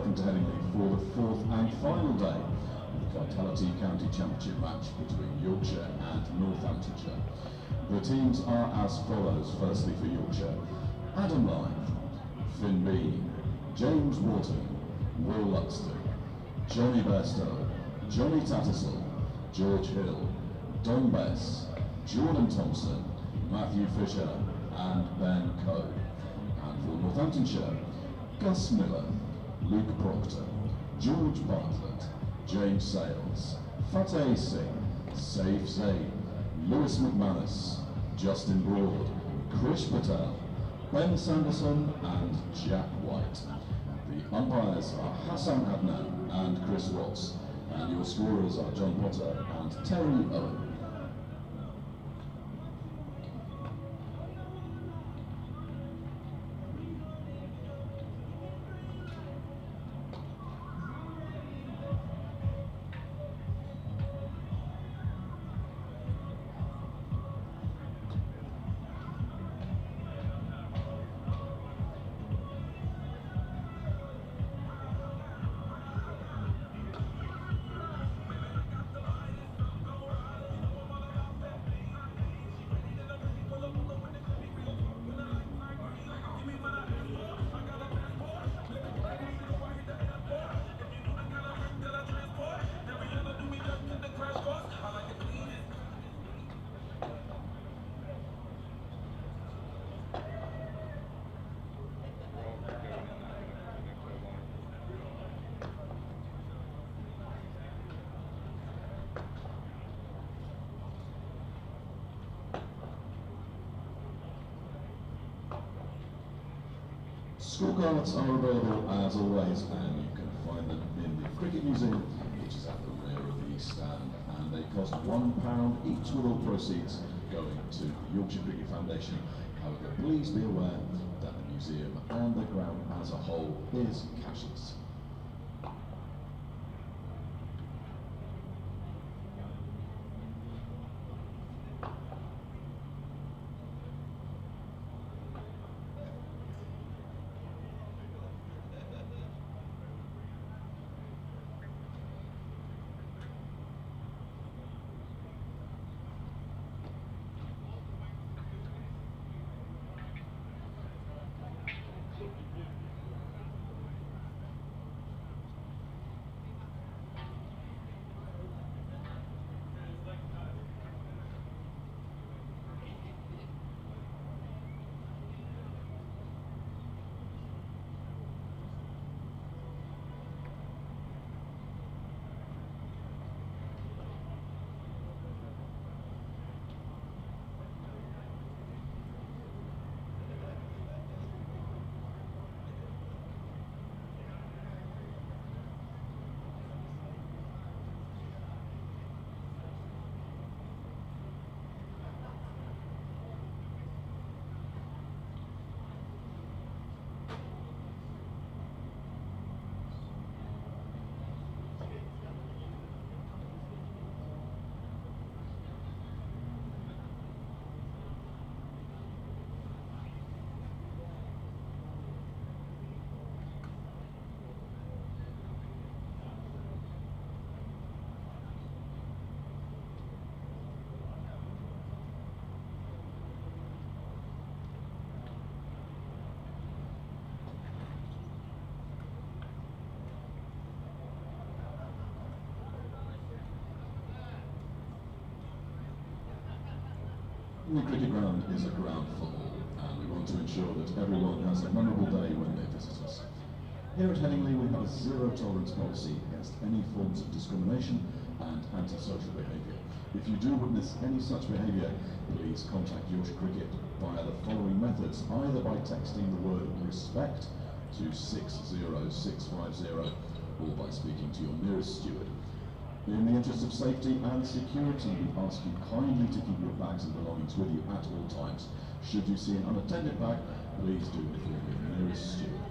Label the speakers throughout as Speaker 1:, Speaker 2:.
Speaker 1: welcome to Headingley for the fourth and final day of the Vitality County Championship match between Yorkshire and Northamptonshire. The teams are as follows. Firstly for Yorkshire: Adam Lyth, Finn Bean, James Wharton, Will Luxton, Johnny Bairstow, Johnny Tattersall, George Hill, Don Bess, Jordan Thompson, Matthew Fisher and Ben Coe. And for Northamptonshire: Gus Miller, Luke Proctor, George Bartlett, James Sales, Fateh Singh, Saif Zain, Lewis McManus, Justin Broad, Krish Patel, Ben Sanderson and Jack White. The umpires are Hassan Adnan and Chris Watts, and your scorers are John Potter and Terry Owen. Scorecards are available as always, and you can find them in the Cricket Museum, which is at the rear of the stand, and they cost £1 each, with all proceeds going to the Yorkshire Cricket Foundation. However, please be aware that the museum and the ground as a whole is cashless. The cricket ground is a ground for all, and we want to ensure that everyone has a memorable day when they visit us. Here at Headingley, we have a zero-tolerance policy against any forms of discrimination and antisocial behaviour. If you do witness any such behaviour, please contact Yorkshire Cricket via the following methods, either by texting the word RESPECT to 60650 or by speaking to your nearest steward. In the interest of safety and security, we ask you kindly to keep your bags and belongings with you at all times. Should you see an unattended bag, please do inform your nearest steward.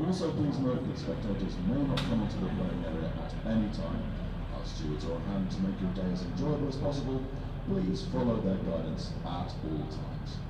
Speaker 1: Also, please note that spectators may not come into the playing area at any time. Our stewards are on hand to make your day as enjoyable as possible. Please follow their guidance at all times.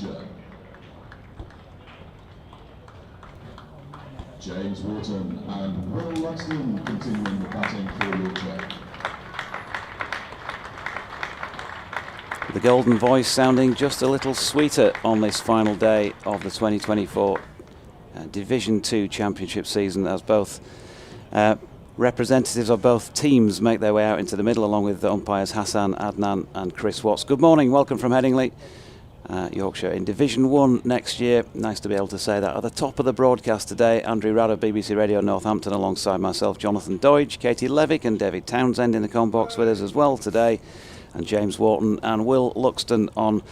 Speaker 1: Northamptonshire. James Wharton and Will Luxton continuing the batting for Yorkshire.
Speaker 2: The golden voice sounding just a little sweeter on this final day of the 2024 Division 2 Championship season, as both representatives of both teams make their way out into the middle, along with the umpires Hassan, Adnan and Chris Watts. Good morning, welcome from Headingley. Yorkshire in Division 1 next year. Nice to be able to say that. At the top of the broadcast today, Andrew Radder, BBC Radio Northampton, alongside myself, Jonathan Doidge, Katie Levick and David Townsend in the comm box with us as well today, and James Wharton and Will Luxton on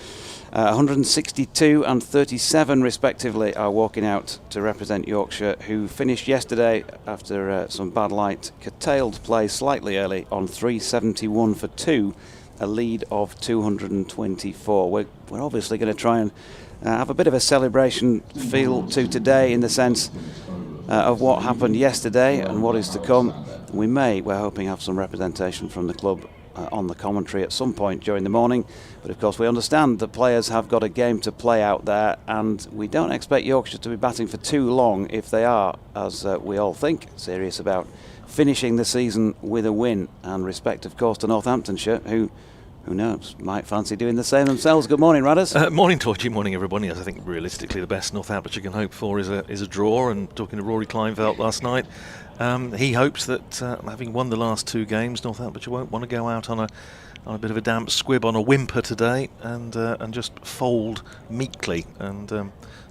Speaker 2: 162 and 37 respectively are walking out to represent Yorkshire, who finished yesterday after some bad light, curtailed play slightly early on 371 for 2. A lead of 224. We're obviously going to try and have a bit of a celebration feel to today, in the sense of what happened yesterday and what is to come. We're hoping, have some representation from the club on the commentary at some point during the morning. But of course we understand the players have got a game to play out there, and we don't expect Yorkshire to be batting for too long if they are, as we all think, serious about finishing the season with a win. And respect, of course, to Northamptonshire, who knows, might fancy doing the same themselves. Good morning, Radders.
Speaker 3: Morning, Torchy. Morning, everybody. Yes, I think realistically the best Northamptonshire can hope for is a draw. And talking to Rory Kleinveld last night, he hopes that having won the last two games, Northamptonshire won't want to go out on a bit of a damp squib, on a whimper today, and just fold meekly. And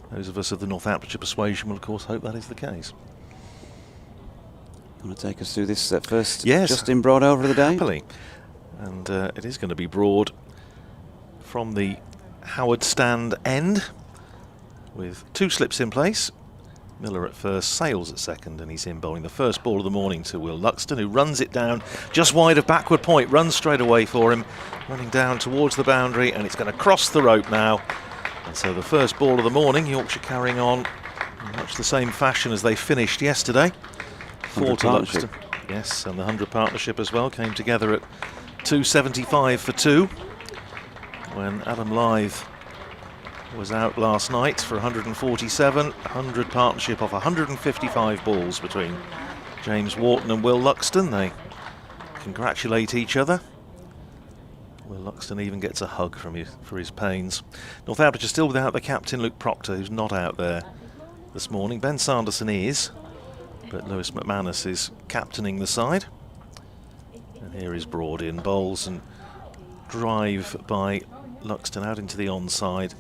Speaker 3: those of us of the Northamptonshire persuasion will, of course, hope that is the case.
Speaker 2: You want to take us through this first
Speaker 3: yes,
Speaker 2: Justin Broad over the day?
Speaker 3: Happily. And it is going to be Broad from the Howard stand end, with two slips in place. Miller at first, Sales at second, and he's in bowling the first ball of the morning to Will Luxton, who runs it down just wide of backward point, runs straight away for him, running down towards the boundary, and it's going to cross the rope now. And so the first ball of the morning, Yorkshire carrying on in much the same fashion as they finished yesterday. 4 to Luxton. Yes, and the 100 partnership as well came together at 275 for 2 when Adam Lythe was out last night for 147. 100 partnership off 155 balls between James Wharton and Will Luxton. They congratulate each other. Will Luxton even gets a hug for his pains. Northamptonshire still without the captain Luke Proctor, who's not out there this morning. Ben Sanderson is, but Lewis McManus is captaining the side. And here is Broad in bowls, and drive by Luxton out into the onside.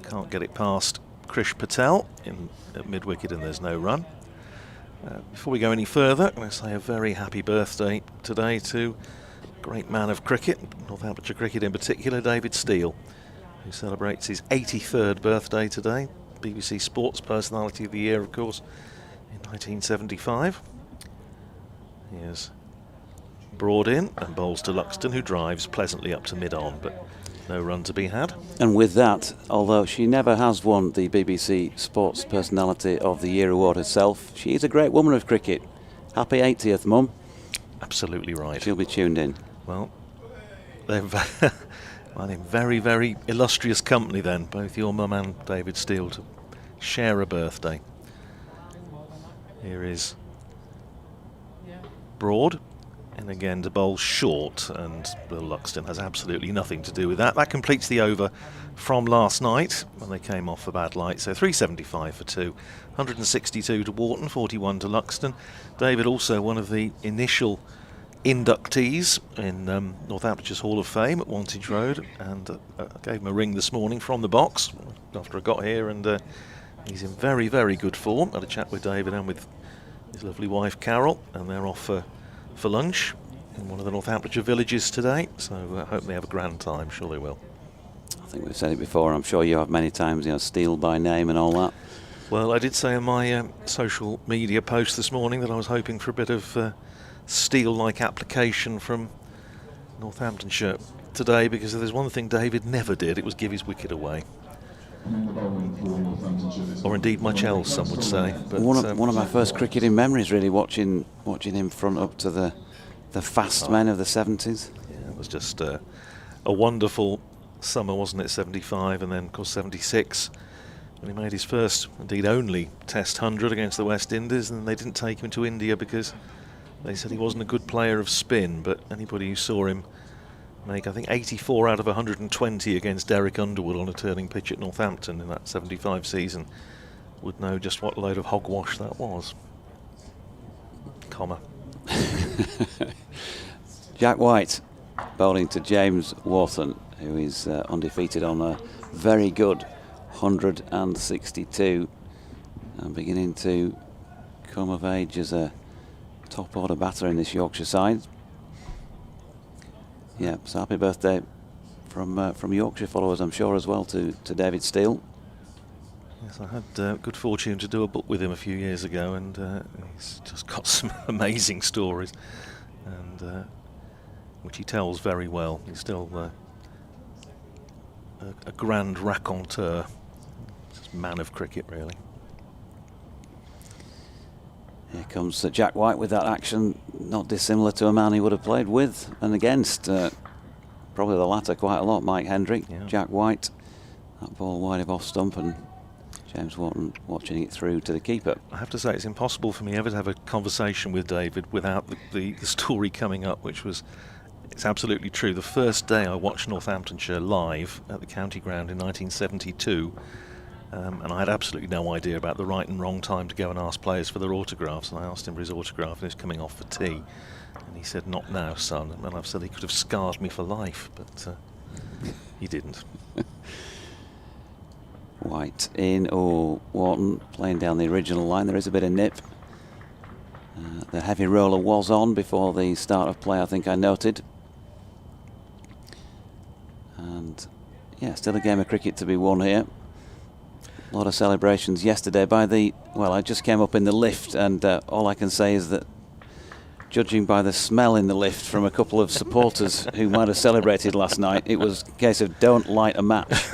Speaker 3: Can't get it past Krish Patel at mid-wicket, and there's no run. Before we go any further, I'm going to say a very happy birthday today to a great man of cricket, Northamptonshire cricket in particular, David Steele, who celebrates his 83rd birthday today. BBC Sports Personality of the Year, of course, in 1975. Here's Broad in and bowls to Luxton, who drives pleasantly up to mid-on, but no run to be had.
Speaker 2: And with that, although she never has won the BBC Sports Personality of the Year award herself, she is a great woman of cricket. Happy 80th, Mum.
Speaker 3: Absolutely right.
Speaker 2: She'll be tuned in.
Speaker 3: Well, they're in very, very illustrious company then, both your mum and David Steele, to share a birthday. Here is Broad, and again to bowl short, and Will Luxton has absolutely nothing to do with that. That completes the over from last night when they came off for bad light. So 375 for 2, 162 to Wharton, 41 to Luxton. David also one of the initial inductees in Northamptonshire's Hall of Fame at Wantage Road, and gave him a ring this morning from the box after I got here, and he's in very, very good form. Had a chat with David and with his lovely wife Carol, and they're off for lunch in one of the Northamptonshire villages today, so I hope they have a grand time. Sure they will.
Speaker 2: I think we've said it before, and I'm sure you have many times, Steele by name and all that.
Speaker 3: Well, I did say in my social media post this morning that I was hoping for a bit of Steele-like application from Northamptonshire today, because if there's one thing David never did, it was give his wicket away. Or indeed much else, some would say. But
Speaker 2: one of my first cricketing memories, really, watching him front up to the fast men of the 70s.
Speaker 3: Yeah, it was just a wonderful summer, wasn't it? 75, and then of course 76, when he made his first, indeed only, Test 100 against the West Indies, and they didn't take him to India because they said he wasn't a good player of spin. But anybody who saw him make, I think, 84 out of 120 against Derek Underwood on a turning pitch at Northampton in that 75 season would know just what load of hogwash that was. Comma.
Speaker 2: Jack White bowling to James Wharton, who is undefeated on a very good 162 and beginning to come of age as a top order batter in this Yorkshire side. Yeah, so happy birthday from Yorkshire followers, I'm sure, as well to David Steele.
Speaker 3: Yes, I had good fortune to do a book with him a few years ago, and he's just got some amazing stories, and which he tells very well. He's still a grand raconteur, just man of cricket, really.
Speaker 2: Here comes Jack White with that action, not dissimilar to a man he would have played with and against. Probably the latter quite a lot, Mike Hendrick. Yeah. Jack White, that ball wide of off stump, and James Wharton watching it through to the keeper.
Speaker 3: I have to say, it's impossible for me ever to have a conversation with David without the story coming up, which was, it's absolutely true. The first day I watched Northamptonshire live at the county ground in 1972, and I had absolutely no idea about the right and wrong time to go and ask players for their autographs, and I asked him for his autograph, and he was coming off for tea, and he said, "Not now, son," and I've said he could have scarred me for life, but he didn't.
Speaker 2: White in, Wharton playing down the original line. There is a bit of nip. The heavy roller was on before the start of play, I think I noted. And yeah, still a game of cricket to be won here. A lot of celebrations yesterday by I just came up in the lift, and all I can say is that, judging by the smell in the lift from a couple of supporters who might have celebrated last night, it was a case of don't light a match.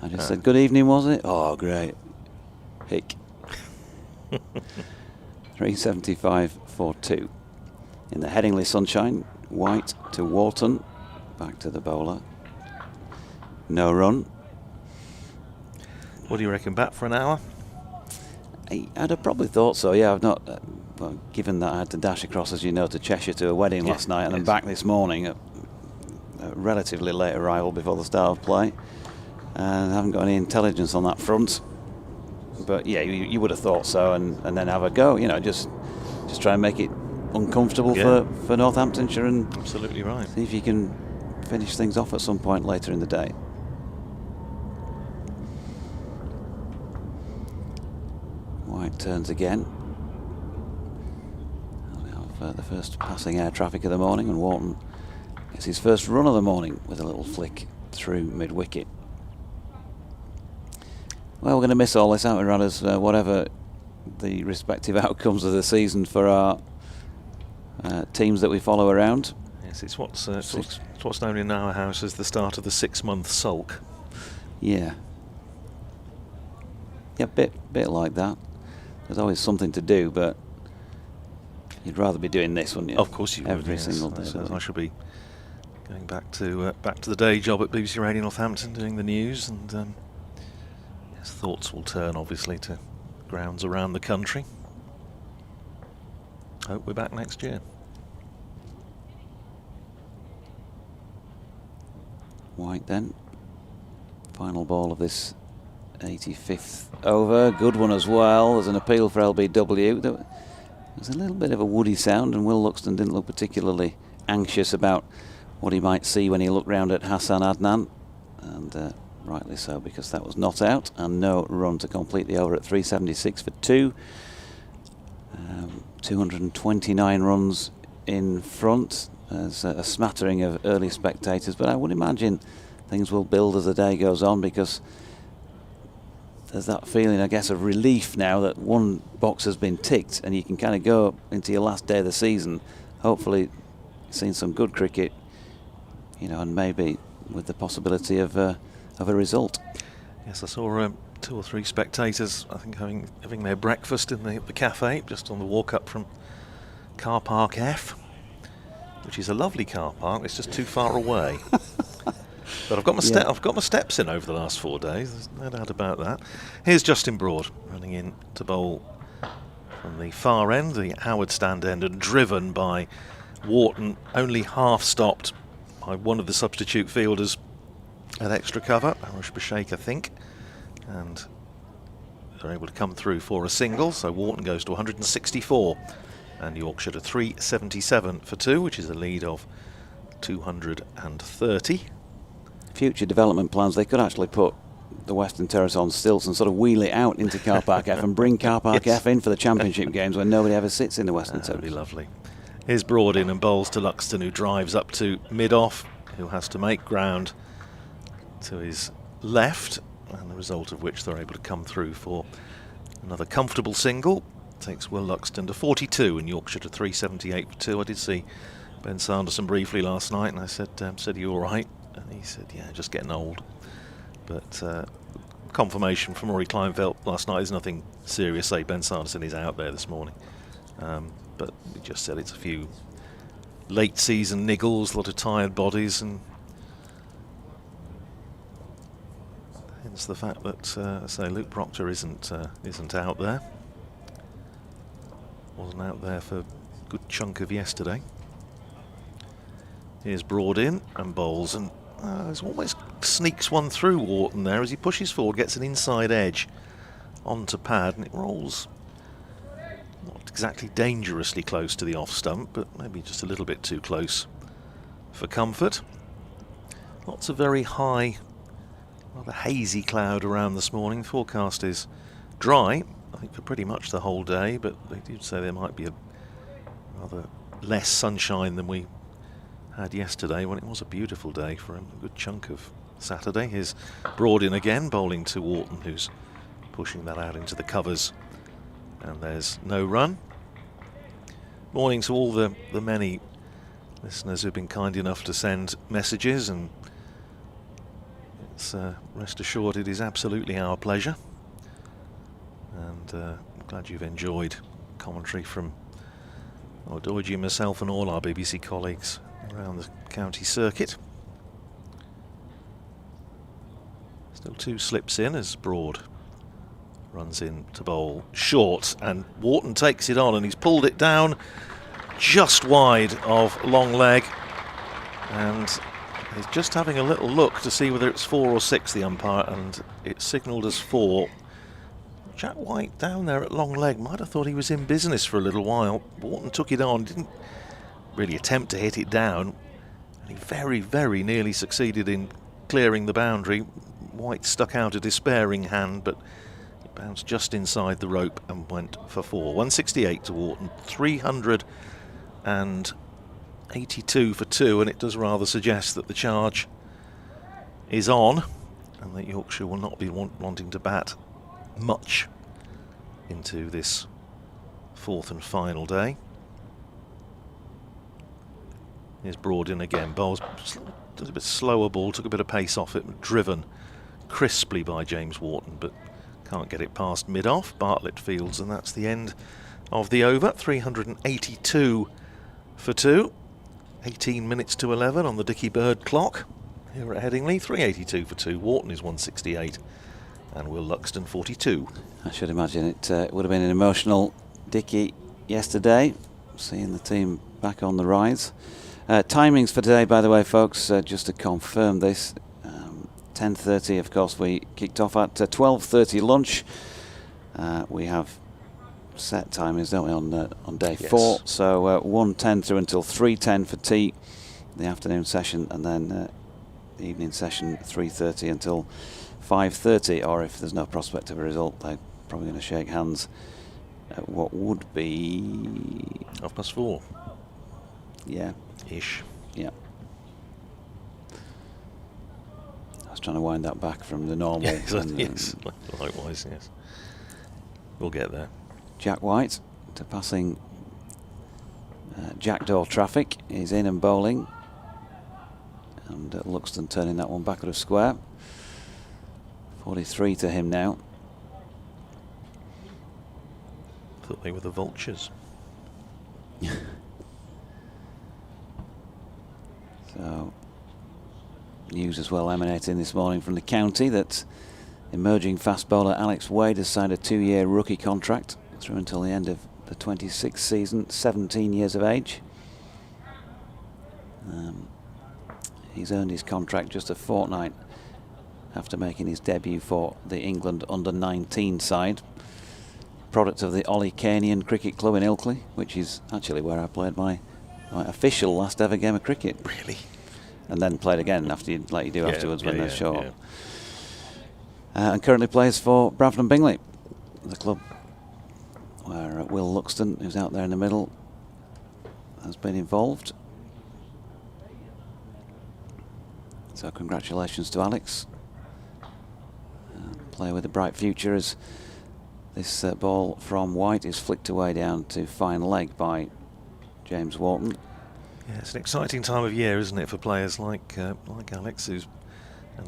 Speaker 2: I just said, "Good evening," was it? Oh, great. Hick. 375 for 2. In the Headingley sunshine, White to Wharton. Back to the bowler. No run.
Speaker 3: What do you reckon, bat for an hour?
Speaker 2: I'd have probably thought so, yeah. I've not, well, given that I had to dash across, as you know, to Cheshire to a wedding last night, and then back this morning, a relatively late arrival before the start of play. And I haven't got any intelligence on that front. But yeah, you would have thought so, and then have a go, just try and make it uncomfortable for Northamptonshire, and
Speaker 3: absolutely right.
Speaker 2: See if you can finish things off at some point later in the day. White turns again. We have the first passing air traffic of the morning, and Wharton gets his first run of the morning with a little flick through mid-wicket. Well, we're going to miss all this, aren't we, Runners? Whatever the respective outcomes of the season for our teams that we follow around.
Speaker 3: Yes, it's what's known in our house as the start of the 6-month sulk.
Speaker 2: Yeah. Yeah, bit like that. There's always something to do, but you'd rather be doing this, wouldn't you?
Speaker 3: Of course you would.
Speaker 2: Every single day.
Speaker 3: I should be going back to the day job at BBC Radio Northampton, doing the news, and yes, thoughts will turn obviously to grounds around the country. Hope we're back next year.
Speaker 2: White then. Final ball of this 85th over. Good one as well. There's an appeal for LBW. There's a little bit of a woody sound, and Will Luxton didn't look particularly anxious about what he might see when he looked round at Hassan Adnan, and rightly so, because that was not out, and no run to complete the over at 376 for 2. 229 runs in front. There's a smattering of early spectators, but I would imagine things will build as the day goes on, because there's that feeling, I guess, of relief now that one box has been ticked, and you can kind of go into your last day of the season, hopefully seeing some good cricket, and maybe with the possibility of a result.
Speaker 3: Yes, I saw 2 or 3 spectators, I think, having their breakfast in the cafe just on the walk up from car park F. which is a lovely car park. It's just too far away. But I've got my I've got my steps in over the last 4 days. There's no doubt about that. Here's Justin Broad running in to bowl from the far end, the Howard stand end, and driven by Wharton, only half stopped by one of the substitute fielders at extra cover, Arush Bashake, I think, and they're able to come through for a single. So Wharton goes to 164 and Yorkshire to 377 for 2, which is a lead of 230.
Speaker 2: Future development plans, they could actually put the Western Terrace on stilts and sort of wheel it out into Car Park F and bring Car Park F in for the championship games when nobody ever sits in the Western Terrace.
Speaker 3: That'd be lovely. Here's Broad in and bowls to Luxton, who drives up to mid-off, who has to make ground to his left, and the result of which they're able to come through for another comfortable single. Takes Will Luxton to 42 and Yorkshire to 378 for 2. I did see Ben Sanderson briefly last night, and I said, "Are you all right?" And he said, "Yeah, just getting old." But confirmation from Rory Kleinfeld last night is nothing serious. Say Ben Sanderson is out there this morning, but he just said it's a few late season niggles, a lot of tired bodies, and hence the fact that say Luke Proctor isn't out there. Wasn't out there for a good chunk of yesterday. Here's Broad in and bowls, and almost sneaks one through Wharton there as he pushes forward, gets an inside edge onto pad, and it rolls not exactly dangerously close to the off stump, but maybe just a little bit too close for comfort. Lots of very high, rather hazy cloud around this morning. The forecast is dry, I think, for pretty much the whole day, but they did say there might be a rather less sunshine than we had yesterday, when it was a beautiful day for a good chunk of Saturday. Here's Broad in again, bowling to Wharton, who's pushing that out into the covers, and there's no run. Morning to all the many listeners who've been kind enough to send messages, and it's, rest assured it is absolutely our pleasure, and I'm glad you've enjoyed commentary from Doidgy, myself and all our BBC colleagues around the county circuit. Still 2 slips in as Broad runs in to bowl short, and Wharton takes it on, and he's pulled it down just wide of long leg, and he's just having a little look to see whether it's 4 or 6, the umpire, and it's signalled as 4. Jack White down there at long leg might have thought he was in business for a little while. Wharton took it on, didn't really attempt to hit it down, and he very, very nearly succeeded in clearing the boundary. White stuck out a despairing hand, but it bounced just inside the rope and went for 4. 168 to Wharton, 382 for 2, and it does rather suggest that the charge is on, and that Yorkshire will not be wanting to bat much into this 4th and final day. Here's Broad in again, bowls a little bit slower ball, took a bit of pace off it, driven crisply by James Wharton, but can't get it past mid-off. Bartlett fields, and that's the end of the over. 382 for 2, 18 minutes to 11 on the Dickie Bird clock here at Headingley. 382 for 2, Wharton is 168 and Will Luxton 42.
Speaker 2: I should imagine it would have been an emotional Dickie yesterday, seeing the team back on the rise. Timings for today, by the way, folks, just to confirm this, 10:30, of course, we kicked off at 12:30 lunch. We have set timings, don't we, on day 4. So 1:10 through until 3:10 for tea, the afternoon session, and then the evening session 3:30 until 5:30, or if there's no prospect of a result, they're probably going to shake hands at what would be
Speaker 3: 4:30.
Speaker 2: Yeah.
Speaker 3: Ish.
Speaker 2: Yeah. I was trying to wind that back from the normal.
Speaker 3: Yes, yes. Likewise, yes. We'll get there.
Speaker 2: Jack White to passing Jackdaw traffic. He's in and bowling. And Luxton turning that one back at a square. 43 to him now.
Speaker 3: Thought they were the Vultures.
Speaker 2: news as well emanating this morning from the county that emerging fast bowler Alex Wade has signed a 2-year rookie contract through until the end of the 26th season, 17 years of age. He's earned his contract just a fortnight after making his debut for the England under-19 side, product of the Ollie Canian Cricket Club in Ilkley, which is actually where I played my official last ever game of cricket.
Speaker 3: Really?
Speaker 2: And then played again after like you do afterwards when they're short.
Speaker 3: Yeah.
Speaker 2: And currently plays for Bradford and Bingley, the club where Will Luxton, who's out there in the middle, has been involved. So congratulations to Alex. Player with a bright future as this ball from White is flicked away down to fine leg by James Wharton.
Speaker 3: Yeah, it's an exciting time of year, isn't it, for players like Alex, and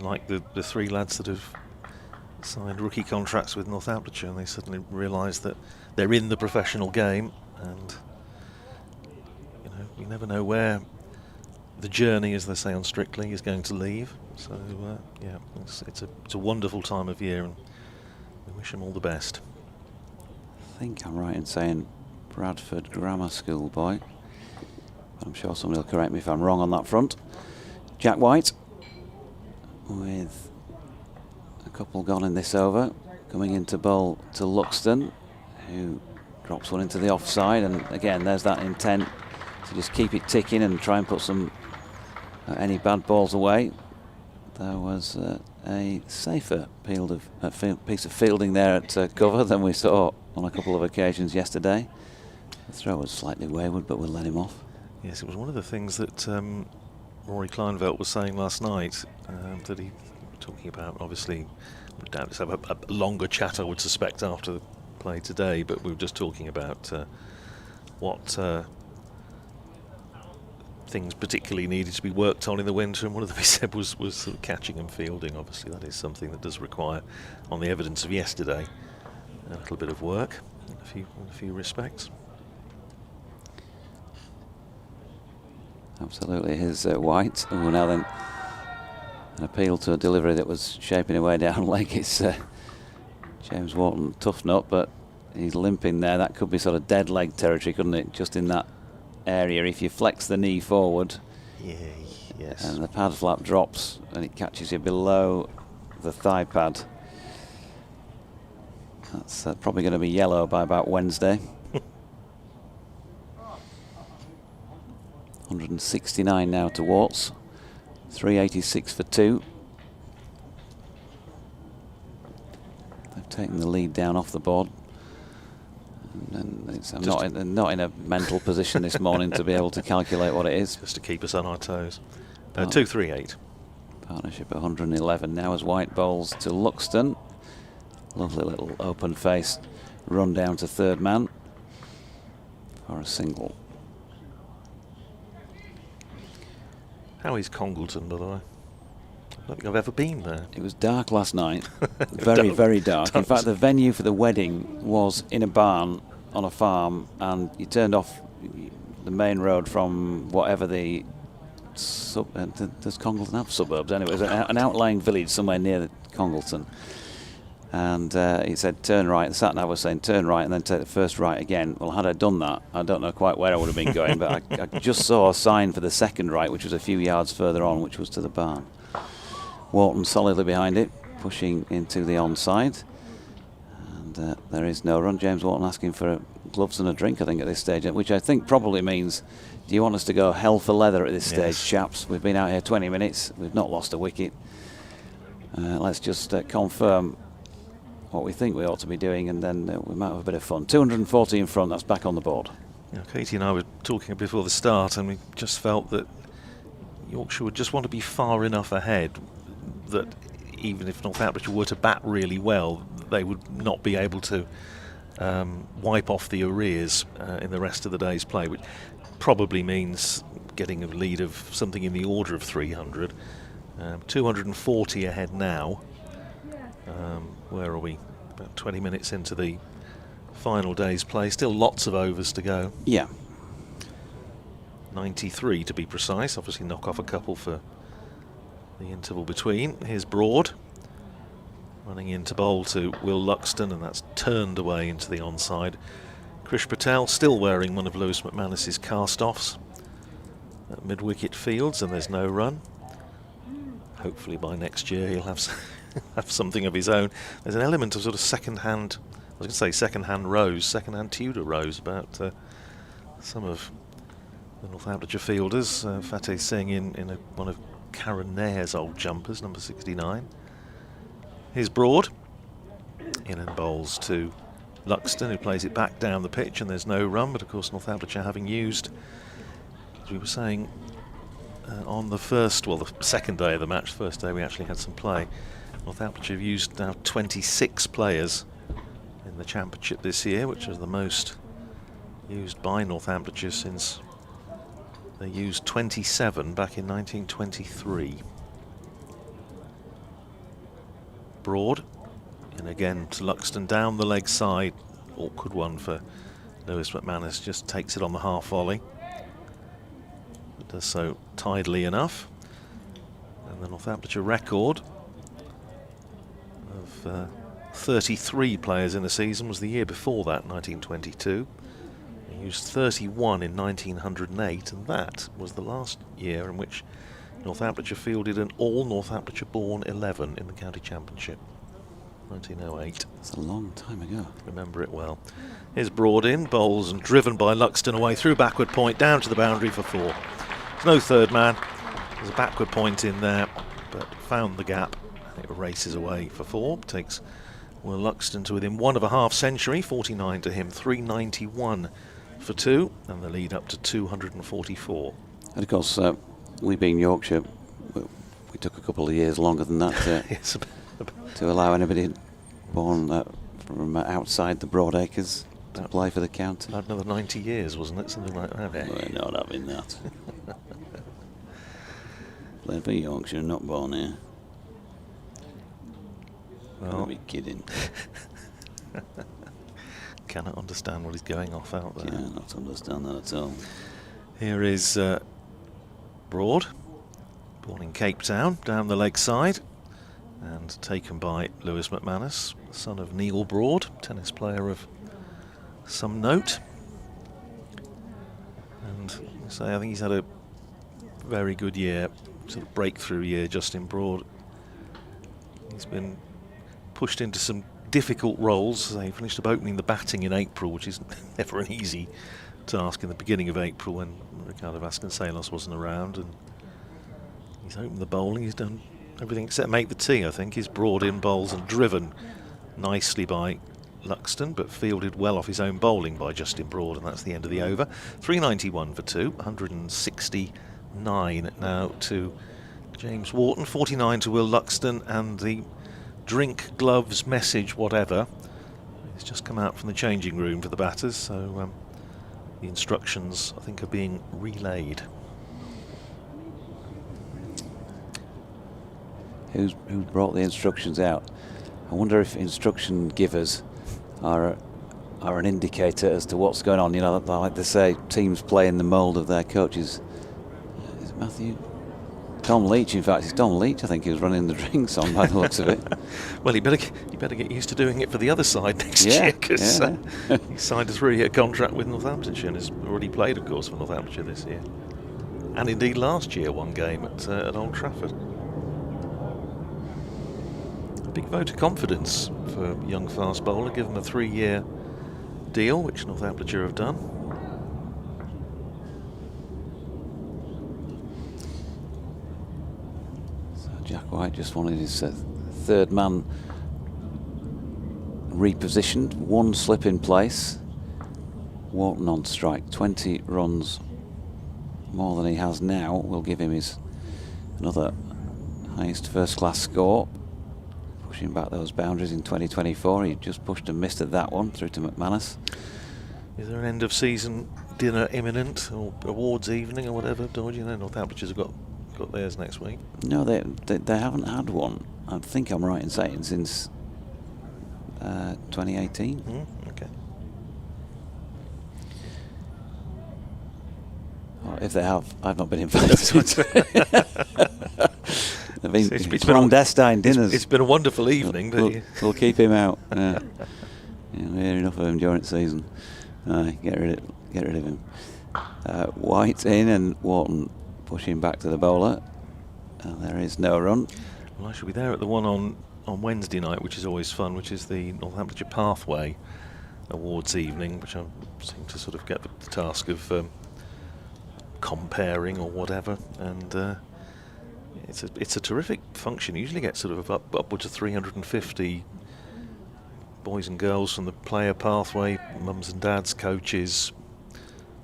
Speaker 3: like the 3 lads that have signed rookie contracts with Northamptonshire, and they suddenly realise that they're in the professional game, and you never know where the journey, as they say on Strictly, is going to leave. So yeah, it's a wonderful time of year, and we wish them all the best.
Speaker 2: I think I'm right in saying Bradford Grammar School boy. I'm sure somebody will correct me if I'm wrong on that front. Jack White with a couple gone in this over, coming into bowl to Luxton, who drops one into the offside, and again there's that intent to just keep it ticking and try and put some any bad balls away. There was a safer piece of fielding there at cover than we saw on a couple of occasions yesterday. The throw was slightly wayward, but we'll let him off.
Speaker 3: Yes, it was one of the things that Rory Kleinveld was saying last night, that he was talking about. Obviously, we'd doubtless have a longer chat, I would suspect, after the play today, but we were just talking about what things particularly needed to be worked on in the winter, and one of them he said was sort of catching and fielding. Obviously that is something that does require, on the evidence of yesterday, a little bit of work in a few respects.
Speaker 2: Absolutely. Here's White, who now then an appeal to a delivery that was shaping away down leg. It's James Wharton, tough nut, but he's limping there. That could be sort of dead leg territory, couldn't it? Just in that area, if you flex the knee forward,
Speaker 3: yes,
Speaker 2: and the pad flap drops and it catches you below the thigh pad, that's probably going to be yellow by about Wednesday. 169 now to Warts, 386 for 2. They've taken the lead down off the board. And I'm not in a mental position this morning to be able to calculate what it is.
Speaker 3: Just to keep us on our toes. 238.
Speaker 2: Partnership at 111 now as White bowls to Luxton. Lovely little open face run down to third man for a single.
Speaker 3: How is Congleton, by the way? I don't think I've ever been there.
Speaker 2: It was dark last night. Very dark. In fact, the venue for the wedding was in a barn on a farm, and you turned off the main road from whatever the does Congleton have suburbs? Anyway, it was an outlying village somewhere near Congleton. And he said turn right. The sat nav was saying turn right and then take the first right again. Well, had I done that, I don't know quite where I would have been going, but I just saw a sign for the second right, which was a few yards further on, which was to the barn. Wharton solidly behind it, pushing into the onside. And there is no run. James Wharton asking for gloves and a drink, I think, at this stage, which I think probably means, do you want us to go hell for leather at this stage, chaps? We've been out here 20 minutes. We've not lost a wicket. Let's just confirm what we think we ought to be doing, and then we might have a bit of fun. 240 in front, that's back on the board.
Speaker 3: Yeah, Katie and I were talking before the start, and we just felt that Yorkshire would just want to be far enough ahead that even if Northamptonshire were to bat really well, they would not be able to wipe off the arrears in the rest of the day's play, which probably means getting a lead of something in the order of 300. 240 ahead now. Where are we? About 20 minutes into the final day's play. Still lots of overs to go.
Speaker 2: Yeah.
Speaker 3: 93 to be precise. Obviously knock off a couple for the interval between. Here's Broad running into bowl to Will Luxton, and that's turned away into the onside. Krish Patel still wearing one of Lewis McManus's cast-offs at mid-wicket fields, and there's no run. Hopefully by next year he'll have have something of his own. There's an element of sort of second-hand, I was going to say second-hand Tudor rose about some of the Northamptonshire fielders. Fateh Singh in one of Karen Nair's old jumpers, number 69. Here's Broad, in and bowls to Luxton, who plays it back down the pitch, and there's no run. But of course Northamptonshire having used, as we were saying, on the second day of the match, first day we actually had some play, Northamptonshire have used now 26 players in the championship this year, which is the most used by Northamptonshire since they used 27 back in 1923. Broad, and again to Luxton down the leg side. Awkward one for Lewis McManus, just takes it on the half volley. It does so tidily enough. And the Northamptonshire record of 33 players in the season was the year before that, 1922. They used 31 in 1908, and that was the last year in which Northamptonshire fielded an all Northamptonshire-born 11 in the county championship. 1908.
Speaker 2: That's a long time ago.
Speaker 3: Remember it well. Here's Broad in, bowls and driven by Luxton away through backward point, down to the boundary for 4. There's no third man. There's a backward point in there, but found the gap. It races away for 4. Takes Will Luxton to within 1 1/2 century, 49 to him, 391 for 2, and the lead up to 244.
Speaker 2: And of course, we being Yorkshire, we took a couple of years longer than that
Speaker 3: Yes,
Speaker 2: to allow anybody born from outside the Broadacres to play for the county.
Speaker 3: another 90 years, wasn't it? Something like that.
Speaker 2: We're not having that. Playing for Yorkshire, not born here.
Speaker 3: Well,
Speaker 2: Don't be kidding.
Speaker 3: Cannot understand what he's going off out there.
Speaker 2: Cannot understand that at all.
Speaker 3: Here is Broad, born in Cape Town, down the leg side, and taken by Lewis McManus, son of Neil Broad, tennis player of some note. And I think he's had a very good year, sort of breakthrough year, Justin Broad. He's been pushed into some difficult roles. They finished up opening the batting in April, which is never an easy task in the beginning of April when Ricardo Vasconcelos wasn't around, and he's opened the bowling. He's done everything except make the tee, I think. He's Broad in bowls and driven nicely by Luxton, but fielded well off his own bowling by Justin Broad, and that's the end of the over. 391 for 2, 169 now to James Wharton, 49 to Will Luxton, and the drink, gloves, message, whatever, it's just come out from the changing room for the batters, so the instructions, I think, are being relayed.
Speaker 2: Who brought the instructions out? I wonder if instruction givers are an indicator as to what's going on. You know, like they say, teams play in the mould of their coaches. Is it Matthew? Tom Leach, in fact, it's Tom Leach, I think, he was running the drinks on by the looks of it.
Speaker 3: Well, he better get used to doing it for the other side next year, because he signed a 3-year contract with Northamptonshire and has already played, of course, for Northamptonshire this year. And indeed last year, one game at Old Trafford. A big vote of confidence for young fast bowler, give him a 3-year deal, which Northamptonshire have done.
Speaker 2: Jack White just wanted his third man repositioned. 1 slip in place. Wharton on strike. 20 runs more than he has now will give him his another highest first class score. Pushing back those boundaries in 2024. He just pushed and missed at that one through to McManus.
Speaker 3: Is there an end of season dinner imminent, or awards evening or whatever, George? You know, Northamptonshire's got theirs next week.
Speaker 2: No, they haven't had one. I think I'm right in saying since 2018.
Speaker 3: Okay.
Speaker 2: Or if they have, I've not been invited. It's been clandestine dinners.
Speaker 3: It's been a wonderful evening, but
Speaker 2: we'll keep him out. Yeah, we hear enough of him during the season. Get rid of him. White in and Wharton pushing back to the bowler. There is no run.
Speaker 3: Well, I shall be there at the one on Wednesday night, which is always fun, which is the Northamptonshire Pathway Awards evening, which I seem to sort of get the task of comparing or whatever, and it's a terrific function. You usually get sort of upwards of 350 boys and girls from the player pathway, mums and dads, coaches,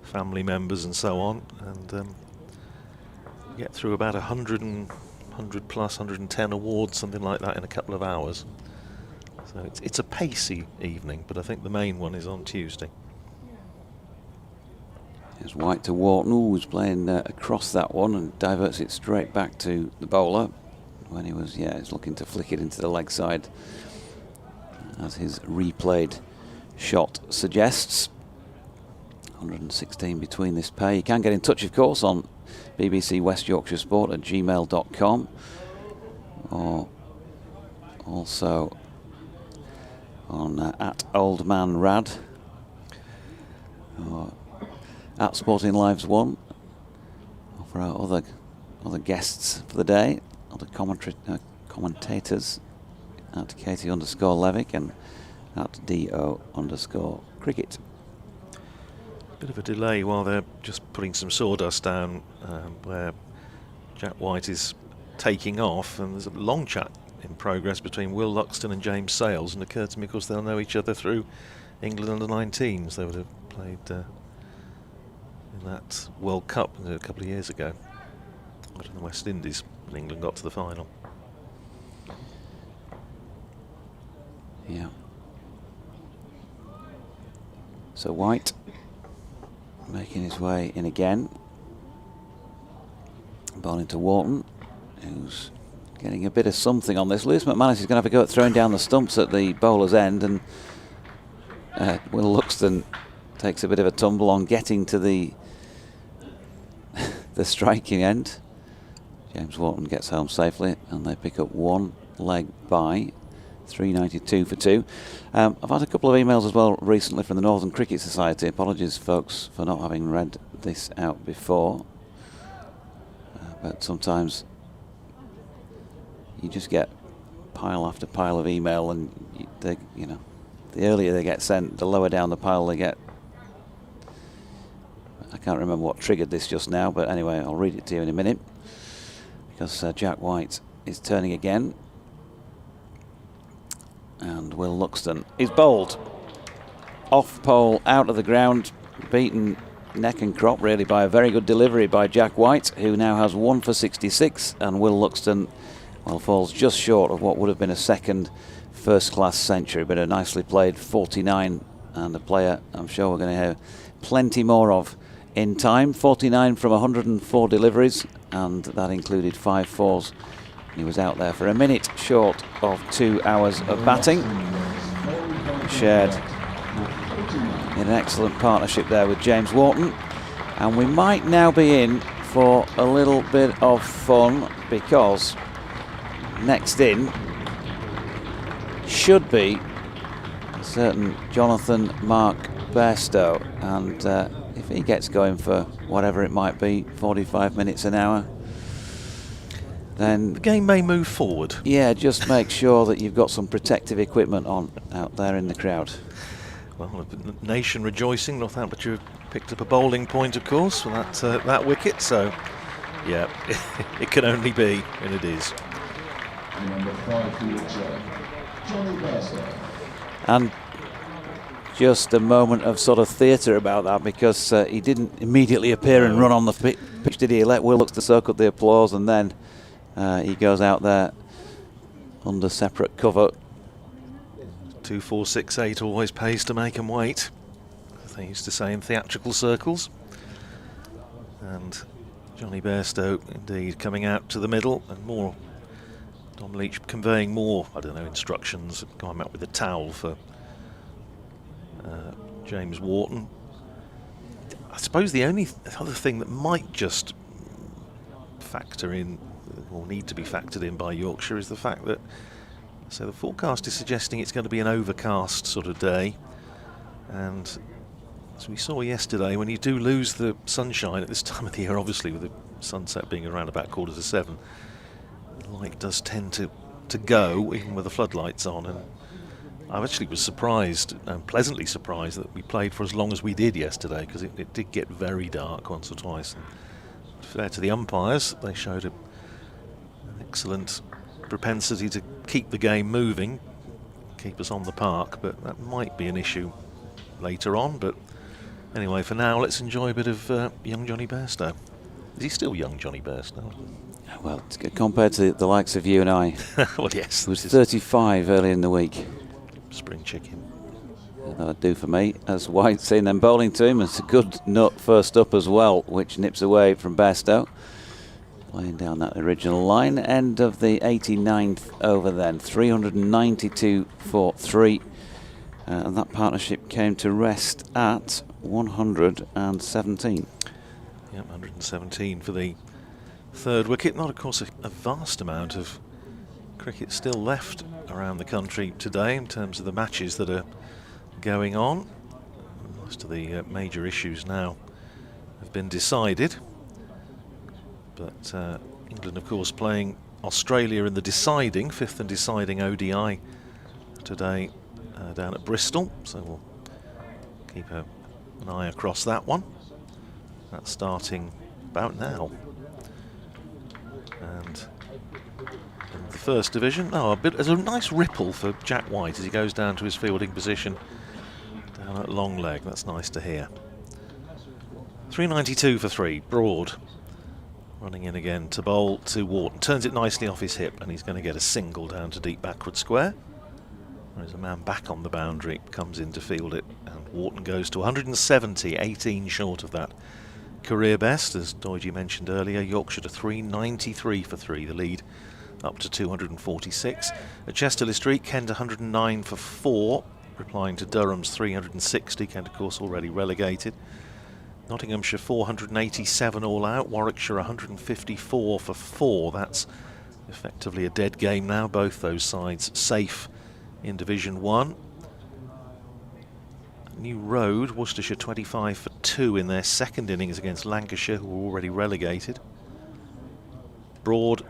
Speaker 3: family members, and so on, and get through about 100 plus 110 awards, something like that, in a couple of hours. So it's a pacey evening, but I think the main one is on Tuesday.
Speaker 2: There's White to Wharton, who's playing across that one and diverts it straight back to the bowler when he's looking to flick it into the leg side, as his replayed shot suggests. 116 between this pair. You can get in touch, of course, on BBC West Yorkshire Sport at gmail.com, or also on at Old Man Rad, or at Sporting Lives 1, or for our other guests for the day, other commentators, at Katie_Levick and at DO_cricket.
Speaker 3: Bit of a delay while they're just putting some sawdust down, where Jack White is taking off, and there's a long chat in progress between Will Luxton and James Sales, and it occurred to me, of course, they'll know each other through England under-19s. They would have played in that World Cup a couple of years ago out in the West Indies when England got to the final.
Speaker 2: Yeah. So White making his way in again. Bowling to Wharton, who's getting a bit of something on this. Lewis McManus is going to have a go at throwing down the stumps at the bowler's end, and Will Luxton takes a bit of a tumble on getting to the striking end. James Wharton gets home safely, and they pick up one leg by 392 for 2. I've had a couple of emails as well recently from the Northern Cricket Society. Apologies, folks, for not having read this out before. But sometimes you just get pile after pile of email, and the earlier they get sent, the lower down the pile they get. I can't remember what triggered this just now, but anyway, I'll read it to you in a minute, because Jack White is turning again. And Will Luxton is bowled off pole, out of the ground, beaten neck and crop really by a very good delivery by Jack White, who now has 1 for 66, and Will Luxton, well, falls just short of what would have been a second first-class century, but a nicely played 49, and a player I'm sure we're going to have plenty more of in time. 49 from 104 deliveries, and that included 5 fours. He was out there for a minute short of 2 hours of batting. Shared in an excellent partnership there with James Wharton. And we might now be in for a little bit of fun, because next in should be a certain Jonathan Mark Bairstow. And if he gets going for whatever it might be, 45 minutes an hour, then
Speaker 3: the game may move forward.
Speaker 2: Yeah, just make sure that you've got some protective equipment on out there in the crowd.
Speaker 3: Well, the nation rejoicing. Northamptonshire picked up a bowling point, of course, for that wicket. So, yeah, it can only be, and it is.
Speaker 1: Number 5 for Yorkshire, Johnny Bairstow.
Speaker 2: And just a moment of sort of theatre about that, because he didn't immediately appear and run on the pitch, did he? He let Will Luxton soak up the applause, and then he goes out there under separate cover.
Speaker 3: 2, 4, 6, 8 always pays to make them wait, as they used to say in theatrical circles. And Johnny Bairstow indeed coming out to the middle, and more Dom Leach conveying more, I don't know, instructions, going out with a towel for James Wharton. I suppose the only other thing that might just factor in will need to be factored in by Yorkshire is the fact that, so the forecast is suggesting it's going to be an overcast sort of day, and as we saw yesterday, when you do lose the sunshine at this time of the year, obviously with the sunset being around about 6:45, the light does tend to go even with the floodlights on. And I actually was surprised, and pleasantly surprised, that we played for as long as we did yesterday, because it did get very dark once or twice. And fair to the umpires, they showed an excellent propensity to keep the game moving, keep us on the park, but that might be an issue later on. But anyway, for now, let's enjoy a bit of young Johnny Bairstow. Is he still young Johnny Bairstow?
Speaker 2: Well, compared to the likes of you and I,
Speaker 3: well, yes,
Speaker 2: he was 35 early in the week.
Speaker 3: Spring chicken.
Speaker 2: That'll do for me. As White's in and bowling to him. It's a good nut first up as well, which nips away from Bairstow. Playing down that original line. End of the 89th over then. 392 for 3. And that partnership came to rest at 117.
Speaker 3: Yep, 117 for the third wicket. Not, of course, a vast amount of cricket still left around the country today in terms of the matches that are going on. Most of the major issues now have been decided. But England, of course, playing Australia in the deciding, 5th and deciding ODI today down at Bristol. So we'll keep an eye across that one. That's starting about now. And in the first division, there's a nice ripple for Jack White as he goes down to his fielding position down at long leg. That's nice to hear. 392 for 3. Broad running in again to bowl to Wharton. Turns it nicely off his hip, and he's going to get a single down to deep backward square. There's a man back on the boundary, comes in to field it, and Wharton goes to 170, 18 short of that career best. As Doidgy mentioned earlier, Yorkshire to 393 for 3, the lead up to 246. At Chesterley Street, Kent 109 for 4, replying to Durham's 360. Kent, of course, already relegated. Nottinghamshire 487 all out, Warwickshire 154 for 4. That's effectively a dead game now, both those sides safe in Division 1. New Road, Worcestershire 25 for 2 in their second innings against Lancashire, who were already relegated. Broad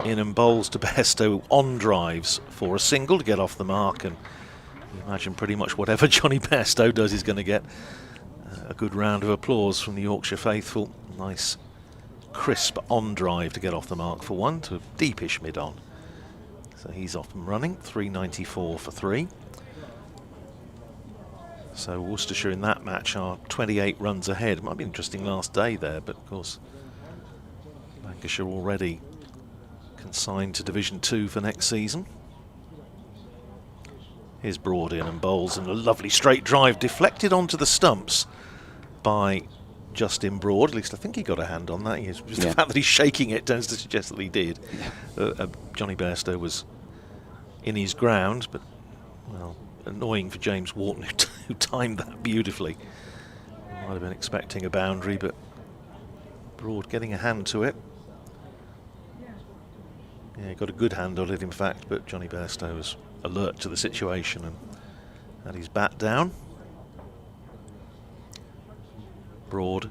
Speaker 3: in and bowls to Bairstow on drives for a single to get off the mark, and you imagine pretty much whatever Johnny Bairstow does is going to get a good round of applause from the Yorkshire faithful. Nice crisp on drive to get off the mark for one, to deepish mid on. So he's off and running, 394 for 3. So Worcestershire in that match are 28 runs ahead. Might be an interesting last day there, but of course Lancashire already consigned to Division 2 for next season. Here's Broad in and bowls, and a lovely straight drive deflected onto the stumps by Justin Broad. At least I think he got a hand on that. Just the fact that he's shaking it tends to suggest that he did. Johnny Bairstow was in his ground, but well, annoying for James Wharton, who timed that beautifully. Might have been expecting a boundary, but Broad getting a hand to it. Yeah, he got a good hand on it, in fact, but Johnny Bairstow was alert to the situation and had his bat down. Broad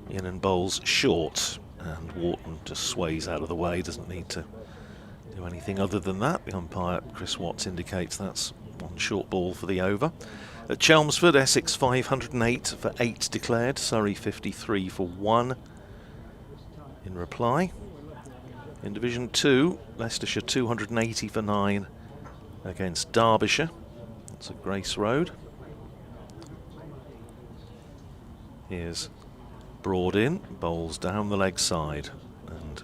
Speaker 3: in and bowls short, and Wharton just sways out of the way, doesn't need to do anything other than that. The umpire, Chris Watts, indicates that's one short ball for the over. At Chelmsford, Essex 508 for 8 declared, Surrey 53 for 1 in reply. In Division 2, Leicestershire 280 for 9 against Derbyshire. That's at Grace Road. Here's Broad in, bowls down the leg side, and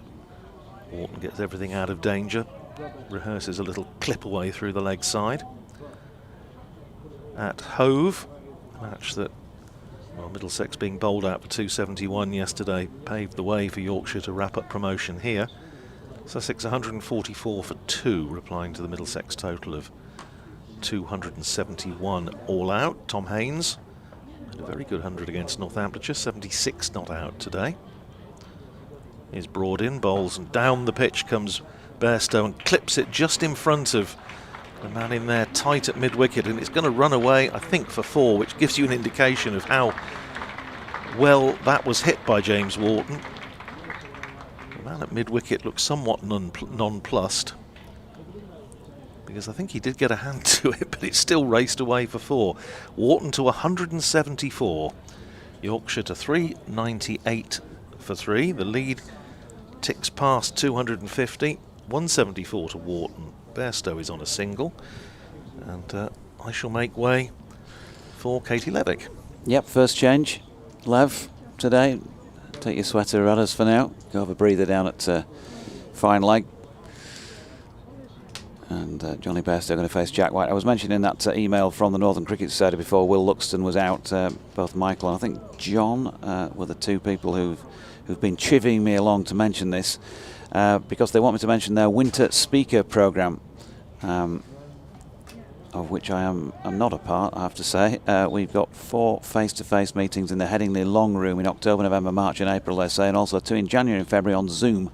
Speaker 3: Wharton gets everything out of danger, rehearses a little clip away through the leg side. At Hove, a match that, well, Middlesex being bowled out for 271 yesterday paved the way for Yorkshire to wrap up promotion here. Sussex 144 for 2, replying to the Middlesex total of 271 all out. Tom Haynes had a very good 100 against Northamptonshire, 76 not out today. is Broad in, bowls, and down the pitch comes Bairstow and clips it just in front of the man in there, tight at mid-wicket, and it's going to run away, I think, for 4, which gives you an indication of how well that was hit by James Wharton. The man at mid-wicket looks somewhat nonplussed, because I think he did get a hand to it, but it still raced away for 4. Wharton to 174, Yorkshire to 398 for 3. The lead ticks past 250, 174 to Wharton. Bairstow is on a single, and I shall make way for Katie Levick.
Speaker 2: Yep, first change. Lev, today. Take your sweater at us for now. Go have a breather down at fine leg. And Johnny Bairstow going to face Jack White. I was mentioning that email from the Northern Cricket Society before. Will Luxton was out. Both Michael and I think John were the two people who've been chivying me along to mention this, because they want me to mention their winter speaker programme, of which I'm not a part, I have to say. We've got 4 face-to-face meetings in the Headingley Long Room in October, November, March and April, they say, and also 2 in January and February on Zoom.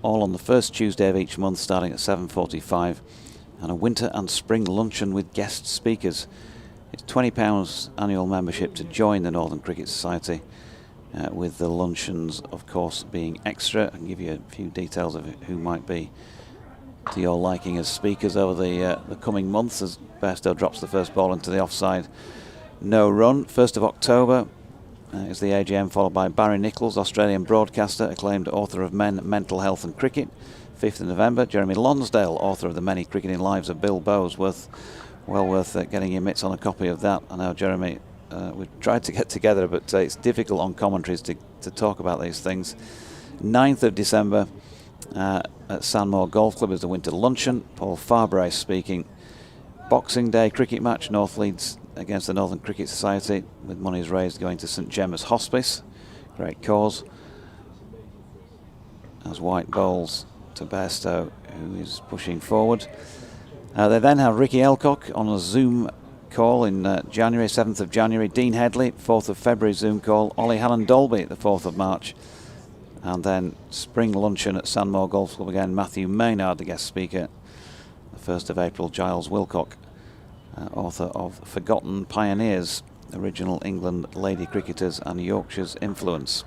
Speaker 2: All on the first Tuesday of each month, starting at 7:45, and a winter and spring luncheon with guest speakers. It's £20 annual membership to join the Northern Cricket Society, with the luncheons, of course, being extra. I can give you a few details of who might be to your liking as speakers over the coming months, as Bairstow drops the first ball into the offside no run. 1st of October is the AGM, followed by Barry Nichols, Australian broadcaster, acclaimed author of Men, Mental Health and Cricket. 5th of November, Jeremy Lonsdale, author of The Many Cricketing Lives of Bill Bowes. Well worth getting your mitts on a copy of that. I know Jeremy, we've tried to get together, but it's difficult on commentaries to talk about these things. 9th of December, at Sandmoor Golf Club is the winter luncheon. Paul Farbrace speaking. Boxing Day cricket match, North Leeds against the Northern Cricket Society, with monies raised going to St Gemma's Hospice. Great cause. As White bowls to Bairstow, who is pushing forward. They then have Ricky Elcock on a Zoom call in January, 7th of January. Dean Headley, 4th of February Zoom call. Ollie Hallen-Dolby, the 4th of March. And then spring luncheon at Sandmoor Golf Club again. Matthew Maynard, the guest speaker. The 1st of April, Giles Wilcock, author of Forgotten Pioneers, Original England Lady Cricketers and Yorkshire's Influence.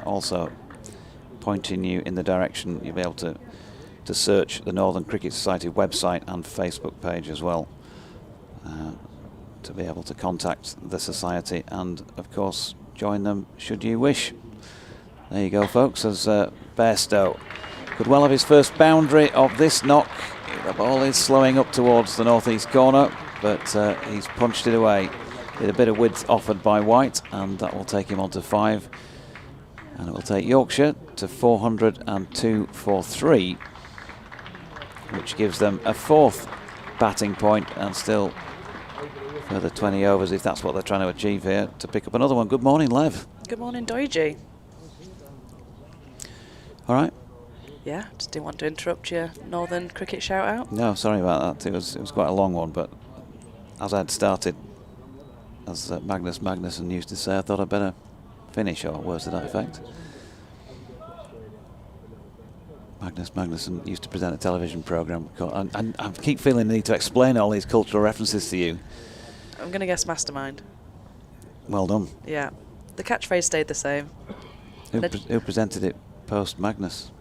Speaker 2: Also pointing you in the direction you'll be able to search the Northern Cricket Society website and Facebook page as well, to be able to contact the Society and, of course, join them should you wish. There you go, folks, as Bairstow could well have his first boundary of this knock. The ball is slowing up towards the northeast corner, but he's punched it away. With a bit of width offered by White, and that will take him on to 5. And it will take Yorkshire to 402 for 3, which gives them a 4th batting point, and still further 20 overs if that's what they're trying to achieve here, to pick up another one. Good morning, Lev.
Speaker 4: Good morning, Doiji.
Speaker 2: All right.
Speaker 4: Yeah, just didn't want to interrupt your Northern Cricket shout out.
Speaker 2: No, sorry about that. It was quite a long one, but as I'd started, as Magnus Magnuson used to say, I thought I'd better finish, or words to that effect. Magnus Magnuson used to present a television programme, and I keep feeling the need to explain all these cultural references to you.
Speaker 4: I'm going to guess Mastermind.
Speaker 2: Well done.
Speaker 4: Yeah. The catchphrase stayed the same.
Speaker 2: Who presented it post Magnus?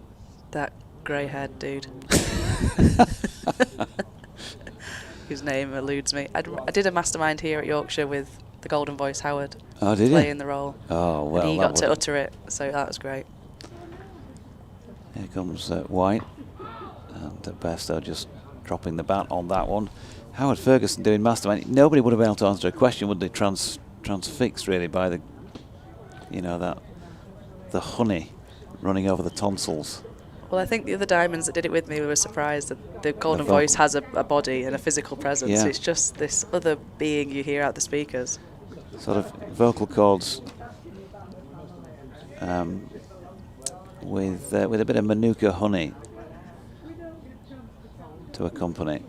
Speaker 4: That grey-haired dude. Whose name eludes me. I did a Mastermind here at Yorkshire with the Golden Voice Howard.
Speaker 2: Oh, did
Speaker 4: playing
Speaker 2: you?
Speaker 4: the role.
Speaker 2: Oh, well.
Speaker 4: And he got to utter it, so that was great.
Speaker 2: Here comes White, and Bairstow just dropping the bat on that one. Howard Ferguson doing Mastermind. Nobody would have been able to answer a question, would they? Transfixed really by the, the honey running over the tonsils.
Speaker 4: Well, I think the other diamonds that did it with me were surprised that the Golden Voice has a body and a physical presence.
Speaker 2: Yeah.
Speaker 4: It's just this other being you hear out the speakers.
Speaker 2: Sort of vocal cords with a bit of Manuka honey to accompany.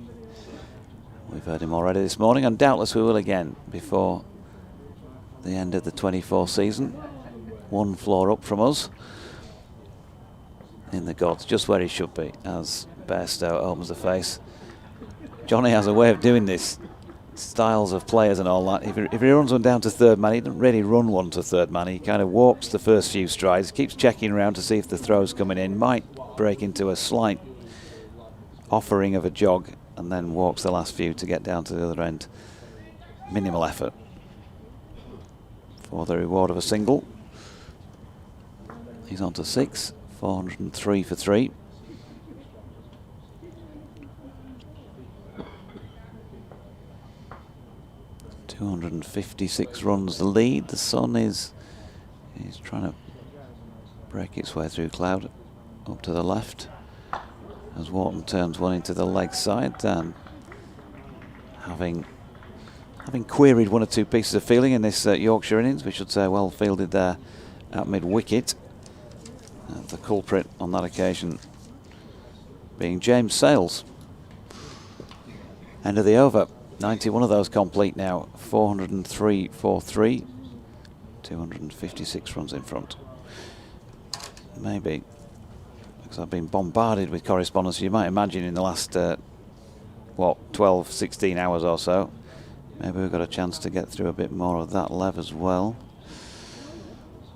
Speaker 2: We've heard him already this morning, and doubtless we will again before the end of the 24 season. one floor up from us. In the gods, just where he should be, as Bairstow opens the face. Johnny has a way of doing this, styles of players and all that. If he runs one down to third man, he doesn't really run one to third man. He kind of walks the first few strides, keeps checking around to see if the throw's coming in, might break into a slight offering of a jog, and then walks the last few to get down to the other end. Minimal effort for the reward of a single. He's on to 6, 403 for 3. .256 runs the lead. The sun is trying to break its way through cloud up to the left as Wharton turns one into the leg side, and having queried one or two pieces of fielding in this Yorkshire innings, we should say well fielded there at mid-wicket. The culprit on that occasion being James Sales. End of the over. 91 of those complete now. 403 for 3. 256 runs in front. Maybe, because I've been bombarded with correspondence, you might imagine in the last, 12, 16 hours or so. Maybe we've got a chance to get through a bit more of that lev as well.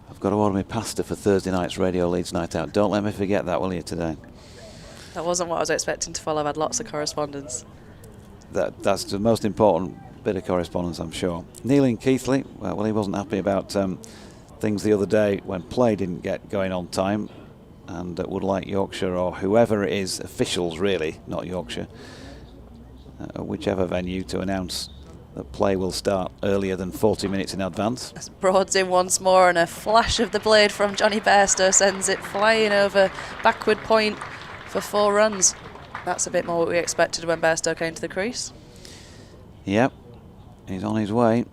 Speaker 2: I've got to order me pasta for Thursday night's Radio Leeds Night Out. Don't let me forget that, will you, today?
Speaker 4: That wasn't what I was expecting to follow. I've had lots of correspondence.
Speaker 2: That's the most important bit of correspondence, I'm sure. Neil in Keighley, well, he wasn't happy about things the other day when play didn't get going on time, and would like Yorkshire, or whoever it is, officials really, not Yorkshire, whichever venue, to announce that play will start earlier than 40 minutes in advance.
Speaker 4: Broad's in once more, and a flash of the blade from Johnny Bairstow sends it flying over backward point for 4 runs. That's a bit more what we expected when Bairstow came to the crease.
Speaker 2: Yep, he's on his way.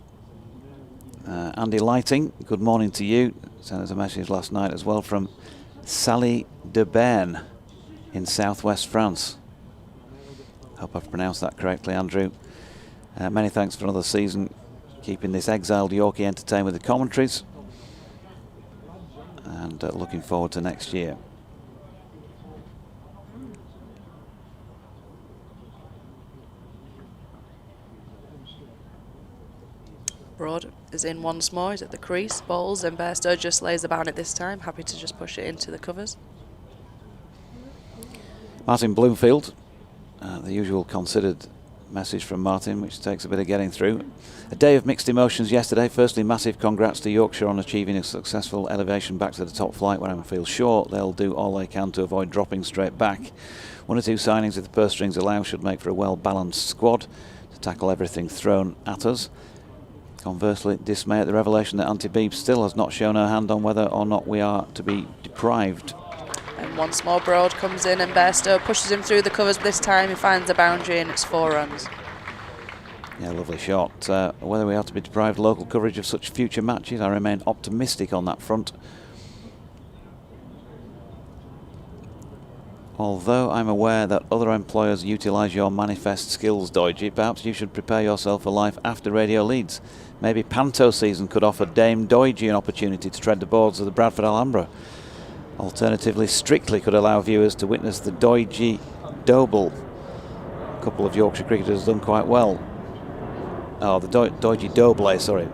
Speaker 2: Andy Lighting, good morning to you. Sent us a message last night as well from Sally de Bern in southwest France. Hope I've pronounced that correctly, Andrew. Many thanks for another season, keeping this exiled Yorkie entertained with the commentaries, and looking forward to next year.
Speaker 4: Broad is in once more. He's at the crease, bowls, and Bairstow just lays the bayonet this time, happy to just push it into the covers.
Speaker 2: Martin Bloomfield, the usual considered message from Martin, which takes a bit of getting through. A day of mixed emotions yesterday. Firstly, massive congrats to Yorkshire on achieving a successful elevation back to the top flight, when I feel sure they'll do all they can to avoid dropping straight back. 1 or 2 signings, if the purse strings allow, should make for a well-balanced squad to tackle everything thrown at us. Conversely, dismay at the revelation that Auntie Beeb still has not shown her hand on whether or not we are to be deprived.
Speaker 4: And once more Broad comes in, and Bairstow pushes him through the covers, but this time he finds the boundary and it's 4 runs.
Speaker 2: Yeah, lovely shot. Whether we are to be deprived local coverage of such future matches, I remain optimistic on that front. Although I'm aware that other employers utilise your manifest skills, Doidgy, perhaps you should prepare yourself for life after Radio Leeds. Maybe Panto season could offer Dame Doidgy an opportunity to tread the boards of the Bradford Alhambra. Alternatively, Strictly could allow viewers to witness the Doidgy Doble. A couple of Yorkshire cricketers have done quite well. Oh, the Doidgy Doble, sorry.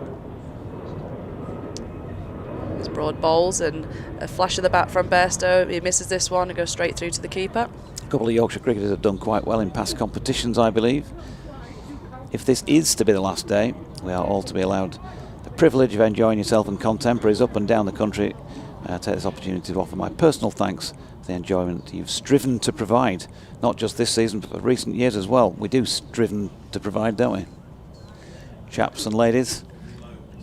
Speaker 4: It's Broad bowls, and a flash of the bat from Bairstow. He misses this one and goes straight through to the keeper.
Speaker 2: A couple of Yorkshire cricketers have done quite well in past competitions, I believe. If this is to be the last day, we are all to be allowed the privilege of enjoying yourself and contemporaries up and down the country. I take this opportunity to offer my personal thanks for the enjoyment you've striven to provide, not just this season but for recent years as well. We do striven to provide, don't we? Chaps and ladies,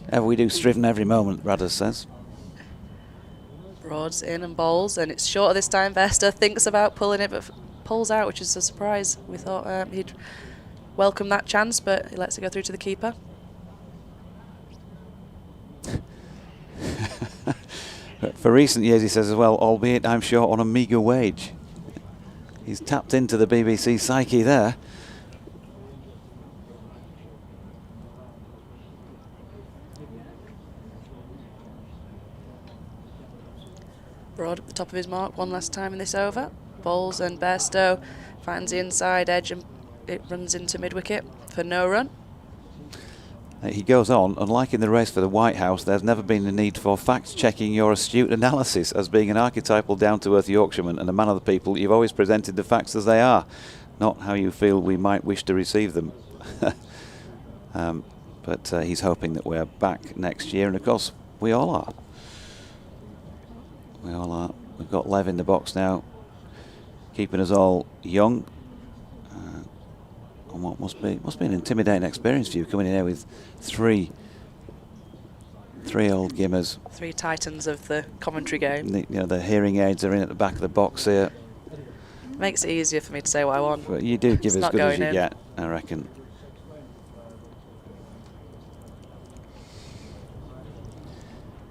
Speaker 2: ever we do striven every moment, Radders says.
Speaker 4: Broad's in and bowls, and it's shorter this time. Bairstow thinks about pulling it, but pulls out, which is a surprise. We thought he'd welcome that chance, but he lets it go through to the keeper.
Speaker 2: For recent years, he says as well, albeit I'm sure on a meagre wage. He's tapped into the BBC psyche there.
Speaker 4: scored at the top of his mark one last time in this over. Bowls, and Bairstow finds the inside edge and it runs into mid-wicket for no run.
Speaker 2: He goes on, unlike in the race for the White House, there's never been a need for fact-checking your astute analysis. As being an archetypal down-to-earth Yorkshireman and a man of the people, you've always presented the facts as they are, not how you feel we might wish to receive them. But he's hoping that we're back next year, and of course we all are. We all are. We've got Lev in the box now, keeping us all young. And what must be an intimidating experience for you, coming in here with three old gimmers.
Speaker 4: 3 titans of the commentary game.
Speaker 2: The hearing aids are in at the back of the box here.
Speaker 4: Makes it easier for me to say what I want.
Speaker 2: But you do give as good as you get, I reckon.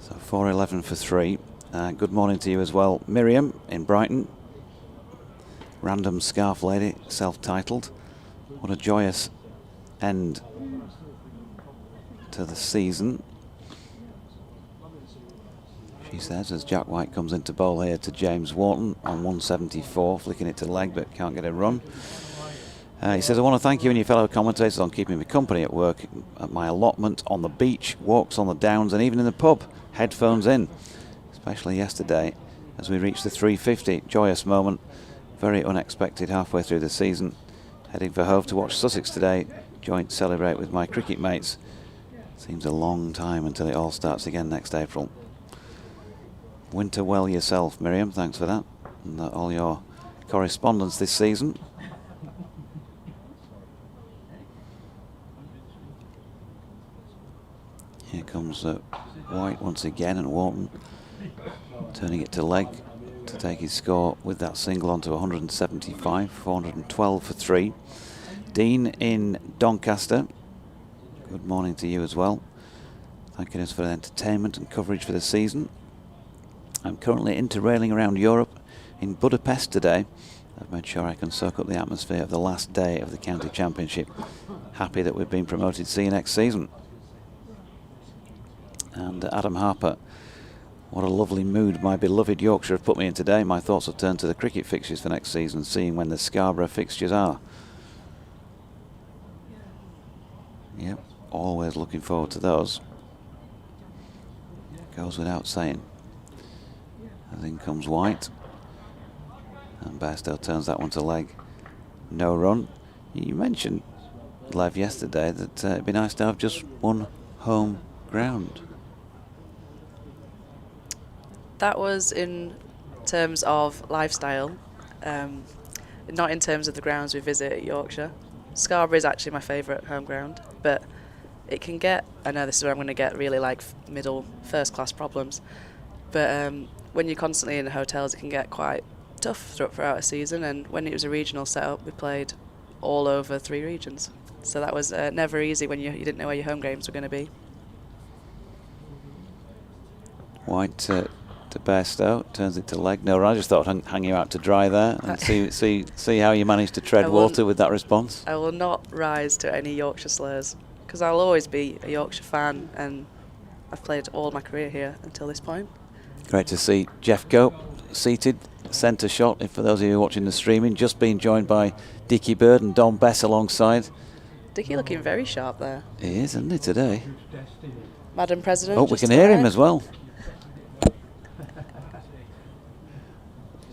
Speaker 2: So 4-11 for 3. Good morning to you as well, Miriam in Brighton. Random Scarf Lady, self-titled. What a joyous end to the season, she says, as Jack White comes into bowl here to James Wharton on 174, flicking it to leg but can't get a run. He says, I want to thank you and your fellow commentators on keeping me company at work, at my allotment, on the beach, walks on the downs and even in the pub, headphones in, especially yesterday as we reached the 350. Joyous moment, very unexpected halfway through the season. Heading for Hove to watch Sussex today, joint celebrate with my cricket mates. Seems a long time until it all starts again next April. Winter well yourself, Miriam, thanks for that. And all your correspondence this season. Here comes White once again, and Wharton turning it to leg to take his score with that single onto 175, 412 for 3. Dean in Doncaster, good morning to you as well. Thanking us for the entertainment and coverage for the season. I'm currently interrailing around Europe in Budapest today. I've made sure I can soak up the atmosphere of the last day of the county championship. Happy that we've been promoted. See you next season. And Adam Harper, what a lovely mood my beloved Yorkshire have put me in today. My thoughts have turned to the cricket fixtures for next season, seeing when the Scarborough fixtures are. Yep, always looking forward to those. Goes without saying. And in comes White. And Bairstow turns that one to leg. No run. You mentioned, Lev, yesterday that it'd be nice to have just one home ground.
Speaker 4: That was in terms of lifestyle, not in terms of the grounds we visit at Yorkshire. Scarborough is actually my favourite home ground, but it can get, I know this is where I'm going to get really like middle first class problems, but when you're constantly in the hotels it can get quite tough throughout a season, and when it was a regional setup we played all over 3 regions, so that was never easy when you didn't know where your home games were going to be.
Speaker 2: White to Bairstow, turns it to leg. No, I just thought I'd hang you out to dry there and see how you managed to tread water with that response.
Speaker 4: I will not rise to any Yorkshire slurs, because I'll always be a Yorkshire fan and I've played all my career here until this point.
Speaker 2: Great to see Jeff Cope seated, centre shot, for those of you watching the streaming, just being joined by Dickie Bird and Don Bess alongside.
Speaker 4: Dickie looking very sharp there.
Speaker 2: He is, isn't he, today?
Speaker 4: Madam President.
Speaker 2: Oh, we can hear him as well.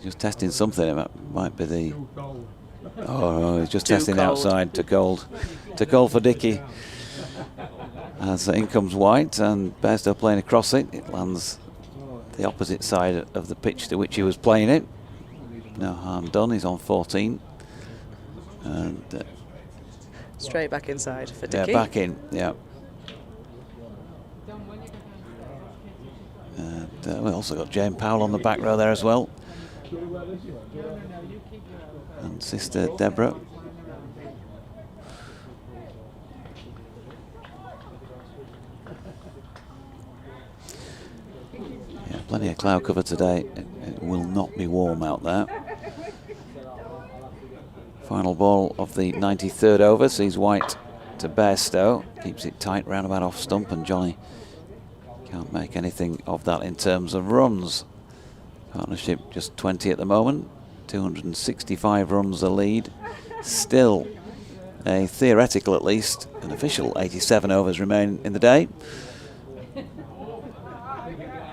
Speaker 2: Just testing something. It might be the... Oh, he's just testing outside. To gold. To gold for Dickie. As in comes White, and Bairstow playing across it. It lands the opposite side of the pitch to which he was playing it. No harm done. He's on 14. And
Speaker 4: straight back inside for Dickie.
Speaker 2: Yeah, back in. Yeah. And we also got Jane Powell on the back row there as well. And sister Deborah. Yeah, plenty of cloud cover today. It will not be warm out there. Final ball of the 93rd over sees White to Bairstow. Keeps it tight round about off stump, and Johnny can't make anything of that in terms of runs. Partnership just 20 at the moment. 265 runs the lead. Still a theoretical, at least, an official 87 overs remain in the day.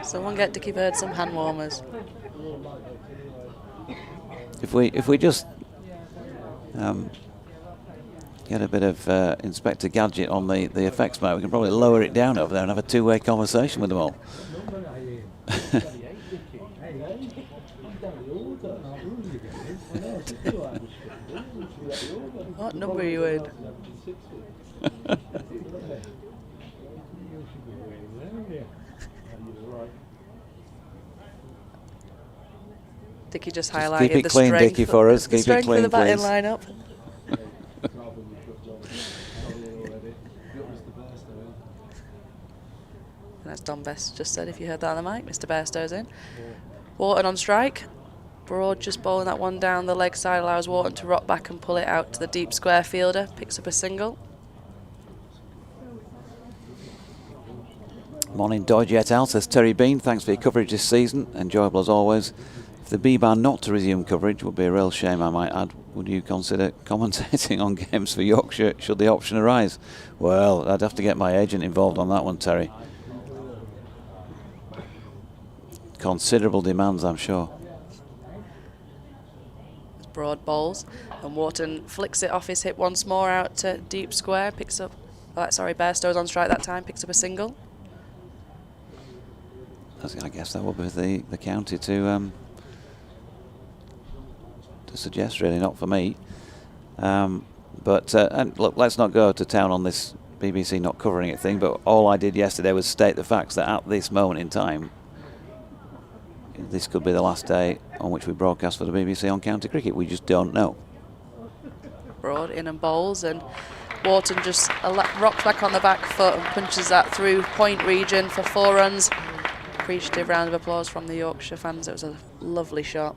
Speaker 4: Someone get Dickie Bird some hand warmers.
Speaker 2: If we just get a bit of Inspector Gadget on the effects mode, we can probably lower it down over there and have a two-way conversation with them all.
Speaker 4: What number are you in? Dickie just highlighted
Speaker 2: keep it
Speaker 4: the
Speaker 2: clean,
Speaker 4: strength,
Speaker 2: Dickie, for us.
Speaker 4: the
Speaker 2: Keep it
Speaker 4: strength
Speaker 2: clean,
Speaker 4: of the batting
Speaker 2: please.
Speaker 4: lineup. And as Don Best just said, if you heard that on the mic, Mr. Bairstow's in. Wharton on strike. Broad just bowling that one down the leg side, allows Wharton to rock back and pull it out to the deep square fielder. Picks up a single.
Speaker 2: Morning, Dodge et al, says Terry Bean. Thanks for your coverage this season. Enjoyable as always. If the B-Ban not to resume coverage would be a real shame, I might add. Would you consider commentating on games for Yorkshire should the option arise? Well, I'd have to get my agent involved on that one, Terry. Considerable demands, I'm sure.
Speaker 4: Broad bowls, and Wharton flicks it off his hip once more out to deep square. Picks up, Bairstow's on strike that time. Picks up a single.
Speaker 2: I guess that would be the county to suggest, really, not for me. And look, let's not go to town on this BBC not covering it thing, but all I did yesterday was state the facts that at this moment in time, this could be the last day on which we broadcast for the BBC on county cricket. We just don't know.
Speaker 4: Broad in and bowls, and Wharton just rocks back on the back foot and punches that through point region for 4 runs. Appreciative round of applause from the Yorkshire fans. It was a lovely shot.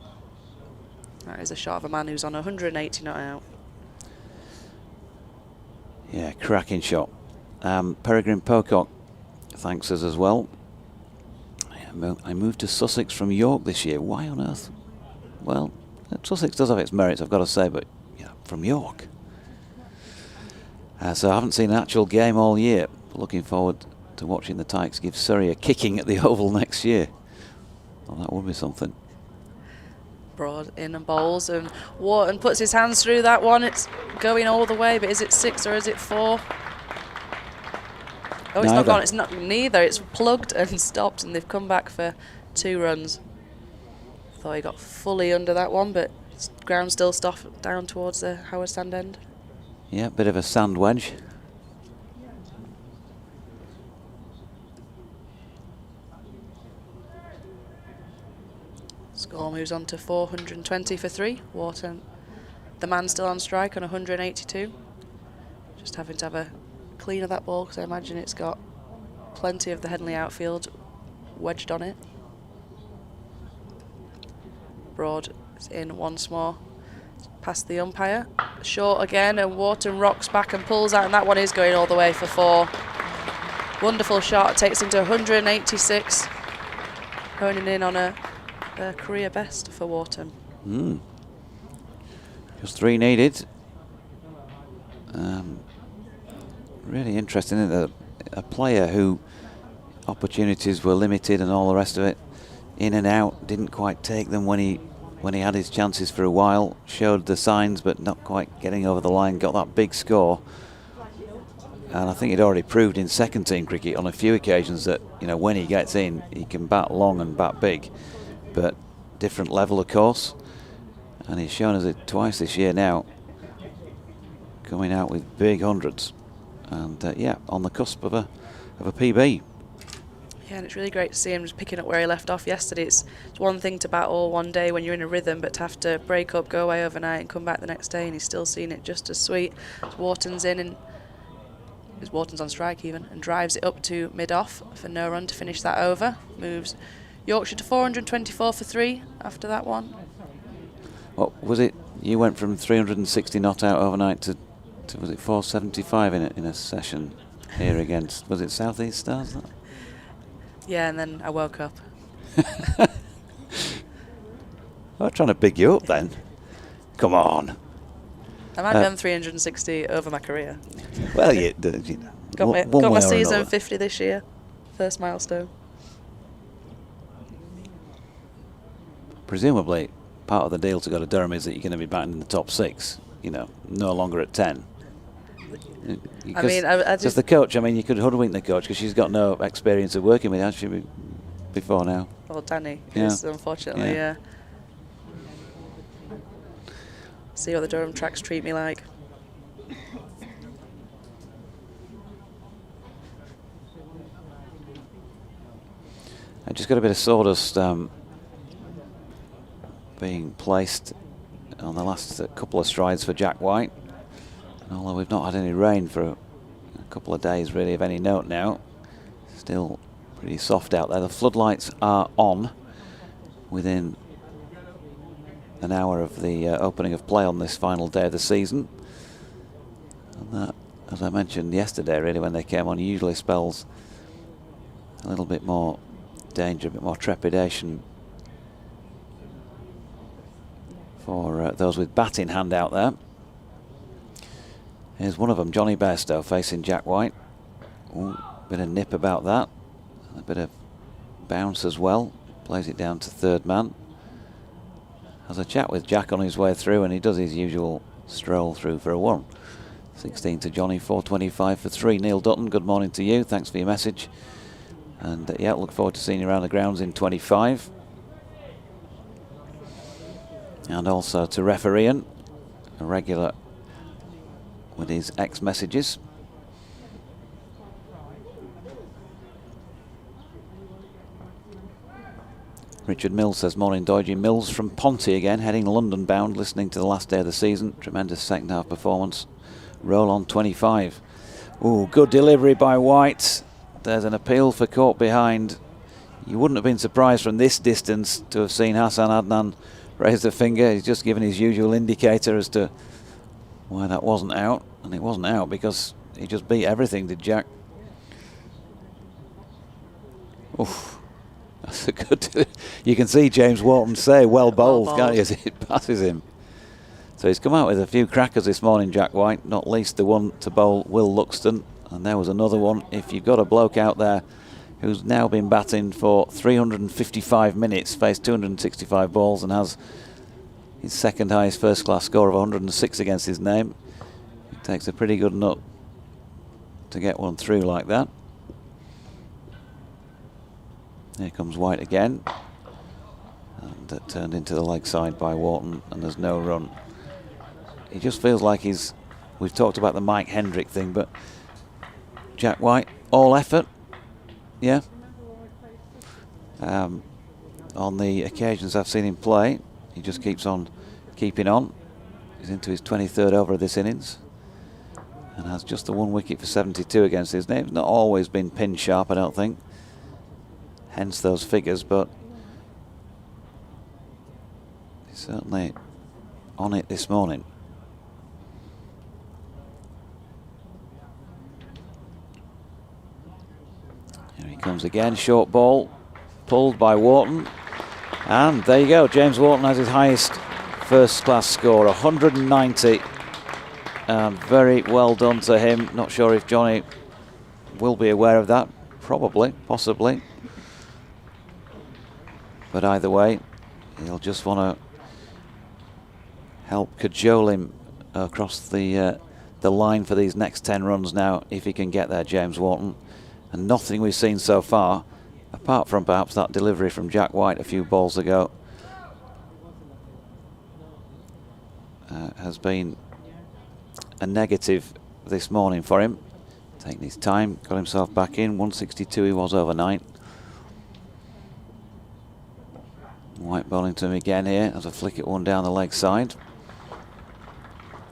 Speaker 4: That is a shot of a man who's on 180 not out.
Speaker 2: Yeah, cracking shot. Peregrine Pocock thanks us as well. I moved to Sussex from York this year. Why on earth? Well, Sussex does have its merits, I've got to say, but from York. So I haven't seen an actual game all year. Looking forward to watching the Tykes give Surrey a kicking at the Oval next year. Well, that would be something.
Speaker 4: Broad in and bowls, and Wharton puts his hands through that one. It's going all the way, but is it 6 or is it 4? Oh, it's not gone. It's not neither. It's plugged and stopped, and they've come back for 2 runs. Thought he got fully under that one, but ground still stuffed down towards the Howard Stand end.
Speaker 2: Yeah, bit of a sand wedge.
Speaker 4: Score moves on to 420 for 3. Wharton, the man still on strike on 182. Just having to have a clean of that ball because I imagine it's got plenty of the Headingley outfield wedged on it. Broad is in once more. Past the umpire. Short again, and Wharton rocks back and pulls out, and that one is going all the way for 4. Wonderful shot. Takes him to 186. Honing in on a career best for Wharton.
Speaker 2: Just 3 needed. Really interesting, isn't it? A player who opportunities were limited and all the rest of it, in and out, didn't quite take them when he had his chances for a while, showed the signs but not quite getting over the line, got that big score. And I think he'd already proved in second team cricket on a few occasions that when he gets in, he can bat long and bat big, but different level, of course. And he's shown us it twice this year now, coming out with big hundreds, and on the cusp of a PB.
Speaker 4: Yeah, and it's really great to see him just picking up where he left off yesterday. It's one thing to bat all one day when you're in a rhythm, but to have to break up, go away overnight and come back the next day, and he's still seeing it just as sweet. Wharton's in, and Wharton's on strike even, and drives it up to mid-off for no run to finish that over. Moves Yorkshire to 424 for 3 after that one.
Speaker 2: What was it? You went from 360 not out overnight to was it 475 in a session here against, was it South East Stars? That?
Speaker 4: Yeah, and then I woke up.
Speaker 2: I'm trying to big you up then. Come on.
Speaker 4: I might be on 360 over my career.
Speaker 2: Well, you know,
Speaker 4: Got my season 50 this year. First milestone.
Speaker 2: Presumably, part of the deal to go to Durham is that you're going to be batting in the top 6. You know, no longer at 10.
Speaker 4: I mean, I just...
Speaker 2: the coach, I mean, you could hoodwink the coach because she's got no experience of working with, has she, before now?
Speaker 4: Well, Danny
Speaker 2: Yeah.
Speaker 4: is, unfortunately, yeah. See what the Durham tracks treat me like.
Speaker 2: I just got a bit of sawdust being placed on the last couple of strides for Jack White. And although we've not had any rain for a couple of days really of any note now, still pretty soft out there. The floodlights are on within an hour of the opening of play on this final day of the season. And that, as I mentioned yesterday, really, when they came on, usually spells a little bit more danger, a bit more trepidation for those with bat in hand out there. Here's one of them, Johnny Bairstow, facing Jack White. Ooh, bit of nip about that. A bit of bounce as well. Plays it down to third man. Has a chat with Jack on his way through, and he does his usual stroll through for a 1. 16 to Johnny, 425 for 3. Neil Dutton, good morning to you. Thanks for your message. And yeah, look forward to seeing you around the grounds in 25. And also to referee Ian, a regular with his ex-messages. Richard Mills says, morning Dodgy. Mills from Ponty again, heading London bound, listening to the last day of the season. Tremendous second half performance. Roll on 25. Ooh, good delivery by White. There's an appeal for caught behind. You wouldn't have been surprised from this distance to have seen Hassan Adnan raise the finger. He's just given his usual indicator as to why that wasn't out. And it wasn't out because he just beat everything, did Jack. Oof. That's a good... You can see James Wharton say, well bowled, can't you, as it passes him. So he's come out with a few crackers this morning, Jack White, not least the one to bowl Will Luxton. And there was another one. If you've got a bloke out there who's now been batting for 355 minutes, faced 265 balls and has his second highest first class score of 106 against his name, it takes a pretty good nut to get one through like that. Here comes White again. And that turned into the leg side by Wharton, and there's no run. He just feels like he's... We've talked about the Mike Hendrick thing, but Jack White, all effort, yeah. On the occasions I've seen him play, he just keeps on keeping on. He's into his 23rd over of this innings and has just the 1 wicket for 72 against his name. He's not always been pin sharp, I don't think. Hence those figures, but he's certainly on it this morning. Here he comes again, short ball, pulled by Wharton. And there you go, James Wharton has his highest first class score, 190. Very well done to him. Not sure if Johnny will be aware of that. Probably, possibly. But either way, he'll just want to help cajole him across the line for these next 10 runs now, if he can get there, James Wharton. And nothing we've seen so far, apart from perhaps that delivery from Jack White a few balls ago, has been a negative this morning for him. Taking his time, got himself back in. 162 he was overnight. White bowling to him again here as a flick at one down the leg side.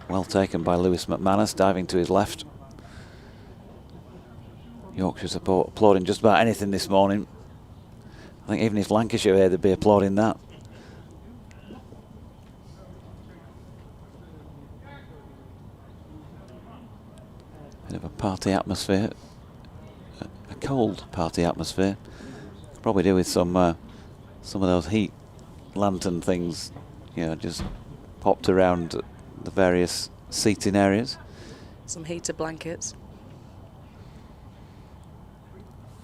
Speaker 2: Well taken by Lewis McManus, diving to his left. Yorkshire support applauding just about anything this morning. I think even if Lancashire were here, they'd be applauding that. Bit of a party atmosphere, a cold party atmosphere. Could probably do with some of those heat lantern things, just popped around the various seating areas.
Speaker 4: Some heated blankets.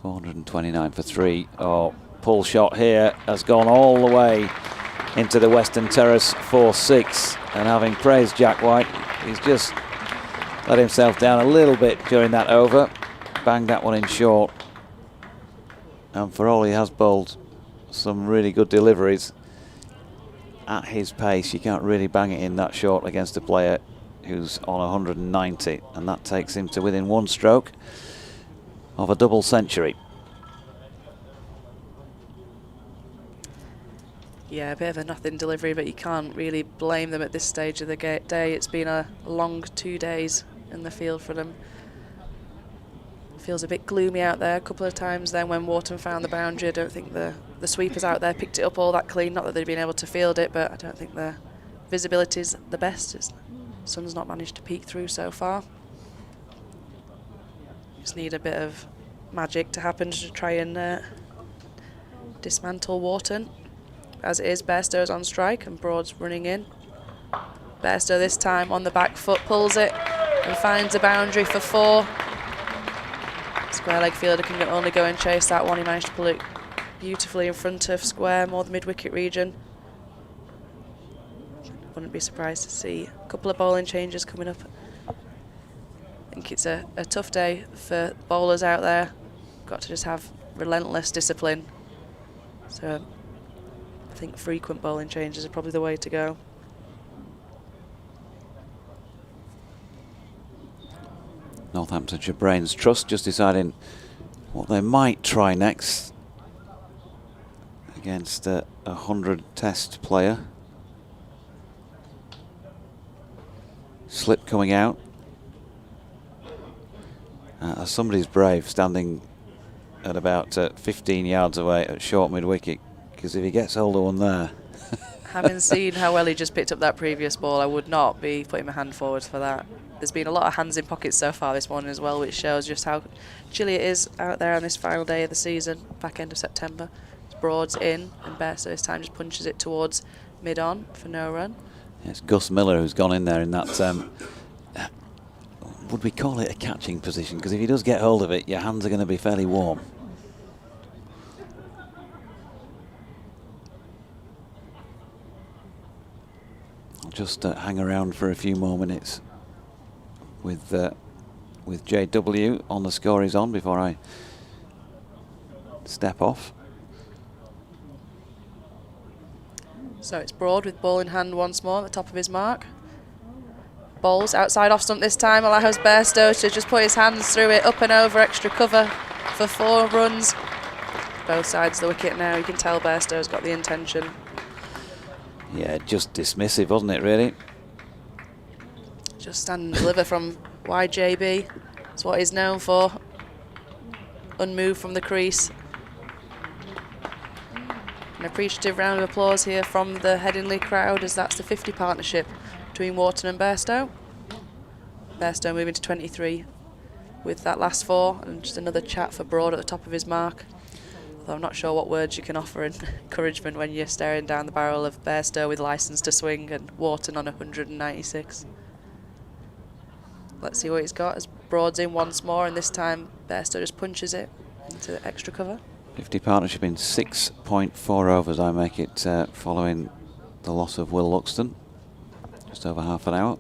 Speaker 2: 429 for 3. Oh, pull shot here has gone all the way into the Western Terrace 4-6. And having praised Jack White, he's just let himself down a little bit during that over. Banged that one in short. And for all he has bowled some really good deliveries, at his pace you can't really bang it in that short against a player who's on 190, and that takes him to within 1 stroke of a double century.
Speaker 4: Yeah, a bit of a nothing delivery, but you can't really blame them at this stage of the day. It's been a long 2 days in the field for them. Feels a bit gloomy out there a couple of times then when Wharton found the boundary. I don't think the sweepers out there picked it up all that clean. Not that they've been able to field it, but I don't think the visibility is the best. The sun's not managed to peek through so far. Just need a bit of magic to happen to try and dismantle Wharton. As it is, Bairstow's on strike and Broad's running in. Bairstow this time on the back foot, pulls it and finds a boundary for 4. Square leg fielder can only go and chase that one. He managed to pull it beautifully in front of square, more the mid-wicket region. Wouldn't be surprised to see a couple of bowling changes coming up. I think it's a tough day for bowlers out there. Got to just have relentless discipline. So I think frequent bowling changes are probably the way to go.
Speaker 2: Northamptonshire Brains Trust just deciding what they might try next against a 100 test player. Slip coming out. Somebody's brave, standing at about 15 yards away at short mid-wicket, because if he gets hold of one there...
Speaker 4: Having seen how well he just picked up that previous ball, I would not be putting my hand forward for that. There's been a lot of hands in pockets so far this morning as well, which shows just how chilly it is out there on this final day of the season, back end of September. Broad's in, and Bairstow this time just punches it towards mid-on for no run.
Speaker 2: It's Gus Miller who's gone in there in that, would we call it a catching position? Because if he does get hold of it, your hands are going to be fairly warm. I'll just hang around for a few more minutes with JW on the score he's on before I step off.
Speaker 4: So it's Broad with ball in hand once more at the top of his mark. Bowls outside off stump this time, allows Bairstow to just put his hands through it, up and over, extra cover for 4 runs. Both sides of the wicket now, you can tell Bairstow's got the intention.
Speaker 2: Yeah, just dismissive, wasn't it, really?
Speaker 4: Just stand and deliver from YJB. That's what he's known for. Unmoved from the crease. An appreciative round of applause here from the Headingley crowd, as that's the 50 partnership between Wharton and Bairstow. Bairstow moving to 23 with that last 4, and just another chat for Broad at the top of his mark. Although I'm not sure what words you can offer in encouragement when you're staring down the barrel of Bairstow with licence to swing and Wharton on 196. Let's see what he's got as Broad's in once more, and this time Bairstow just punches it into the extra cover.
Speaker 2: 50 partnership in 6.4 overs, I make it, following the loss of Will Luxton. Just over half an hour.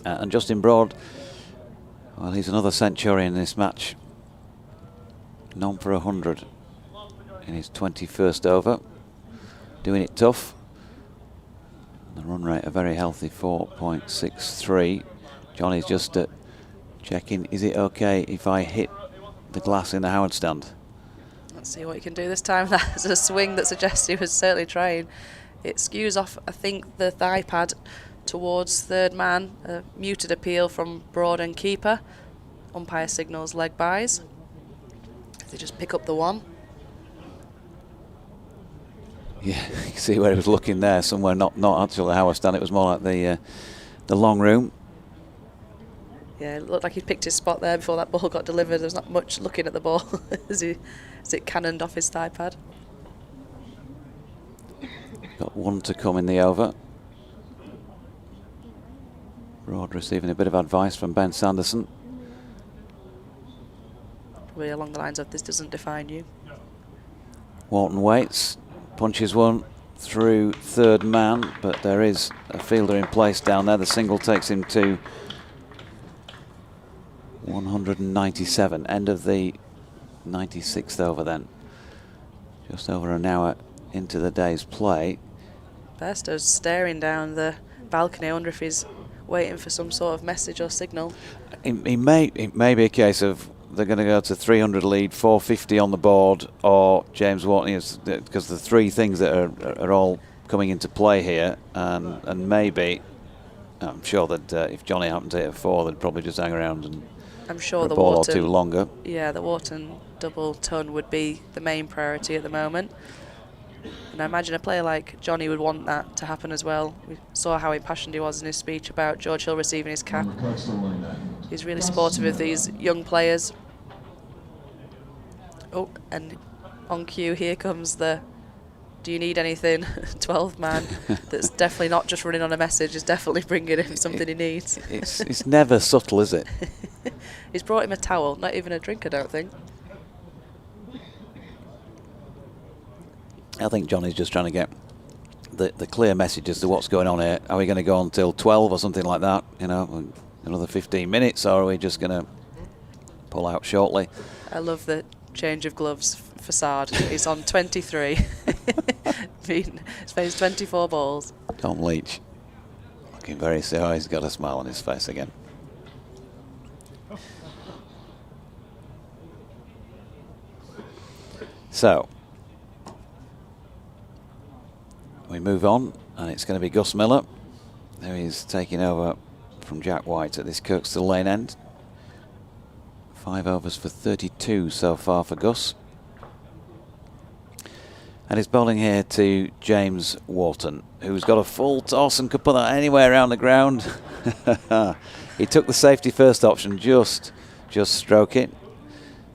Speaker 2: And Justin Broad, well, he's another century in this match. None for 100 in his 21st over. Doing it tough. The run rate a very healthy 4.63. Johnny's just checking, is it okay if I hit the glass in the Howard stand?
Speaker 4: Let's see what he can do this time. That's a swing that suggests he was certainly trying. It skews off, I think, the thigh pad towards third man. A muted appeal from Broad and keeper. Umpire signals leg byes. They just pick up the 1.
Speaker 2: Yeah, you can see where he was looking there, somewhere not actually the Howard stand. It was more like the long room.
Speaker 4: Yeah, it looked like he picked his spot there before that ball got delivered. There's not much looking at the ball as it cannoned off his thigh pad.
Speaker 2: Got one to come in the over. Broad receiving a bit of advice from Ben Sanderson.
Speaker 4: Probably along the lines of, this doesn't define you.
Speaker 2: Wharton waits, punches one through third man, but there is a fielder in place down there. The single takes him to 197, end of the 96th over then. Just over an hour into the day's play.
Speaker 4: Bairstow's staring down the balcony. I wonder if he's waiting for some sort of message or signal.
Speaker 2: It may be a case of they're going to go to 300 lead, 450 on the board, or James Wharton, because the three things that are all coming into play here, and maybe, I'm sure that if Johnny happened to hit a 4, they'd probably just hang around and
Speaker 4: I'm sure the
Speaker 2: ball
Speaker 4: Wharton,
Speaker 2: or two longer.
Speaker 4: Yeah, the Wharton double ton would be the main priority at the moment. And I imagine a player like Johnny would want that to happen as well. We saw how impassioned he was in his speech about George Hill receiving his cap. He's really supportive of these young players. Oh, and on cue, here comes the "do you need anything?" 12 man. That's definitely not just running on a message, is definitely bringing him something he needs.
Speaker 2: It's never subtle, is it?
Speaker 4: He's brought him a towel, not even a drink, I don't think.
Speaker 2: I think Johnny's just trying to get the clear message as to what's going on here. Are we going to go on till 12 or something like that? You know, another 15 minutes, or are we just going to pull out shortly?
Speaker 4: I love the change of gloves facade. He's on 23. He's faced 24 balls.
Speaker 2: Tom Leach looking very serious. He's got a smile on his face again. So we move on, and it's going to be Gus Miller, who is taking over from Jack White at this Kirkstall Lane end. 5 overs for 32 so far for Gus. And he's bowling here to James Wharton, who's got a full toss and could put that anywhere around the ground. He took the safety first option, just stroke it.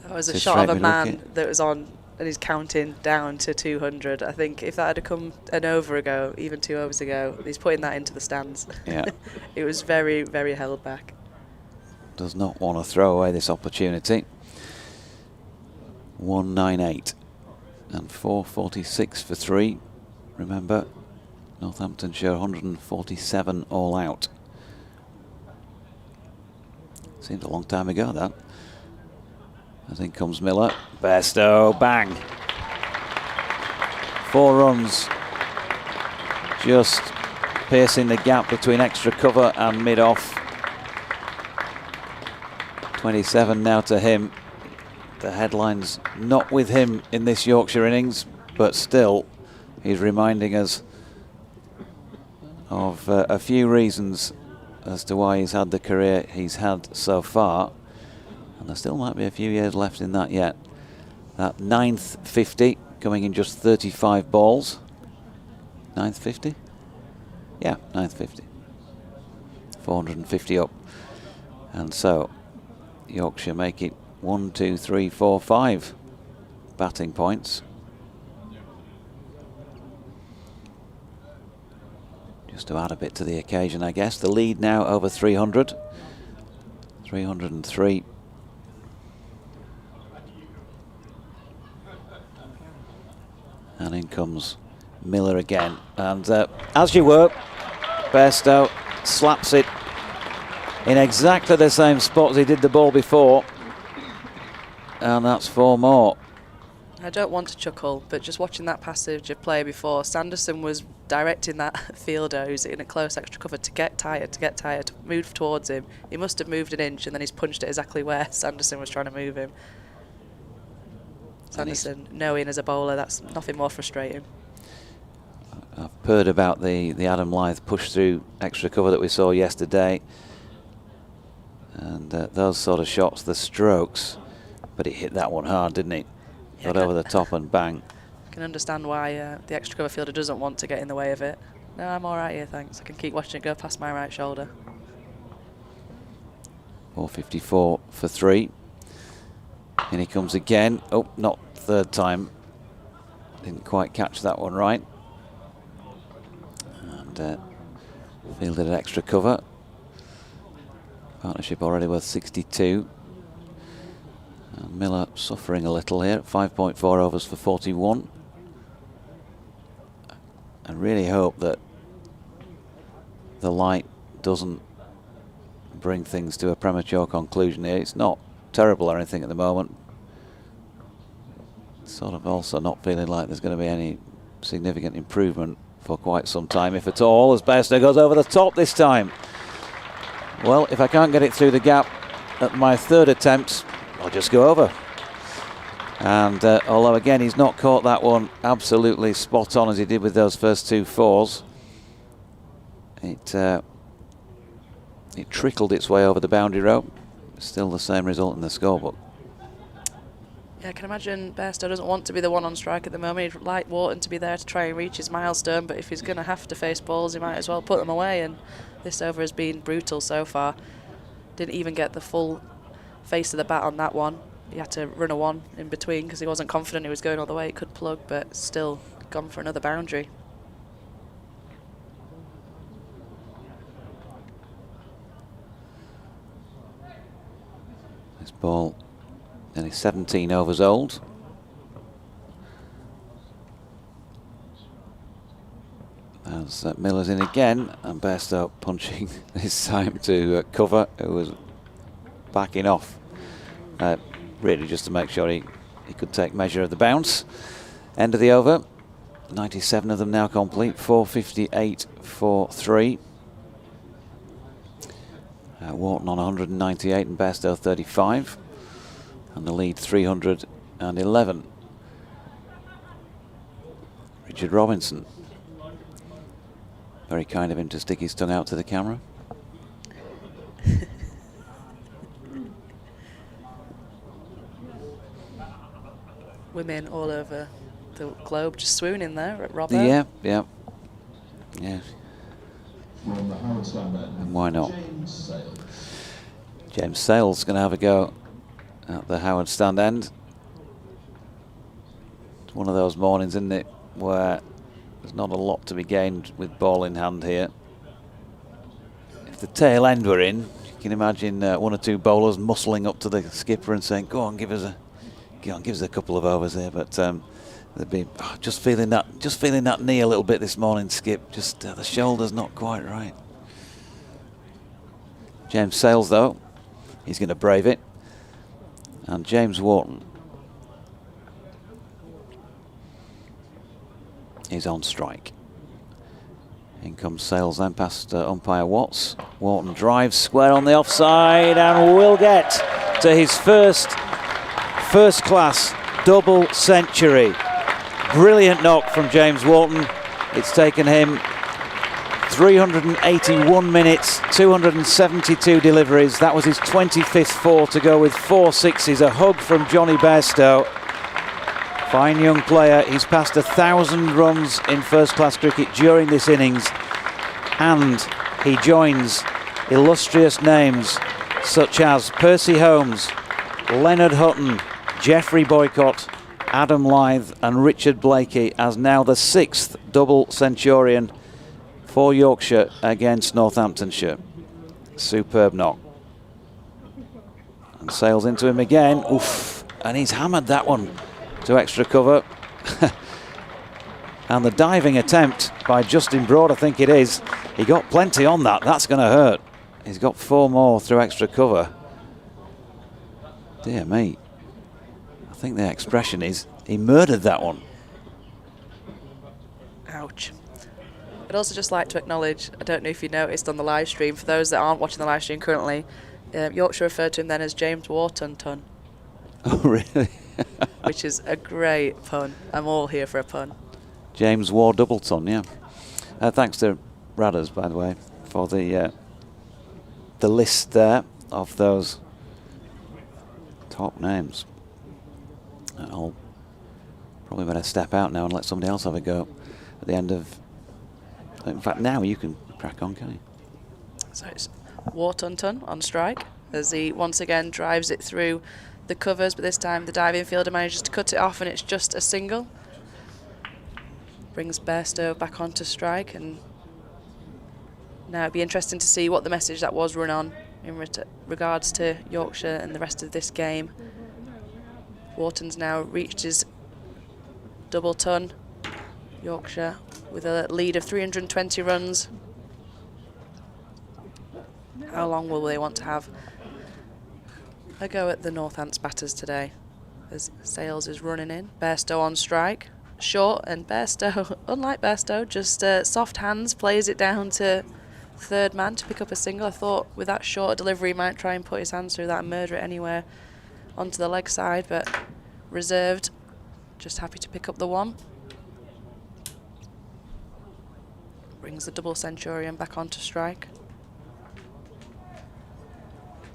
Speaker 4: That was a shot of a man that was on, and he's counting down to 200. I think if that had come an over ago, even 2 overs ago, he's putting that into the stands.
Speaker 2: Yeah. It
Speaker 4: was very, very held back.
Speaker 2: Does not want to throw away this opportunity. 198 and 446 for 3. Remember, Northamptonshire 147 all out. Seems a long time ago, that. As in comes Miller. Bairstow, bang. 4 runs. Just piercing the gap between extra cover and mid-off. 27 now to him. The headline's not with him in this Yorkshire innings, but still he's reminding us of a few reasons as to why he's had the career he's had so far. And there still might be a few years left in that yet. That 9th 50 coming in just 35 balls. 9th 50? Yeah, 9th 50. 450 up. And so Yorkshire make it 1, 2, 3, 4, 5 batting points. Just to add a bit to the occasion, I guess. The lead now over 300. 303. And in comes Miller again. And as you were, Bairstow slaps it in exactly the same spot as he did the ball before. And that's 4 more.
Speaker 4: I don't want to chuckle, but just watching that passage of play before, Sanderson was directing that fielder who's in a close extra cover to get tired, move towards him. He must have moved an inch, and then he's punched it exactly where Sanderson was trying to move him. Sanderson, knowing as a bowler, that's nothing more frustrating.
Speaker 2: I've heard about the Adam Lyth push through extra cover that we saw yesterday. And those sort of shots, the strokes, but he hit that one hard, didn't he? Got over the top and bang.
Speaker 4: I can understand why the extra cover fielder doesn't want to get in the way of it. No, I'm all right here, thanks. I can keep watching it go past my right shoulder.
Speaker 2: 454 for 3. And he comes again. Oh, not third time. Didn't quite catch that one right. and fielded an extra cover. Partnership already worth 62. And Miller suffering a little here, 5.4 overs for 41. I really hope that the light doesn't bring things to a premature conclusion here. It's not terrible or anything at the moment. Sort of also not feeling like there's going to be any significant improvement for quite some time, if at all, as Bairstow goes over the top this time. Well, if I can't get it through the gap at my third attempt, I'll just go over. And although again he's not caught that one absolutely spot on as he did with those first 2 fours, it trickled its way over the boundary rope. Still the same result in the scorebook.
Speaker 4: Yeah, I can imagine Bairstow doesn't want to be the one on strike at the moment. He'd like Wharton to be there to try and reach his milestone, but if he's going to have to face balls, he might as well put them away, and this over has been brutal so far. Didn't even get the full face of the bat on that one. He had to run a one in between because he wasn't confident he was going all the way. It could plug, but still gone for another boundary.
Speaker 2: This ball nearly 17 overs old. As Miller's in again, and Bairstow punching this time to cover, who was backing off, really just to make sure he could take measure of the bounce. End of the over, 97 of them now complete, 458 for 3. Wharton on 198 and Bairstow 35, and the lead 311. Richard Robinson. Very kind of him to stick his tongue out to the camera.
Speaker 4: Women all over the globe just swooning there at Robbo.
Speaker 2: Yeah.
Speaker 1: From the Howard Stand end,
Speaker 2: And why not?
Speaker 1: James Sale.
Speaker 2: James Sale's going to have a go at the Howard Stand end. It's one of those mornings, isn't it, where there's not a lot to be gained with ball in hand here. If the tail end were in, you can imagine 1 or 2 bowlers muscling up to the skipper and saying, "Go on, give us a couple of overs here." But they'd be just feeling that knee a little bit this morning, Skip. Just the shoulder's not quite right. James Sales, though, he's going to brave it. And James Wharton is on strike. In comes Sales then past umpire Watts. Wharton drives square on the offside and will get to his first class double century. Brilliant knock from James Wharton. It's taken him 381 minutes, 272 deliveries. That was his 25th 4 to go with 4 sixes. A hug from Johnny Bairstow. Fine young player. He's passed 1,000 runs in first-class cricket during this innings, and he joins illustrious names such as Percy Holmes, Leonard Hutton, Geoffrey Boycott, Adam Lyth and Richard Blakey as now the 6th double centurion for Yorkshire against Northamptonshire. Superb knock. And sails into him again. Oof. And he's hammered that one to extra cover. And the diving attempt by Justin Broad, I think it is. He got plenty on that. That's going to hurt. He's got 4 more through extra cover. Dear me. I think the expression is he murdered that one.
Speaker 4: Ouch. I'd also just like to acknowledge, I don't know if you noticed on the live stream, for those that aren't watching the live stream currently, Yorkshire referred to him then as James Wharton Ton.
Speaker 2: Oh, really?
Speaker 4: Which is a great pun. I'm all here for a pun.
Speaker 2: James War Doubleton, yeah. Thanks to Radders, by the way, for the list there of those top names. I'll probably better step out now and let somebody else have a go at the end of... In fact, now you can crack on, can you?
Speaker 4: So it's Wharton Ton on strike as he once again drives it through the covers, but this time the diving fielder manages to cut it off and it's just a single. Brings Bairstow back onto strike, and Now it'd be interesting to see what the message that was run on in regards to Yorkshire and the rest of this game. Wharton's now reached his double ton. Yorkshire with a lead of 320 runs. How long will they want to have a go at the Northants batters today? As Sales is running in. Bairstow on strike. Short, and Bairstow, unlike Bairstow, just soft hands, plays it down to third man to pick up a single. I thought with that short delivery he might try and put his hands through that and murder it anywhere onto the leg side, but reserved, just happy to pick up the one. Brings the double centurion back onto strike.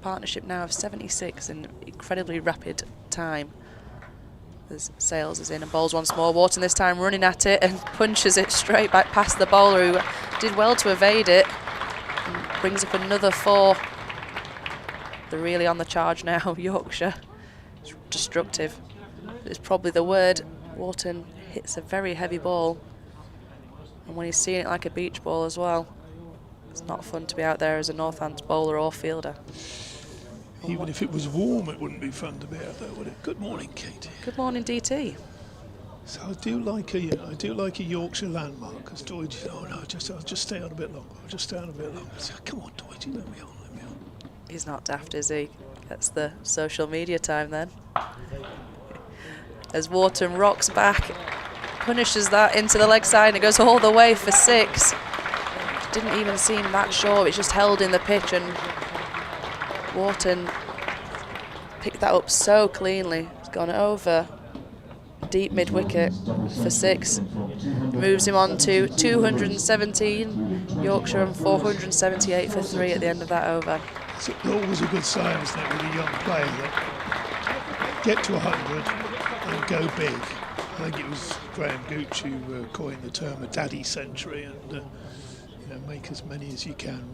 Speaker 4: Partnership now of 76 in incredibly rapid time. As Sales is in and bowls once more. Wharton this time running at it and punches it straight back past the bowler, who did well to evade it. And brings up another 4. They're really on the charge now, Yorkshire. It's destructive. It's probably the word. Wharton hits a very heavy ball. And when he's seeing it like a beach ball as well, it's not fun to be out there as a Northants bowler or fielder.
Speaker 5: Even if it was warm, it wouldn't be fun to be out there, would it? Good morning, Katie.
Speaker 4: Good morning, DT.
Speaker 5: So I do like a Yorkshire landmark. Because Doidge, oh no, I'll just stay on a bit longer. I'll just stay on a bit longer. So, come on, Doidge, let me on.
Speaker 4: He's not daft, is he? That's the social media time then. As Wharton rocks back, punishes that into the leg side, and it goes all the way for 6. Didn't even seem that short. It's just held in the pitch, and Wharton picked that up so cleanly. It's gone over deep mid-wicket for 6. Moves him on to 217. Yorkshire and 478 for 3 at the end of that over.
Speaker 5: It's always a good sign, isn't it, with a young player that get to 100 and go big. I think it was Graham Gooch who coined the term a daddy century, and make as many as you can,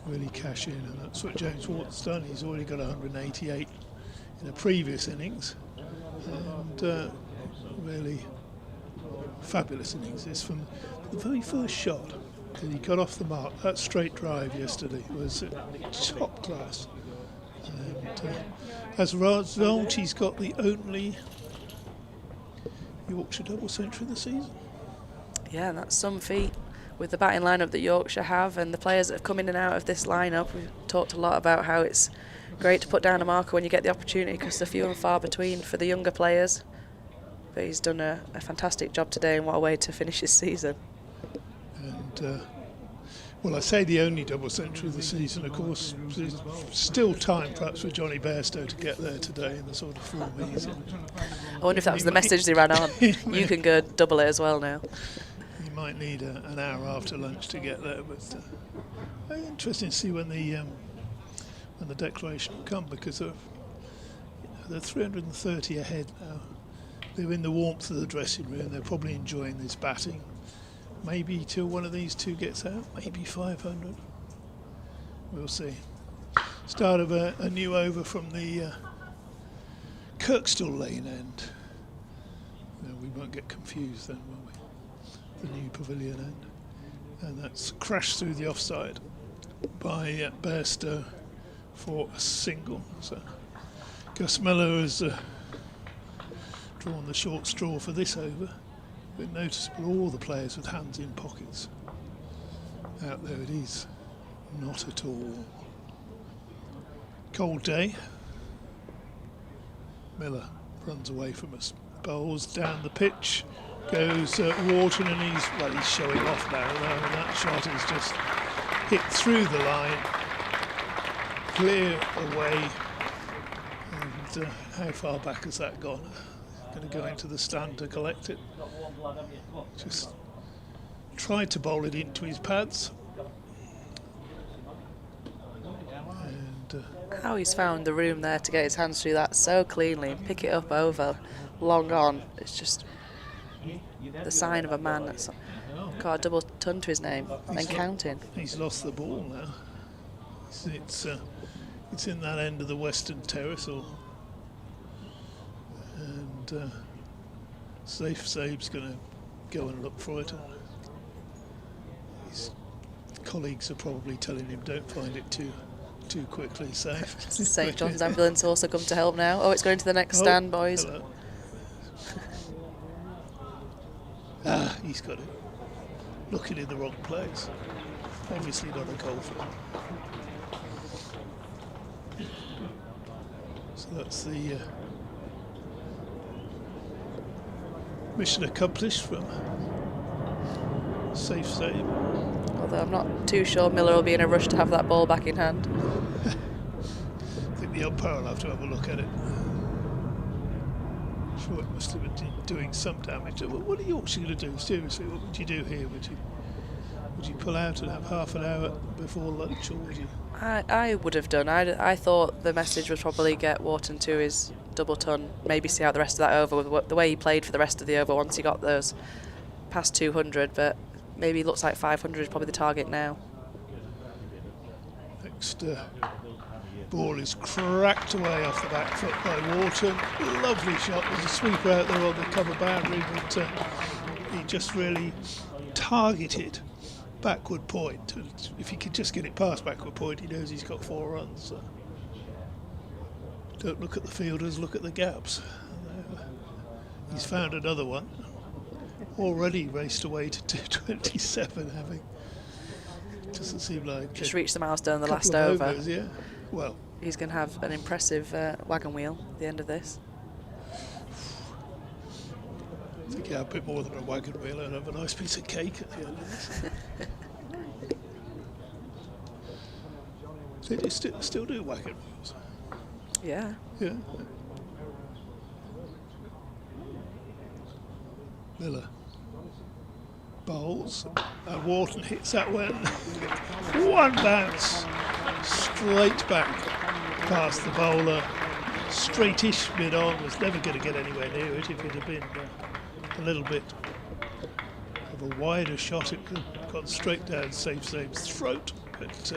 Speaker 5: really cash in, and that's what James Wharton's done. He's already got 188 in a previous innings, and really fabulous innings. It's from the very first shot that he got off the mark. That straight drive yesterday was top class, and as a result he's got the only Yorkshire double century of the season. Yeah,
Speaker 4: that's some feat with the batting lineup that Yorkshire have and the players that have come in and out of this lineup. We've talked a lot about how it's great to put down a marker when you get the opportunity, because they're few and far between for the younger players. But he's done a fantastic job today, and what a way to finish his season.
Speaker 5: And well, I say the only double century of the season. Of course, there's still time perhaps for Johnny Bairstow to get there today in the sort of form he's in.
Speaker 4: I wonder if that was the message they ran on. You can go double it as well now.
Speaker 5: He might need an hour after lunch to get there, but very interesting to see when the declaration will come, because they're 330 ahead now. They're in the warmth of the dressing room. They're probably enjoying this batting. Maybe till one of these two gets out, maybe 500. We'll see. Start of a new over from the Kirkstall Lane end. No, we won't get confused then, will we? The new pavilion end. And that's crashed through the offside by Bairstow for a single. So Gus Miller has drawn the short straw for this over. But noticeable, all the players with hands in pockets. Out there it is. Not at all. Cold day. Miller runs away from us. Bowls down the pitch. Goes Wharton, and he's showing off now. And that shot is just hit through the line. Clear away. And how far back has that gone? Going to go into the stand to collect it. Just tried to bowl it into his pads. And
Speaker 4: how he's found the room there to get his hands through that so cleanly and pick it up over long on. It's just the sign of a man that's got a double ton to his name and counting.
Speaker 5: He's lost the ball now. It's in that end of the western terrace, and Saib's going to go and look for it. He's colleagues are probably telling him don't find it too quickly safe.
Speaker 4: St John's ambulance also come to help now. Oh, it's going to the next stand, boys.
Speaker 5: Hello. He's got it. Looking in the wrong place. Obviously not a golfer. So that's the mission accomplished from safe save.
Speaker 4: Although I'm not too sure Miller will be in a rush to have that ball back in hand.
Speaker 5: I think the umpire will have to have a look at it. I'm sure it must have been doing some damage. What are Yorkshire going to do? Seriously, what would you do here? Would you pull out and have half an hour before lunch, or would you?
Speaker 4: I would have done. I thought the message was probably get Wharton to his double ton, maybe see out the rest of that over with the way he played for the rest of the over once he got those past 200, but maybe it looks like 500 is probably the target now.
Speaker 5: Next ball is cracked away off the back foot by Wharton. Lovely shot. There's a sweeper out there on the cover boundary, but he just really targeted backward point. And if he could just get it past backward point, he knows he's got 4 runs. So don't look at the fielders, look at the gaps. He's found another one. Already raced away to 227, having doesn't seem like
Speaker 4: just reached the milestone the last
Speaker 5: over.
Speaker 4: overs,
Speaker 5: Yeah, well,
Speaker 4: he's going to have an impressive wagon wheel at the end of this.
Speaker 5: I think a bit more than a wagon wheel and have a nice piece of cake at the end of this. They still do wagon wheels.
Speaker 4: Yeah.
Speaker 5: Yeah. Miller bowls, and Wharton hits that one. One bounce straight back past the bowler, straightish mid on. Was never going to get anywhere near it. If it had been a little bit of a wider shot, it could have gone straight down Save's throat. But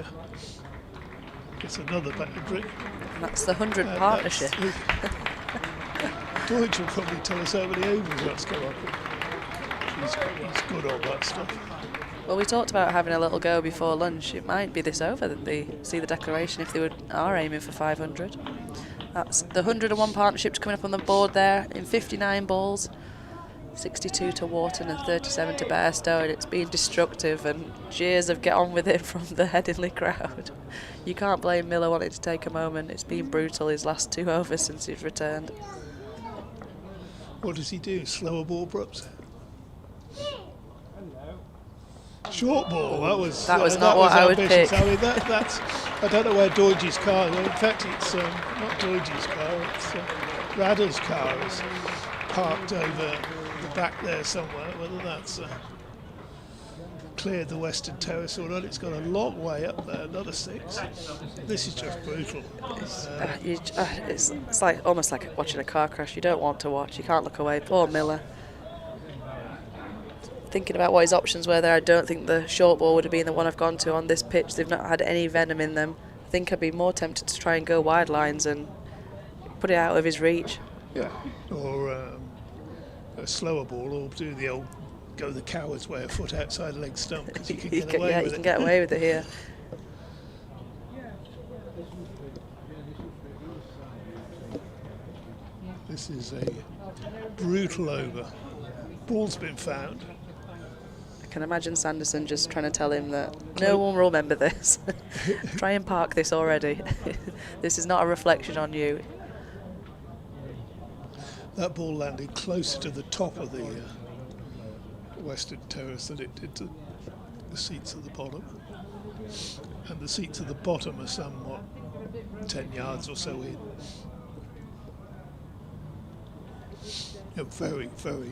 Speaker 5: it's another boundary.
Speaker 4: And that's the 100 partnership.
Speaker 5: Deutsch will probably tell us how many overs that's come up with. He's good on that stuff.
Speaker 4: Well, we talked about having a little go before lunch. It might be this over that they see the declaration if they are aiming for 500. That's the 101 partnerships coming up on the board there in 59 balls. 62 to Wharton and 37 to Bairstow, and it's been destructive, and cheers of get on with it from the Headingley crowd. You can't blame Miller wanting to take a moment. It's been brutal his last 2 overs since he's returned.
Speaker 5: What does he do? Slower ball, perhaps? Short ball. That was
Speaker 4: not what I would
Speaker 5: ambitious.
Speaker 4: pick.
Speaker 5: I mean, that's. I don't know where Deutsch's car. In fact, it's not Deutsch's car. It's Radar's car is parked over the back there somewhere. Whether that's cleared the western terrace or not, it's got a long way up there. Another 6. This is just brutal.
Speaker 4: It's like almost like watching a car crash. You don't want to watch. You can't look away. Poor Miller. Thinking about what his options were there, I don't think the short ball would have been the one I've gone to on this pitch. They've not had any venom in them. I think I'd be more tempted to try and go wide lines and put it out of his reach.
Speaker 5: Yeah. Or a slower ball, or do the old go the coward's way, a foot outside leg stump, because you can get away with it.
Speaker 4: You can get away with it here.
Speaker 5: This is a brutal over. Ball's been found.
Speaker 4: I can imagine Sanderson just trying to tell him that no one will remember this. Try and park this already. This is not a reflection on you.
Speaker 5: That ball landed closer to the top of the western terrace than it did to the seats at the bottom. And the seats at the bottom are somewhat 10 yards or so in. Very, very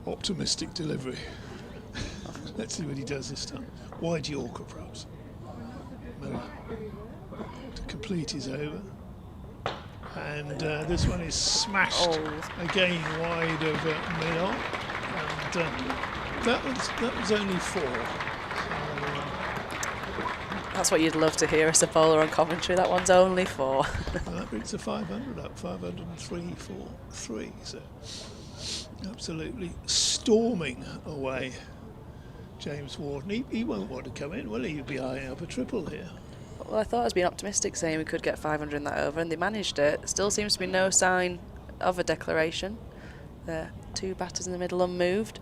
Speaker 5: optimistic delivery. Let's see what he does this time. Wide Yorker, perhaps. Miller to complete his over. And this one is smashed again wide of Miller. And that was only 4.
Speaker 4: That's what you'd love to hear as a bowler on commentary. That one's only 4.
Speaker 5: Well, that brings the 500 up. 503 for 3. So absolutely storming away James Wharton. He won't want to come in, will he? He'll be eyeing up a triple here.
Speaker 4: Well, I thought I was being optimistic saying we could get 500 in that over, and they managed it. Still seems to be no sign of a declaration. There, 2 batters in the middle unmoved.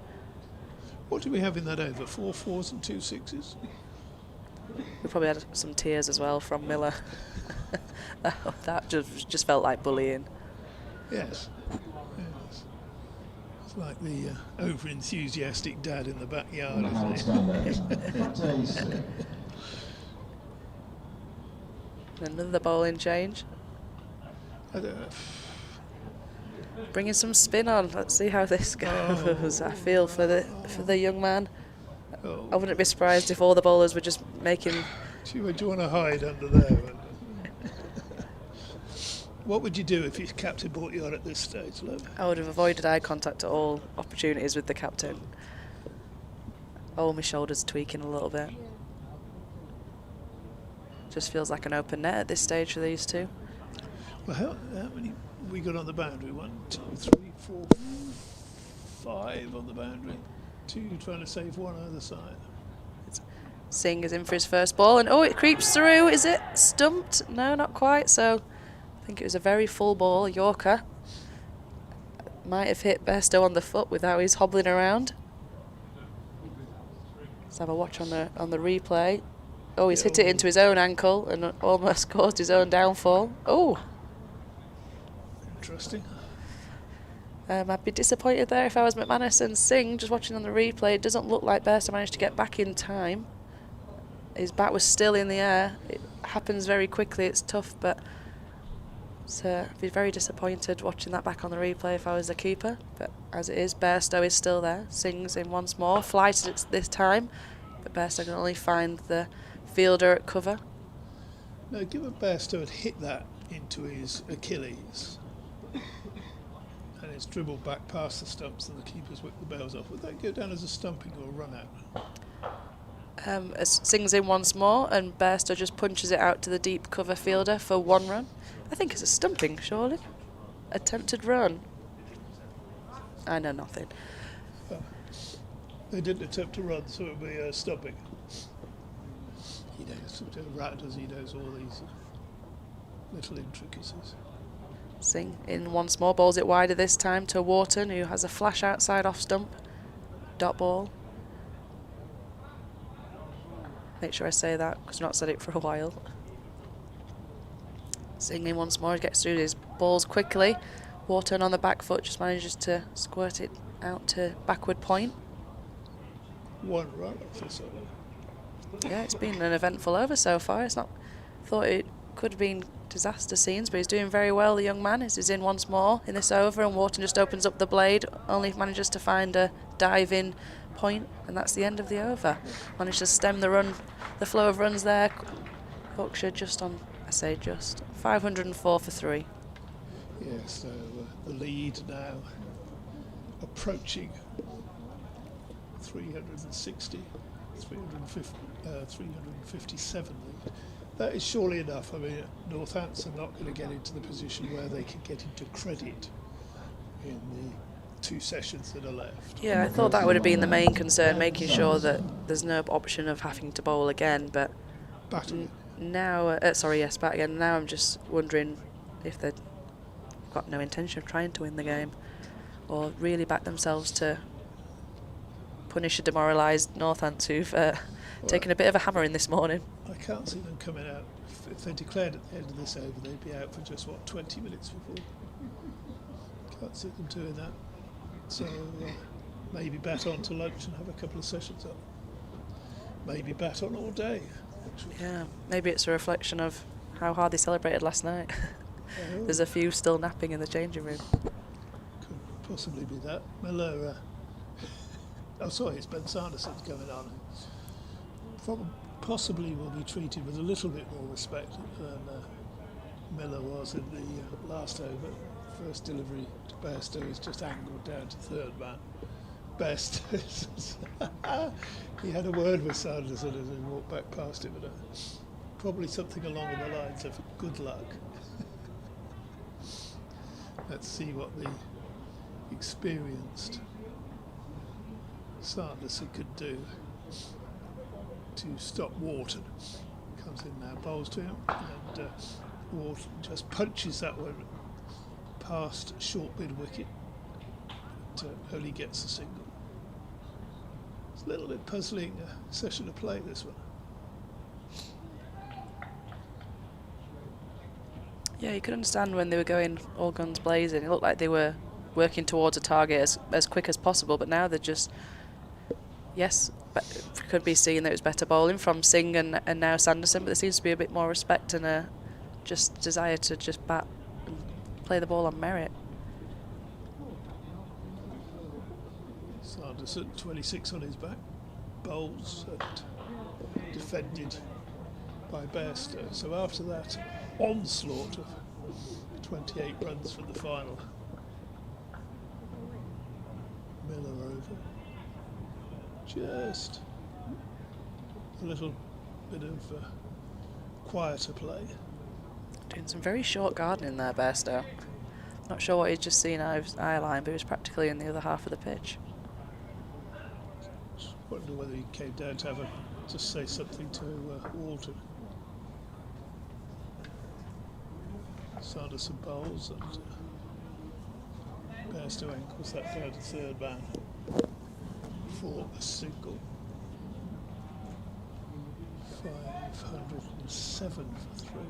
Speaker 5: What do we have in that over? 4 4s and 2 6s?
Speaker 4: We probably had some tears as well from Miller. That just felt like bullying.
Speaker 5: Yes. Yes. It's like the over-enthusiastic dad in the backyard, isn't it?
Speaker 4: Another bowling change.
Speaker 5: I don't know.
Speaker 4: Bringing some spin on. Let's see how this goes. I feel for the young man.
Speaker 5: Oh.
Speaker 4: I wouldn't be surprised if all the bowlers were just making.
Speaker 5: Do you want to hide under there? What would you do if your captain brought you on at this stage, Lou?
Speaker 4: I would have avoided eye contact at all opportunities with the captain. Oh, my shoulder's tweaking a little bit. Just feels like an open net at this stage for these two.
Speaker 5: Well, how many we got on the boundary? 1, 2, 3, 4, 5 on the boundary. 2 trying to save 1 either side.
Speaker 4: Singh is in for his first ball, and it creeps through. Is it stumped? No, not quite. So I think it was a very full ball. Yorker might have hit Bairstow on the foot with how he's hobbling around. Let's have a watch on the replay. Oh, he's hit it into his own ankle and almost caused his own downfall. Oh.
Speaker 5: Interesting.
Speaker 4: I'd be disappointed there if I was McManus and Singh. Just watching on the replay, it doesn't look like Bairstow managed to get back in time. His bat was still in the air. It happens very quickly. It's tough, but I'd be very disappointed watching that back on the replay if I was the keeper. But as it is, Bairstow is still there. Singh's in once more. Flighted it this time, but Bairstow can only find the fielder at cover.
Speaker 5: No, given Bairstow had hit that into his Achilles and it's dribbled back past the stumps and the keeper's whipped the bails off, would that go down as a stumping or a run out?
Speaker 4: As Singh's in once more and Bairstow just punches it out to the deep cover fielder for 1 run. I think it's a stumping, surely. Attempted run. I know nothing.
Speaker 5: They didn't attempt to run, so it would be stumping. He knows, Rat does, he knows all these little intricacies.
Speaker 4: Singh in once more, bowls it wider this time to Wharton, who has a flash outside off stump. Dot ball. Make sure I say that, because I've not said it for a while. Singh in once more, gets through his balls quickly. Wharton on the back foot just manages to squirt it out to backward point.
Speaker 5: 1 run off this over.
Speaker 4: Yeah, it's been an eventful over so far. It's not. Thought it could have been disaster scenes, but he's doing very well, the young man. He's in once more in this over, and Wharton just opens up the blade, only manages to find a dive-in point, and that's the end of the over. Managed to stem the flow of runs there. Yorkshire just on, I say just, 504 for 3.
Speaker 5: Yeah, so the lead now approaching 360, 357 lead. That is surely enough. I mean, Northampton are not going to get into the position where they can get into credit in the 2 sessions that are left.
Speaker 4: Yeah, I thought that would have been the main concern, making sure that there's no option of having to bowl again, but now, bat again. Now I'm just wondering if they've got no intention of trying to win the game or really back themselves to punish a demoralised Northampton who've taken a bit of a hammering this morning.
Speaker 5: I can't see them coming out. If they declared at the end of this over, they'd be out for just, 20 minutes before. Can't see them doing that. So maybe bat on to lunch and have a couple of sessions up. Maybe bat on all day. Actually.
Speaker 4: Yeah, maybe it's a reflection of how hard they celebrated last night. There's a few still napping in the changing room.
Speaker 5: Could possibly be that. Miller, it's Ben Sanderson's going on. Possibly will be treated with a little bit more respect than Miller was in the last over. First delivery to Bairstow is just angled down to 3rd man. Bairstow, he had a word with Sanderson as he walked back past him, but probably something along the lines of good luck. Let's see what the experienced Sanderson could do. to stop Wharton. Comes in now, bowls to him, and Wharton just punches that one past short mid wicket, but only gets a single. It's a little bit puzzling session of play, this one.
Speaker 4: Yeah, you could understand when they were going all guns blazing. It looked like they were working towards a target as quick as possible, but now they're just, yes, could be seeing that it was better bowling from Singh and now Sanderson, but there seems to be a bit more respect and a just desire to just bat and play the ball on merit.
Speaker 5: Sanderson, 26 on his back, bowls and defended by Bairstow. So after that onslaught of 28 runs for the final, Miller over. Just a little bit of quieter play.
Speaker 4: Doing some very short gardening there, Bairstow. Not sure what he'd just seen out of his eye line, but he was practically in the other half of the pitch.
Speaker 5: Just wonder whether he came down to just say something to Wharton. Sanderson bowls and Bairstow ankles that down to third man for a single. 507 for 3.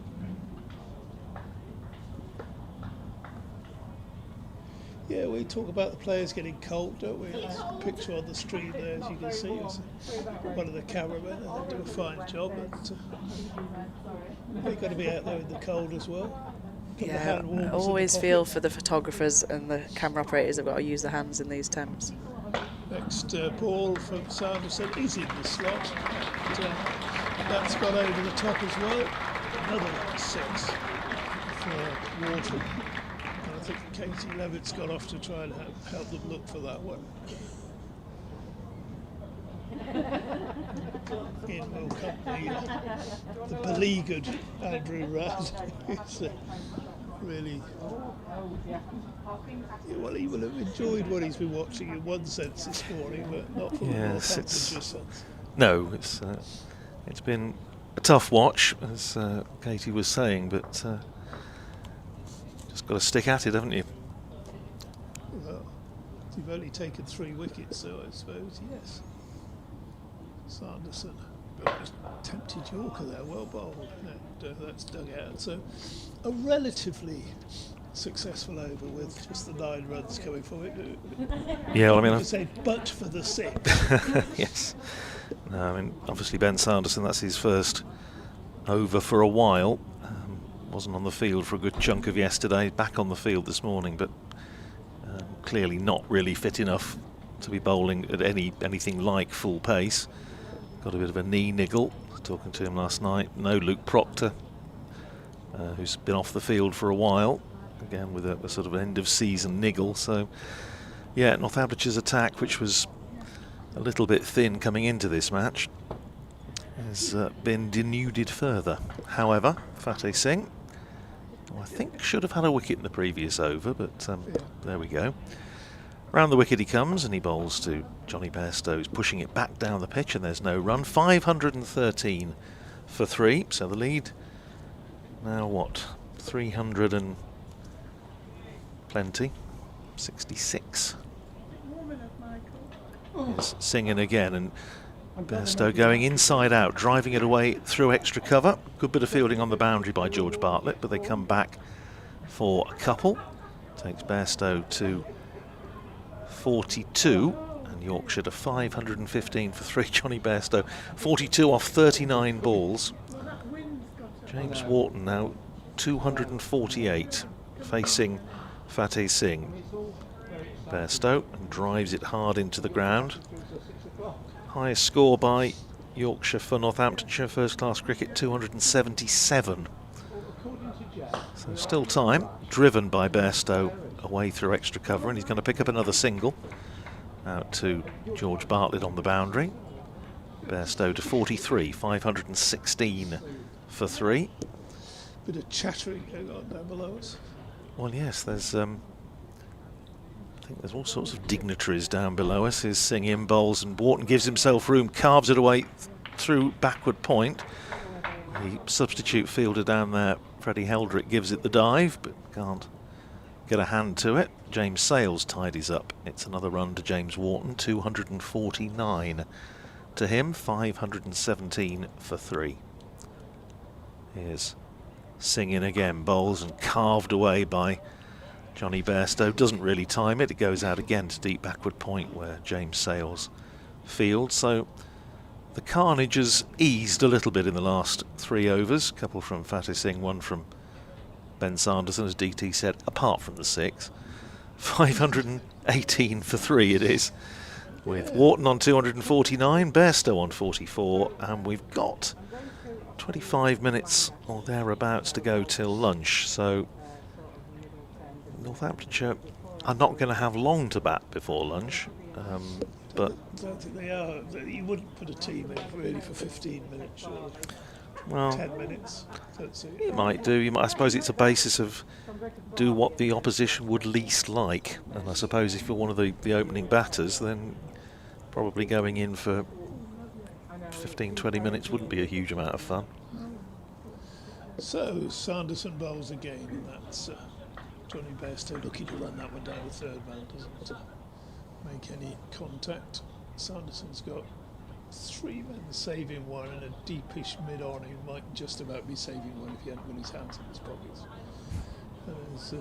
Speaker 5: Yeah, we talk about the players getting cold, don't we? There's a picture on the screen there, as you can see. It's one of the cameramen, and they do a fine job. But they've got to be out there in the cold as well.
Speaker 4: Yeah, I always feel for the photographers and the camera operators have got to use their hands in these temps.
Speaker 5: Next ball from Sanderson is in the slot. But, that's gone over the top as well. Another 6 for Wharton. And I think Katie Levitt's gone off to try and help them look for that one. In will come the beleaguered Andrew Rudd. Who's really, well, he will have enjoyed what he's been watching in one sense this morning, but not for the Northamptonshire sense.
Speaker 3: No, it's been a tough watch, as Katie was saying, but just got to stick at it, haven't you?
Speaker 5: Well, you've only taken 3 wickets, so I suppose, yes. Sanderson, tempted Yorker there, well bowled, and that's dug out. So a relatively successful over with just the 9 runs coming from it.
Speaker 3: Yeah, well, I mean,
Speaker 5: I say, but for the 6.
Speaker 3: Yes. No, I mean, obviously Ben Sanderson, that's his first over for a while. Wasn't on the field for a good chunk of yesterday. Back on the field this morning, but clearly not really fit enough to be bowling at anything like full pace. Got a bit of a knee niggle. Talking to him last night. No Luke Proctor, who's been off the field for a while, again with a sort of end of season niggle. So yeah, Northamptonshire's attack, which was a little bit thin coming into this match, has been denuded further. However, Fateh Singh, who I think should have had a wicket in the previous over, but there we go. Round the wicket he comes, and he bowls to Johnny Bairstow, who's pushing it back down the pitch, and there's no run. 513 for 3, so the lead now what? 300 and plenty. 66. Is Singing again, and Bairstow going inside out, driving it away through extra cover. Good bit of fielding on the boundary by George Bartlett, but they come back for a couple. Takes Bairstow to 42, and Yorkshire to 515 for 3. Johnny Bairstow, 42 off 39 balls. James Wharton now 248, facing Fateh Singh. Bairstow and drives it hard into the ground. Highest score by Yorkshire for Northamptonshire first class cricket, 277. So still time, driven by Bairstow away through extra cover, and he's going to pick up another single. Out to George Bartlett on the boundary. Bairstow to 43, 516 for 3.
Speaker 5: Bit of chattering going on down below us.
Speaker 3: Well, yes, there's I think there's all sorts of dignitaries down below us. Here's Singh bowls, and Wharton gives himself room, carves it away through backward point. The substitute fielder down there, Freddie Heldrick, gives it the dive, but can't get a hand to it. James Sales tidies up. It's another run to James Wharton, 249 to him, 517 for 3. Here's Singh again, bowls and carved away by Johnny Bairstow. Doesn't really time it. It goes out again to deep backward point where James Sales fields. So the carnage has eased a little bit in the last 3 overs. A couple from Fatih Singh, one from Ben Sanderson, as DT said, apart from the 6. 518 for 3 it is, with Wharton on 249, Bairstow on 44, and we've got 25 minutes or thereabouts to go till lunch. So Northamptonshire are not going to have long to bat before lunch, but
Speaker 5: I don't think they are. You wouldn't put a team in really for 15 minutes or
Speaker 3: well,
Speaker 5: 10 minutes. That's it.
Speaker 3: you might do. I suppose it's a basis of do what the opposition would least like, and I suppose if you're one of the opening batters, then probably going in for 15-20 minutes wouldn't be a huge amount of fun.
Speaker 5: So Sanderson bowls again, and that's Johnny Bairstow looking to run that one down the third man, doesn't make any contact. Sanderson's got 3 men saving one and a deepish mid-on who might just about be saving one if he hadn't got his hands in his pockets. There's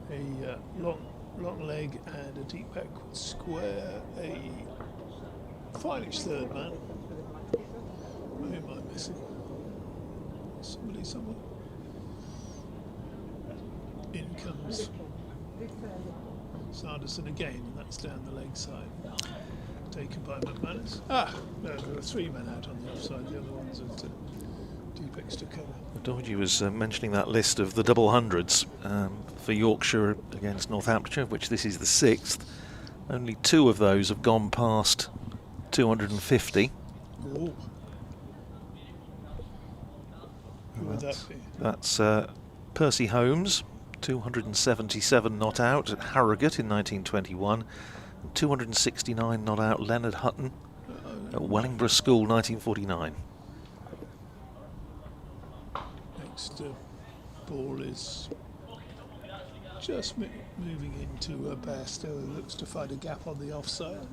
Speaker 5: a long leg and a deep backward square, a fine-ish third man. Who am I missing? Somebody somewhere. In comes Sanderson again, and that's down the leg side. Taken by McManus. No, there were 3 men out on the offside, the other one's at deep extra cover.
Speaker 3: Dorji was mentioning that list of the double hundreds for Yorkshire against Northamptonshire, of which this is the 6th. Only 2 of those have gone past 250.
Speaker 5: Ooh. Who would that be?
Speaker 3: That's Percy Holmes, 277 not out at Harrogate in 1921. 269 not out Leonard Hutton at Wellingborough School, 1949.
Speaker 5: Next ball is just moving into Bairstow, who looks to find a gap on the offside.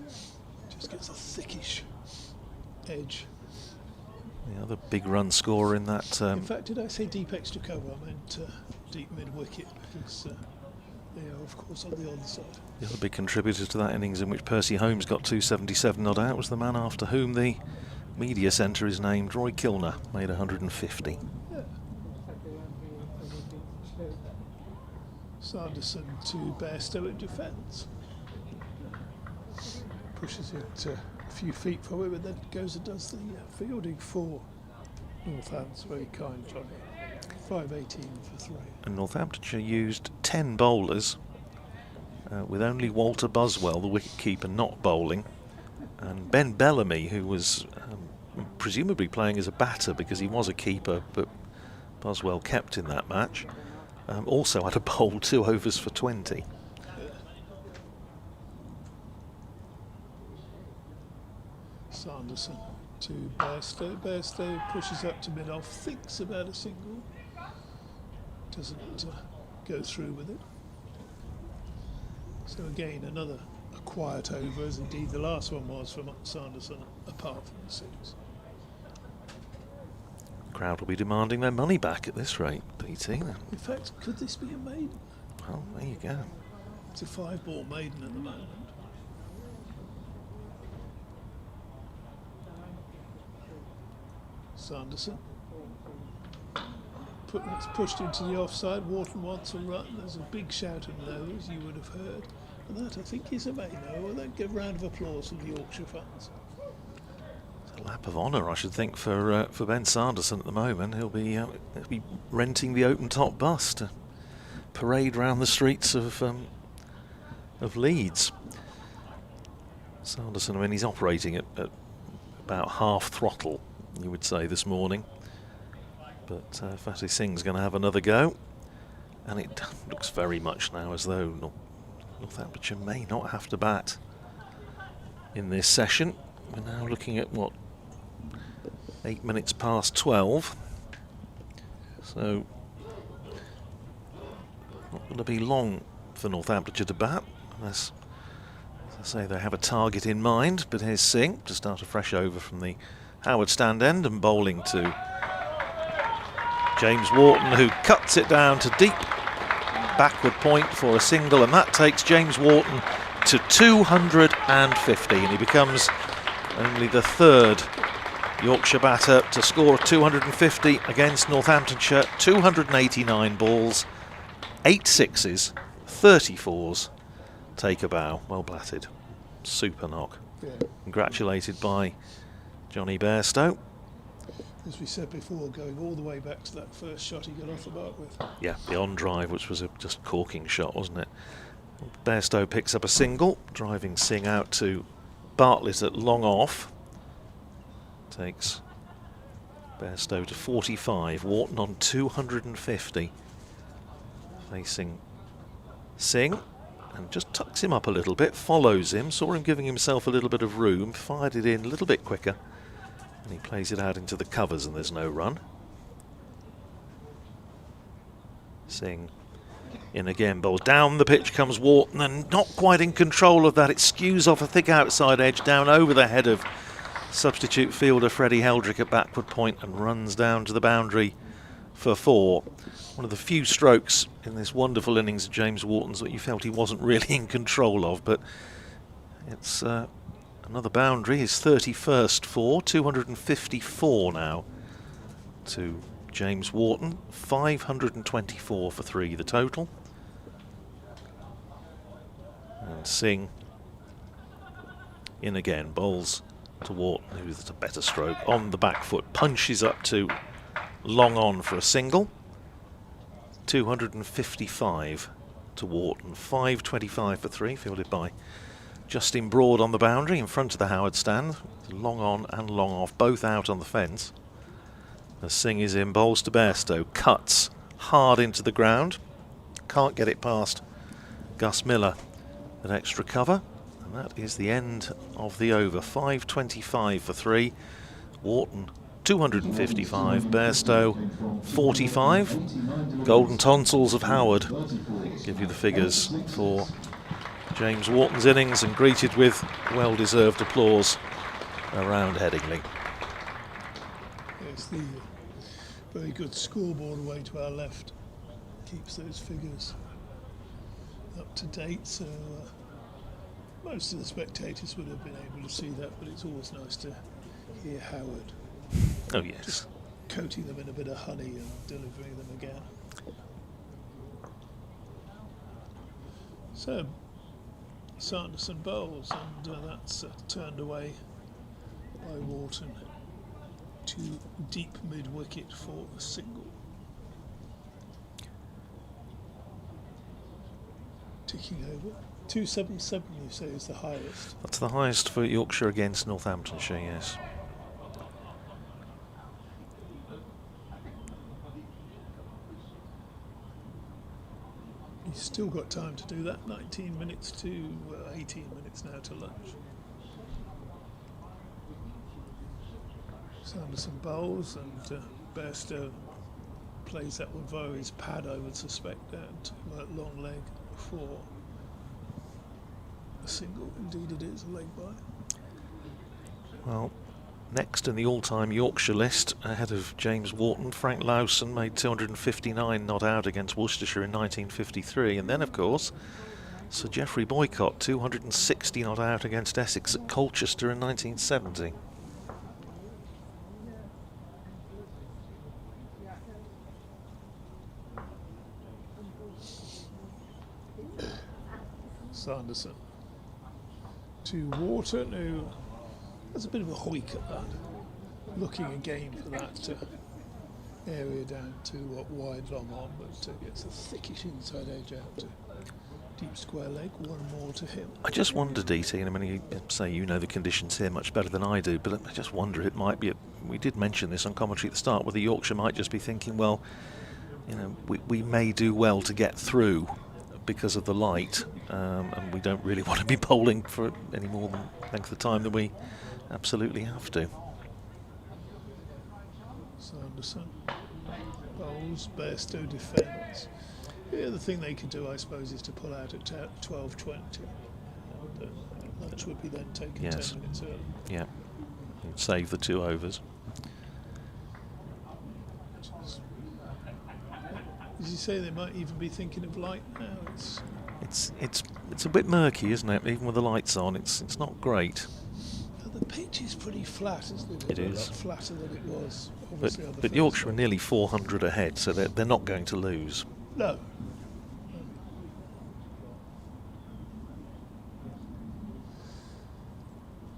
Speaker 5: Just gets a thickish edge.
Speaker 3: The other big run scorer in that.
Speaker 5: In fact, did I say deep extra cover? I meant deep mid wicket, because they are, of course, on the onside.
Speaker 3: The other big contributor to that innings, in which Percy Holmes got 277 not out, was the man after whom the media centre is named, Roy Kilner, made 150.
Speaker 5: Yeah. Sanderson to Bairstow in defence. Pushes it a few feet from him, and then goes and does the fielding for Northampton's very kind Johnny. 518 for 3.
Speaker 3: And Northamptonshire used 10 bowlers, with only Walter Buswell, the wicket-keeper, not bowling, and Ben Bellamy, who was presumably playing as a batter because he was a keeper, but Buswell kept in that match, also had to bowl 2 overs for 20.
Speaker 5: Sanderson to Bairstow. Bairstow pushes up to mid-off, thinks about a single, doesn't go through with it. So again, another a quiet over, as indeed the last one was from Sanderson, apart from the 6.
Speaker 3: The crowd will be demanding their money back at this rate, DT.
Speaker 5: In fact, could this be a maiden?
Speaker 3: Well, there you go.
Speaker 5: It's a 5-ball maiden at the moment. Sanderson. It's pushed into the offside. Wharton wants a run. There's a big shout of no's, you would have heard. And that, I think, is a maiden. Well, then give a round of applause from the Yorkshire fans.
Speaker 3: It's a lap of honour, I should think, for Ben Sanderson at the moment. He'll be renting the open top bus to parade round the streets of Leeds. Sanderson, I mean, he's operating at about half throttle, you would say, this morning. But Fatih Singh's going to have another go, and it looks very much now as though Northamptonshire may not have to bat in this session. We're now looking at, what, 8 minutes past 12. So, not going to be long for Northamptonshire to bat, unless, as I say, they have a target in mind. But here's Singh to start a fresh over from the Howard stand end and bowling to James Wharton, who cuts it down to deep backward point for a single, and that takes James Wharton to 250, and he becomes only the third Yorkshire batter to score 250 against Northamptonshire. 289 balls, 8 sixes, 34s. Take a bow. Well batted. Super knock.
Speaker 5: Yeah.
Speaker 3: Congratulated by Johnny Bairstow.
Speaker 5: As we said before, going all the way back to that first shot he got off the mark with.
Speaker 3: Yeah, the on drive, which was a just corking shot, wasn't it? Bairstow picks up a single, driving Singh out to Bartlett at long off. Takes Bairstow to 45. Wharton on 250. Facing Singh, and just tucks him up a little bit, follows him, saw him giving himself a little bit of room, fired it in a little bit quicker, and he plays it out into the covers, and there's no run. Singh in again, ball down the pitch comes Wharton, and not quite in control of that. It skews off a thick outside edge down over the head of substitute fielder Freddie Heldrick at backward point, and runs down to the boundary for 4. One of the few strokes in this wonderful innings of James Wharton's that you felt he wasn't really in control of, but it's another boundary, his 31st for 254 now to James Wharton. 524 for 3 the total. And Singh in again, bowls to Wharton, who's at a better stroke on the back foot, punches up to long on for a single. 255 to Wharton, 525 for 3, fielded by Justin Broad on the boundary in front of the Howard stand. Long on and long off, both out on the fence. As Singh is in, bowls to Bairstow, cuts hard into the ground, can't get it past Gus Miller at extra cover, and that is the end of the over. 525 for 3. Wharton 255, Bairstow 45. Golden tonsils of Howard give you the figures for James Wharton's innings, and greeted with well-deserved applause around Headingley.
Speaker 5: Yes, the very good scoreboard away to our left keeps those figures up to date, so most of the spectators would have been able to see that, but it's always nice to hear Howard.
Speaker 3: Oh yes.
Speaker 5: Just coating them in a bit of honey and delivering them again. So Sanderson bowls, and that's turned away by Wharton to deep mid-wicket for a single. Ticking over. 277 you say is the highest.
Speaker 3: That's the highest for Yorkshire against Northamptonshire, yes.
Speaker 5: You've still got time to do that. 19 minutes to 18 minutes now to lunch. Sanderson bowls, and Bairstow plays that one via his pad, I would suspect, down to long leg for a single. Indeed it is, a leg by.
Speaker 3: Well, next in the all-time Yorkshire list, ahead of James Wharton, Frank Lowson made 259 not out against Worcestershire in 1953. And then, of course, Sir Geoffrey Boycott, 260 not out against Essex at Colchester in 1970.
Speaker 5: Sanderson to Wharton, who has a bit of a hoik at that, looking again for that area down to wide long on, but gets a thickish inside edge out to deep square leg. One more to him.
Speaker 3: I just wonder, DT, and I mean, you say you know the conditions here much better than I do, but I just wonder, it might be, we did mention this on commentary at the start, whether Yorkshire might just be thinking, well, you know, we may do well to get through, because of the light, and we don't really want to be bowling for any more than length of time than we absolutely have to.
Speaker 5: Sanderson bowls, Bairstow defends. The other thing they could do, I suppose, is to pull out at 12:20. Lunch would be then taken 10 minutes early.
Speaker 3: Yeah, save the 2 overs.
Speaker 5: As you say, they might even be thinking of light now.
Speaker 3: It's a bit murky, isn't it? Even with the lights on, it's not great.
Speaker 5: But the pitch is pretty flat, isn't it?
Speaker 3: It is.
Speaker 5: A lot flatter than it was.
Speaker 3: But Yorkshire are nearly 400 ahead, so they're not going to lose.
Speaker 5: No.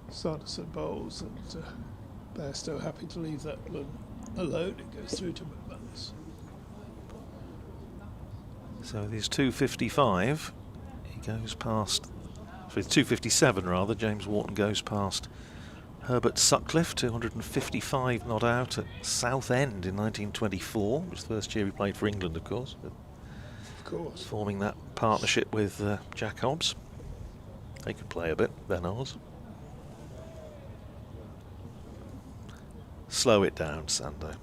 Speaker 5: Sanderson bowls, and Bairstow happy to leave that alone. It goes through to McManus.
Speaker 3: So there's 255. He goes past. So it's 257 rather. James Wharton goes past Herbert Sutcliffe, 255 not out at Southend in 1924. It was the first year he played for England, of course.
Speaker 5: Of course.
Speaker 3: Forming that partnership with Jack Hobbs. They could play a bit, then ours. Slow it down, Sando.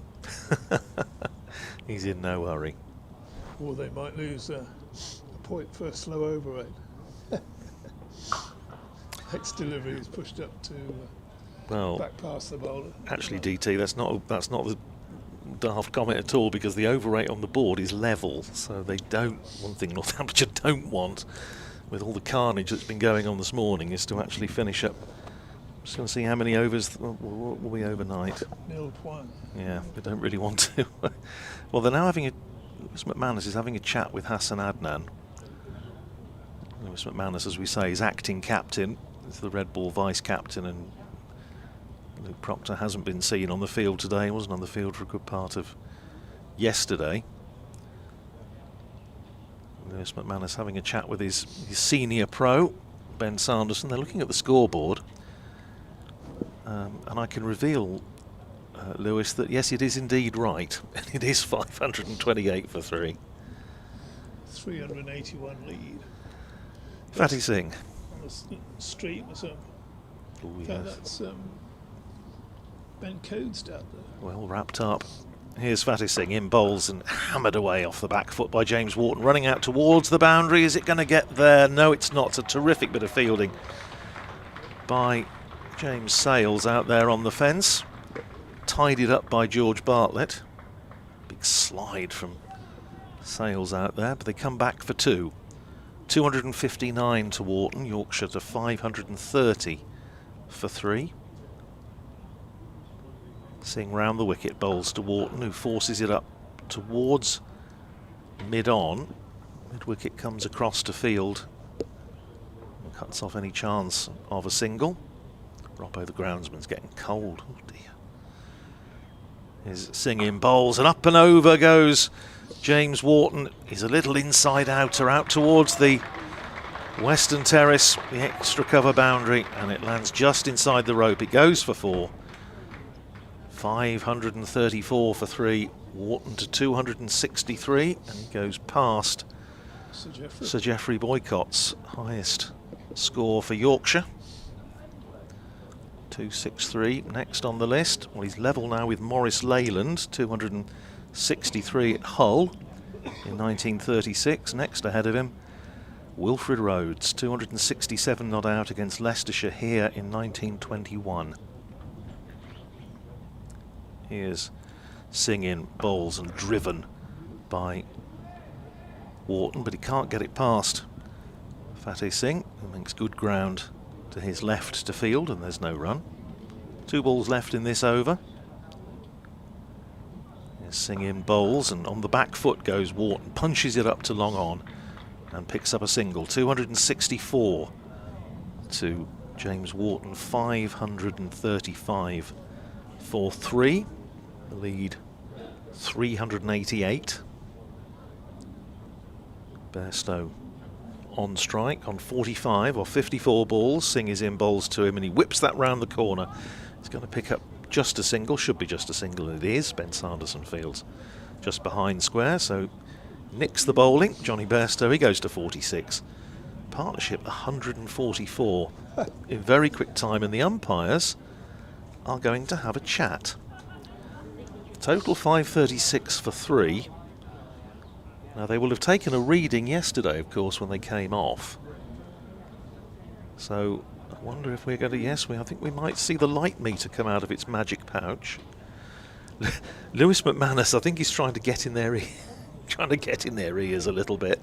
Speaker 3: He's in no hurry.
Speaker 5: Or they might lose a point for a slow over rate. Next delivery is pushed up to back past the bowler.
Speaker 3: Actually, DT, that's not the daft comment at all, because the over rate on the board is level. So they don't. One thing Northamptonshire don't want, with all the carnage that's been going on this morning, is to actually finish up. Just going to see how many overs will be overnight.
Speaker 5: 0-1.
Speaker 3: Yeah, we don't really want to. Well, they're now having Lewis McManus is having a chat with Hassan Adnan. Lewis McManus, as we say, is acting captain. He's the red ball vice captain, and Luke Proctor hasn't been seen on the field today. He wasn't on the field for a good part of yesterday. Lewis McManus having a chat with his senior pro, Ben Sanderson. They're looking at the scoreboard. And I can reveal, Lewis, that yes, it is indeed right. It is 528 for 3.
Speaker 5: 381 lead.
Speaker 3: Fatty Singh.
Speaker 5: On the street was that's Ben Coates down there.
Speaker 3: Well wrapped up. Here's Fatty Singh in bowls and hammered away off the back foot by James Wharton, running out towards the boundary. Is it going to get there? No, it's not. It's a terrific bit of fielding by James Sales out there on the fence. Tidied up by George Bartlett. Big slide from Sales out there, but they come back for 2. 259 to Wharton, Yorkshire to 530 for 3. Singh round the wicket, bowls to Wharton, who forces it up towards mid-on. Mid-wicket comes across to field and cuts off any chance of a single. Robbo, the groundsman's getting cold. Oh dear. Here's Singh in bowls, and up and over goes James Wharton. He's a little inside outer out towards the western terrace, the extra cover boundary, and it lands just inside the rope. It goes for 4. 534 for 3. Wharton to 263, and he goes past Sir Geoffrey Boycott's highest score for Yorkshire. 263 next on the list. Well, he's level now with Maurice Leyland, 263 at Hull in 1936. Next ahead of him, Wilfred Rhodes, 267 not out against Leicestershire here in 1921. Here's Singh in bowls and driven by Wharton, but he can't get it past Fateh Singh, who makes good ground to his left to field, and there's no run. 2 balls left in this over. Here's Singh in bowls, and on the back foot goes Wharton, punches it up to long on and picks up a single. 264 to James Wharton, 535 for 3. The lead 388. Bairstow on strike on 45 or 54 balls. Singh is in bowls to him, and he whips that round the corner. He's going to pick up just a single, should be just a single, and it is. Ben Sanderson fields just behind square, so nicks the bowling. Johnny Bairstow, he goes to 46. Partnership 144 in very quick time, and the umpires are going to have a chat. Total 536 for 3. Now they will have taken a reading yesterday, of course, when they came off. So I wonder if we're going to, I think we might see the light meter come out of its magic pouch. Lewis McManus, I think he's trying to get in their ears a little bit.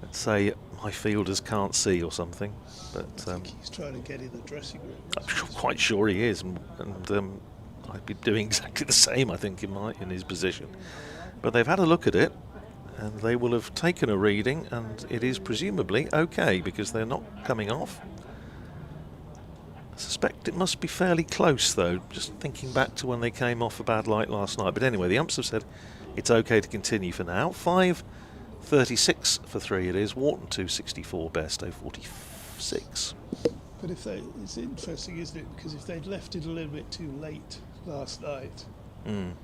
Speaker 3: Let's say my fielders can't see or something. But
Speaker 5: I think he's trying to get in the dressing room.
Speaker 3: I'm quite sure he is, and I'd be doing exactly the same, I think, in his position. But they've had a look at it, and they will have taken a reading, and it is presumably okay because they're not coming off. I suspect it must be fairly close, though, just thinking back to when they came off a bad light last night. But anyway, the umps have said it's okay to continue for now. 536 for 3 it is. Wharton 264, Bairstow 46.
Speaker 5: But it's interesting, isn't it? Because if they'd left it a little bit too late last night, do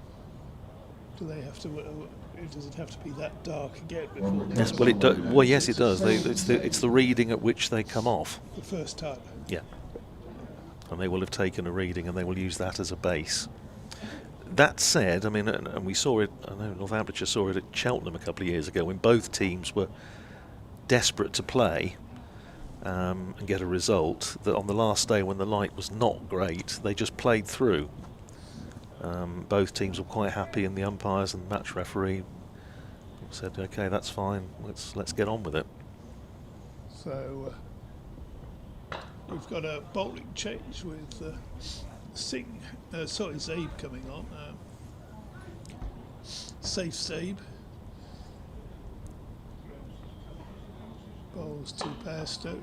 Speaker 5: they have to? Does it have to be that dark again before?
Speaker 3: Yes, well, it does. Well, yes, it does. It's the reading at which they come off.
Speaker 5: The first time.
Speaker 3: Yeah. And they will have taken a reading, and they will use that as a base. That said, I mean, and we saw it. I know Northamptonshire saw it at Cheltenham a couple of years ago when both teams were desperate to play and get a result. That on the last day when the light was not great, they just played through. Both teams were quite happy, and the umpires and the match referee said, "Okay, that's fine. Let's get on with it."
Speaker 5: So we've got a bowling change with Zabe coming on. Safe Zabe bowls to Bairstow.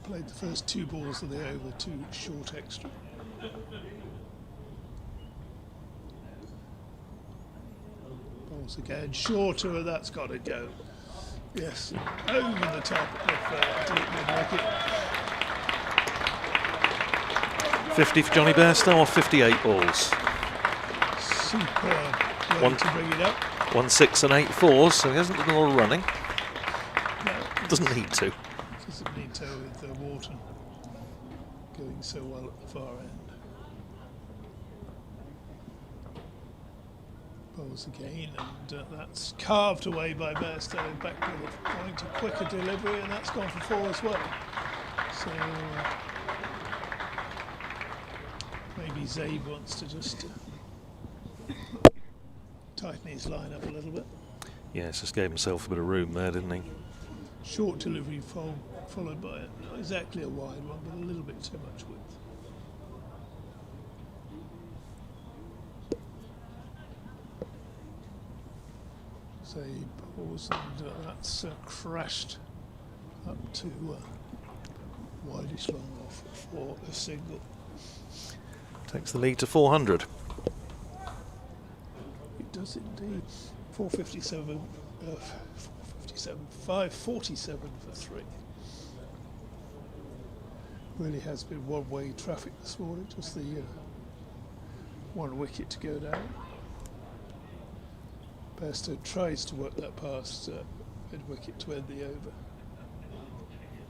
Speaker 5: Played the first 2 balls of the over, 2 short extra. Balls again, shorter, and that's got to go. Yes, over the top of wicket.
Speaker 3: 50 for Johnny Bairstow, or 58 balls.
Speaker 5: Superb way to bring it up.
Speaker 3: 1 6 and 8 fours, so he hasn't done a lot of running.
Speaker 5: No,
Speaker 3: Doesn't need to.
Speaker 5: Doesn't need to with Wharton going so well at the far end. Balls again, and that's carved away by Bairstow. Back with it, going to quicker delivery, and that's gone for 4 as well. So maybe Zabe wants to just tighten his line up a little bit.
Speaker 3: Yes, just gave himself a bit of room there, didn't he?
Speaker 5: Short delivery followed by not exactly a wide one, but a little bit too much width. Zabe balls, and that's crashed up to wideish long off for a single.
Speaker 3: Takes the lead to 400.
Speaker 5: It does indeed. 457, 547 for 3. Really has been one-way traffic this morning, just the 1 wicket to go down. Bairstow tries to work that past mid-wicket to end the over.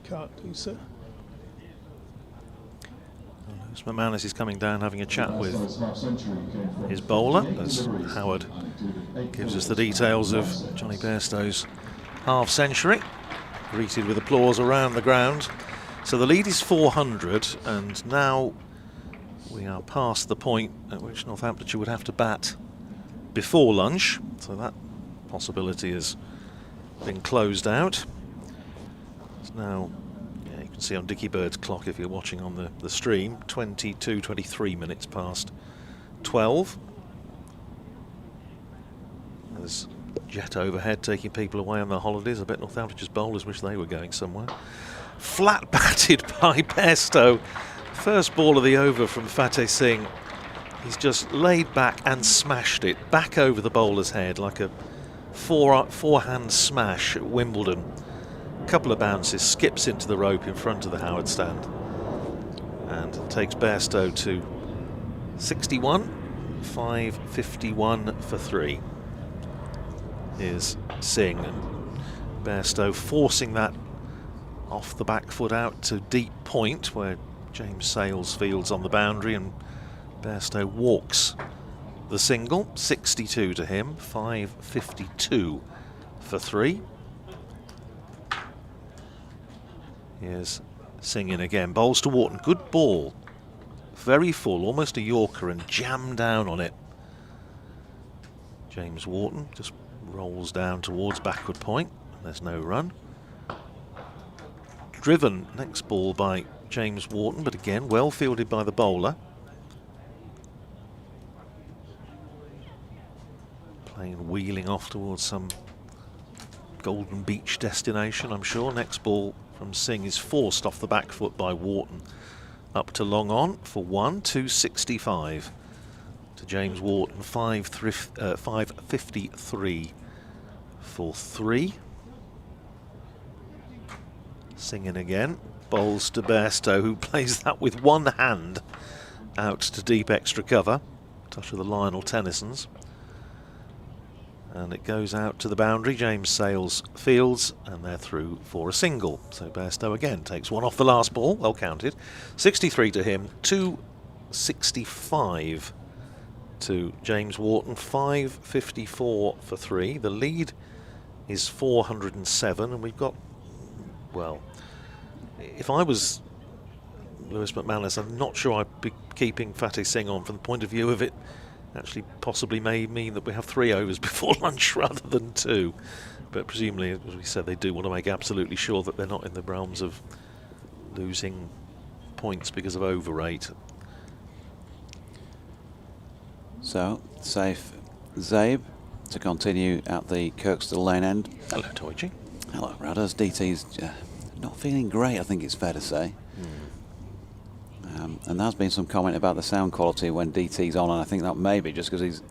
Speaker 5: Can't do so.
Speaker 3: Lewis McManus is coming down having a chat with his bowler as Howard gives us the details of Johnny Bairstow's half-century, greeted with applause around the ground. So the lead is 400, and now we are past the point at which Northamptonshire would have to bat before lunch, so that possibility has been closed out. It's now, you can see on Dickie Bird's clock if you're watching on the stream, 23 minutes past 12. There's jet overhead taking people away on their holidays. I bet Northamptonshire's bowlers wish they were going somewhere. Flat batted by Bairstow. First ball of the over from Fateh Singh. He's just laid back and smashed it back over the bowler's head like a forehand smash at Wimbledon. Couple of bounces, skips into the rope in front of the Howard stand, and takes Bairstow to 61, 551 for 3. Here's Singh, and Bairstow forcing that off the back foot out to deep point where James Sales fields on the boundary, and Bairstow walks the single. 62 to him, 5.52 for 3. Here's Singing again, bowls to Wharton, good ball, very full, almost a Yorker, and jammed down on it. James Wharton just rolls down towards backward point, there's no run. Driven next ball by James Wharton, but again well fielded by the bowler. Playing wheeling off towards some Golden Beach destination, I'm sure. Next ball from Singh is forced off the back foot by Wharton. Up to long on for 1, 265 to James Wharton, 5.53 for 3. Singing again, bowls to Bairstow, who plays that with one hand out to deep extra cover. Touch of the Lionel Tennysons. And it goes out to the boundary. James Sales fields, and they're through for a single. So Bairstow again takes one off the last ball, well counted. 63 to him, 265 to James Wharton, 5.54 for 3. The lead is 407, and we've got, well, if I was Lewis McManus, I'm not sure I'd be keeping Fateh Singh on from the point of view of it. Actually, possibly may mean that we have 3 overs before lunch rather than 2. But presumably, as we said, they do want to make absolutely sure that they're not in the realms of losing points because of overrate.
Speaker 2: So, safe Zabe to continue at the Kirkstall Lane end.
Speaker 3: Hello, Toiji.
Speaker 2: Hello, Radders. DT's not feeling great, I think it's fair to say. And there's been some comment about the sound quality when DT's on, and I think that may be just because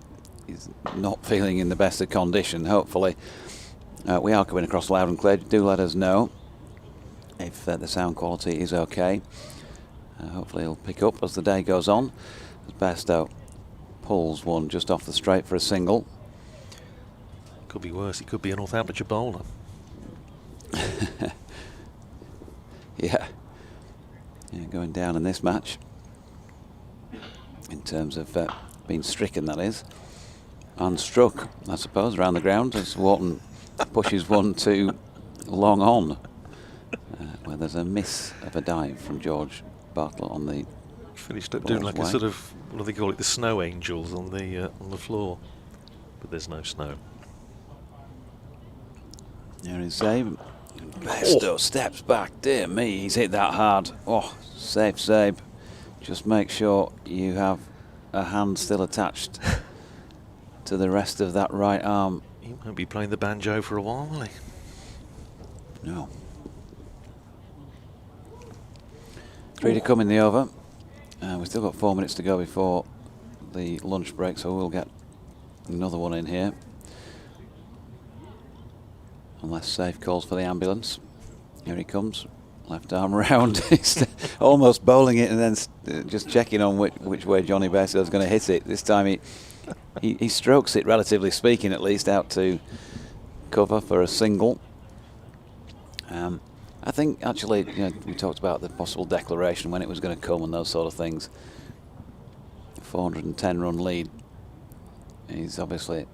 Speaker 2: he's not feeling in the best of condition. Hopefully, we are coming across loud and clear. Do let us know if the sound quality is okay. Hopefully it'll pick up as the day goes on. As Bairstow pulls one just off the straight for a single.
Speaker 3: Could be worse. He could be a Northamptonshire bowler.
Speaker 2: Yeah, going down in this match in terms of being stricken, that is, and struck, I suppose, around the ground as Wharton pushes one to long on, where there's a miss of a dive from George Bartlett on the
Speaker 3: finished up doing like a sort of, what do they call it, the snow angels on the floor, but there's no snow.
Speaker 2: There is Zabe. Bairstow steps back. Dear me, he's hit that hard. Oh, safe Zabe. Just make sure you have a hand still attached to the rest of that right arm.
Speaker 3: He won't be playing the banjo for a while, will he?
Speaker 2: No. 3 to come in the over. We've still got 4 minutes to go before the lunch break, so we'll get another one in here. Unless Safe calls for the ambulance. Here he comes. Left arm round. He's almost bowling it and then just checking on which way Johnny Bairstow is going to hit it. This time he strokes it, relatively speaking, at least, out to cover for a single. I think, actually, we talked about the possible declaration, when it was going to come and those sort of things. 410-run lead is obviously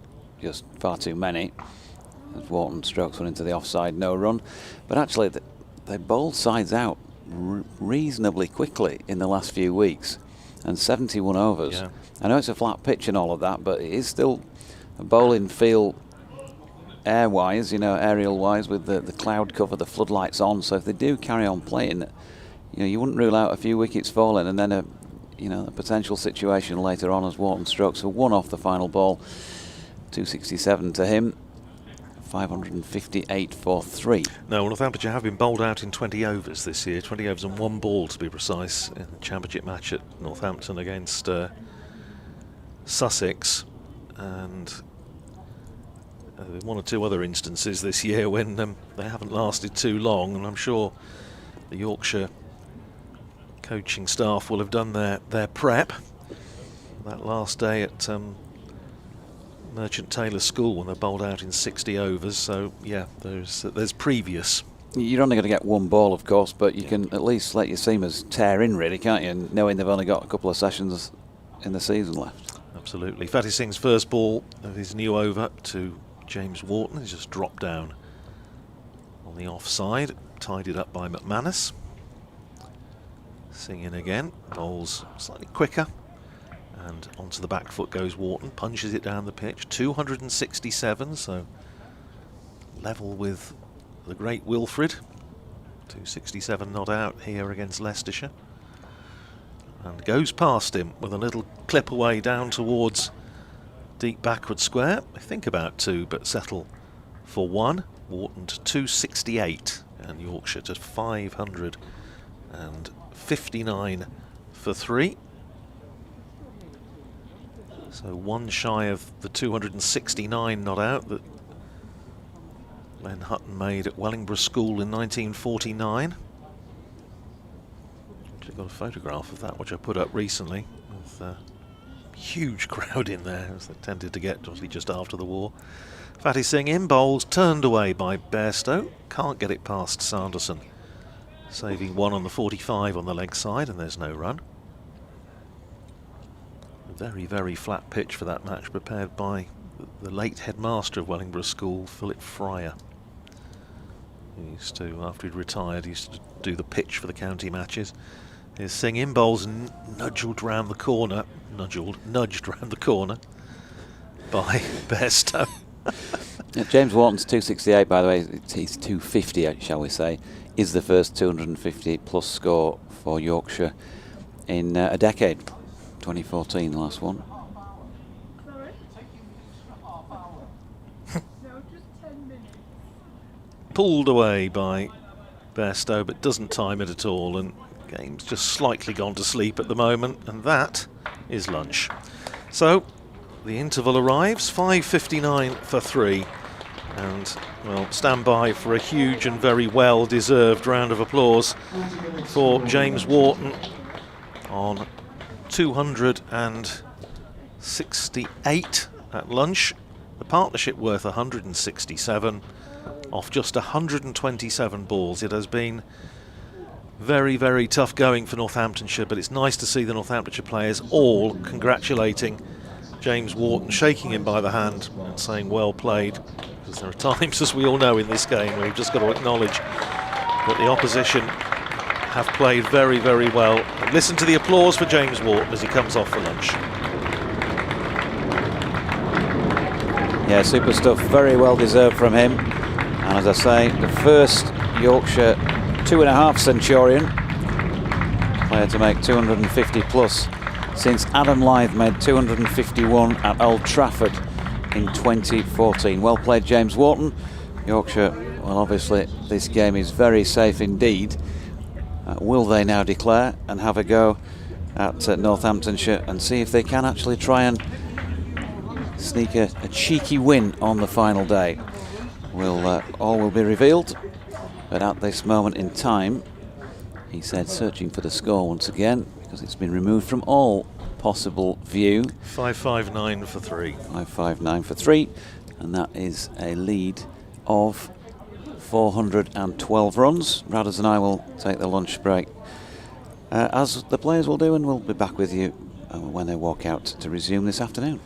Speaker 2: just far too many. As Wharton strokes one into the offside, no run. But actually, they bowled sides out reasonably quickly in the last few weeks. And 71 overs. Yeah. I know it's a flat pitch and all of that, but it is still a bowling feel air-wise, aerial-wise, with the cloud cover, the floodlights on. So if they do carry on playing, you wouldn't rule out a few wickets falling and then a potential situation later on as Wharton strokes for 1 off the final ball. 267 to him. 558 for 3.
Speaker 3: No, Northamptonshire have been bowled out in 20 overs this year. 20 overs and 1 ball, to be precise, in the championship match at Northampton against Sussex. And 1 or 2 other instances this year when they haven't lasted too long. And I'm sure the Yorkshire coaching staff will have done their prep. That last day at Merchant Taylor School when they bowled out in 60 overs. So yeah, there's previous.
Speaker 2: You're only going to get one ball, of course, but you can at least let your seamers tear in, really, can't you? Knowing they've only got a couple of sessions in the season left.
Speaker 3: Absolutely. Fatty Singh's first ball of his new over to James Wharton. He's just dropped down on the offside, tidied up by McManus. Singh in again, bowls slightly quicker, and onto the back foot goes Wharton, punches it down the pitch. 267, so level with the great Wilfred. 267 not out here against Leicestershire. And goes past him with a little clip away down towards deep backward square. I think about 2, but settle for 1. Wharton to 268 and Yorkshire to 559 for 3. So 1 shy of the 269 not out that Len Hutton made at Wellingborough School in 1949. I've got a photograph of that which I put up recently with a huge crowd in there, as they tended to get obviously just after the war. Fatty Singh in bowls, turned away by Bairstow, can't get it past Sanderson, saving 1 on the 45 on the leg side, and there's no run. Very, very flat pitch for that match, prepared by the late headmaster of Wellingborough School, Philip Fryer. He used to, after he'd retired, he used to do the pitch for the county matches. Here's Singh in bowls, nudged round the corner by Bairstow.
Speaker 2: Yeah, James Wharton's 268, by the way, he's 250, shall we say, is the first 250 plus score for Yorkshire in a decade. 2014, the last one.
Speaker 3: Pulled away by Bairstow, but doesn't time it at all, and game's just slightly gone to sleep at the moment, and that is lunch. So the interval arrives, 5:59 for 3, and well, stand by for a huge and very well deserved round of applause for James Wharton on 268 at lunch. The partnership worth 167 off just 127 balls. It has been very, very tough going for Northamptonshire, but it's nice to see the Northamptonshire players all congratulating James Wharton, shaking him by the hand and saying well played, because there are times, as we all know in this game, where you've just got to acknowledge that the opposition have played very, very well. And listen to the applause for James Wharton as he comes off for lunch.
Speaker 2: Yeah, super stuff, very well deserved from him. And as I say, the first Yorkshire 2.5 centurion player to make 250 plus since Adam Lyth made 251 at Old Trafford in 2014. Well played, James Wharton. Yorkshire, well, obviously this game is very safe indeed. Will they now declare and have a go at Northamptonshire and see if they can actually try and sneak a cheeky win on the final day? All will be revealed, but at this moment in time, he said searching for the score once again, because it's been removed from all possible view.
Speaker 3: 559 for 3.
Speaker 2: 559 for 3, and that is a lead of 412 runs. Radders and I will take the lunch break, as the players will do, and we'll be back with you when they walk out to resume this afternoon.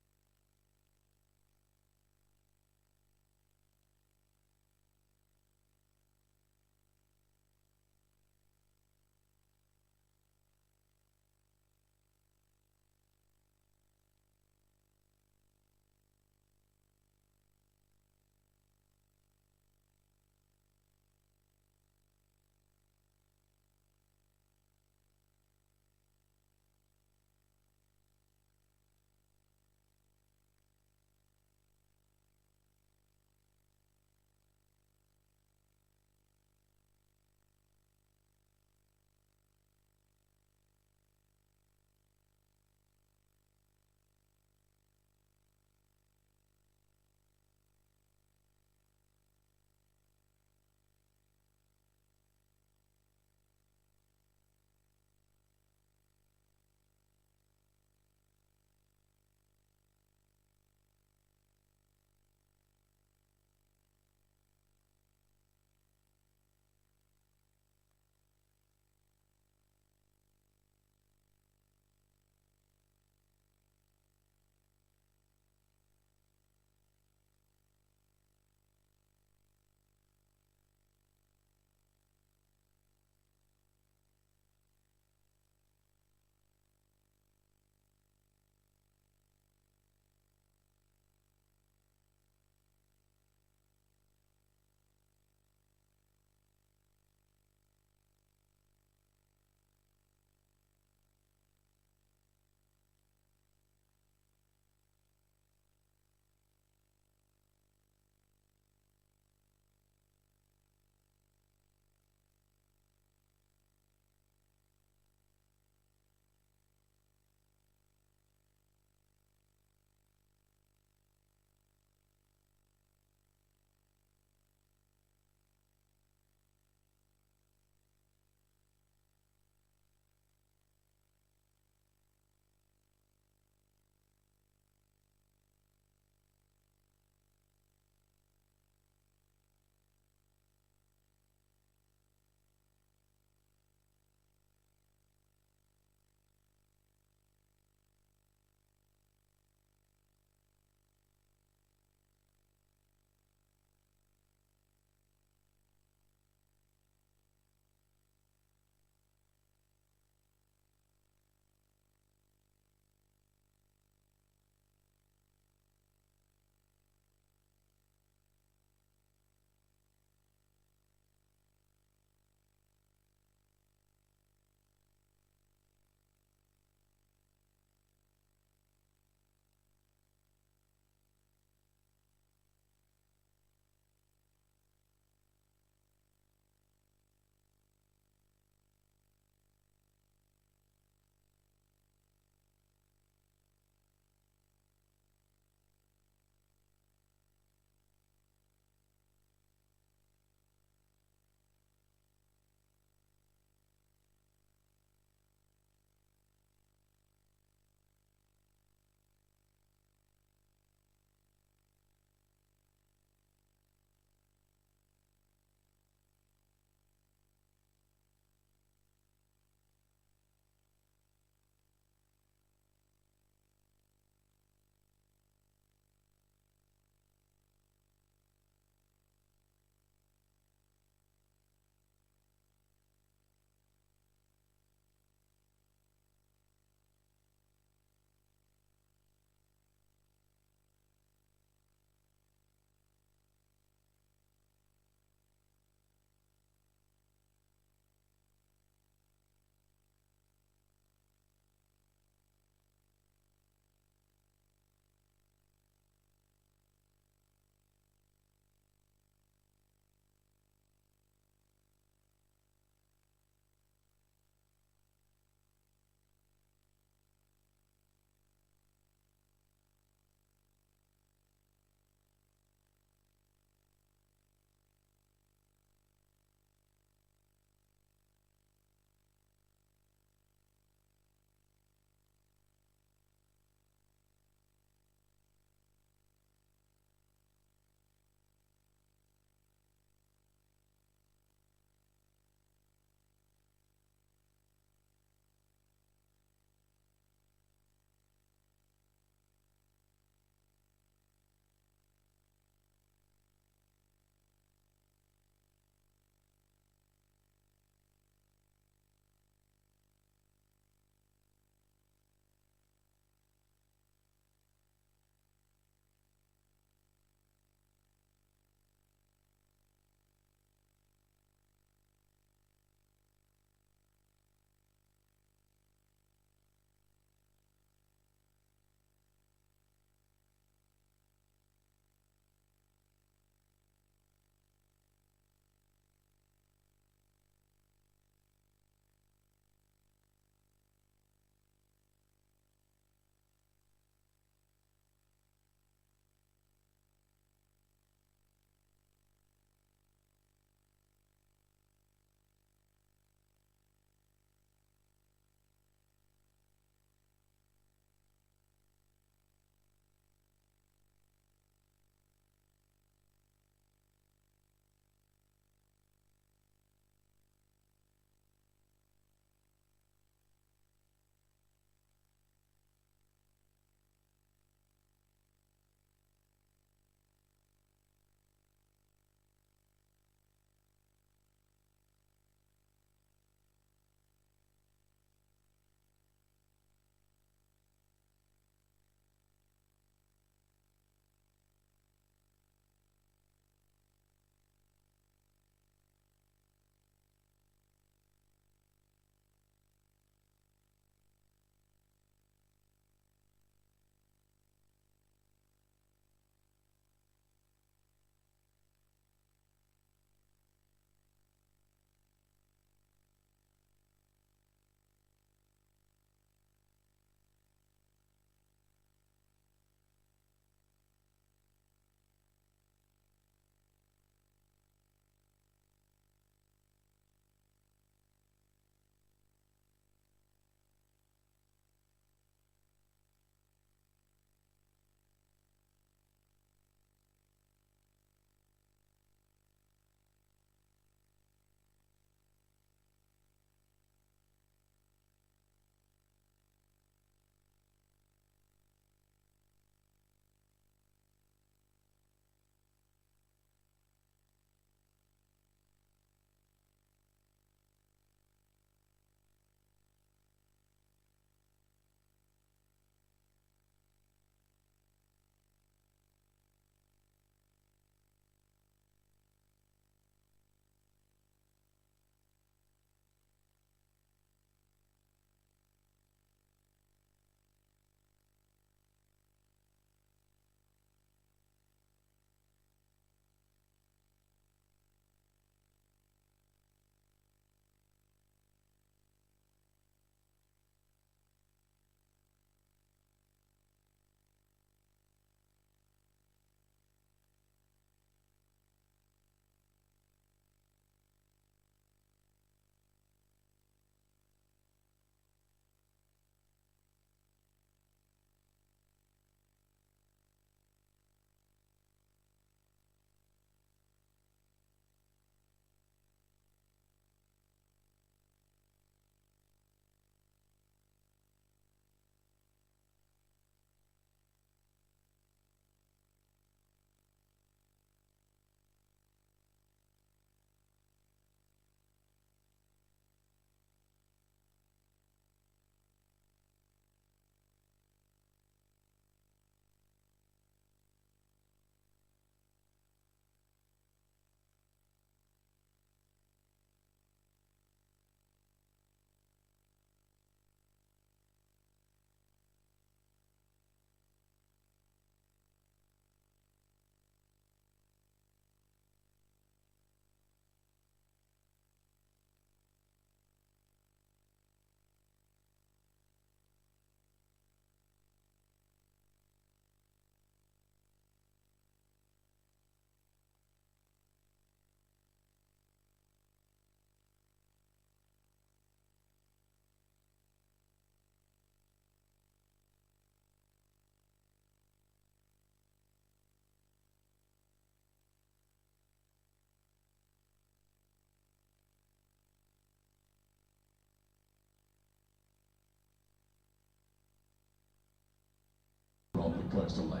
Speaker 1: the coastal lane.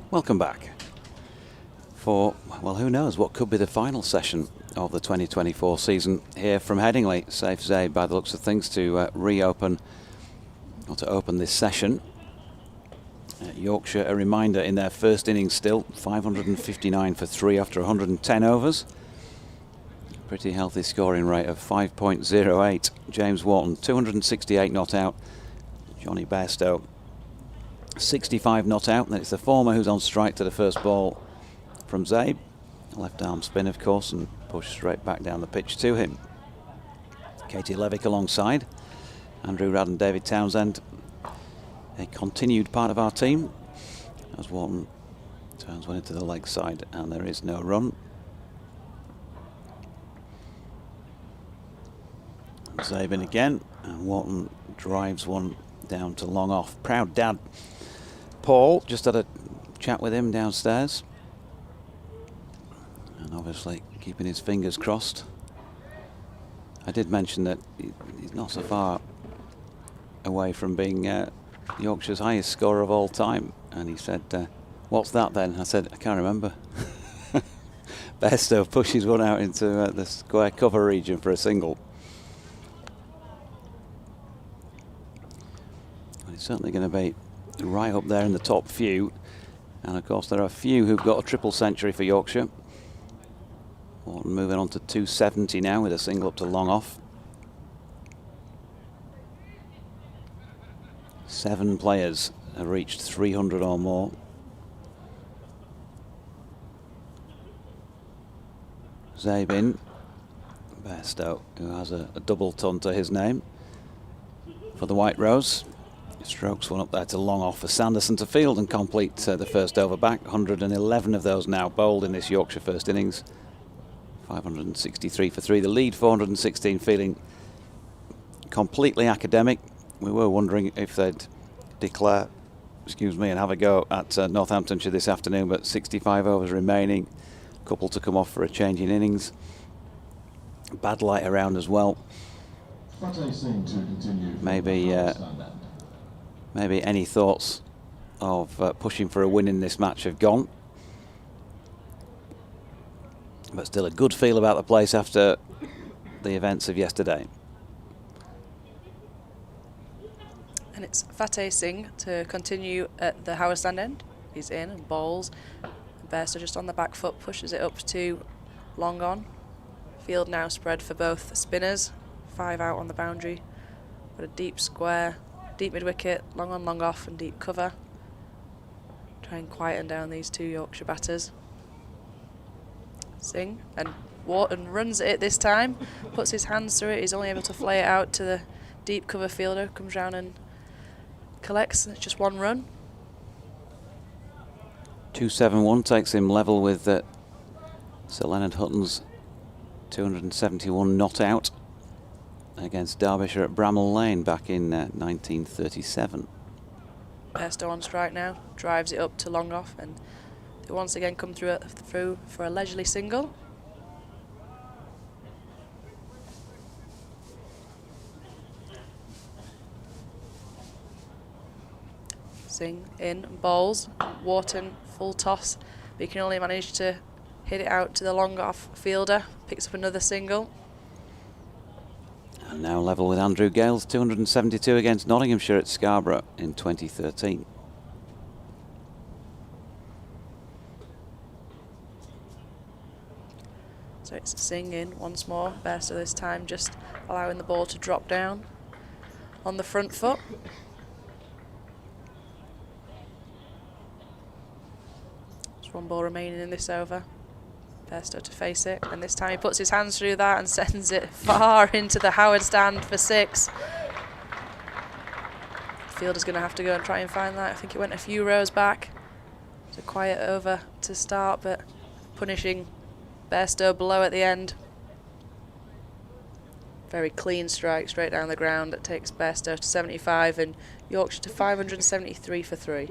Speaker 2: Welcome back for, well, who knows what could be the final session of the 2024 season here from Headingley. Safe Zabe, by the looks of things, to reopen, or to open this session. Yorkshire, a reminder, in their first innings still, 559 for 3 after 110 overs. Pretty healthy scoring rate of 5.08. James Wharton, 268 not out. Johnny Bairstow, 65 not out. And it's the former who's on strike to the first ball from Zabe. Left arm spin, of course, and push straight back down the pitch to him. Katie Levick alongside. Andrew Rudd and David Townsend, a continued part of our team, as Wharton turns one into the leg side, and there is no run. Zabe in again, and Wharton drives one down to long off. Proud dad Paul just had a chat with him downstairs, and obviously keeping his fingers crossed. I did mention that he's not so far away from being Yorkshire's highest scorer of all time, and he said, what's that then? I said, I can't remember. Bairstow pushes one out into the square cover region for a single. Well, he's certainly going to be right up there in the top few, and of course there are a few who've got a triple century for Yorkshire. Wharton moving on to 270 now with a single up to long off. 7 players have reached 300 or more. Zabe in. Bairstow, who has a double ton to his name for the White Rose. Strokes one up there to long off for Sanderson to field and complete the first over back. 111 of those now bowled in this Yorkshire first innings. 563 for 3. The lead 416, feeling completely academic. We were wondering if they'd declare, and have a go at Northamptonshire this afternoon, but 65 overs remaining. A couple to come off for a change in innings. Bad light around as well. Maybe any thoughts of pushing for a win in this match have gone. But still a good feel about the place after the events of yesterday.
Speaker 4: And it's Fateh Singh to continue at the Howard stand end. He's in and bowls. Bairstow just on the back foot, pushes it up to long on. Field now spread for both spinners. 5 out on the boundary. Got a deep square, deep mid-wicket, long on, long off, and deep cover. Try and quieten down these 2 Yorkshire batters. Singh, and Wharton runs it this time, puts his hands through it. He's only able to flay it out to the deep cover fielder, comes round and collects. It's just 1 run.
Speaker 2: 271 takes him level with Sir Leonard Hutton's 271 not out against Derbyshire at Bramall Lane back in 1937.
Speaker 4: Bairstow on strike now, drives it up to long off, and they once again come through for a leisurely single. Singh in, bowls. Wharton full toss, but he can only manage to hit it out to the long off fielder. Picks up another single.
Speaker 2: And now level with Andrew Gale's 272 against Nottinghamshire at Scarborough in 2013.
Speaker 4: So it's Singh in once more. Bairstow this time just allowing the ball to drop down on the front foot. Just 1 ball remaining in this over. Bairstow to face it, and this time he puts his hands through that and sends it far into the Howard stand for 6. The fielder's going to have to go and try and find that. I think it went a few rows back. It's a quiet over to start, but punishing Bairstow below at the end. Very clean strike straight down the ground that takes Bairstow to 75 and Yorkshire to 573 for 3.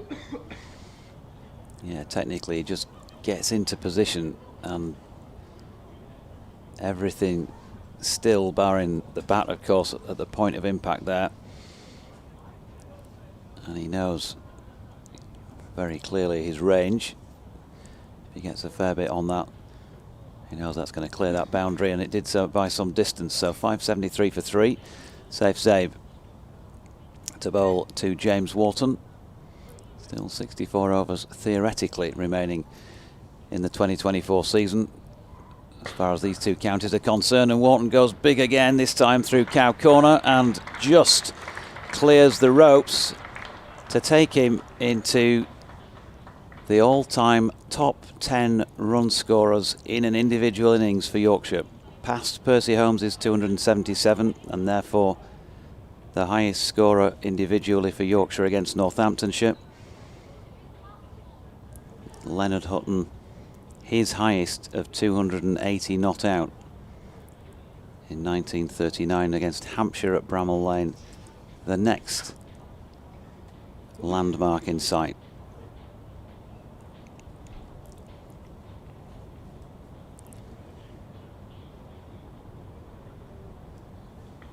Speaker 2: Yeah, technically he just gets into position and everything still, barring the bat, of course, at the point of impact there. And he knows very clearly his range. If he gets a fair bit on that, he knows that's going to clear that boundary, and it did so by some distance. So 573 for 3. Safe save to bowl to James Wharton. Still 64 overs theoretically remaining in the 2024 season as far as these two counties are concerned. And Wharton goes big again, this time through Cow Corner, and just clears the ropes to take him into the all-time top 10 run scorers in an individual innings for Yorkshire. Past Percy Holmes' 277, and therefore the highest scorer individually for Yorkshire against Northamptonshire. Leonard Hutton, his highest of 280 not out in 1939 against Hampshire at Bramall Lane, the next landmark in sight.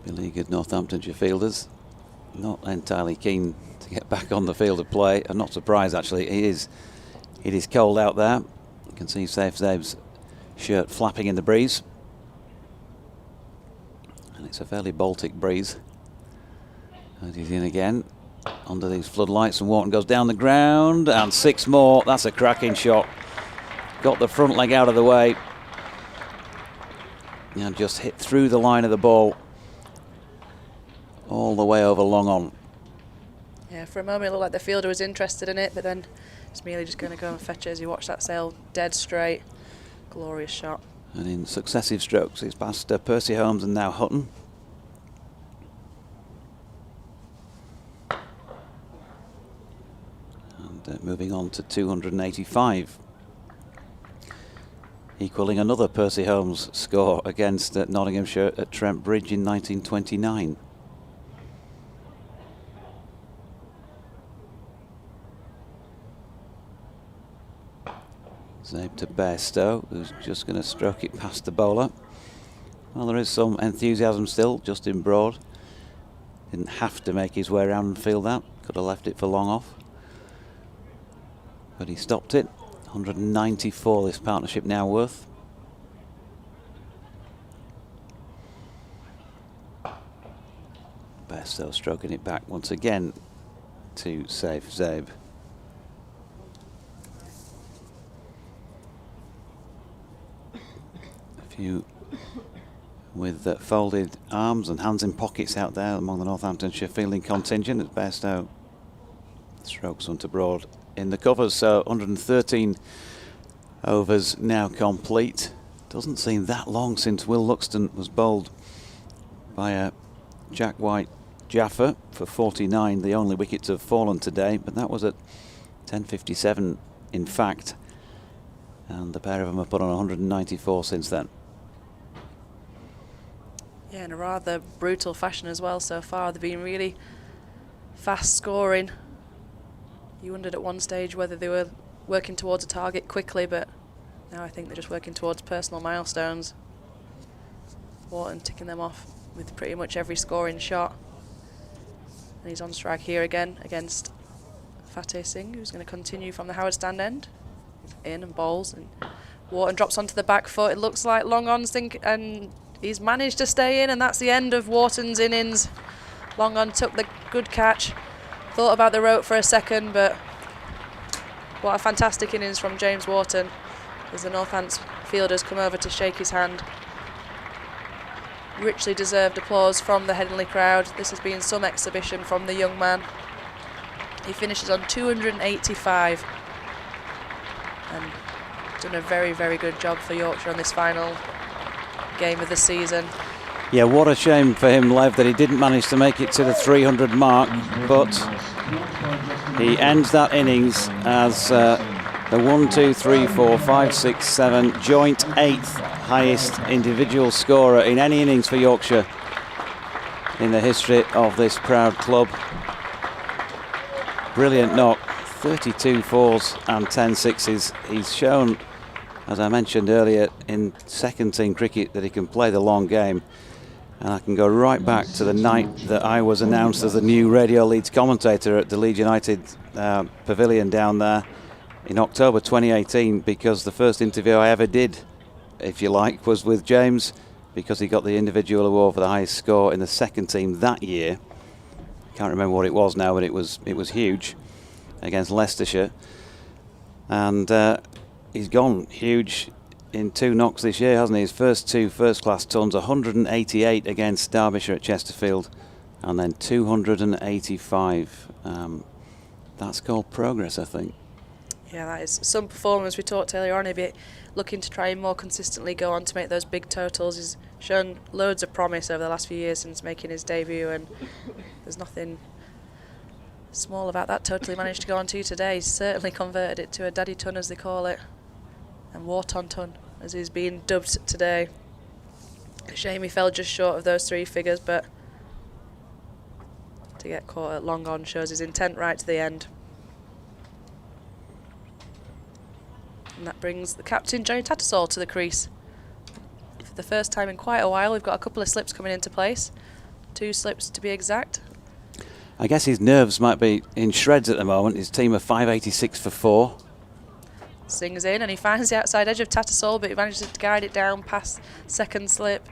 Speaker 2: Beleaguered Northamptonshire fielders not entirely keen to get back on the field of play. I'm not surprised, actually. It is cold out there. You can see Safe Save's shirt flapping in the breeze, and it's a fairly Baltic breeze. And he's in again under these floodlights, and Wharton goes down the ground, and 6 more. That's a cracking shot. Got the front leg out of the way and just hit through the line of the ball all the way over long on.
Speaker 4: Yeah, for a moment it looked like the fielder was interested in it, but then it's merely just going to go and fetch it as you watch that sail dead straight. Glorious shot.
Speaker 2: And in successive strokes it's past Percy Holmes and now Hutton. And moving on to 285. Equalling another Percy Holmes score against Nottinghamshire at Trent Bridge in 1929. Save to Bairstow, who's just going to stroke it past the bowler. Well, there is some enthusiasm still, Justin Broad. Didn't have to make his way around and field that. Could have left it for long off. But he stopped it. 194 this partnership now worth. Bairstow stroking it back once again to Safe Zabe. You with folded arms and hands in pockets out there among the Northamptonshire fielding contingent as Bairstow strokes onto Broad in the covers. So 113 overs now complete. Doesn't seem that long since Will Luxton was bowled by Jack White Jaffa for 49. The only wickets have fallen today, but that was at 10:57 in fact, and the pair of them have put on 194 since then.
Speaker 4: Yeah, in a rather brutal fashion as well so far. They've been really fast scoring. You wondered at one stage whether they were working towards a target quickly, but now I think they're just working towards personal milestones. Wharton ticking them off with pretty much every scoring shot. And he's on strike here again against Fateh Singh, who's going to continue from the Howard stand end. In and bowls, and Wharton drops onto the back foot. It looks like long on sink, and he's managed to stay in, and that's the end of Wharton's innings. Long on took the good catch, thought about the rope for a second, but what a fantastic innings from James Wharton as the Northants fielders come over to shake his hand. Richly deserved applause from the Headingley crowd. This has been some exhibition from the young man. He finishes on 285 and done a very, very good job for Yorkshire on this final game of the season.
Speaker 2: Yeah, what a shame for him, Lev, that he didn't manage to make it to the 300 mark, but he ends that innings as the 1, 2, 3, 4, 5, 6, 7 joint 8th highest individual scorer in any innings for Yorkshire in the history of this proud club. Brilliant knock, 32 fours and 10 sixes. He's shown, as I mentioned earlier, in second team cricket that he can play the long game. And I can go right back to the night that I was announced as the new Radio Leeds commentator at the Leeds United pavilion down there in October 2018, because the first interview I ever did, if you like, was with James, because he got the individual award for the highest score in the second team that year. Can't remember what it was now, but it was huge against Leicestershire. And he's gone huge in 2 knocks this year, hasn't he? His first 2 first-class tons, 188 against Derbyshire at Chesterfield, and then 285. That's called progress, I think.
Speaker 4: Yeah, that is some performance. We talked earlier on, he'd be looking to try and more consistently go on to make those big totals. He's shown loads of promise over the last few years since making his debut, and there's nothing small about that total he managed to go on to today. He's certainly converted it to a daddy ton, as they call it, and Wharton ton, as he's been dubbed today. A shame he fell just short of those 3 figures, but to get caught at long on shows his intent right to the end. And that brings the captain, Johnny Tattersall, to the crease. For the first time in quite a while, we've got a couple of slips coming into place. 2 slips to be exact.
Speaker 2: I guess his nerves might be in shreds at the moment. His team are 586 for 4.
Speaker 4: Sings in, and he finds the outside edge of Tattersall, but he manages to guide it down past second slip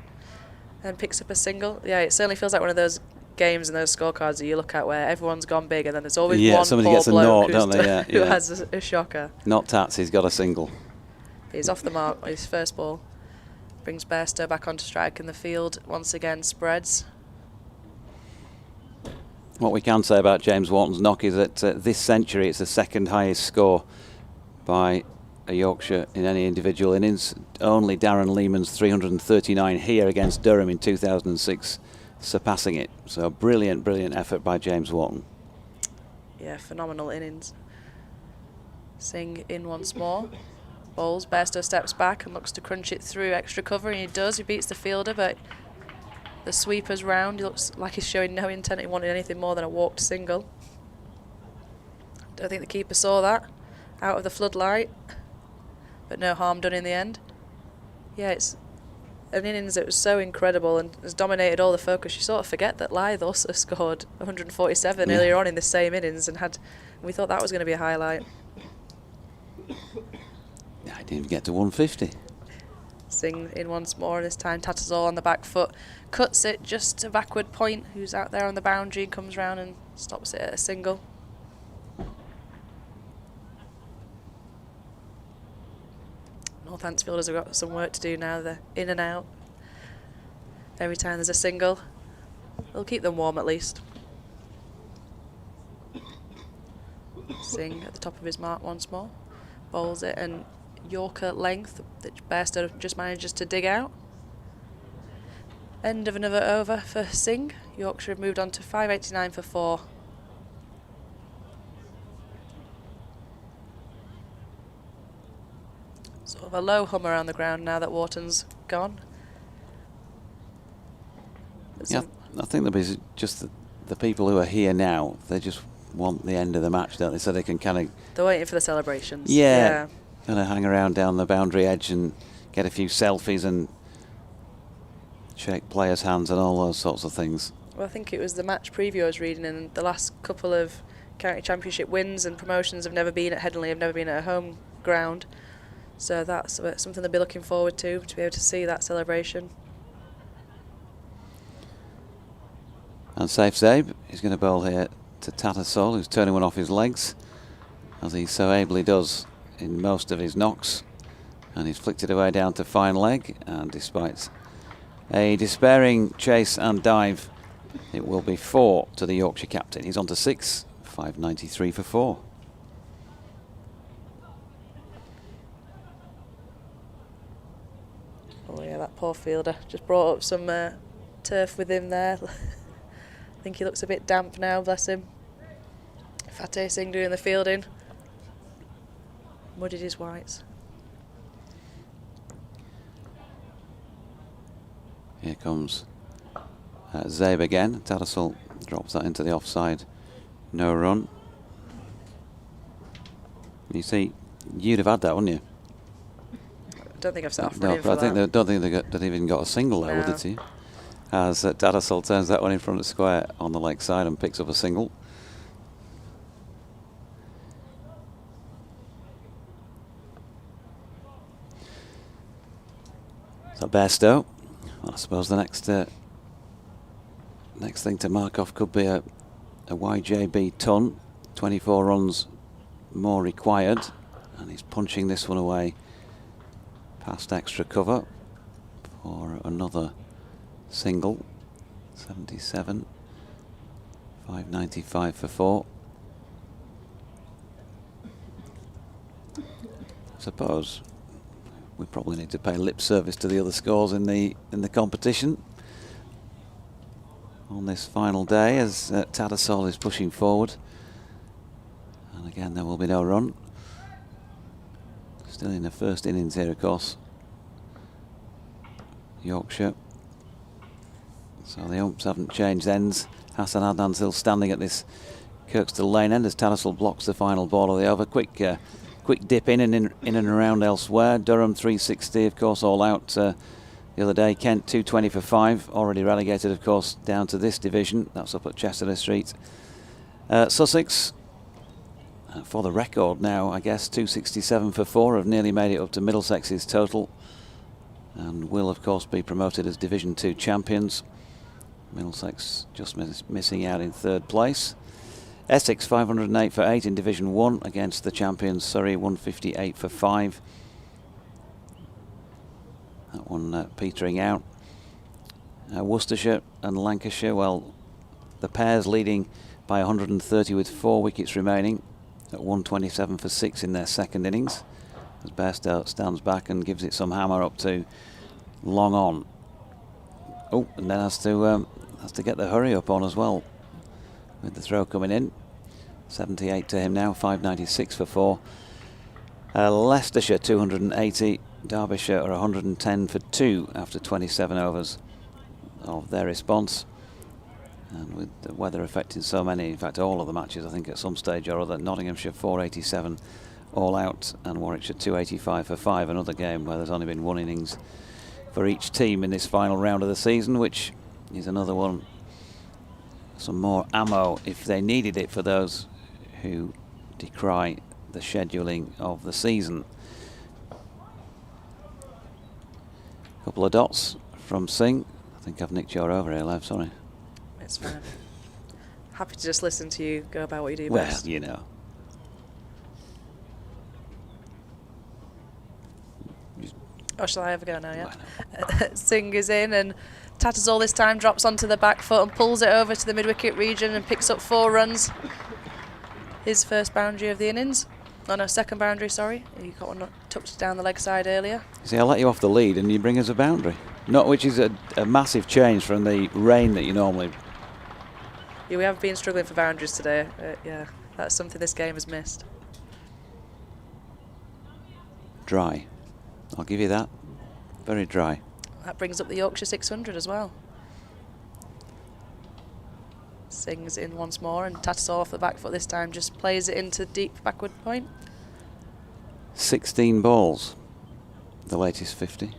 Speaker 4: and picks up a single. Yeah, it certainly feels like one of those games and those scorecards that you look at where everyone's gone big and then there's always one
Speaker 2: somebody
Speaker 4: poor
Speaker 2: gets a
Speaker 4: bloke
Speaker 2: naught, don't they?
Speaker 4: who has a shocker.
Speaker 2: Not Tats, he's got a single.
Speaker 4: He's off the mark with his first ball. Brings Bairstow back onto strike, and the field once again spreads.
Speaker 2: What we can say about James Wharton's knock is that this century it's the second highest score by a Yorkshire in any individual innings. Only Darren Lehman's 339 here against Durham in 2006 surpassing it. So brilliant effort by James Wharton.
Speaker 4: Yeah, phenomenal innings. Singh in once more. Bowls, Bairstow steps back and looks to crunch it through extra cover, and he does. He beats the fielder, but the sweeper's round. He looks like he's showing no intent. He wanted anything more than a walked single. Don't think the keeper saw that. Out of the floodlight, but no harm done in the end. Yeah, it's an innings that was so incredible and has dominated all the focus. You sort of forget that Lyth also scored 147 earlier on in the same innings, and we thought that was going to be a highlight.
Speaker 2: I didn't even get to 150.
Speaker 4: Singh in once more, and this time Tattersall on the back foot cuts it just to backward point, who's out there on the boundary, and comes round and stops it at a single. Northamptonshire have got some work to do now. They're in and out every time there's a single. They'll keep them warm at least. Singh at the top of his mark once more, bowls it, and Yorker length that Bairstow just manages to dig out. End of another over for Singh. Yorkshire have moved on to 589 for 4. Sort of a low hum around the ground now that Wharton's gone.
Speaker 2: Yeah, I think there'll be just the people who are here now, they just want the end of the match, don't they? So they can kind of...
Speaker 4: They're waiting for the celebrations.
Speaker 2: Yeah. Kind of hang around down the boundary edge and get a few selfies and shake players' hands and all those sorts of things.
Speaker 4: Well, I think it was the match preview I was reading, and the last couple of county championship wins and promotions have never been at Headingley, have never been at a home ground. So that's something they'll be looking forward to be able to see that celebration.
Speaker 2: And Saif Zabe is going to bowl here to Tattersall, who's turning one off his legs, as he so ably does in most of his knocks. And he's flicked it away down to fine leg, and despite a despairing chase and dive, it will be 4 to the Yorkshire captain. He's on to 6, 593 for 4.
Speaker 4: Oh yeah, that poor fielder just brought up some turf with him there. I think he looks a bit damp now, bless him. Fateh Singh doing the fielding. Muddied his whites.
Speaker 2: Here comes Zabe again. Tattersall drops that into the offside. No run. You see, you'd have had that, wouldn't you?
Speaker 4: I don't think I've set off
Speaker 2: No,
Speaker 4: running
Speaker 2: but
Speaker 4: for
Speaker 2: I think
Speaker 4: that.
Speaker 2: don't think they've even got a single there,
Speaker 4: No.
Speaker 2: would they? as Tattersall turns that one in front of square on the leg side and picks up a single. So Bairstow, I suppose the next thing to mark off could be a YJB ton. 24 runs more required, and he's punching this one away past extra cover for another single. 77, 595 for 4. I suppose we probably need to pay lip service to the other scores in the competition on this final day as Tattersall is pushing forward, and again there will be no run. Still in the first innings here, of course, Yorkshire. So the umps haven't changed ends. Hassan Adnan still standing at this Kirkstall Lane end as Tattersall blocks the final ball of the over. Quick dip in and around elsewhere. Durham 360, of course, all out the other day. Kent 220 for 5, already relegated, of course, down to this division. That's up at Chester Street. Sussex, for the record now, I guess, 267 for 4, have nearly made it up to Middlesex's total, and will, of course, be promoted as Division 2 champions. Middlesex just missing out in 3rd place. Essex 508 for 8 in Division 1 against the champions Surrey 158 for 5. That one petering out. Worcestershire and Lancashire, well, the pairs leading by 130 with 4 wickets remaining at 127 for 6 in their second innings, as Bairstow stands back and gives it some hammer up to long on. Oh, and then has to get the hurry up on as well, with the throw coming in. 78 to him now, 596 for 4. Leicestershire 280, Derbyshire are 110 for 2 after 27 overs of their response. And with the weather affecting so many, in fact all of the matches I think at some stage or other, Nottinghamshire 487 all out and Warwickshire 285 for 5, another game where there's only been one innings for each team in this final round of the season, which is another one, some more ammo if they needed it for those who decry the scheduling of the season. A couple of dots from Singh. I think I've nicked your over here, Lev, sorry.
Speaker 4: It's fine. Happy to just listen to you go about what you do
Speaker 2: well,
Speaker 4: best.
Speaker 2: Well, you know.
Speaker 4: Oh, shall I have a go now, yeah? Singh is in, and Tattersall this time drops onto the back foot and pulls it over to the mid-wicket region and picks up 4 runs. His first boundary of the innings. Oh no, second boundary, sorry. He got one tucked down the leg side earlier.
Speaker 2: See, I let you off the lead and you bring us a boundary. Not which is a massive change from the rain that you normally...
Speaker 4: Yeah, we have been struggling for boundaries today. Yeah, that's something this game has missed.
Speaker 2: Dry. I'll give you that. Very dry.
Speaker 4: That brings up the Yorkshire 600 as well. Singh's in once more, and Tattersall off the back foot this time just plays it into deep backward point.
Speaker 2: 16 balls. The latest 50.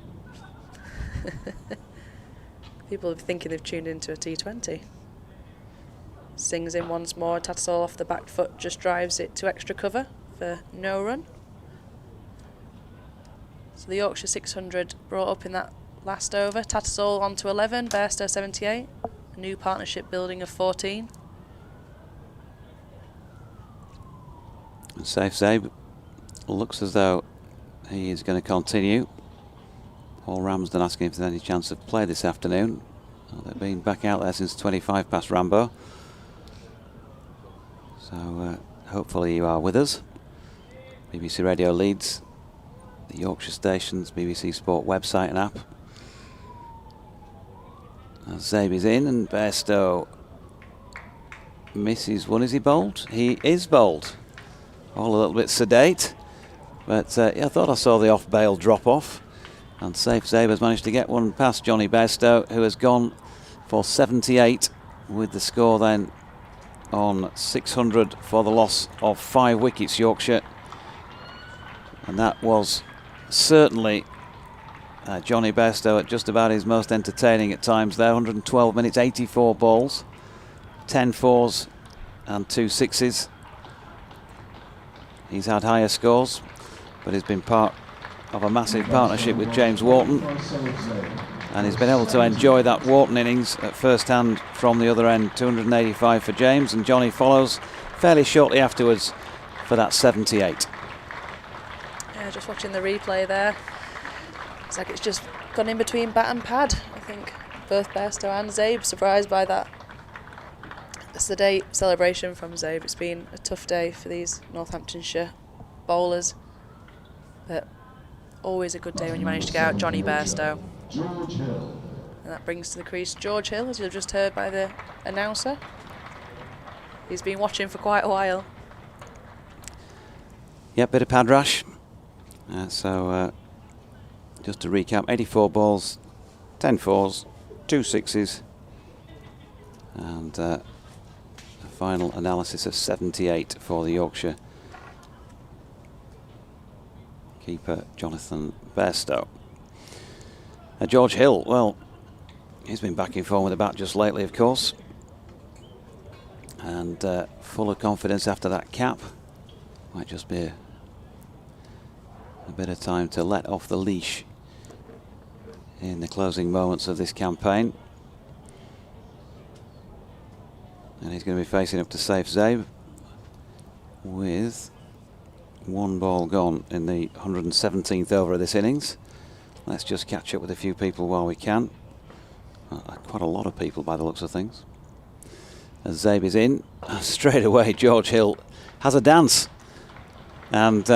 Speaker 4: People are thinking they've tuned into a T20. Singh's in once more. Tattersall off the back foot just drives it to extra cover for no run. So the Yorkshire 600 brought up in that last over. Tattersall on to 11, Bairstow 78. A new partnership building of 14.
Speaker 2: And Safe Zabe looks as though he is going to continue. Paul Ramsden asking if there's any chance of play this afternoon. Well, they've been back out there since 25 past Rambo. So hopefully you are with us. BBC Radio Leeds, the Yorkshire stations, BBC Sport website and app. Zabe is in and Bairstow misses one. Is he bowled? He is bowled. All a little bit sedate. But yeah, I thought I saw the off-bail drop off. And Safe Zabe has managed to get one past Johnny Bairstow, who has gone for 78 with the score then on 600 for the loss of 5 wickets, Yorkshire. And that was certainly Johnny Bairstow at just about his most entertaining at times there. 112 minutes, 84 balls, 10 fours and 2 sixes. He's had higher scores, but he's been part of a massive partnership with James Wharton, and he's been able to enjoy that Wharton innings at first hand from the other end. 285 for James, and Johnny follows fairly shortly afterwards for that 78.
Speaker 4: Yeah, just watching the replay there. It's like it's just gone in between bat and pad. I think both Bairstow and Zabe surprised by that. It's the day celebration from Zabe. It's been a tough day for these Northamptonshire bowlers, but always a good day when you manage to get out Johnny Bairstow. And that brings to the crease George Hill, as you've just heard by the announcer. He's been watching for quite a while.
Speaker 2: Yep, bit of pad rash. Just to recap, 84 balls, 10 fours, 2 sixes, and a final analysis of 78 for the Yorkshire keeper Jonathan Bairstow. George Hill, well, he's been back in form with the bat just lately, of course, and full of confidence after that cap. Might just be a bit of time to let off the leash in the closing moments of this campaign. And he's going to be facing up to safe Zabe with 1 ball gone in the 117th over of this innings. Let's just catch up with a few people while we can. Quite a lot of people by the looks of things. As Zabe is in, straight away George Hill has a dance. And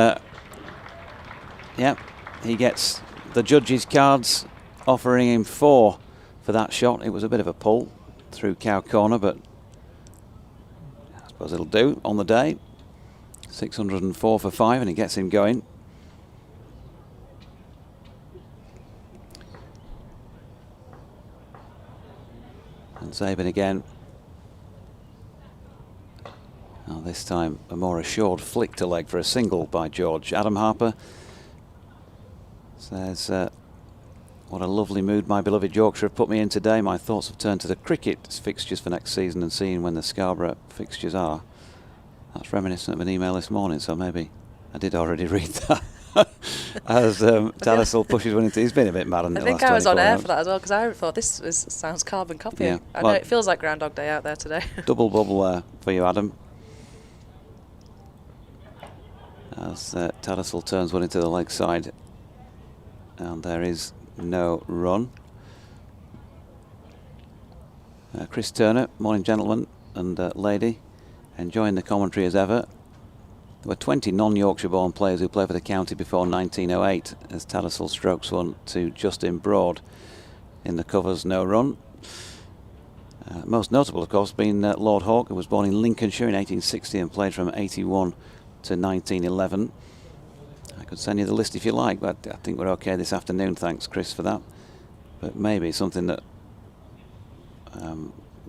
Speaker 2: yep, he gets the judges' cards offering him 4 for that shot. It was a bit of a pull through cow corner, but I suppose it'll do on the day. 604 for 5, and it gets him going. And Zabin again. Now this time a more assured flick to leg for a single by George. Adam Harper says, what a lovely mood my beloved Yorkshire have put me in today. My thoughts have turned to the cricket fixtures for next season and seeing when the Scarborough fixtures are. That's reminiscent of an email this morning, so maybe I did already read that. As Talisal pushes one into, he's been a bit mad on the last 24
Speaker 4: I think I was on air
Speaker 2: hours.
Speaker 4: for that as well, because I thought this sounds carbon copy.
Speaker 2: Yeah,
Speaker 4: I
Speaker 2: well,
Speaker 4: know it feels like Groundhog Day out there today.
Speaker 2: Double bubble there for you, Adam. As Talisal turns one into the leg side, and there is no run. Chris Turner, morning gentlemen and lady, enjoying the commentary as ever. There were 20 non-Yorkshire born players who played for the county before 1908, as Talisal strokes one to Justin Broad in the covers, no run. Most notable, of course, being Lord Hawke, who was born in Lincolnshire in 1860 and played from 81 to 1911. I could send you the list if you like, but I think we're okay this afternoon. Thanks, Chris, for that. But maybe something that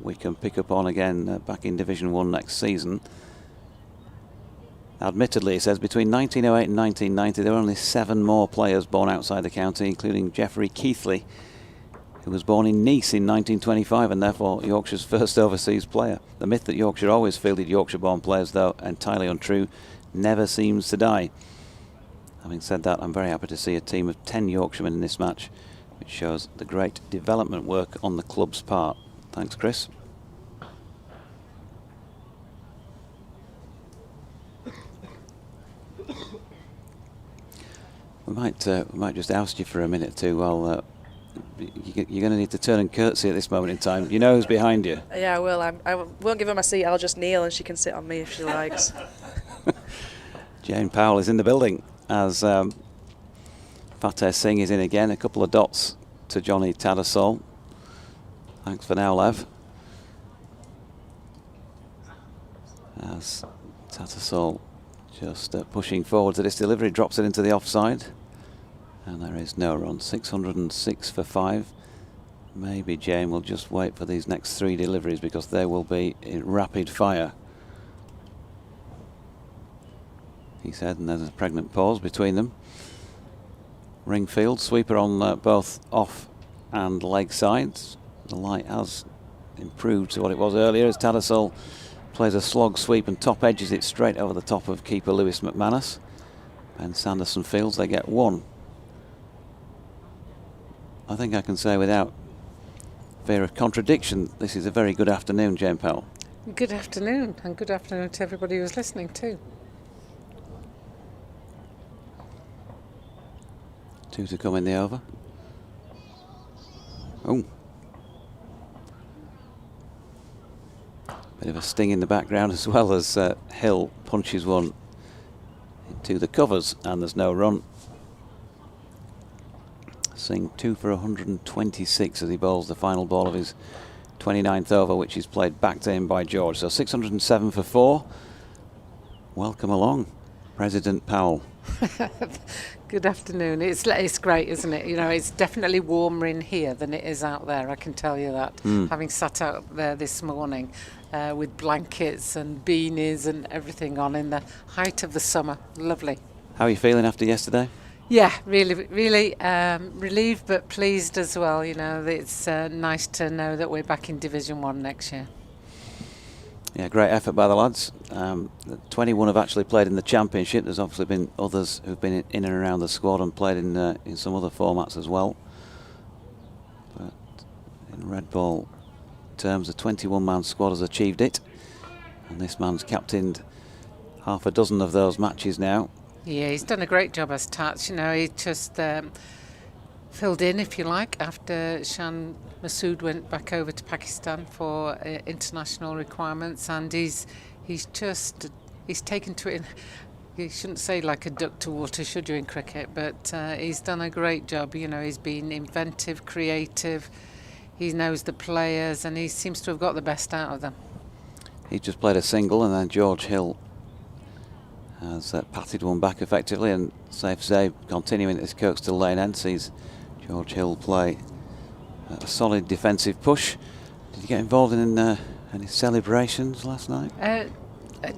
Speaker 2: we can pick up on again back in Division 1 next season. Admittedly, it says between 1908 and 1990 there were only 7 more players born outside the county, including Geoffrey Keithley, who was born in Nice in 1925 and therefore Yorkshire's first overseas player. The myth that Yorkshire always fielded Yorkshire-born players, though entirely untrue, never seems to die. Having said that, I'm very happy to see a team of 10 Yorkshiremen in this match, which shows the great development work on the club's part. Thanks, Chris. We might just oust you for a minute or two while you're going to need to turn and curtsy at this moment in time. You know who's behind you.
Speaker 4: Yeah, I will. I won't give her my seat. I'll just kneel and she can sit on me if she likes.
Speaker 2: Jane Powell is in the building as Fateh Singh is in again. A couple of dots to Johnny Tadasol. Thanks for now, Lev. As Tadasol just pushing forward to this delivery, drops it into the offside. And there is no run. 606 for 5. Maybe Jane will just wait for these next 3 deliveries because they will be in rapid fire, he said, and there's a pregnant pause between them. Ringfield. Sweeper on both off and leg sides. The light has improved to what it was earlier as Tattersall plays a slog sweep and top edges it straight over the top of keeper Lewis McManus. Ben Sanderson fields, they get one. I think I can say without fear of contradiction, this is a very good afternoon, Jane Powell.
Speaker 6: Good afternoon, and good afternoon to everybody who's listening too.
Speaker 2: 2 to come in the over. Oh. Bit of a sting in the background as well as Hill punches one into the covers and there's no run. Singh 2 for 126 as he bowls the final ball of his 29th over, which is played back to him by George. So 607 for 4. Welcome along, President Powell.
Speaker 6: Good afternoon. It's great, isn't it? You know, it's definitely warmer in here than it is out there, I can tell you that. Having sat out there this morning with blankets and beanies and everything on in the height of the summer. Lovely.
Speaker 2: How are you feeling after yesterday?
Speaker 6: Yeah, really relieved but pleased as well. You know, it's nice to know that we're back in Division One next year.
Speaker 2: Yeah, great effort by the lads. 21 have actually played in the Championship. There's obviously been others who've been in and around the squad and played in some other formats as well. But in red ball terms, a 21-man squad has achieved it. And this man's captained half a dozen of those matches now.
Speaker 6: Yeah, he's done a great job as Tats. You know, he just filled in, if you like, after Shan Masood went back over to Pakistan for international requirements, and he's taken to it. You shouldn't say like a duck to water, should you, in cricket? But he's done a great job. You know, he's been inventive, creative. He knows the players, and he seems to have got the best out of them.
Speaker 2: He just played a single, and then George Hill has patted one back effectively, and Saif Zaid continuing his Kirkstall lane end sees George Hill play a solid defensive push. Did you get involved in any celebrations last night?
Speaker 6: I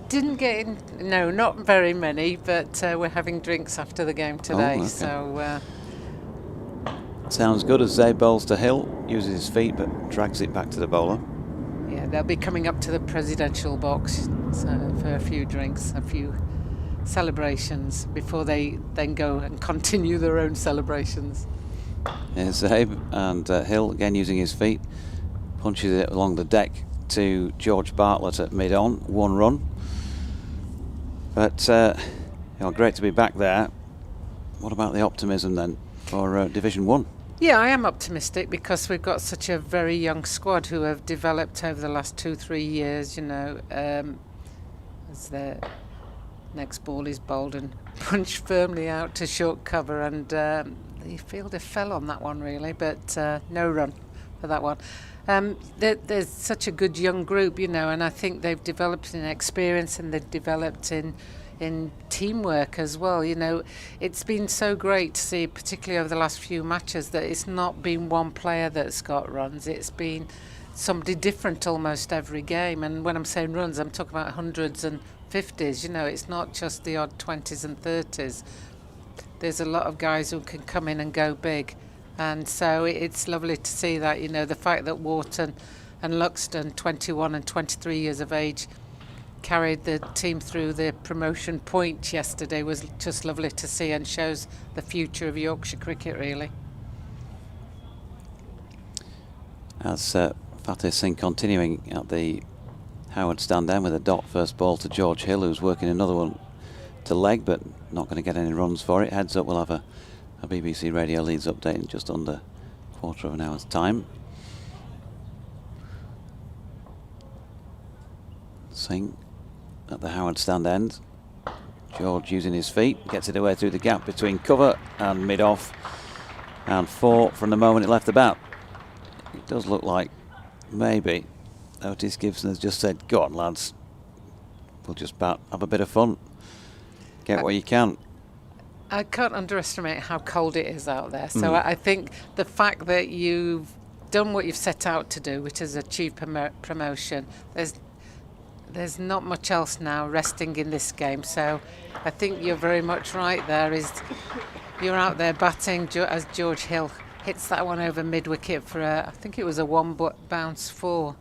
Speaker 6: didn't get in, no, not very many, but we're having drinks after the game today.
Speaker 2: Okay.
Speaker 6: So
Speaker 2: sounds good as Zaid bowls to Hill, uses his feet but drags it back to the bowler.
Speaker 6: yeah, they'll be coming up to the presidential box for a few drinks, a few celebrations before they then go and continue their own celebrations.
Speaker 2: Here's Zaid, and Hill again using his feet punches it along the deck to George Bartlett at mid-on, 1 run. But great to be back there. What about the optimism then for Division 1?
Speaker 6: Yeah, I am optimistic because we've got such a very young squad who have developed over the last 2-3 years, you know, as the next ball is bowled and punched firmly out to short cover, and the fielder fell on that one really, but no run for that one. There's such a good young group, you know, and I think they've developed in experience and they've developed in teamwork as well. You know, it's been so great to see, particularly over the last few matches, that it's not been one player that's got runs. It's been somebody different almost every game. And when I'm saying runs, I'm talking about hundreds and 50s. You know, it's not just the odd 20s and 30s. There's a lot of guys who can come in and go big. And so it's lovely to see that, you know, the fact that Wharton and Luxton, 21 and 23 years of age, carried the team through the promotion point yesterday was just lovely to see, and shows the future of Yorkshire cricket really.
Speaker 2: As Fateh Singh continuing at the Howard stand down with a dot first ball to George Hill, who's working another one to leg but not going to get any runs for it. Heads up, we'll have a BBC Radio Leeds update in just under a quarter of an hour's time. Singh at the Howard stand end. George using his feet, gets it away through the gap between cover and mid-off, and 4 from the moment it left the bat. It does look like maybe Otis Gibson has just said, go on lads, we'll just bat, have a bit of fun, get what you can.
Speaker 6: I can't underestimate how cold it is out there. So I think the fact that you've done what you've set out to do, which is achieve promotion, there's not much else now resting in this game. So I think you're very much right there. Is you're out there batting as George Hill hits that one over mid-wicket for I think it was a one-bounce 4.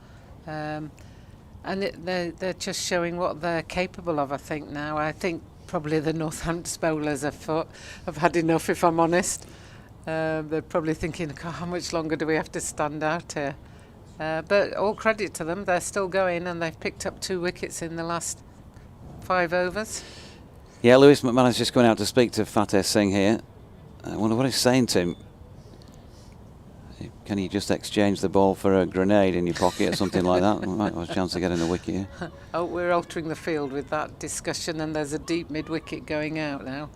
Speaker 6: And they're just showing what they're capable of, I think, now. I think probably the Northampton bowlers have had enough, if I'm honest. They're probably thinking, God, how much longer do we have to stand out here? But all credit to them, they're still going, and they've picked up 2 wickets in the last 5 overs.
Speaker 2: Yeah, Lewis McManus just going out to speak to Fateh Singh here. I wonder what he's saying to him. Can you just exchange the ball for a grenade in your pocket or something like that? Might have a chance of getting a wicket here.
Speaker 6: Oh, we're altering the field with that discussion, and there's a deep mid-wicket going out now.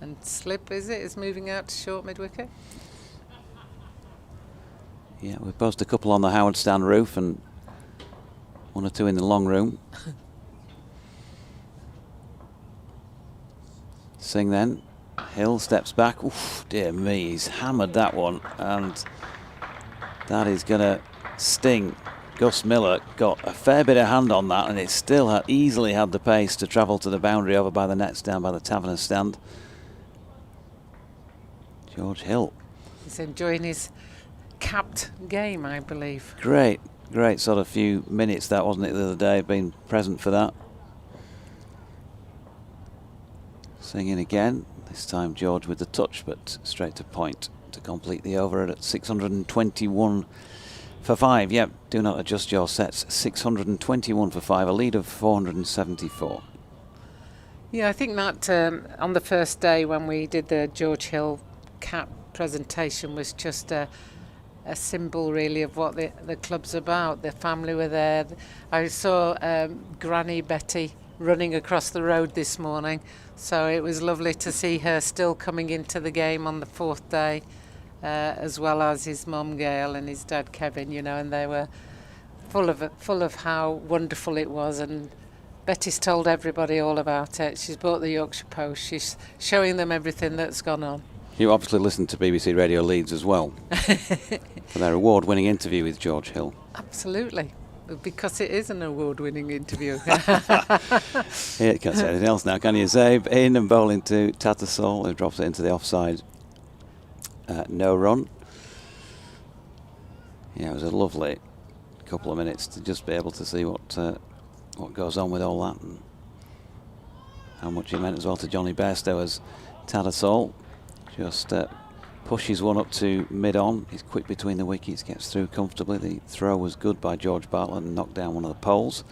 Speaker 6: And Slip, is moving out to short mid-wicket?
Speaker 2: Yeah, we've buzzed a couple on the Howard stand roof and 1 or 2 in the long room. Singh then. Hill steps back. Oof, dear me, he's hammered that one, and that is going to sting. Gus Miller got a fair bit of hand on that, and it still easily had the pace to travel to the boundary over by the net stand, by the Taverner stand. George Hill.
Speaker 6: He's enjoying his capped game, I believe.
Speaker 2: Great sort of few minutes that, wasn't it, the other day, being present for that. Singing again. This time George with the touch, but straight to point to complete the over at 621 for 5. Yep, do not adjust your sets. 621 for 5, a lead of 474.
Speaker 6: Yeah, I think that on the first day when we did the George Hill cap presentation was just a symbol really of what the club's about. The family were there. I saw Granny Betty running across the road this morning, so it was lovely to see her still coming into the game on the 4th day, as well as his mum Gail and his dad Kevin, you know, and they were full of how wonderful it was. And Betty's told everybody all about it. She's bought the Yorkshire Post. She's showing them everything that's gone on.
Speaker 2: You obviously listened to BBC Radio Leeds as well for their award-winning interview with George Hill.
Speaker 6: Absolutely. Because it is an award-winning interview.
Speaker 2: Yeah, can't say anything else now, can you? Zabe in and bowling to Tattersall, who drops it into the offside. No run. Yeah, it was a lovely couple of minutes to just be able to see what goes on with all that, and how much it meant as well to Johnny Bairstow as Tattersall just pushes one up to mid-on. He's quick between the wickets, gets through comfortably. The throw was good by George Bartlett and knocked down one of the poles,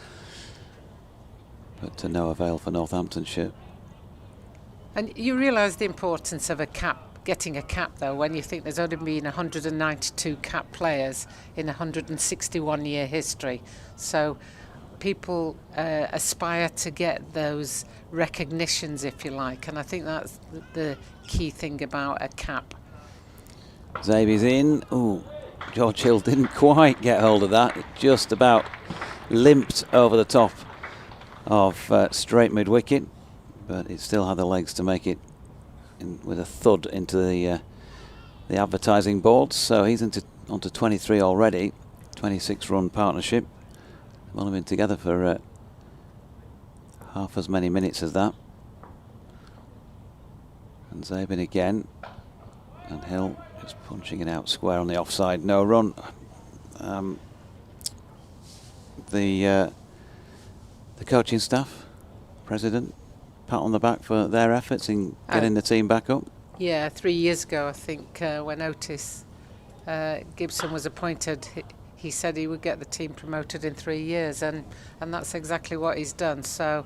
Speaker 2: but to no avail for Northamptonshire. And
Speaker 6: you realise the importance of getting a cap though, when you think there's only been 192 cap players in 161-year history. So people aspire to get those recognitions, if you like, and I think that's the key thing about a cap.
Speaker 2: Zabi's in. Ooh, George Hill didn't quite get hold of that. It just about limped over the top of straight mid-wicket, but it still had the legs to make it with a thud into the advertising boards. So he's onto 23 already, 26-run partnership. They've only been together for half as many minutes as that. And Zabin again, and Hill just punching it out square on the offside. No run. The coaching staff, president, pat on the back for their efforts in getting the team back up.
Speaker 6: Yeah, 3 years ago, I think, when Otis Gibson was appointed, he said he would get the team promoted in 3 years, and that's exactly what he's done. So,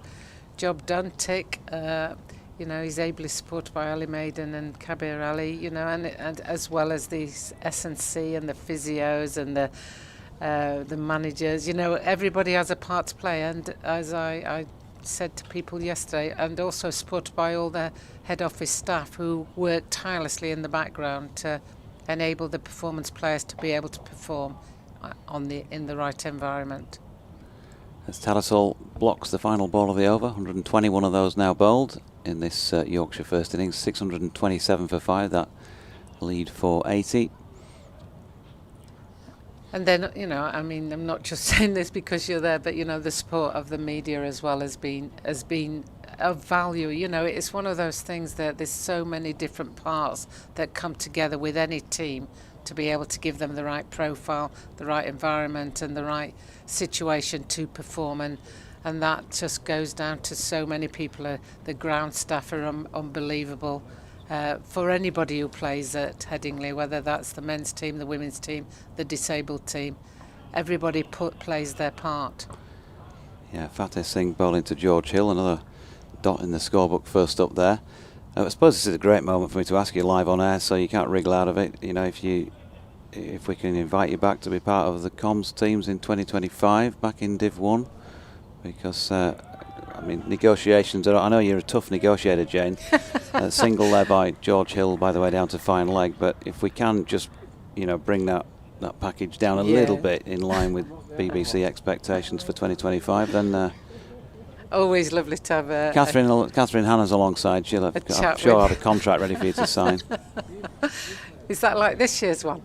Speaker 6: job done, tick. You know, he's ably supported by Ali Maiden and Kabir Ali, you know, and as well as the S&C and the physios and the managers. You know, everybody has a part to play, and as I said to people yesterday, and also supported by all the head office staff who work tirelessly in the background to enable the performance players to be able to perform in the right environment.
Speaker 2: As Tattersall blocks the final ball of the over, 121 of those now bowled in this Yorkshire first innings, 627 for 5, that lead for 80.
Speaker 6: And then, you know, I mean, I'm not just saying this because you're there, but, you know, the support of the media as well has been of value. You know, it's one of those things that there's so many different parts that come together with any team to be able to give them the right profile, the right environment and the right situation to perform. And that just goes down to so many people. The ground staff are unbelievable. For anybody who plays at Headingley, whether that's the men's team, the women's team, the disabled team, everybody plays their part.
Speaker 2: Yeah, Fateh Singh bowling to George Hill, another dot in the scorebook first up there. I suppose this is a great moment for me to ask you live on air, so you can't wriggle out of it. You know, if we can invite you back to be part of the comms teams in 2025 back in Div 1, because I mean, negotiations are, I know you're a tough negotiator, Jane. Single there by George Hill, by the way, down to fine leg. But if we can just, you know, bring that package down a little bit in line with BBC expectations for 2025, then
Speaker 6: always lovely to have
Speaker 2: Catherine Hanna's alongside. She'll have, I'm sure, have a contract ready for you to sign.
Speaker 6: Is that like this year's one?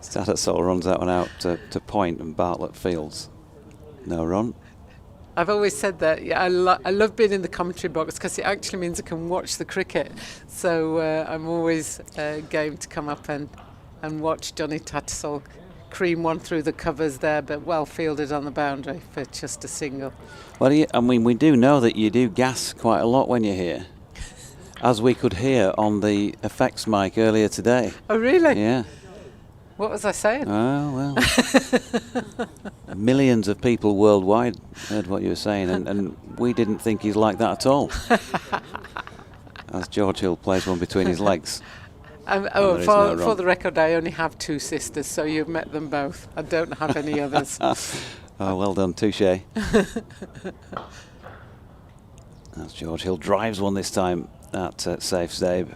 Speaker 2: Tattersall runs that one out to Point and Bartlett Fields. No run.
Speaker 6: I've always said that. Yeah, I love being in the commentary box because it actually means I can watch the cricket. So I'm always game to come up and watch Johnny Tattersall cream one through the covers there, but well fielded on the boundary for just a single.
Speaker 2: Well, I mean, we do know that you do gas quite a lot when you're here, as we could hear on the effects mic earlier today.
Speaker 6: Oh, really?
Speaker 2: Yeah.
Speaker 6: What was I saying?
Speaker 2: Oh, well. Millions of people worldwide heard what you were saying, and we didn't think he's like that at all. As George Hill plays one between his legs.
Speaker 6: For the record, I only have two sisters, so you've met them both. I don't have any others.
Speaker 2: Oh, well done, touche. As George Hill drives one this time at safe Zabe.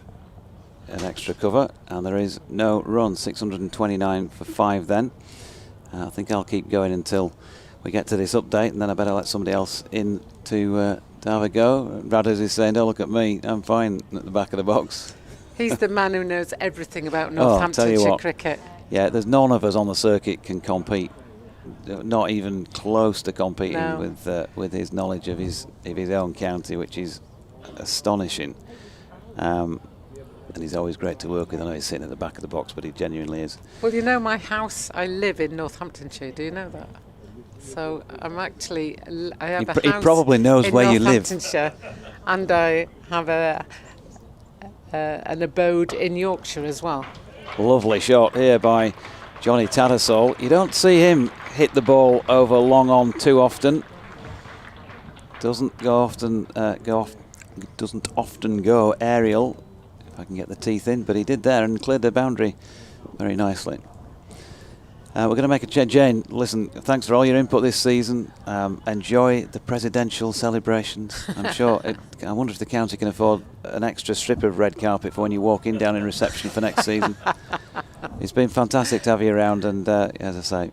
Speaker 2: An extra cover, and there is no run. 629 for 5 then. I think I'll keep going until we get to this update, and then I better let somebody else in to have a go. Radders is saying, don't look at me, I'm fine at the back of the box.
Speaker 6: He's the man who knows everything about Northamptonshire cricket.
Speaker 2: Yeah, there's none of us on the circuit can compete, not even close to competing with his knowledge of his own county, which is astonishing. And he's always great to work with. I know he's sitting at the back of the box, but he genuinely is.
Speaker 6: Well, you know, my house, I live in Northamptonshire. Do you know that? So I'm actually, I have a house. He
Speaker 2: probably knows where you live.
Speaker 6: And I have an abode in Yorkshire as well.
Speaker 2: Lovely shot here by Johnny Tattersall. You don't see him hit the ball over long on too often. Doesn't often go aerial. I can get the teeth in, but he did there and cleared the boundary very nicely. We're going to make a change. Jane, listen, thanks for all your input this season. Enjoy the presidential celebrations. I'm sure. I wonder if the county can afford an extra strip of red carpet for when you walk in down in reception for next season. It's been fantastic to have you around, and as I say,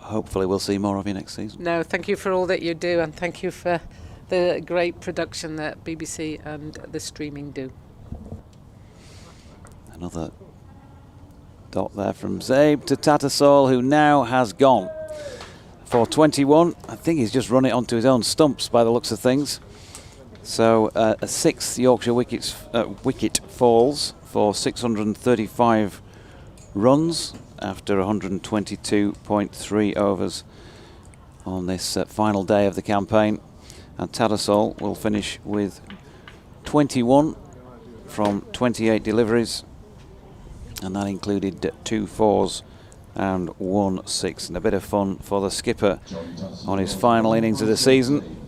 Speaker 2: hopefully we'll see more of you next season.
Speaker 6: No, thank you for all that you do, and thank you for the great production that BBC and the streaming do.
Speaker 2: Another dot there from Zabe to Tattersall, who now has gone for 21. I think he's just run it onto his own stumps by the looks of things. So a sixth Yorkshire wicket falls for 635 runs after 122.3 overs on this final day of the campaign. And Tattersall will finish with 21 from 28 deliveries. And that included 2 4s and 1 6. And a bit of fun for the skipper on his final innings of the season.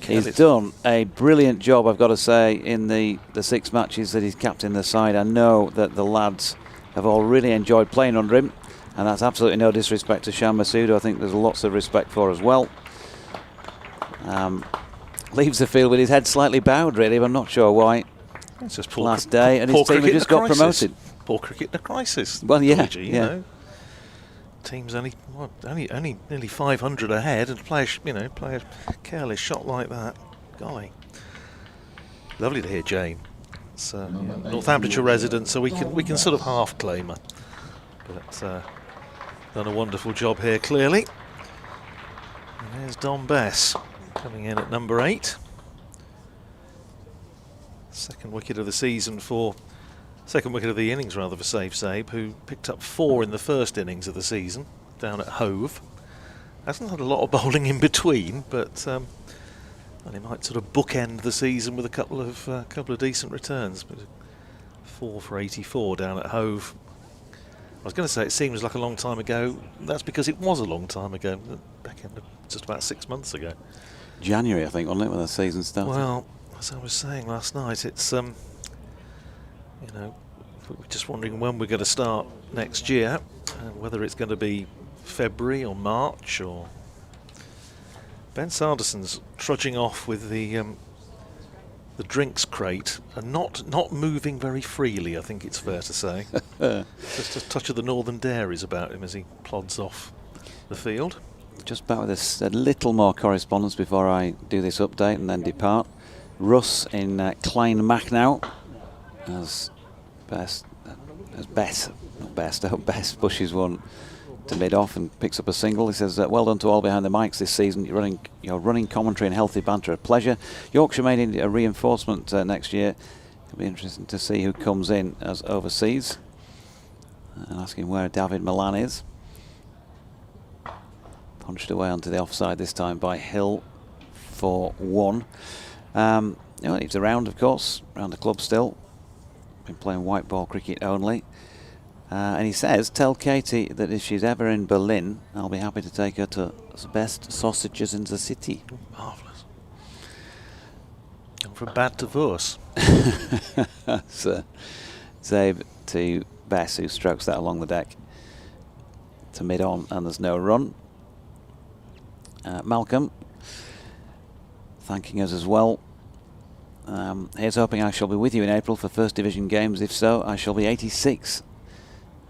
Speaker 2: He's done a brilliant job, I've got to say, in the 6 matches that he's captained the side. I know that the lads have all really enjoyed playing under him, and that's absolutely no disrespect to Shan Masood, I think there's lots of respect for as well. Leaves the field with his head slightly bowed, really, but I'm not sure why.
Speaker 3: It's just
Speaker 2: last day, and his team had just got promoted.
Speaker 3: Poor cricket in a crisis.
Speaker 2: Well, yeah,
Speaker 3: Luigi, you know. Team's only nearly 500 ahead, and play a careless shot like that. Golly, lovely to hear Jane That's Northamptonshire resident, so we can sort of half claim her. But done a wonderful job here, clearly. And there's Don Bess coming in at number 8. Second wicket of the innings rather, for Save Sabe, who picked up 4 in the first innings of the season down at Hove. Hasn't had a lot of bowling in between, but and he might sort of bookend the season with a couple of decent returns. But 4 for 84 down at Hove. I was going to say it seems like a long time ago. That's because it was a long time ago. Back in just about 6 months ago.
Speaker 2: January, I think, wasn't it, when the season started?
Speaker 3: Well, as I was saying last night, it's you know, we're just wondering when we're going to start next year, and whether it's going to be February or March or. Ben Sanderson's trudging off with the drinks crate and not moving very freely, I think it's fair to say. Just a touch of the Northern Dairies about him as he plods off the field.
Speaker 2: Just back with a little more correspondence before I do this update and then depart. Russ in Clynmacnow as Bess pushes one to mid-off and picks up a single. He says, well done to all behind the mics this season. Your running commentary and healthy banter, a pleasure. Yorkshire may need a reinforcement next year. It'll be interesting to see who comes in as overseas. And asking where David Milan is. Punched away onto the offside this time by Hill for 1. He's around, of course, around the club still. Been playing white ball cricket only. And he says, tell Katie that if she's ever in Berlin, I'll be happy to take her to the best sausages in the city.
Speaker 3: Marvellous. And from bad to worse.
Speaker 2: So, Zabe to Bess, who strokes that along the deck to mid-on, and there's no run. Malcolm thanking us as well. Here's hoping I shall be with you in April for First Division games. If so, I shall be 86.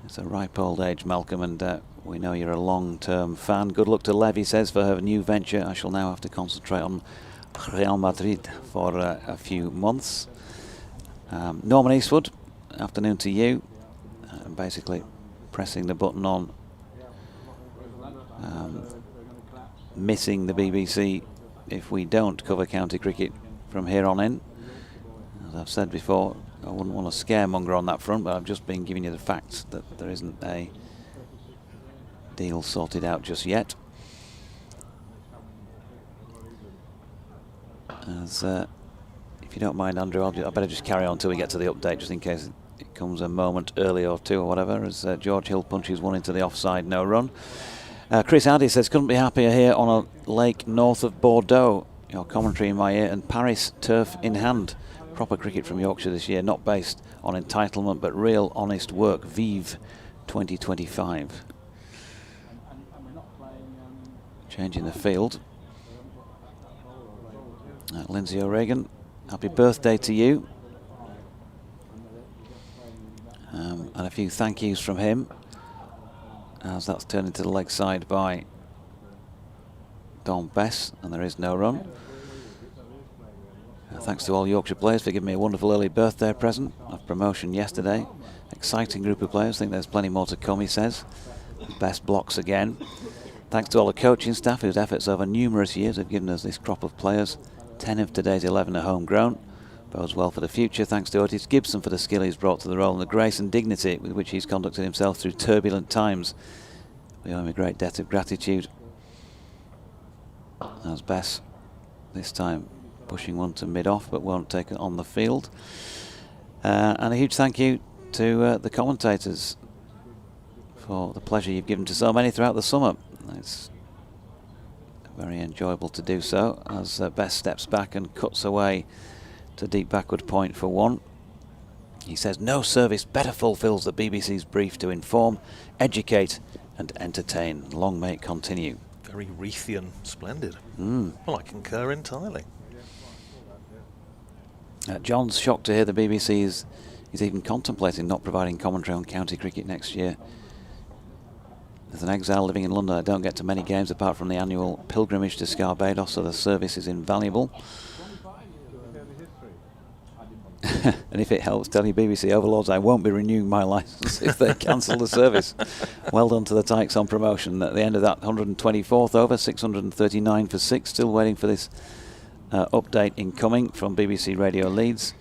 Speaker 2: It's a ripe old age, Malcolm, and we know you're a long-term fan. Good luck to Lev, he says, for her new venture. I shall now have to concentrate on Real Madrid for a few months. Norman Eastwood, afternoon to you. Basically pressing the button on missing the BBC if we don't cover county cricket from here on in. As I've said before, I wouldn't want to scaremonger on that front, but I've just been giving you the facts that there isn't a deal sorted out just yet. As if you don't mind, Andrew, I better just carry on until we get to the update, just in case it comes a moment early or two or whatever, as George Hill punches one into the offside, no run. Chris Addy says, couldn't be happier here on a lake north of Bordeaux. Your commentary in my ear and Paris turf in hand. Proper cricket from Yorkshire this year, not based on entitlement but real honest work. Vive 2025. Changing the field. Lindsay O'Regan, happy birthday to you. And a few thank yous from him, as that's turned into the leg side by Don Bess, and there is no run. Thanks to all Yorkshire players for giving me a wonderful early birthday present of promotion yesterday. Exciting group of players. I think there's plenty more to come, he says. Best blocks again. Thanks to all the coaching staff whose efforts over numerous years have given us this crop of players. 10 of today's 11 are homegrown. Bodes well for the future. Thanks to Otis Gibson for the skill he's brought to the role and the grace and dignity with which he's conducted himself through turbulent times. We owe him a great debt of gratitude. As Bess this time pushing one to mid-off but won't take it on the field. And a huge thank you to the commentators for the pleasure you've given to so many throughout the summer. It's very enjoyable to do so as Bess steps back and cuts away to deep backward point for 1. He says, no service better fulfills the BBC's brief to inform, educate and entertain. Long may it continue.
Speaker 3: Very Reithian, splendid. Well, I concur entirely.
Speaker 2: John's shocked to hear the BBC is even contemplating not providing commentary on county cricket next year. As an exile living in London, I don't get to many games apart from the annual pilgrimage to Barbados, so the service is invaluable. And if it helps, tell your BBC overlords I won't be renewing my licence if they cancel the service. Well done to the Tykes on promotion. At the end of that 124th over, 639 for 6. Still waiting for this update incoming from BBC Radio Leeds.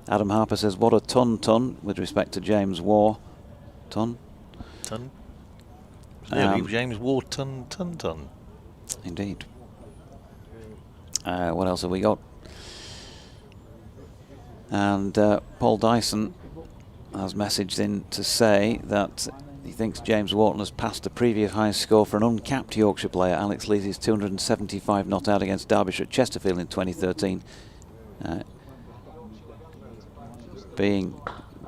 Speaker 2: Adam Harper says, what a ton with respect to James Waugh. Ton?
Speaker 3: James Waugh, ton.
Speaker 2: Indeed. What else have we got? And Paul Dyson has messaged in to say that he thinks James Wharton has passed the previous highest score for an uncapped Yorkshire player, Alex Leesy's 275 not out against Derbyshire at Chesterfield in 2013, being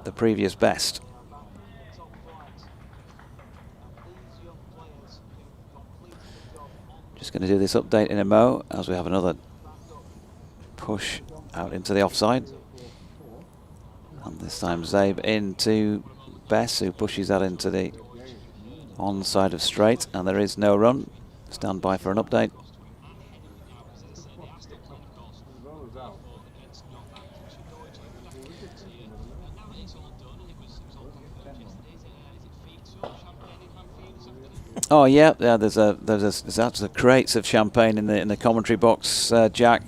Speaker 2: the previous best. Just going to do this update in a mo as we have another push out into the offside. And this time Zabe into Bess, who pushes that into the onside of straight, and there is no run. Stand by for an update. Oh yeah, there's actually crates of champagne in the commentary box, Jack.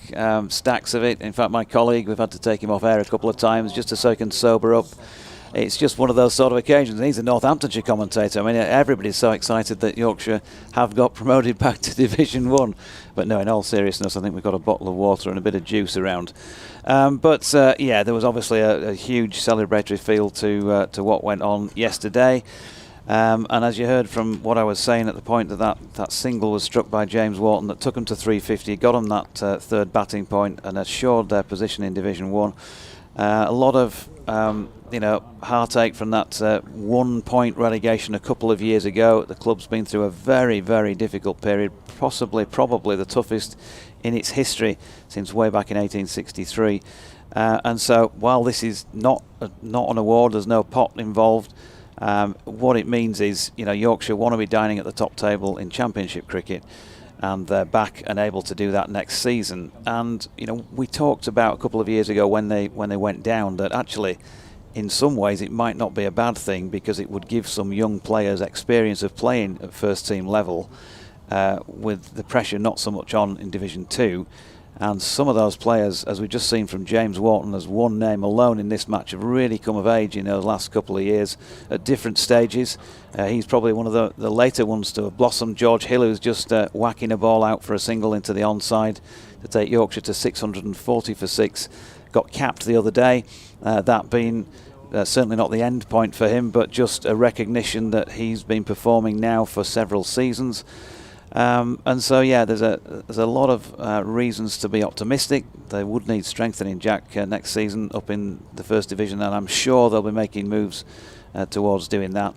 Speaker 2: Stacks of it. In fact, my colleague, we've had to take him off air a couple of times just so he can sober up. It's just one of those sort of occasions. And he's a Northamptonshire commentator. I mean, everybody's so excited that Yorkshire have got promoted back to Division One. But no, in all seriousness, I think we've got a bottle of water and a bit of juice around. Yeah, there was obviously a huge celebratory feel to what went on yesterday. And as you heard from what I was saying at the point that single was struck by James Wharton that took him to 350, got him that third batting point and assured their position in Division 1. A lot of heartache from that 1 point relegation a couple of years ago. The club's been through a very, very difficult period, probably the toughest in its history since way back in 1863. And so while this is not an award, there's no pot involved. What it means is, Yorkshire want to be dining at the top table in Championship cricket, and they're back and able to do that next season. And we talked about a couple of years ago when they went down that actually, in some ways, it might not be a bad thing because it would give some young players experience of playing at first team level, with the pressure not so much on in Division 2. And some of those players, as we've just seen from James Wharton, as one name alone in this match, have really come of age in the last couple of years at different stages. He's probably one of the later ones to have blossomed. George Hill, who's just whacking a ball out for a single into the onside to take Yorkshire to 640 for 6. Got capped the other day, that being certainly not the end point for him, but just a recognition that he's been performing now for several seasons. And so, yeah, there's a lot of reasons to be optimistic. They would need strengthening, Jack, next season up in the First Division, and I'm sure they'll be making moves towards doing that.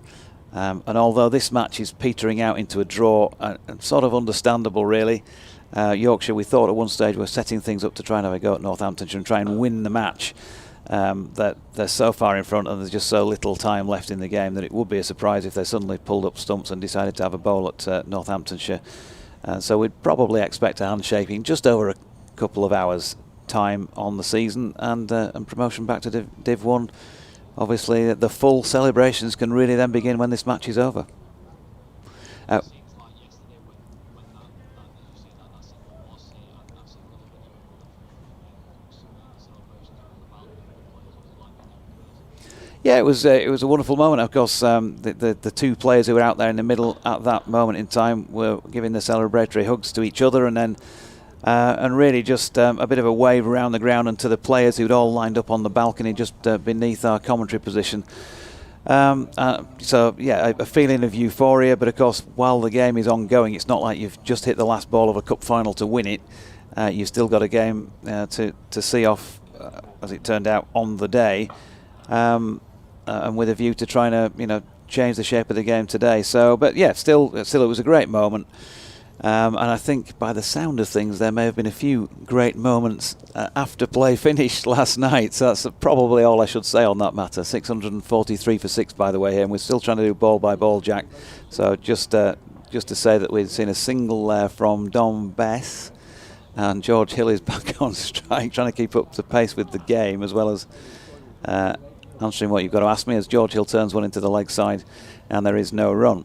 Speaker 2: And although this match is petering out into a draw, sort of understandable, really. Yorkshire, we thought at one stage were setting things up to try and have a go at Northamptonshire and try and win the match. That they're so far in front and there's just so little time left in the game that it would be a surprise if they suddenly pulled up stumps and decided to have a bowl at Northamptonshire. So we'd probably expect a handshaking just over a couple of hours time on the season, and promotion back to Div 1. Obviously the full celebrations can really then begin when this match is over. Yeah, it was a wonderful moment. Of course, the two players who were out there in the middle at that moment in time were giving the celebratory hugs to each other, and then really just a bit of a wave around the ground and to the players who'd all lined up on the balcony just beneath our commentary position. So yeah, a feeling of euphoria. But of course, while the game is ongoing, it's not like you've just hit the last ball of a cup final to win it. You've still got a game to see off, as it turned out, on the day. And with a view to trying to, change the shape of the game today. So, but yeah, still, it was a great moment. And I think by the sound of things, there may have been a few great moments after play finished last night. So that's probably all I should say on that matter. 643 for 6, by the way, here, and we're still trying to do ball by ball, Jack. So just to say that we'd seen a single there from Dom Bess, and George Hill is back on strike, trying to keep up the pace with the game, as well as answering what you've got to ask me, as George Hill turns one into the leg side, and there is no run.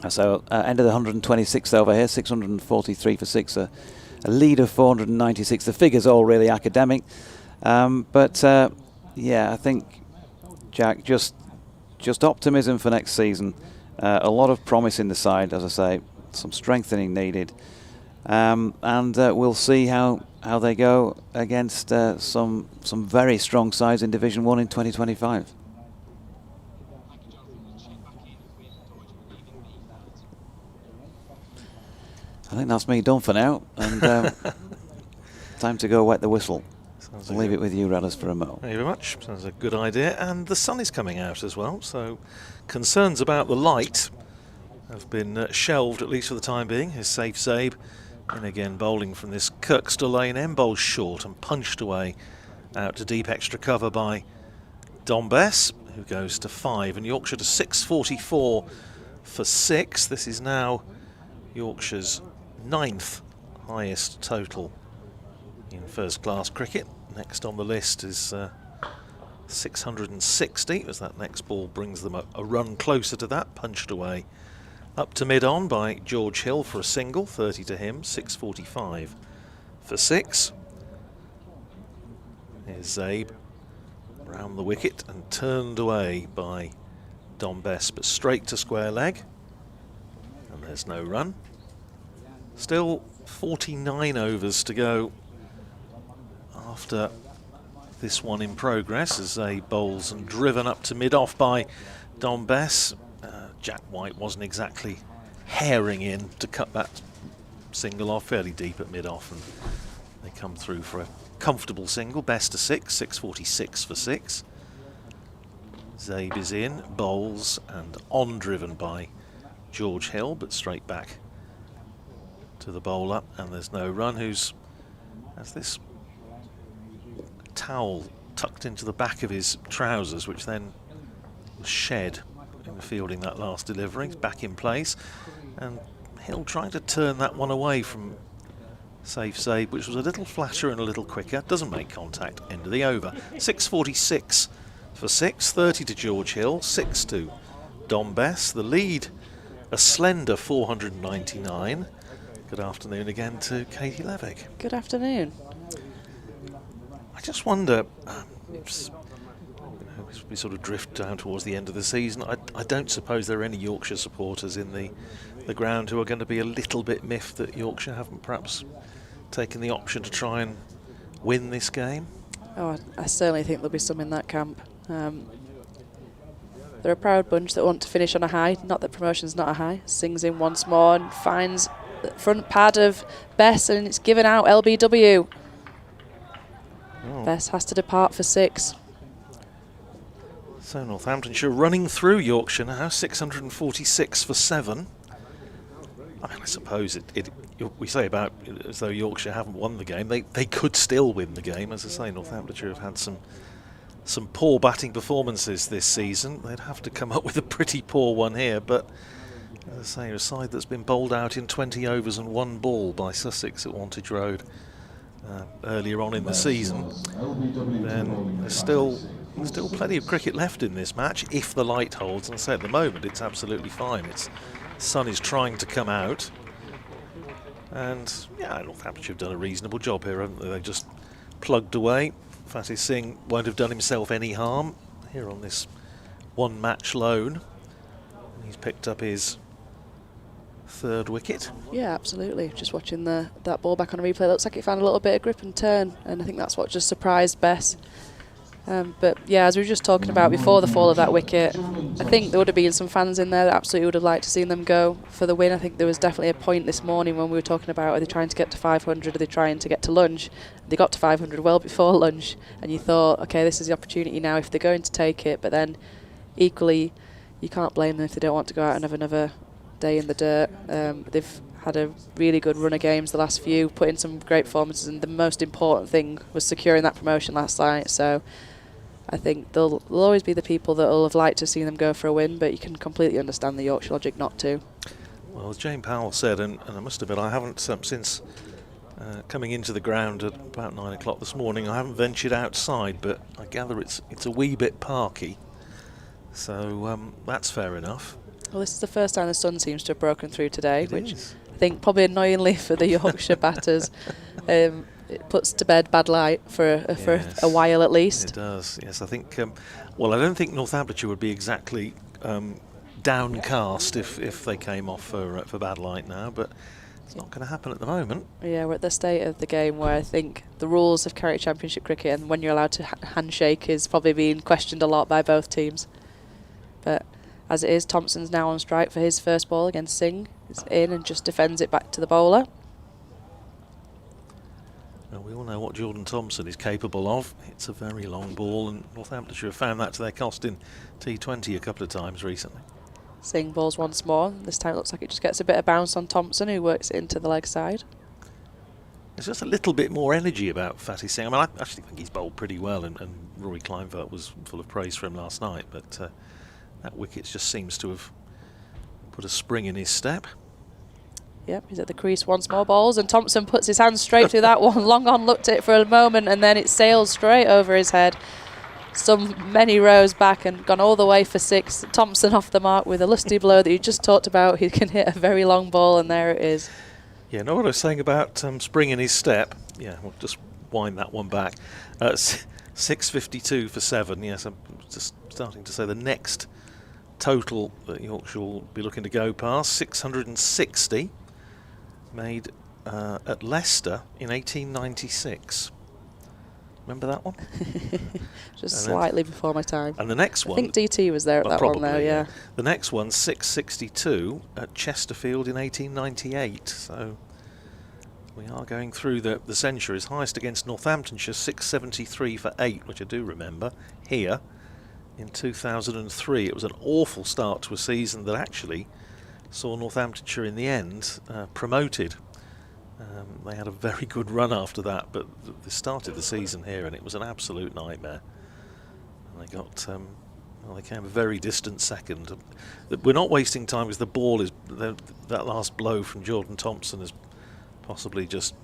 Speaker 2: So end of the 126th over here, 643 for 6, a lead of 496. The figure's all really academic, but yeah, I think, Jack, just optimism for next season. A lot of promise in the side, as I say, some strengthening needed, and we'll see how they go against some very strong sides in Division 1 in 2025. I think that's me done for now, and time to go wet the whistle. I'll leave it with you, Radders, for a moment.
Speaker 3: Thank you very much. Sounds a good idea. And the sun is coming out as well, so concerns about the light have been shelved, at least for the time being. His safe Zabe in again, bowling from this Kirkstall Lane end, bowls short and punched away out to deep extra cover by Dom Bess, who goes to 5, and Yorkshire to 644 for 6. This is now Yorkshire's 9th highest total in first class cricket. Next on the list is 660, as that next ball brings them a run closer to that, punched away up to mid-on by George Hill for a single, 30 to him, 645 for 6. Here's Zabe round the wicket and turned away by Dom Bess, but straight to square leg, and there's no run. Still 49 overs to go after this one in progress, as Zabe bowls and driven up to mid-off by Dom Bess. Jack White wasn't exactly herring in to cut that single off, fairly deep at mid-off, and they come through for a comfortable single. Bess to 6, 646 for 6. Zabe is in, bowls and on driven by George Hill, but straight back to the bowler, and there's no run, who's has this towel tucked into the back of his trousers, which then was shed in fielding that last delivery. He's back in place, and Hill trying to turn that one away from safe Zabe, which was a little flatter and a little quicker. Doesn't make contact, end of the over. 646 for 6, 30 to George Hill, 6 to Dom Bess. The lead a slender 499. Good afternoon again to Katie Levick.
Speaker 4: Good afternoon.
Speaker 3: I just wonder, as we sort of drift down towards the end of the season, I don't suppose there are any Yorkshire supporters in the ground who are going to be a little bit miffed that Yorkshire haven't perhaps taken the option to try and win this game?
Speaker 4: Oh, I certainly think there'll be some in that camp. They're a proud bunch that want to finish on a high. Not that promotion's not a high. Sings in once more and finds the front pad of Bess, and it's given out LBW.
Speaker 3: Oh.
Speaker 4: Bess has to depart for 6.
Speaker 3: So Northamptonshire running through Yorkshire now, 646 for 7. I mean, I suppose we say about as though Yorkshire haven't won the game. They could still win the game. As I say, Northamptonshire have had some poor batting performances this season. They'd have to come up with a pretty poor one here, but as I say, a side that's been bowled out in 20 overs and 1 ball by Sussex at Wantage Road earlier on in the season, then there's still plenty of cricket left in this match if the light holds. And I say at the moment it's absolutely fine. The sun is trying to come out, and yeah, Northamptonshire have done a reasonable job here, haven't they? They've just plugged away. Fatih Singh won't have done himself any harm here on this 1 match loan. He's picked up his 3rd wicket.
Speaker 4: Yeah, absolutely. Just watching that ball back on a replay, looks like it found a little bit of grip and turn, and I think that's what just surprised Bess. But yeah, as we were just talking about before the fall of that wicket, I think there would have been some fans in there that absolutely would have liked to see them go for the win. I think there was definitely a point this morning when we were talking about, are they trying to get to 500, are they trying to get to lunch? They got to 500 well before lunch, and you thought, okay, this is the opportunity now if they're going to take it. But then equally, you can't blame them if they don't want to go out and have another day in the dirt. They've had a really good run of games the last few, put in some great performances, and the most important thing was securing that promotion last night. So I think there'll always be the people that will have liked to see them go for a win, but you can completely understand the Yorkshire logic not to.
Speaker 3: Well, as Jane Powell said, and I must admit I haven't since coming into the ground at about 9 o'clock this morning. I haven't ventured outside, but I gather it's a wee bit parky, so that's fair enough.
Speaker 4: Well, this is the first time the sun seems to have broken through today, which
Speaker 3: is.
Speaker 4: I think probably annoyingly for the Yorkshire batters, it puts to bed bad light for a while at least.
Speaker 3: It does, yes. I think, well, I don't think Northamptonshire would be exactly downcast if they came off for bad light now, but it's not going to happen at the moment.
Speaker 4: Yeah, we're at the state of the game where I think the rules of County Championship cricket and when you're allowed to handshake is probably being questioned a lot by both teams. But as it is, Thompson's now on strike for his first ball against Singh. He's in and just defends it back to the bowler.
Speaker 3: Well, we all know what Jordan Thompson is capable of. It's a very long ball, and Northamptonshire have found that to their cost in T20 a couple of times recently.
Speaker 4: Singh balls once more. This time it looks like it just gets a bit of bounce on Thompson, who works it into the leg side.
Speaker 3: There's just a little bit more energy about Fatty Singh. I mean, I actually think he's bowled pretty well, and Rory Kleinveld was full of praise for him last night, but that wicket just seems to have put a spring in his step.
Speaker 4: Yep, he's at the crease once more, balls, and Thompson puts his hands straight through that one. Long on looked at it for a moment, and then it sails straight over his head. Many rows back and gone all the way for 6. Thompson off the mark with a lusty blow that you just talked about. He can hit a very long ball, and there it is.
Speaker 3: Yeah, know what I was saying about spring in his step? Yeah, we'll just wind that one back. 6:52 for 7. Yes, I'm just starting to say the next total that Yorkshire will be looking to go past, 660, made at Leicester in 1896. Remember that one?
Speaker 4: Just slightly before my time.
Speaker 3: And the next one,
Speaker 4: I think DT was there at that
Speaker 3: probably,
Speaker 4: one though, yeah.
Speaker 3: The next one, 662 at Chesterfield in 1898. So we are going through the centuries. Highest against Northamptonshire, 673 for 8, which I do remember here in 2003. It was an awful start to a season that actually saw Northamptonshire in the end promoted. They had a very good run after that, but they started the season here and it was an absolute nightmare. And they got, well, they came a very distant second. We're not wasting time because the ball is, that last blow from Jordan Thompson has possibly just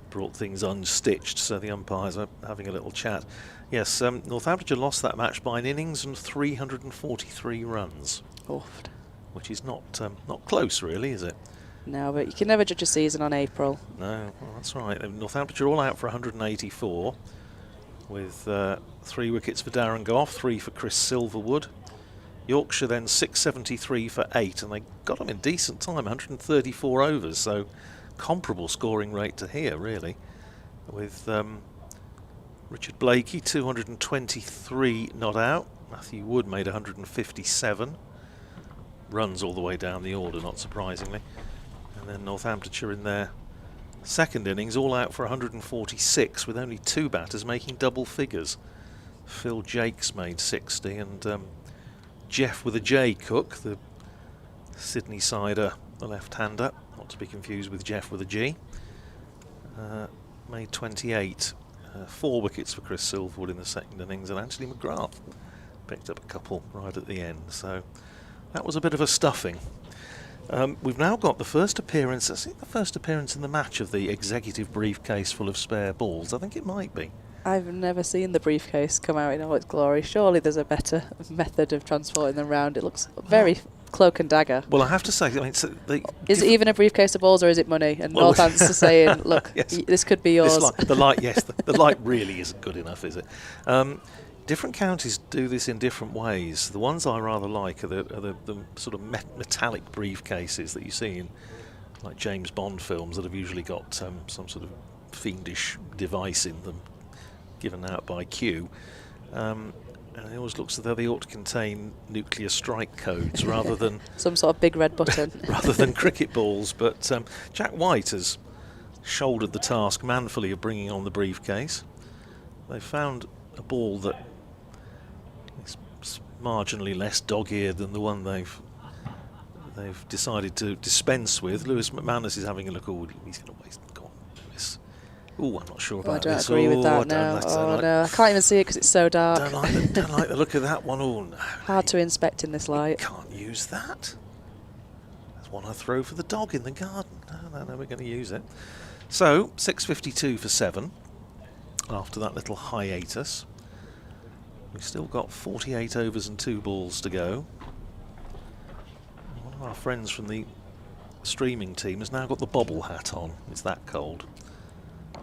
Speaker 3: brought things unstitched, so the umpires are having a little chat. Yes, Northamptonshire lost that match by an innings and 343 runs.
Speaker 4: Oofed.
Speaker 3: Which is not close, really, is it?
Speaker 4: No, but you can never judge a season on April.
Speaker 3: No, well, that's right. Northamptonshire all out for 184, with 3 wickets for Darren Gough, 3 for Chris Silverwood. Yorkshire then 673 for 8, and they got them in decent time, 134 overs, so comparable scoring rate to here, really, with Richard Blakey 223 not out. Matthew Wood made 157 runs all the way down the order, not surprisingly. And then Northamptonshire in their second innings all out for 146, with only 2 batters making double figures. Phil Jakes made 60, and Jeff with a J Cook, the Sydney sider, the left-hander, not to be confused with Jeff with a G, made 28. 4 wickets for Chris Silverwood in the second innings, and Anthony McGrath picked up a couple right at the end. So that was a bit of a stuffing. We've now got the first appearance, I think the first appearance in the match of the executive briefcase full of spare balls. I think it might be.
Speaker 4: I've never seen the briefcase come out in all its glory. Surely there's a better method of transporting them round. It looks very cloak and dagger.
Speaker 3: Well, I have to say, I mean,
Speaker 4: is it even a briefcase of balls or is it money? And Northampton's are saying, look,
Speaker 3: yes,
Speaker 4: this could be yours.
Speaker 3: The light, yes, the light really isn't good enough, is it? Different counties do this in different ways. The ones I rather like are the sort of metallic briefcases that you see in like James Bond films that have usually got some sort of fiendish device in them given out by Q. And it always looks as though they ought to contain nuclear strike codes rather than
Speaker 4: some sort of big red button
Speaker 3: rather than cricket balls. But Jack White has shouldered the task manfully of bringing on the briefcase. They found a ball that is marginally less dog-eared than the one they've decided to dispense with. Lewis McManus is having a look. Oh, he's going to waste. Go on, Lewis. Oh, I'm not sure about this.
Speaker 4: I don't agree with that now. No, I can't even see it because it's so dark.
Speaker 3: Don't like the look of that one. Oh, no.
Speaker 4: Hard to inspect in this light.
Speaker 3: Can't use that. That's one I throw for the dog in the garden. No. no, we're going to use it. So 6.52 for 7 after that little hiatus. We've still got 48 overs and 2 balls to go. One of our friends from the streaming team has now got the bobble hat on. It's that cold.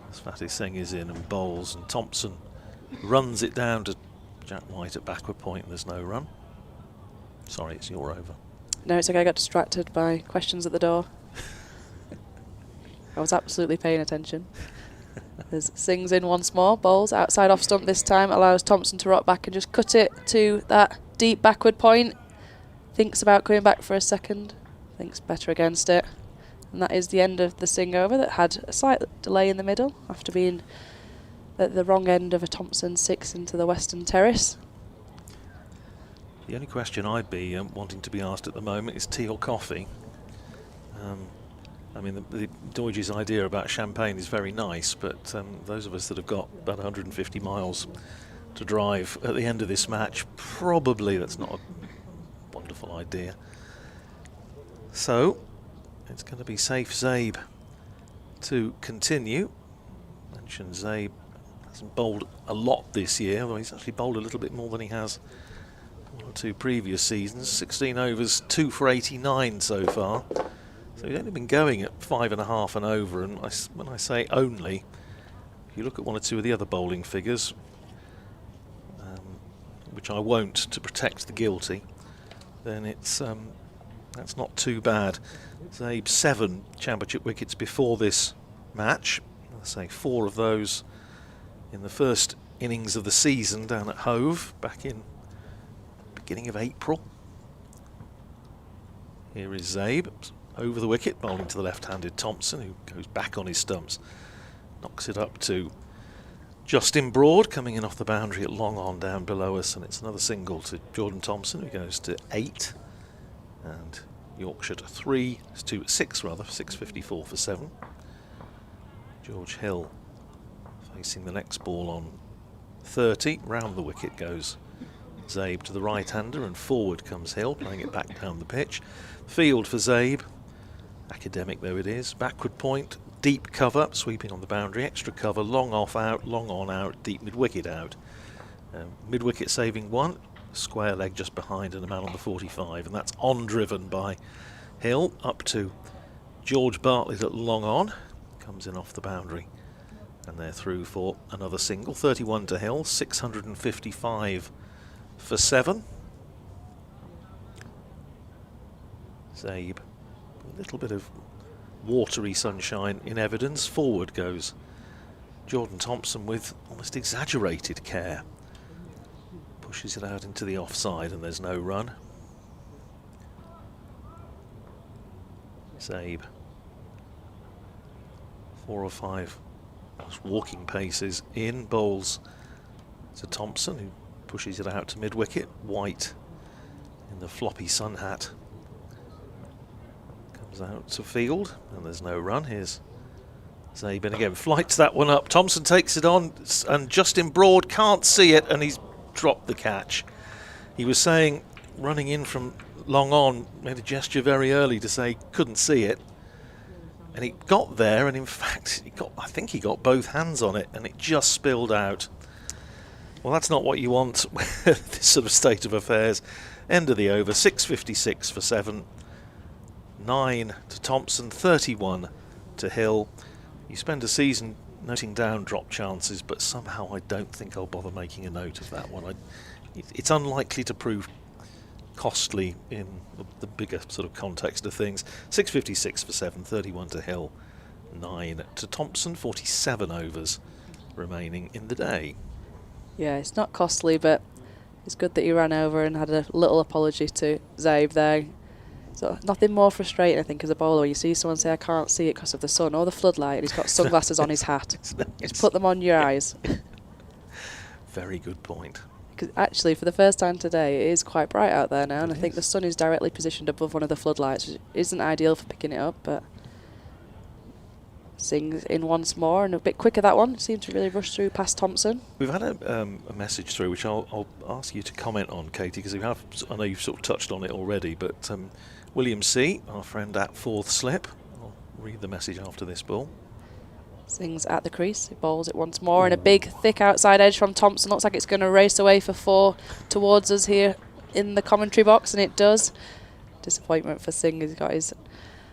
Speaker 3: As Fatty Singh is in and bowls, and Thompson runs it down to Jack White at backward point, and there's no run. Sorry, it's your over.
Speaker 4: No, it's okay. I got distracted by questions at the door. I was absolutely paying attention. There's Singh's in once more. Bowls outside off stump this time. Allows Thompson to rock back and just cut it to that deep backward point. Thinks about coming back for a second. Thinks better against it. And that is the end of the Singh over that had a slight delay in the middle after being at the wrong end of a Thompson 6 into the western terrace.
Speaker 3: The only question I'd be wanting to be asked at the moment is tea or coffee. I mean, the Doidge's idea about champagne is very nice, but those of us that have got about 150 miles to drive at the end of this match, probably that's not a wonderful idea. So it's going to be safe Zabe to continue. Mentioned Zabe hasn't bowled a lot this year, although he's actually bowled a little bit more than he has 1 or 2 previous seasons. 16 overs, 2 for 89 so far. So he's only been going at 5.5 and over, and when I say only, if you look at 1 or 2 of the other bowling figures, which I won't to protect the guilty, then it's that's not too bad. Zabe 7 championship wickets before this match. I say 4 of those in the first innings of the season down at Hove back in beginning of April. Here is Zabe over the wicket, bowling to the left-handed Thompson, who goes back on his stumps, knocks it up to Justin Broad, coming in off the boundary at long on down below us, and it's another single to Jordan Thompson, who goes to 8, and Yorkshire to 3, 6 rather, 6.54 for 7. George Hill facing the next ball on 30, round the wicket goes Zabe to the right-hander, and forward comes Hill, playing it back down the pitch. Field for Zabe, academic though it is, backward point, deep cover, sweeping on the boundary, extra cover, long off out, long on out, deep mid-wicket out. Mid-wicket saving 1, square leg just behind and a man on the 45, and that's on driven by Hill up to George Bartlett at long on, comes in off the boundary, and they're through for another single. 31 to Hill, 655 for 7. Zabe, a little bit of watery sunshine in evidence. Forward goes Jordan Thompson with almost exaggerated care. Pushes it out into the offside, and there's no run. Zabe, 4 or 5 walking paces in, bowls to Thompson, who pushes it out to mid-wicket. White in the floppy sun hat comes out to field, and there's no run. Here's Zabe, and again flights that one up. Thompson takes it on, and Justin Broad can't see it, and he's dropped the catch. He was saying, running in from long on, made a gesture very early to say couldn't see it, and it got there, and in fact I think he got both hands on it, and it just spilled out. Well, that's not what you want with this sort of state of affairs. End of the over, 6.56 for 7. 9 to Thompson, 31 to Hill. You spend a season noting down drop chances, but somehow I don't think I'll bother making a note of that one. It's unlikely to prove costly in the bigger sort of context of things. 6.56 for 7, 31 to Hill, 9 to Thompson, 47 overs remaining in the day.
Speaker 4: Yeah, it's not costly, but it's good that he ran over and had a little apology to Zabe there. So nothing more frustrating, I think, as a bowler, when you see someone say, I can't see it because of the sun or the floodlight, and he's got sunglasses on his hat. Just put them on your eyes.
Speaker 3: Very good point.
Speaker 4: Because actually, for the first time today, it is quite bright out there now, and I think the sun is directly positioned above one of the floodlights, which isn't ideal for picking it up, but Singh's in once more, and a bit quicker that one. Seemed to really rush through past Thompson.
Speaker 3: We've had a message through, which I'll ask you to comment on, Katie, because I know you've sort of touched on it already, but William C., our friend at Fourth Slip, I'll read the message after this ball.
Speaker 4: Sings at the crease, he bowls it once more, and a big, thick outside edge from Thompson. Looks like it's going to race away for 4 towards us here in the commentary box, and it does. Disappointment for Singh. He's got his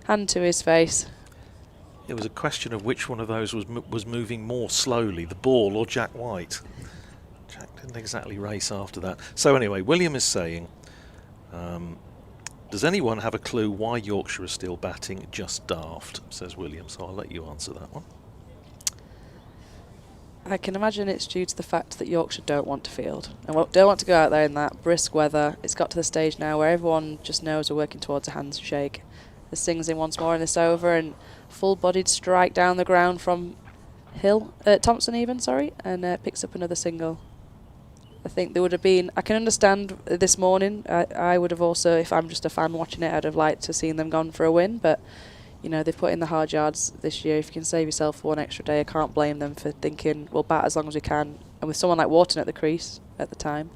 Speaker 4: hand to his face.
Speaker 3: It was a question of which one of those was moving more slowly, the ball or Jack White. Jack didn't exactly race after that. So anyway, William is saying, does anyone have a clue why Yorkshire is still batting? Just daft, says William. So I'll let you answer that one.
Speaker 4: I can imagine it's due to the fact that Yorkshire don't want to field and don't want to go out there in that brisk weather. It's got to the stage now where everyone just knows we're working towards a handshake. The Sings in once more in this over, and full-bodied strike down the ground from Thompson and picks up another single. I think there would have been, I can understand this morning, I would have also, if I'm just a fan watching it, I'd have liked to have seen them gone for a win, but you know, they've put in the hard yards this year. If you can save yourself 1 extra day, I can't blame them for thinking we'll bat as long as we can. And with someone like Wharton at the crease at the time,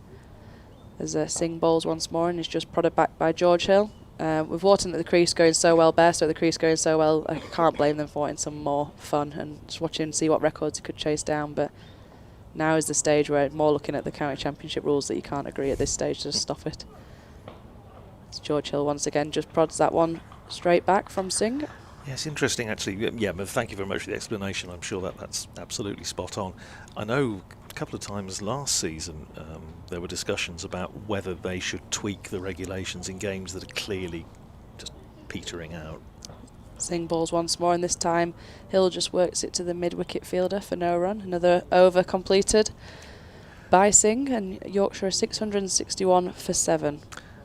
Speaker 4: as Singh bowls once more and is just prodded back by George Hill. With Wharton at the crease going so well, Bairstow at the crease going so well, I can't blame them for wanting some more fun and just watching and see what records he could chase down. But now is the stage where more looking at the county championship rules that you can't agree at this stage, just stop it. It's George Hill once again just prods that one straight back from Singh.
Speaker 3: Yes, interesting actually. Yeah, but thank you very much for the explanation. I'm sure that's absolutely spot on. I know a couple of times last season there were discussions about whether they should tweak the regulations in games that are clearly just petering out.
Speaker 4: Singh balls once more, and this time Hill just works it to the mid-wicket fielder for no run. Another over completed by Singh, and Yorkshire 661 for 7.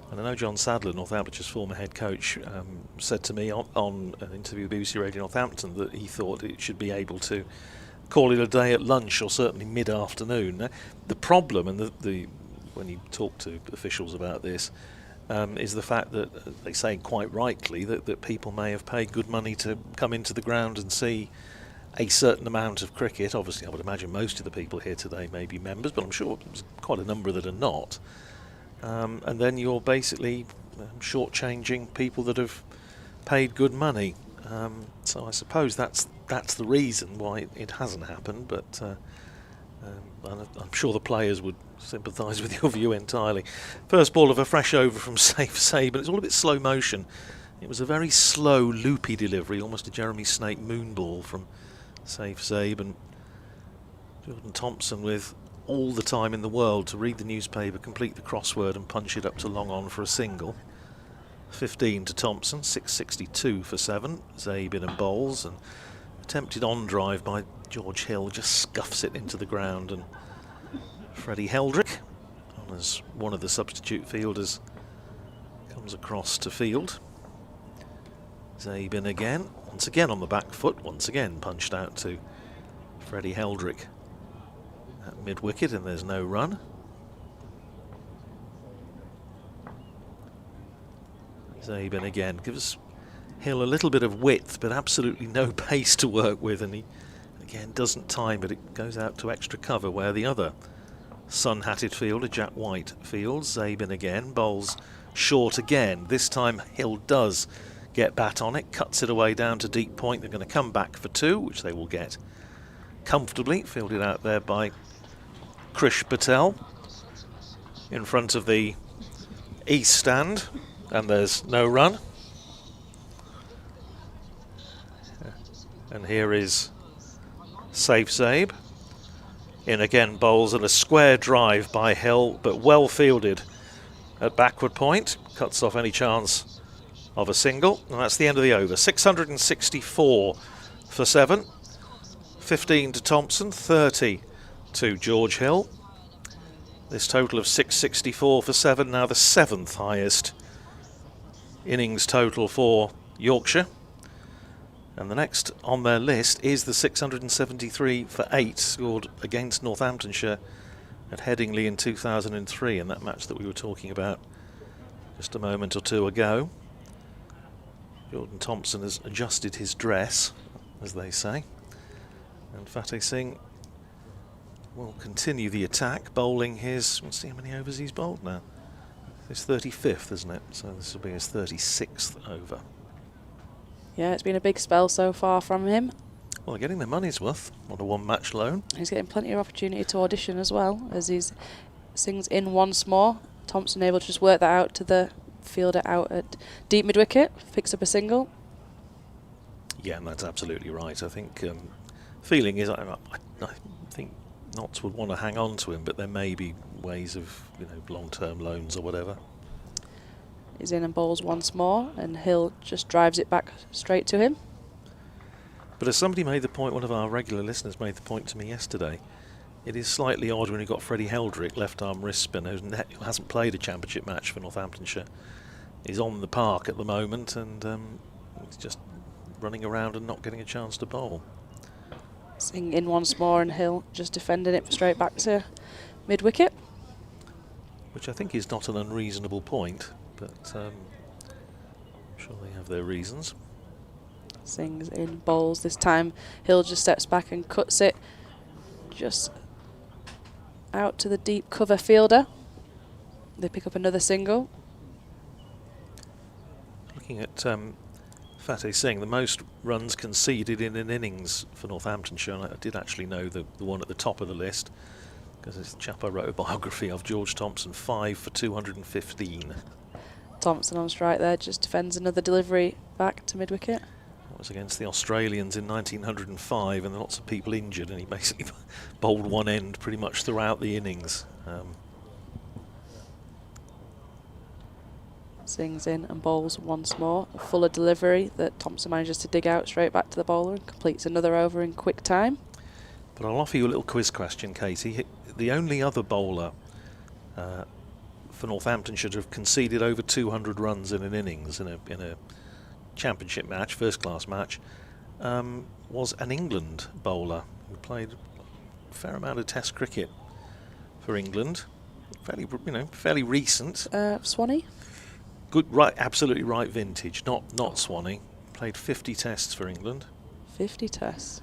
Speaker 3: And I know John Sadler, Northamptonshire's former head coach, said to me on an interview with BBC Radio Northampton that he thought it should be able to call it a day at lunch or certainly mid-afternoon. Now, the problem, and when you talk to officials about this, is the fact that they say quite rightly that people may have paid good money to come into the ground and see a certain amount of cricket. Obviously, I would imagine most of the people here today may be members, but I'm sure there's quite a number that are not. And then you're basically shortchanging people that have paid good money. So I suppose that's the reason why it hasn't happened. But I'm sure the players would sympathise with your view entirely. First ball of a fresh over from Safe Sabe, and it's all a bit slow motion. It was a very slow, loopy delivery, almost a Jeremy Snake moon ball from Safe Sabe, and Jordan Thompson with all the time in the world to read the newspaper, complete the crossword and punch it up to long on for a single. 15 to Thompson, 662 for 7. Zabe in and bowls, and attempted on drive by George Hill just scuffs it into the ground, and Freddie Heldrick, on as one of the substitute fielders, comes across to field. Zabe in again, once again on the back foot, once again punched out to Freddie Heldrick at mid-wicket, and there's no run. Zabe in again, gives Hill a little bit of width but absolutely no pace to work with, and he again doesn't time, but it goes out to extra cover where the other sun-hatted fielder, Jack White, fields. Zabe in again, bowls short again. This time Hill does get bat on it, cuts it away down to deep point. They're going to come back for 2, which they will get comfortably, fielded out there by Krish Patel in front of the east stand, and there's no run. And here is Safe Sabe in again, bowls, and a square drive by Hill, but well fielded at backward point, cuts off any chance of a single, and that's the end of the over. 664 for 7. 15 to Thompson, 30 to George Hill. This total of 664 for 7, now the 7th highest innings total for Yorkshire. And the next on their list is the 673 for 8 scored against Northamptonshire at Headingley in 2003, in that match that we were talking about just a moment or two ago. Jordan Thompson has adjusted his dress, as they say, and Fateh Singh will continue the attack, bowling his, let's see how many overs he's bowled now. It's 35th, isn't it? So this will be his 36th over.
Speaker 4: Yeah, it's been a big spell so far from him.
Speaker 3: Well, they're getting their money's worth on a one-match loan.
Speaker 4: He's getting plenty of opportunity to audition as well, as he sings in once more. Thompson able to just work that out to the fielder out at deep mid-wicket, fix up a single.
Speaker 3: Yeah, and that's absolutely right. I think feeling is I think Notts would want to hang on to him, but there may be ways of long-term loans or whatever.
Speaker 4: He's in and bowls once more, and Hill just drives it back straight to him.
Speaker 3: But as somebody made the point, one of our regular listeners made the point to me yesterday, it is slightly odd when you've got Freddie Heldrick, left-arm wrist spinner, who hasn't played a championship match for Northamptonshire, is on the park at the moment, and he's just running around and not getting a chance to bowl.
Speaker 4: Sing in once more, and Hill just defending it straight back to mid-wicket.
Speaker 3: Which I think is not an unreasonable point, but I'm sure they have their reasons.
Speaker 4: Sings in, bowls. This time Hill just steps back and cuts it just out to the deep cover fielder. They pick up another single.
Speaker 3: Looking at Fateh Singh, the most runs conceded in an innings for Northamptonshire, and I did actually know the one at the top of the list, because it's the chap I wrote a biography of, George Thompson, 5 for 215.
Speaker 4: Thompson on strike there, just defends another delivery back to mid-wicket.
Speaker 3: That was against the Australians in 1905, and there were lots of people injured, and he basically bowled one end pretty much throughout the innings.
Speaker 4: Sings in and bowls once more. A fuller delivery that Thompson manages to dig out straight back to the bowler and completes another over in quick time.
Speaker 3: But I'll offer you a little quiz question, Katie. The only other bowler for Northamptonshire to have conceded over 200 runs in an innings in a championship match, first-class match, was an England bowler who played a fair amount of Test cricket for England. Fairly recent.
Speaker 4: Swanee?
Speaker 3: Good, right, absolutely right vintage. Not Swanee. Played 50 Tests for England.
Speaker 4: 50 Tests.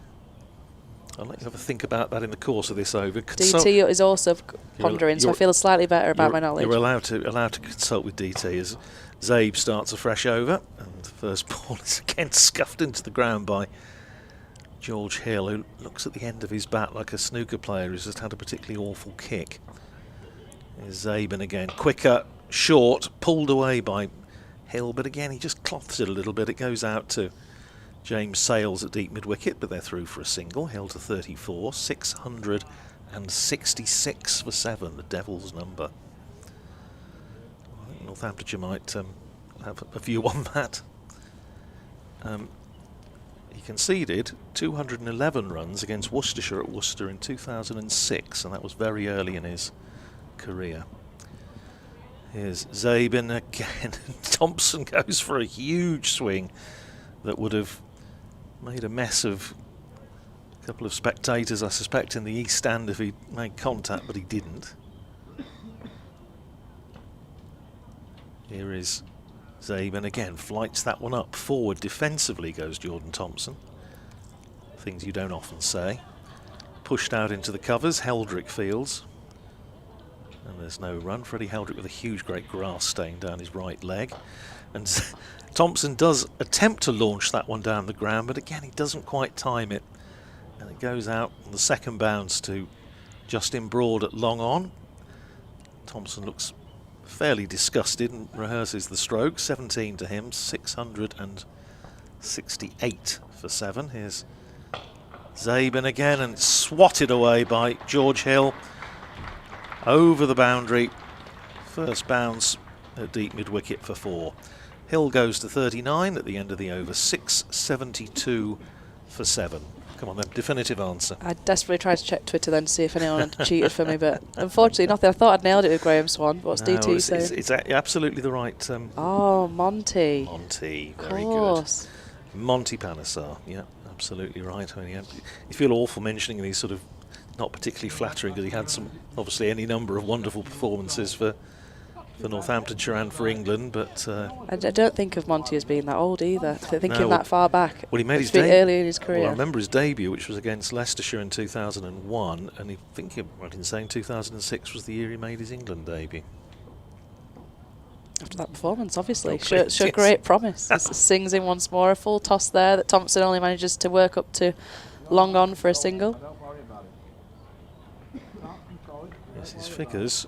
Speaker 3: I'll let you have a think about that in the course of this over.
Speaker 4: DT is also pondering, so I feel slightly better about my knowledge.
Speaker 3: You're allowed to consult with DT as Zabe starts a fresh over, and the first ball is again scuffed into the ground by George Hill, who looks at the end of his bat like a snooker player who's just had a particularly awful kick. Here's Zaben again, quicker, short, pulled away by Hill, but again he just cloths it a little bit. It goes out to James Sales at deep mid-wicket, but they're through for a single. Hill to 34, 666 for 7, the Devil's number. I think Northamptonshire might have a view on that. He conceded 211 runs against Worcestershire at Worcester in 2006, and that was very early in his career. Here's Zaben again. Thompson goes for a huge swing that would have made a mess of a couple of spectators, I suspect, in the East Stand if he made contact, but he didn't. Here is Zaben again, flights that one up. Forward defensively goes Jordan Thompson. Things you don't often say. Pushed out into the covers, Heldrick fields. And there's no run. Freddie Heldrick with a huge great grass stain down his right leg. And Thompson does attempt to launch that one down the ground, but again he doesn't quite time it. And it goes out on the second bounce to Justin Broad at long on. Thompson looks fairly disgusted and rehearses the stroke. 17 to him, 668 for 7. Here's Zaben again, and swatted away by George Hill. Over the boundary. First bounce at deep mid-wicket for 4. Hill goes to 39 at the end of the over. 672 for 7. Come on then, definitive answer.
Speaker 4: I desperately tried to check Twitter then to see if anyone had cheated for me, but unfortunately nothing. I thought I'd nailed it with Graham Swan. What's DT saying?
Speaker 3: It's absolutely the right...
Speaker 4: oh, Monty.
Speaker 3: Monty,
Speaker 4: of
Speaker 3: very
Speaker 4: course.
Speaker 3: Good. Monty Panesar, yeah, absolutely right. I mean, you feel awful mentioning these sort of not particularly flattering, because he had some, obviously, any number of wonderful performances for Northamptonshire and for England, but
Speaker 4: I don't think of Monty as being that old either. Thinking that far back.
Speaker 3: Well, he made his
Speaker 4: early in his career.
Speaker 3: Well, I remember his debut, which was against Leicestershire in 2001, and I think right in saying 2006 was the year he made his England debut.
Speaker 4: After that performance, obviously.
Speaker 3: Oh, great,
Speaker 4: showed
Speaker 3: yes.
Speaker 4: great promise. Sings in once more. A full toss there that Thompson only manages to work up to long on for a single.
Speaker 3: Yes, his figures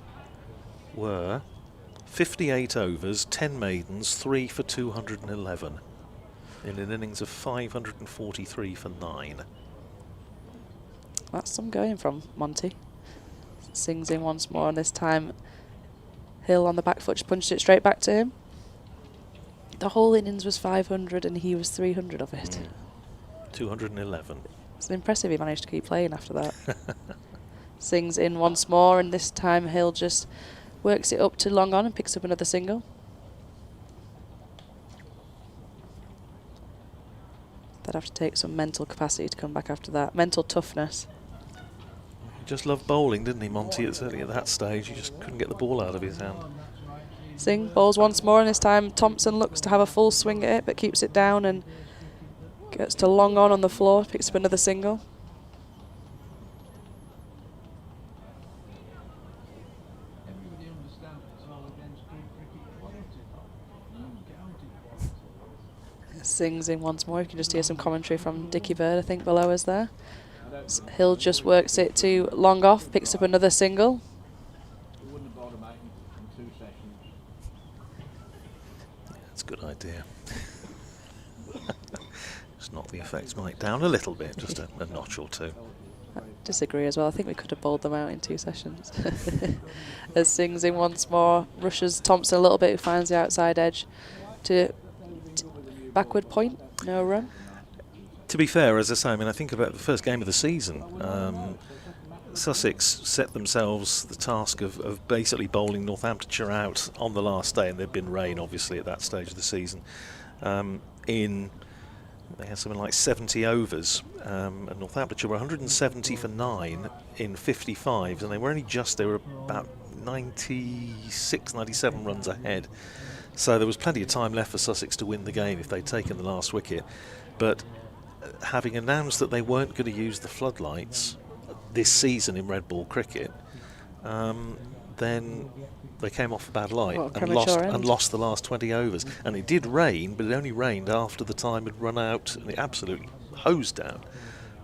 Speaker 3: were 58 overs, 10 maidens, 3 for 211 in an innings of 543 for 9.
Speaker 4: That's some going from Monty. Sings in once more, and this time Hill on the back foot just punched it straight back to him. The whole innings was 500 and he was 300 of it.
Speaker 3: 211.
Speaker 4: It's impressive he managed to keep playing after that. Sings in once more, and this time Hill just works it up to long on and picks up another single. They'd have to take some mental capacity to come back after that. Mental toughness.
Speaker 3: He just loved bowling, didn't he, Monty? Certainly at that stage, he just couldn't get the ball out of his hand.
Speaker 4: Singh bowls once more, and this time Thompson looks to have a full swing at it, but keeps it down and gets to long on the floor, picks up another single. Sings in once more. You can just hear some commentary from Dickie Bird, I think, below us there. Hill just works it to long off, picks up another single.
Speaker 3: That's a good idea. Just knock the effects mic down a little bit, just a notch or two.
Speaker 4: I disagree as well. I think we could have bowled them out in 2 sessions. As Sings in once more, rushes Thompson a little bit, who finds the outside edge to backward point, no run.
Speaker 3: To be fair, as I say, I mean, I think about the first game of the season. Sussex set themselves the task of basically bowling Northamptonshire out on the last day, and there'd been rain, obviously, at that stage of the season. They had something like 70 overs, and Northamptonshire were 170 for 9 in 55s, and they were about 96, 97 runs ahead. So there was plenty of time left for Sussex to win the game if they'd taken the last wicket. But having announced that they weren't going to use the floodlights this season in red ball cricket, then they came off a bad light and lost the last 20 overs. And it did rain, but it only rained after the time had run out, and it absolutely hosed down.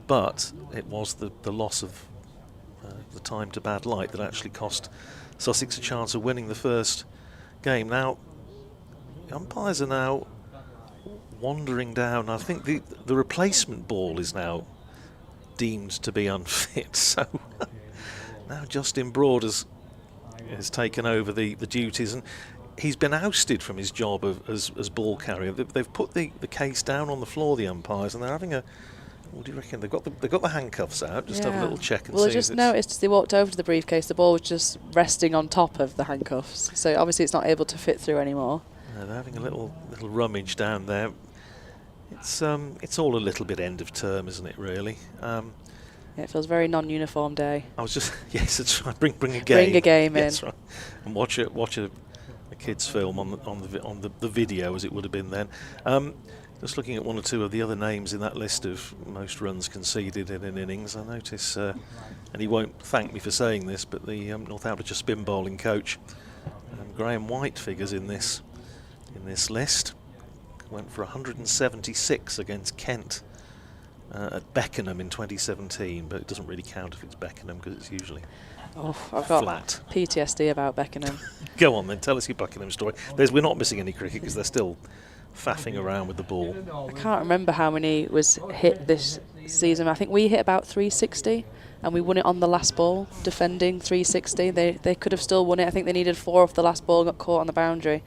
Speaker 3: But it was the loss of the time to bad light that actually cost Sussex a chance of winning the first game. Now, the umpires are now wandering down. I think the replacement ball is now deemed to be unfit. So now Justin Broad has taken over the duties, and he's been ousted from his job as ball carrier. They've put the case down on the floor, the umpires, and they're having a. What do you reckon? They've got the handcuffs out. Just have a little check and see.
Speaker 4: Well, I just noticed as they walked over to the briefcase, the ball was just resting on top of the handcuffs. So obviously it's not able to fit through anymore.
Speaker 3: They're having a little rummage down there. It's all a little bit end of term, isn't it? Really.
Speaker 4: Yeah, it feels very non-uniform day.
Speaker 3: I was just that's right. Bring a game.
Speaker 4: Bring a game in.
Speaker 3: That's right. And watch a kids' film on the video, as it would have been then. Just looking at one or two of the other names in that list of most runs conceded in an innings, I notice, and he won't thank me for saying this, but the Northamptonshire spin bowling coach, Graham White, figures in this list. Went for 176 against Kent at Beckenham in 2017, but it doesn't really count if it's Beckenham because it's usually
Speaker 4: I've got
Speaker 3: flat.
Speaker 4: PTSD about Beckenham.
Speaker 3: Go on then, tell us your Beckenham story. We're not missing any cricket because they're still faffing around with the ball.
Speaker 4: I can't remember how many was hit this season. I think we hit about 360 and we won it on the last ball, defending 360. They could have still won it. I think they needed 4 off the last ball, got caught on the boundary.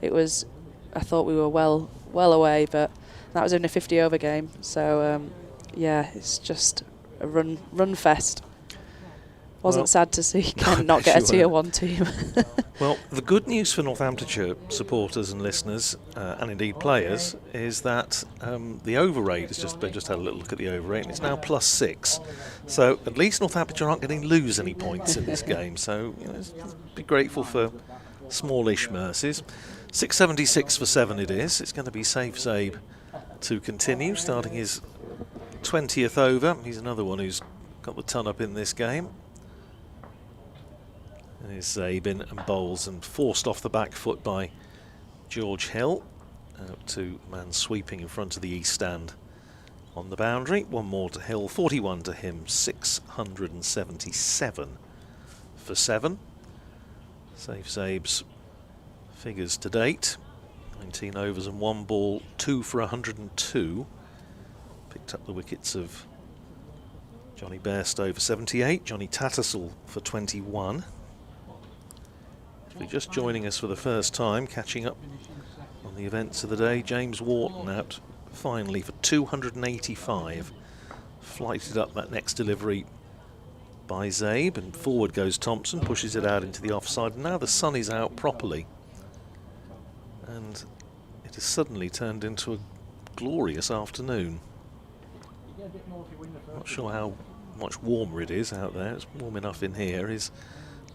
Speaker 4: I thought we were well away, but that was in a 50 over game. So yeah, it's just a run fest. Wasn't sad to see Kent not get a tier 1 team.
Speaker 3: Well, the good news for Northamptonshire supporters and listeners, and indeed players, is that the over rate has just had a little look at the over rate, and it's now +6. So at least Northamptonshire aren't going to lose any points in this game. So be grateful for smallish mercies. 676 for 7 it is. It's going to be Safe Zabe to continue, starting his 20th over. He's another one who's got the ton up in this game. There's Zabin and bowls and forced off the back foot by George Hill. Out to man sweeping in front of the east stand on the boundary. One more to Hill, 41 to him, 677 for 7. Save Zabe's figures to date. 19 overs and 1 ball, 2 for 102. Picked up the wickets of Johnny Bairstow for 78, Johnny Tattersall for 21. If you're just joining us for the first time, catching up on the events of the day, James Wharton out finally for 285. Flighted up that next delivery by Zabe, and forward goes Thompson, pushes it out into the offside. Now the sun is out properly, and it has suddenly turned into a glorious afternoon. Not sure how much warmer it is out there. It's warm enough in here. Is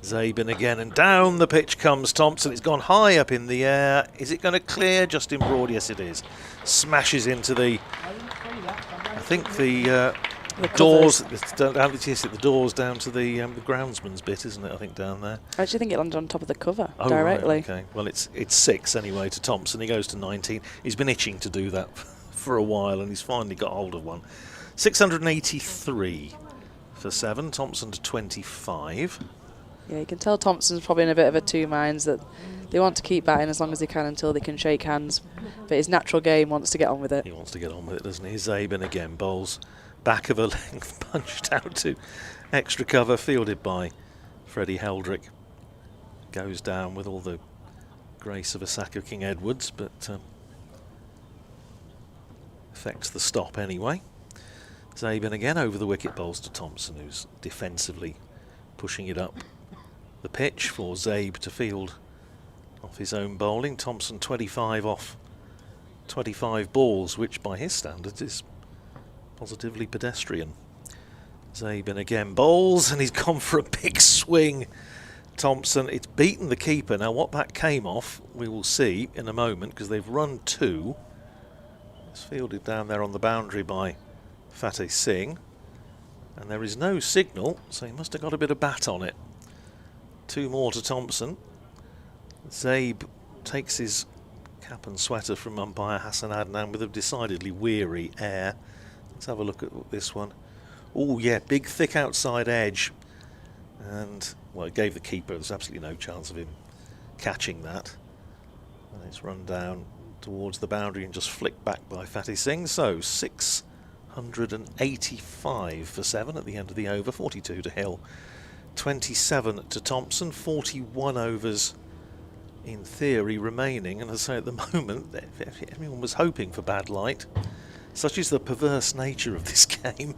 Speaker 3: Zabin again, and down the pitch comes Thompson. It's gone high up in the air. Is it going to clear? Justin Broad, yes it is. Smashes into the, I think the doors. The doors down to the groundsman's bit, isn't it? I think down there.
Speaker 4: I actually think it landed on top of the cover
Speaker 3: directly.
Speaker 4: Right,
Speaker 3: okay. Well, it's 6 anyway to Thompson. He goes to 19. He's been itching to do that for a while, and he's finally got hold of one. 683 for 7. Thompson to 25.
Speaker 4: Yeah, you can tell Thompson's probably in a bit of a two minds, that they want to keep batting as long as they can until they can shake hands. But his natural game wants to get on with it.
Speaker 3: He wants to get on with it, doesn't he? Zabin again bowls back of a length, punched out to extra cover, fielded by Freddie Heldrick. Goes down with all the grace of a sack of King Edward's, but affects the stop anyway. Zabin again over the wicket, bowls to Thompson, who's defensively pushing it up the pitch for Zabe to field off his own bowling. Thompson 25 off 25 balls, which by his standards is positively pedestrian. Zabin again bowls, and he's gone for a big swing. Thompson, it's beaten the keeper. Now what that came off we will see in a moment, because they've run 2. It's fielded down there on the boundary by Fateh Singh, and there is no signal, so he must have got a bit of bat on it. 2 more to Thompson. Zabe takes his cap and sweater from umpire Hassan Adnan with a decidedly weary air. Let's have a look at this one. Oh yeah, big thick outside edge, and well, it gave the keeper, there's absolutely no chance of him catching that. And it's run down towards the boundary and just flicked back by Fateh Singh. So 685 for 7 at the end of the over. 42 to Hill, 27 to Thompson. 41 overs in theory remaining, and as I say, at the moment everyone was hoping for bad light. Such is the perverse nature of this game.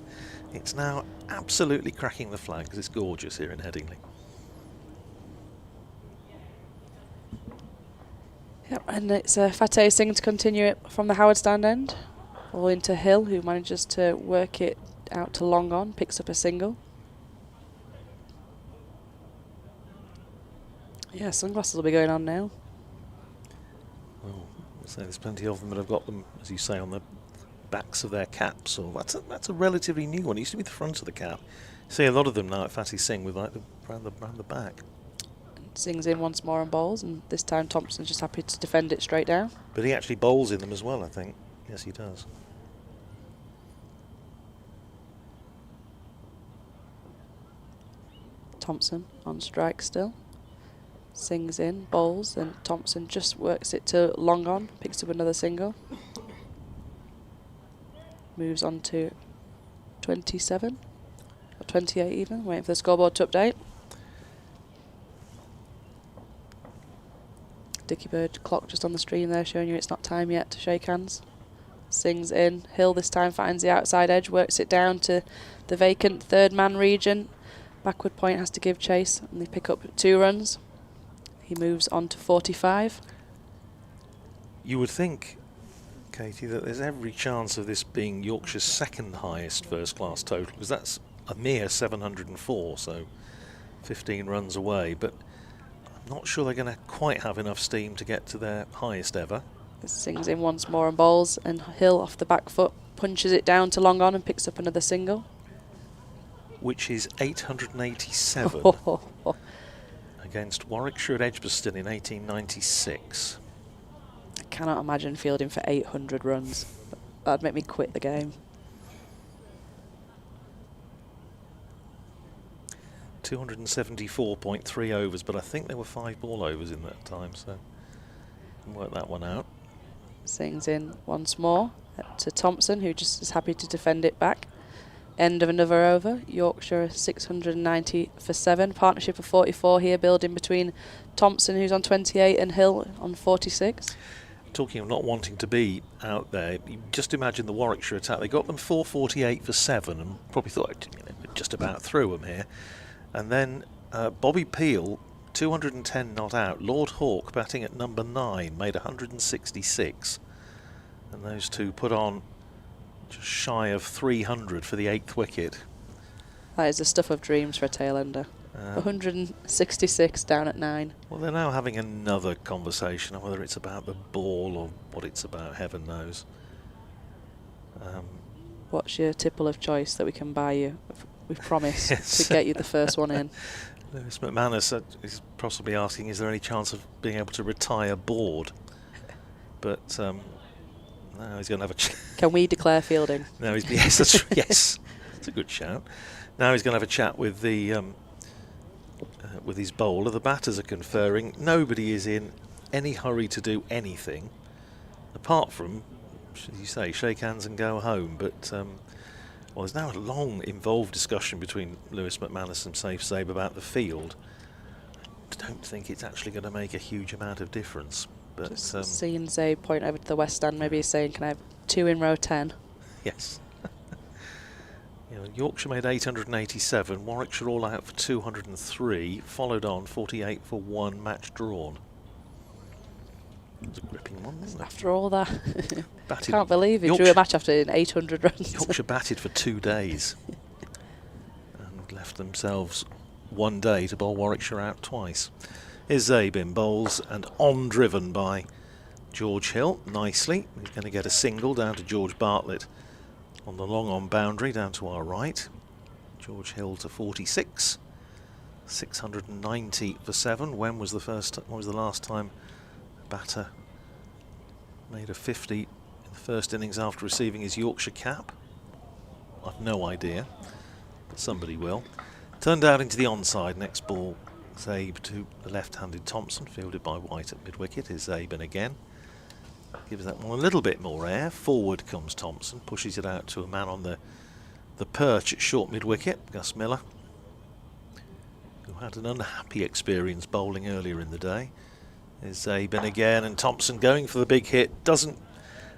Speaker 3: It's now absolutely cracking the flag, because it's gorgeous here in Headingley.
Speaker 4: Yep, and it's Fateh Singh to continue it from the Howard stand end, all into Hill, who manages to work it out to long on, picks up a single. Yeah, sunglasses will be going on now.
Speaker 3: Well, so there's plenty of them that have got them, as you say, on the backs of their caps. Or that's a relatively new one. It used to be the front of the cap. You see a lot of them now at Fateh Singh with like round the back.
Speaker 4: Singh's in once more on bowls, and this time Thompson's just happy to defend it straight down.
Speaker 3: But he actually bowls in them as well, I think. Yes, he does.
Speaker 4: Thompson on strike still. Singh's in, bowls, and Thompson just works it to long on, picks up another single. Moves on to 27, or 28 even, waiting for the scoreboard to update. Dickie Bird clock just on the stream there, showing you it's not time yet to shake hands. Singh's in. Hill this time finds the outside edge, works it down to the vacant third man region. Backward point has to give chase, and they pick up 2 runs. He moves on to 45.
Speaker 3: You would think, Katie, that there's every chance of this being Yorkshire's second highest first class total, because that's a mere 704, so 15 runs away. But I'm not sure they're going to quite have enough steam to get to their highest ever.
Speaker 4: Sings in once more and bowls, and Hill off the back foot punches it down to long on and picks up another single.
Speaker 3: Which is 887 against Warwickshire at Edgbaston in 1896.
Speaker 4: I cannot imagine fielding for 800 runs. That'd make me quit the game.
Speaker 3: 274.3 overs, but I think there were 5 ball overs in that time, so can work that one out.
Speaker 4: Sings in once more to Thompson, who just is happy to defend it back. End of another over. Yorkshire 690 for 7. Partnership of 44 here, building between Thompson, who's on 28, and Hill on 46.
Speaker 3: Talking of not wanting to be out there, you just imagine the Warwickshire attack. They got them 448 for 7 and probably thought, you know, just about through them here. And then Bobby Peel, 210 not out. Lord Hawke batting at number 9, made 166. And those two put on just shy of 300 for the 8th wicket.
Speaker 4: That is the stuff of dreams for a tail ender. 166 down at 9.
Speaker 3: Well, they're now having another conversation on whether it's about the ball or what it's about, heaven knows.
Speaker 4: What's your tipple of choice that we can buy you? We've promised
Speaker 3: Yes.
Speaker 4: to get you the first one in.
Speaker 3: Lewis McManus is possibly asking, is there any chance of being able to retire board? But no, he's going to have a
Speaker 4: Can we declare fielding?
Speaker 3: No, yes, that's a good shout. Now he's going to have a chat with the with his bowler. The batters are conferring. Nobody is in any hurry to do anything, apart from, should you say, shake hands and go home. But well, there's now a long, involved discussion between Lewis McManus and Safe Sabe about the field. I don't think it's actually going to make a huge amount of difference. But
Speaker 4: Just seeing Zabe point over to the west stand, maybe he's saying, can I have 2 in row 10?
Speaker 3: Yes. You know, Yorkshire made 887, Warwickshire all out for 203, followed on 48 for 1, match drawn. It was a gripping one, wasn't it?
Speaker 4: After all that,
Speaker 3: Batted
Speaker 4: can't believe he drew
Speaker 3: Yorkshire-
Speaker 4: a match after 800 runs.
Speaker 3: Yorkshire batted for 2 days and left themselves 1 day to bowl Warwickshire out twice. Here's Zabe in bowls and on driven by George Hill nicely. He's going to get a single down to George Bartlett on the long on boundary down to our right. George Hill to 46, 690 for 7. When was the last time a batter made a 50 in the first innings after receiving his Yorkshire cap? I've no idea, but somebody will. Turned out into the onside. Next ball, Zabe to the left-handed Thompson, fielded by White at mid-wicket. Is Zabe in again. Gives that one a little bit more air. Forward comes Thompson, pushes it out to a man on the perch at short mid-wicket, Gus Miller, who had an unhappy experience bowling earlier in the day. Is Zabe in again, and Thompson going for the big hit, doesn't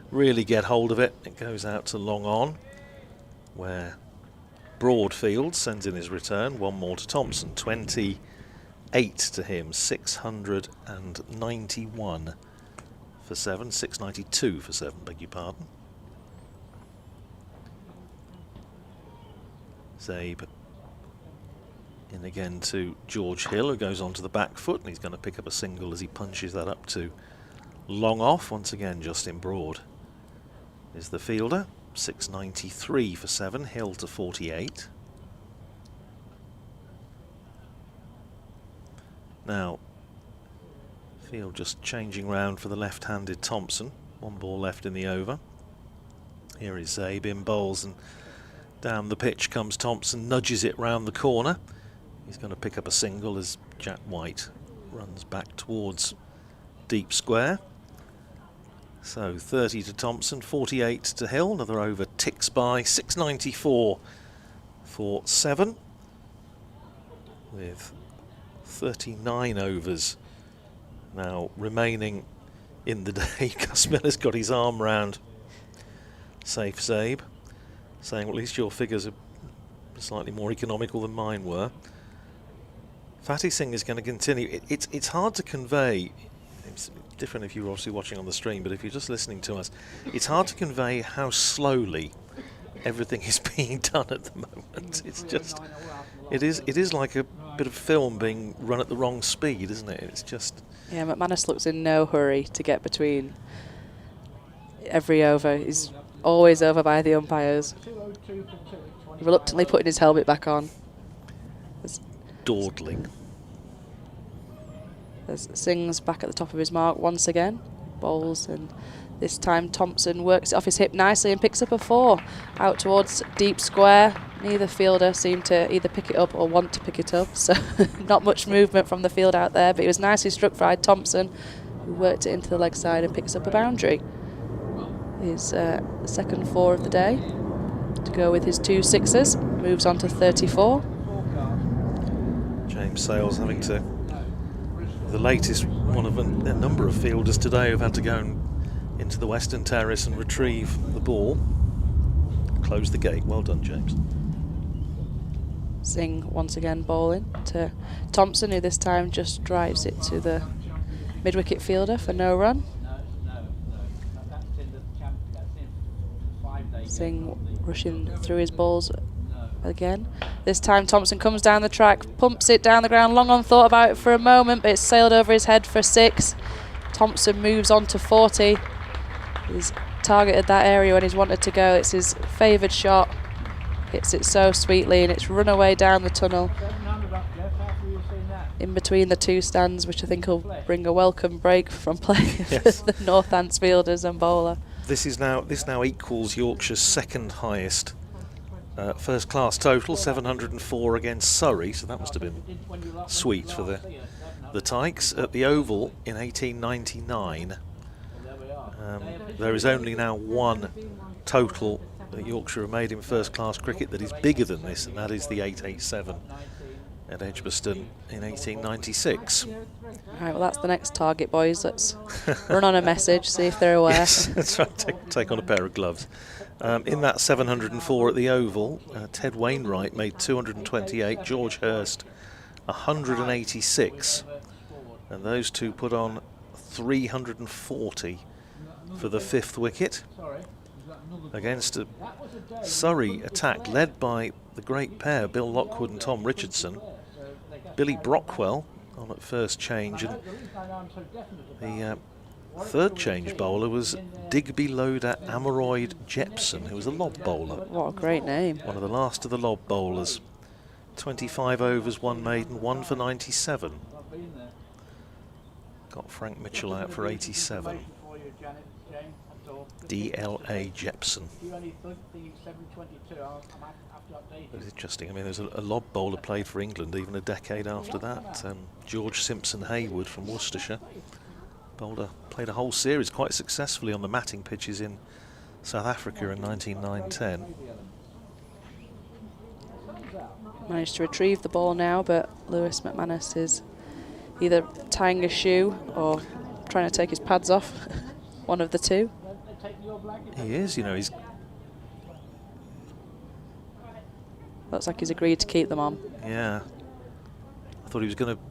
Speaker 3: really get hold of it. It goes out to long on, where Broadfield sends in his return. 1 more to Thompson, 28 to him, 691 for 7, 692 for 7, beg your pardon. Zabe in again to George Hill, who goes on to the back foot, and he's going to pick up a single as he punches that up to long off. Once again, Justin Broad is the fielder. 693 for 7, Hill to 48. Now, field just changing round for the left-handed Thompson. 1 ball left in the over. Here is Zabe in bowls, and down the pitch comes Thompson, nudges it round the corner. He's going to pick up a single as Jack White runs back towards deep square. So 30 to Thompson, 48 to Hill. Another over ticks by. 694 for 7, with 39 overs now remaining in the day. Gus Miller's got his arm round Safe Zabe, saying, well, at least your figures are slightly more economical than mine were. Fatty Singh is going to continue. It's hard to convey. It's different if you're obviously watching on the stream, but if you're just listening to us, it's hard to convey how slowly everything is being done at the moment. It's just, it is like a bit of film being run at the wrong speed, isn't it? It's just...
Speaker 4: Yeah, McManus looks in no hurry to get between every over. He's always over by the umpires. Reluctantly putting his helmet back on.
Speaker 3: Dawdling.
Speaker 4: There's Singh's back at the top of his mark once again. Bowls, and this time Thompson works it off his hip nicely and picks up a 4 out towards deep square. Neither fielder seemed to either pick it up or want to pick it up, so not much movement from the field out there, but it was nicely struck by Thompson, who worked it into the leg side and picks up a boundary. His second 4 of the day to go with his 2 sixes, moves on to 34.
Speaker 3: James Sales having to, the latest one of a number of fielders today who've had to go into the Western Terrace and retrieve the ball. Close the gate. Well done, James.
Speaker 4: Singh once again bowling to Thompson, who this time just drives it to the mid-wicket fielder for no run. Singh rushing through his balls again. This time Thompson comes down the track, pumps it down the ground, long on thought about it for a moment, but it's sailed over his head for 6. Thompson moves on to 40. He's targeted that area when he's wanted to go. It's his favoured shot. Hits it so sweetly, and it's run away down the tunnel in between the 2 stands, which I think will bring a welcome break from playing
Speaker 3: Yes.
Speaker 4: for the Northants fielders and bowler.
Speaker 3: This now equals Yorkshire's second highest first class total, 704 against Surrey, so that must have been sweet for the Tykes. At the Oval in 1899, there is only now one total that Yorkshire have made in first class cricket that is bigger than this, and that is the 887 at Edgbaston in 1896.
Speaker 4: Right, well, that's the next target, boys. Let's run on a message, see if they're aware.
Speaker 3: Yes, that's right. Take on a pair of gloves. In that 704 at the Oval, Ted Wainwright made 228, George Hurst 186, and those two put on 340 for the 5th wicket against a Surrey attack led by the great pair, Bill Lockwood and Tom Richardson. Billy Brockwell on at first change, and the third change bowler was Digby Loader Ameroyd Jepson, who was a lob bowler.
Speaker 4: What a great name.
Speaker 3: One of the last of the lob bowlers. 25 overs, 1 maiden, 1 for 97. Got Frank Mitchell out for 87. D.L.A. Jepson. It's interesting. I mean, there's a lob bowler played for England even a decade after that. George Simpson Haywood from Worcestershire. Bowler played a whole series quite successfully on the matting pitches in South Africa in 1909-10.
Speaker 4: Managed to retrieve the ball now, but Lewis McManus is either tying a shoe or trying to take his pads off. One of the two.
Speaker 3: He is, you know, he's...
Speaker 4: Looks like he's agreed to keep them on.
Speaker 3: Yeah. I thought he was going to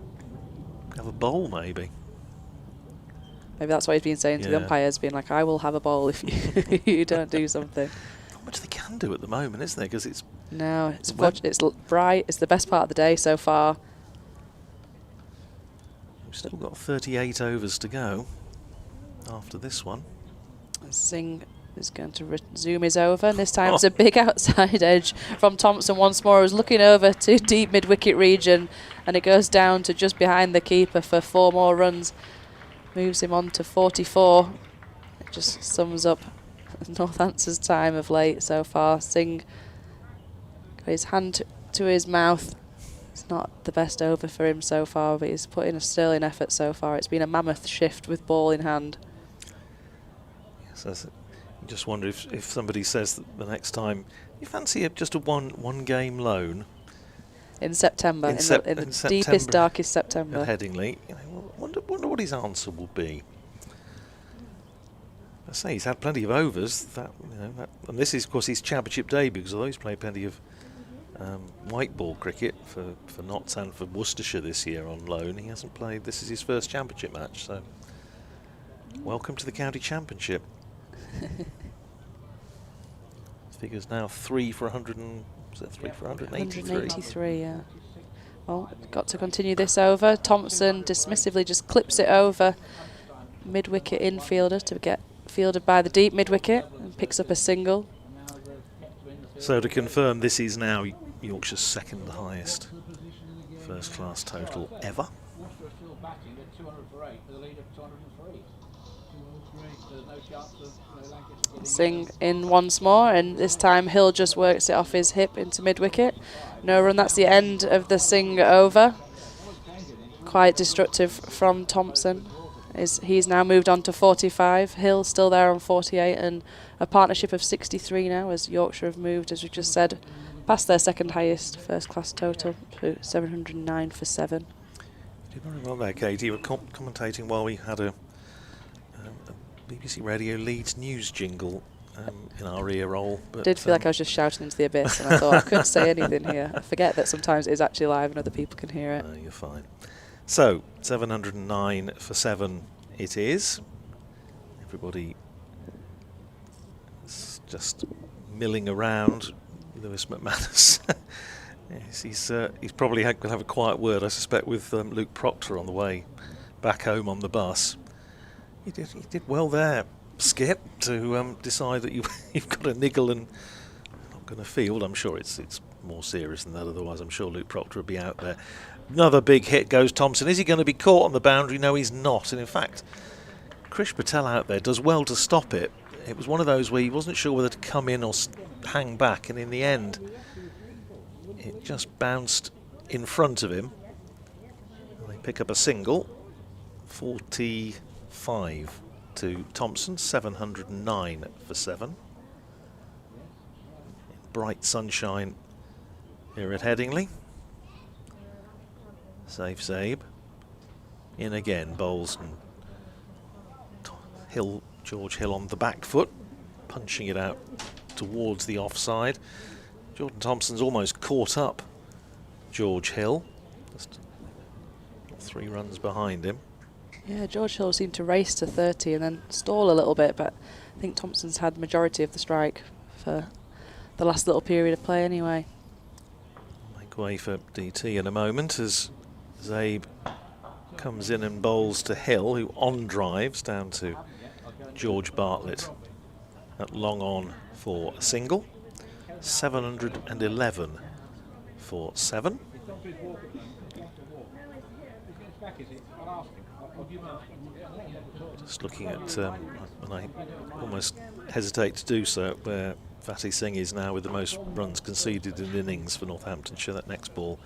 Speaker 3: have a bowl, maybe.
Speaker 4: Maybe that's what he's been saying to the umpires, being like, I will have a bowl if you don't do something.
Speaker 3: Not much they can do at the moment, is there? Because it's...
Speaker 4: No, it's bright. It's the best part of the day so far.
Speaker 3: We've still got 38 overs to go after this one.
Speaker 4: Singh is going to resume his over, and this time it's a big outside edge from Thompson once more, who's looking over to deep mid-wicket region, and it goes down to just behind the keeper for 4 more runs. Moves him on to 44. It just sums up Northampton's time of late so far. Singh got his hand to his mouth. It's not the best over for him so far, but he's put in a sterling effort so far. It's been a mammoth shift with ball in hand.
Speaker 3: Yes, I just wonder if somebody says that the next time you fancy just a one game loan
Speaker 4: in September, in the deepest, darkest September.
Speaker 3: At Headingley, you know, wonder what his answer will be. I say he's had plenty of overs. And this is, of course, his championship debut, because although he's played plenty of white ball cricket for Notts and for Worcestershire this year on loan, he hasn't played. This is his first championship match, so welcome to the county championship. Figures now 3 for 100 and... Was it 3 for 183?
Speaker 4: 183, yeah. Well, got to continue this over. Thompson dismissively just clips it over mid-wicket infielder to get fielded by the deep mid-wicket and picks up a single.
Speaker 3: So to confirm, this is now Yorkshire's second highest first-class total ever.
Speaker 7: batting at 200 for 8 with a lead of 203. There's no chance of Lancashire getting
Speaker 4: Singh in once more, and this time Hill just works it off his hip into mid-wicket. No run, that's the end of the Singh over. Quite destructive from Thompson. He's now moved on to 45. Hill still there on 48, and a partnership of 63 now as Yorkshire have moved, as we just said, past their second highest first-class total to 709 for 7.
Speaker 3: You did very well there, Katie. You were commentating while we had a BBC Radio Leeds news jingle in our ear roll. But
Speaker 4: Did feel like I was just shouting into the abyss, and I thought I couldn't say anything here. I forget that sometimes it is actually live and other people can hear it.
Speaker 3: No, you're fine. So, 709 for 7 it is. Everybody is just milling around. Lewis McManus. Yes, he's probably going to have a quiet word, I suspect, with Luke Proctor on the way back home on the bus. He did well there, Skip, to decide that you've got a niggle and not going to field. I'm sure it's more serious than that, otherwise I'm sure Luke Proctor would be out there. Another big hit goes Thompson. Is he going to be caught on the boundary? No, he's not. And in fact, Krish Patel out there does well to stop it. It was one of those where he wasn't sure whether to come in or hang back, and in the end it just bounced in front of him. And they pick up a single. 45 to Thompson, 709 for 7. Bright sunshine here at Headingley. Safe Zabe. In again, bowls, and George Hill on the back foot, punching it out towards the offside. Jordan Thompson's almost caught up George Hill, just 3 runs behind him.
Speaker 4: Yeah, George Hill seemed to race to 30 and then stall a little bit, but I think Thompson's had the majority of the strike for the last little period of play anyway.
Speaker 3: Make way for DT in a moment as Zabe comes in and bowls to Hill, who on drives down to George Bartlett at long on for a single. 711 for 7. Just looking at, and I almost hesitate to do so, where Fatih Singh is now with the most runs conceded in innings for Northamptonshire. That next ball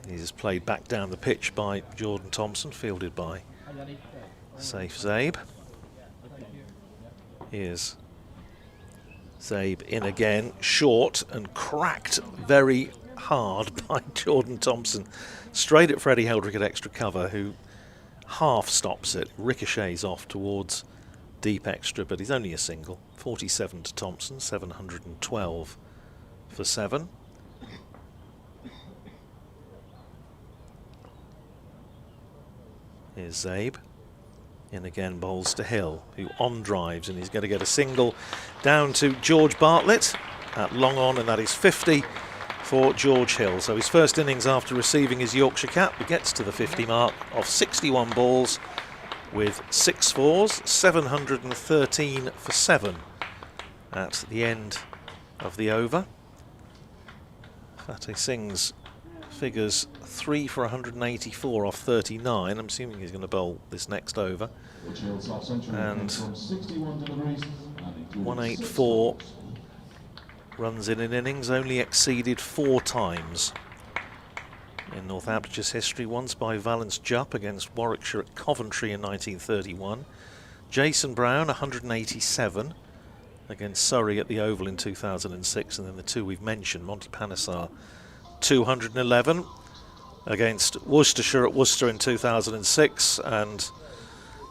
Speaker 3: is played back down the pitch by Jordan Thompson, fielded by Safe Zabe. Here's Zabe in again, short and cracked very hard by Jordan Thompson. Straight at Freddie Heldrick at extra cover, who half stops it, ricochets off towards deep extra, but he's only a single. 47 to Thompson, 712 for 7. Here's Zabe. In again, bowls to Hill, who on drives, and he's going to get a single down to George Bartlett at long on, and that is 50 for George Hill. So his first innings after receiving his Yorkshire cap, he gets to the 50 mark of 61 balls with 6 fours, 713 for 7 at the end of the over. Fatih Singh's figures 3 for 184 off 39. I'm assuming he's going to bowl this next over. And 184 runs in an innings, only exceeded 4 times in Northamptonshire's history. Once by Valence Jupp against Warwickshire at Coventry in 1931. Jason Brown, 187 against Surrey at the Oval in 2006. And then the 2 we've mentioned, Monty Panesar, 211 against Worcestershire at Worcester in 2006, and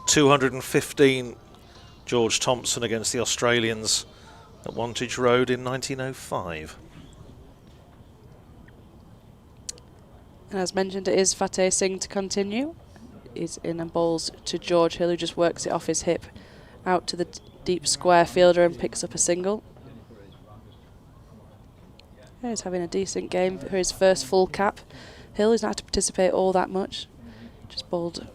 Speaker 3: 215 George Thompson against the Australians at Wantage Road in 1905.
Speaker 4: And as mentioned, it is Fatih Singh to continue. He's in and bowls to George Hill, who just works it off his hip out to the deep square fielder and picks up a single. Yeah, he's having a decent game for his first full cap. Hill is not had to participate all that much. Just bowled,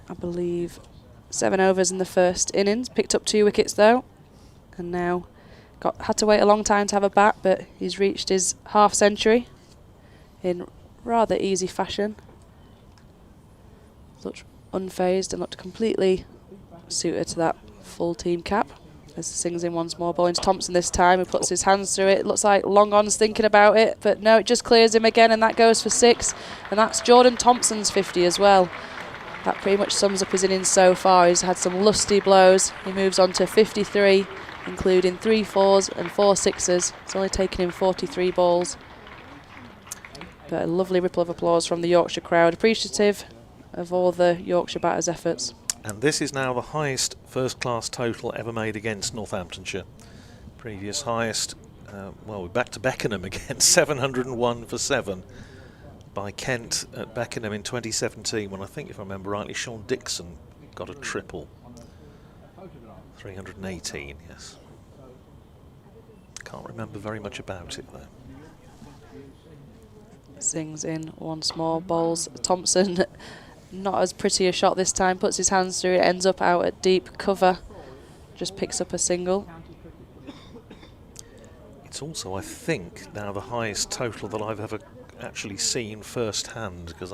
Speaker 4: I believe, 7 overs in the first innings. Picked up 2 wickets though, and now had to wait a long time to have a bat, but he's reached his half century in rather easy fashion. looked unfazed and looked completely suited to that full team cap. As he sings in once more, ball into Thompson this time, who puts his hands through it. It looks like Long On's thinking about it, but no, it just clears him again, and that goes for 6. And that's Jordan Thompson's 50 as well. That pretty much sums up his innings so far. He's had some lusty blows. He moves on to 53, including 3 4s and 4 6s. It's only taken him 43 balls. But a lovely ripple of applause from the Yorkshire crowd, appreciative of all the Yorkshire batters' efforts.
Speaker 3: And this is now the highest first-class total ever made against Northamptonshire. Previous highest, well, we're back to Beckenham again, 701 for 7 by Kent at Beckenham in 2017, when I think, if I remember rightly, Sean Dixon got a triple. 318, yes. Can't remember very much about it, though.
Speaker 4: Sings in once more, bowls Thompson. Not as pretty a shot this time, puts his hands through it, ends up out at deep cover, just picks up a single.
Speaker 3: It's also, I think, now the highest total that I've ever actually seen firsthand, because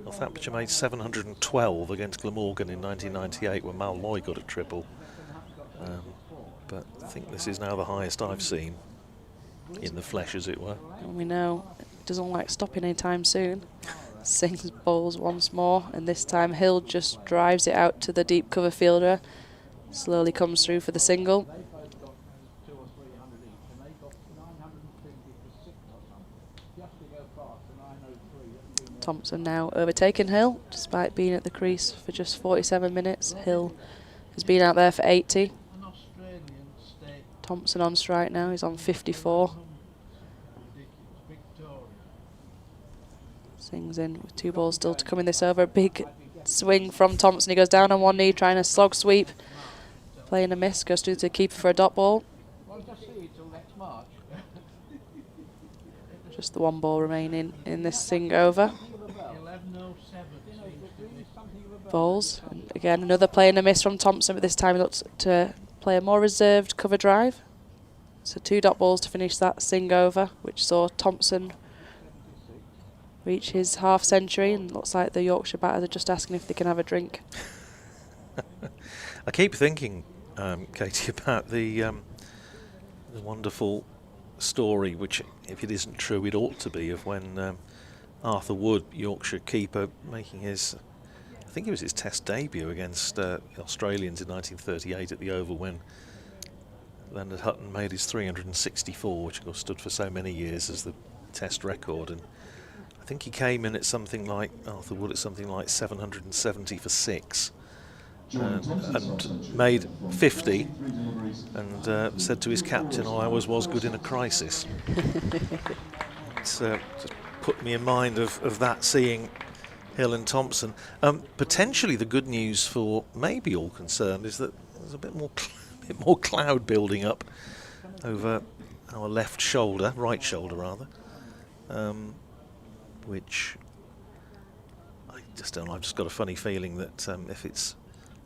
Speaker 3: Northamptonshire made 712 against Glamorgan in 1998 when Mal Loy got a triple. But I think this is now the highest I've seen in the flesh, as it were.
Speaker 4: And we know it doesn't like stopping anytime soon. Sings bowls once more, and this time Hill just drives it out to the deep cover fielder. Slowly comes through for the single. Thompson now overtaken Hill, despite being at the crease for just 47 minutes. Hill has been out there for 80. Thompson on strike now, he's on 54. Sings in with 2 balls still to come in this over. A big swing from Thompson. He goes down on one knee, trying a slog sweep. Playing a miss, goes through to the keeper for a dot ball. Just the 1 ball remaining in this sing over. Balls. And again, another playing a miss from Thompson, but this time he looks to play a more reserved cover drive. So 2 dot balls to finish that sing over, which saw Thompson reach his half century, and looks like the Yorkshire batters are just asking if they can have a drink.
Speaker 3: I keep thinking, Katie, about the wonderful story, which, if it isn't true, it ought to be, of when Arthur Wood, Yorkshire keeper, making his, I think it was his Test debut against the Australians in 1938 at the Oval, when Leonard Hutton made his 364, which of course stood for so many years as the Test record, and I think he came in at something like, Arthur Wood, at something like 770 for 6. And made 50, and said to his captain, "Oh, I always was good in a crisis." It's just put me in mind of that, seeing Hill and Thompson. Potentially the good news for maybe all concerned is that there's a bit more cloud building up over our left shoulder, right shoulder rather, which I just don't know. I've just got a funny feeling that if it's,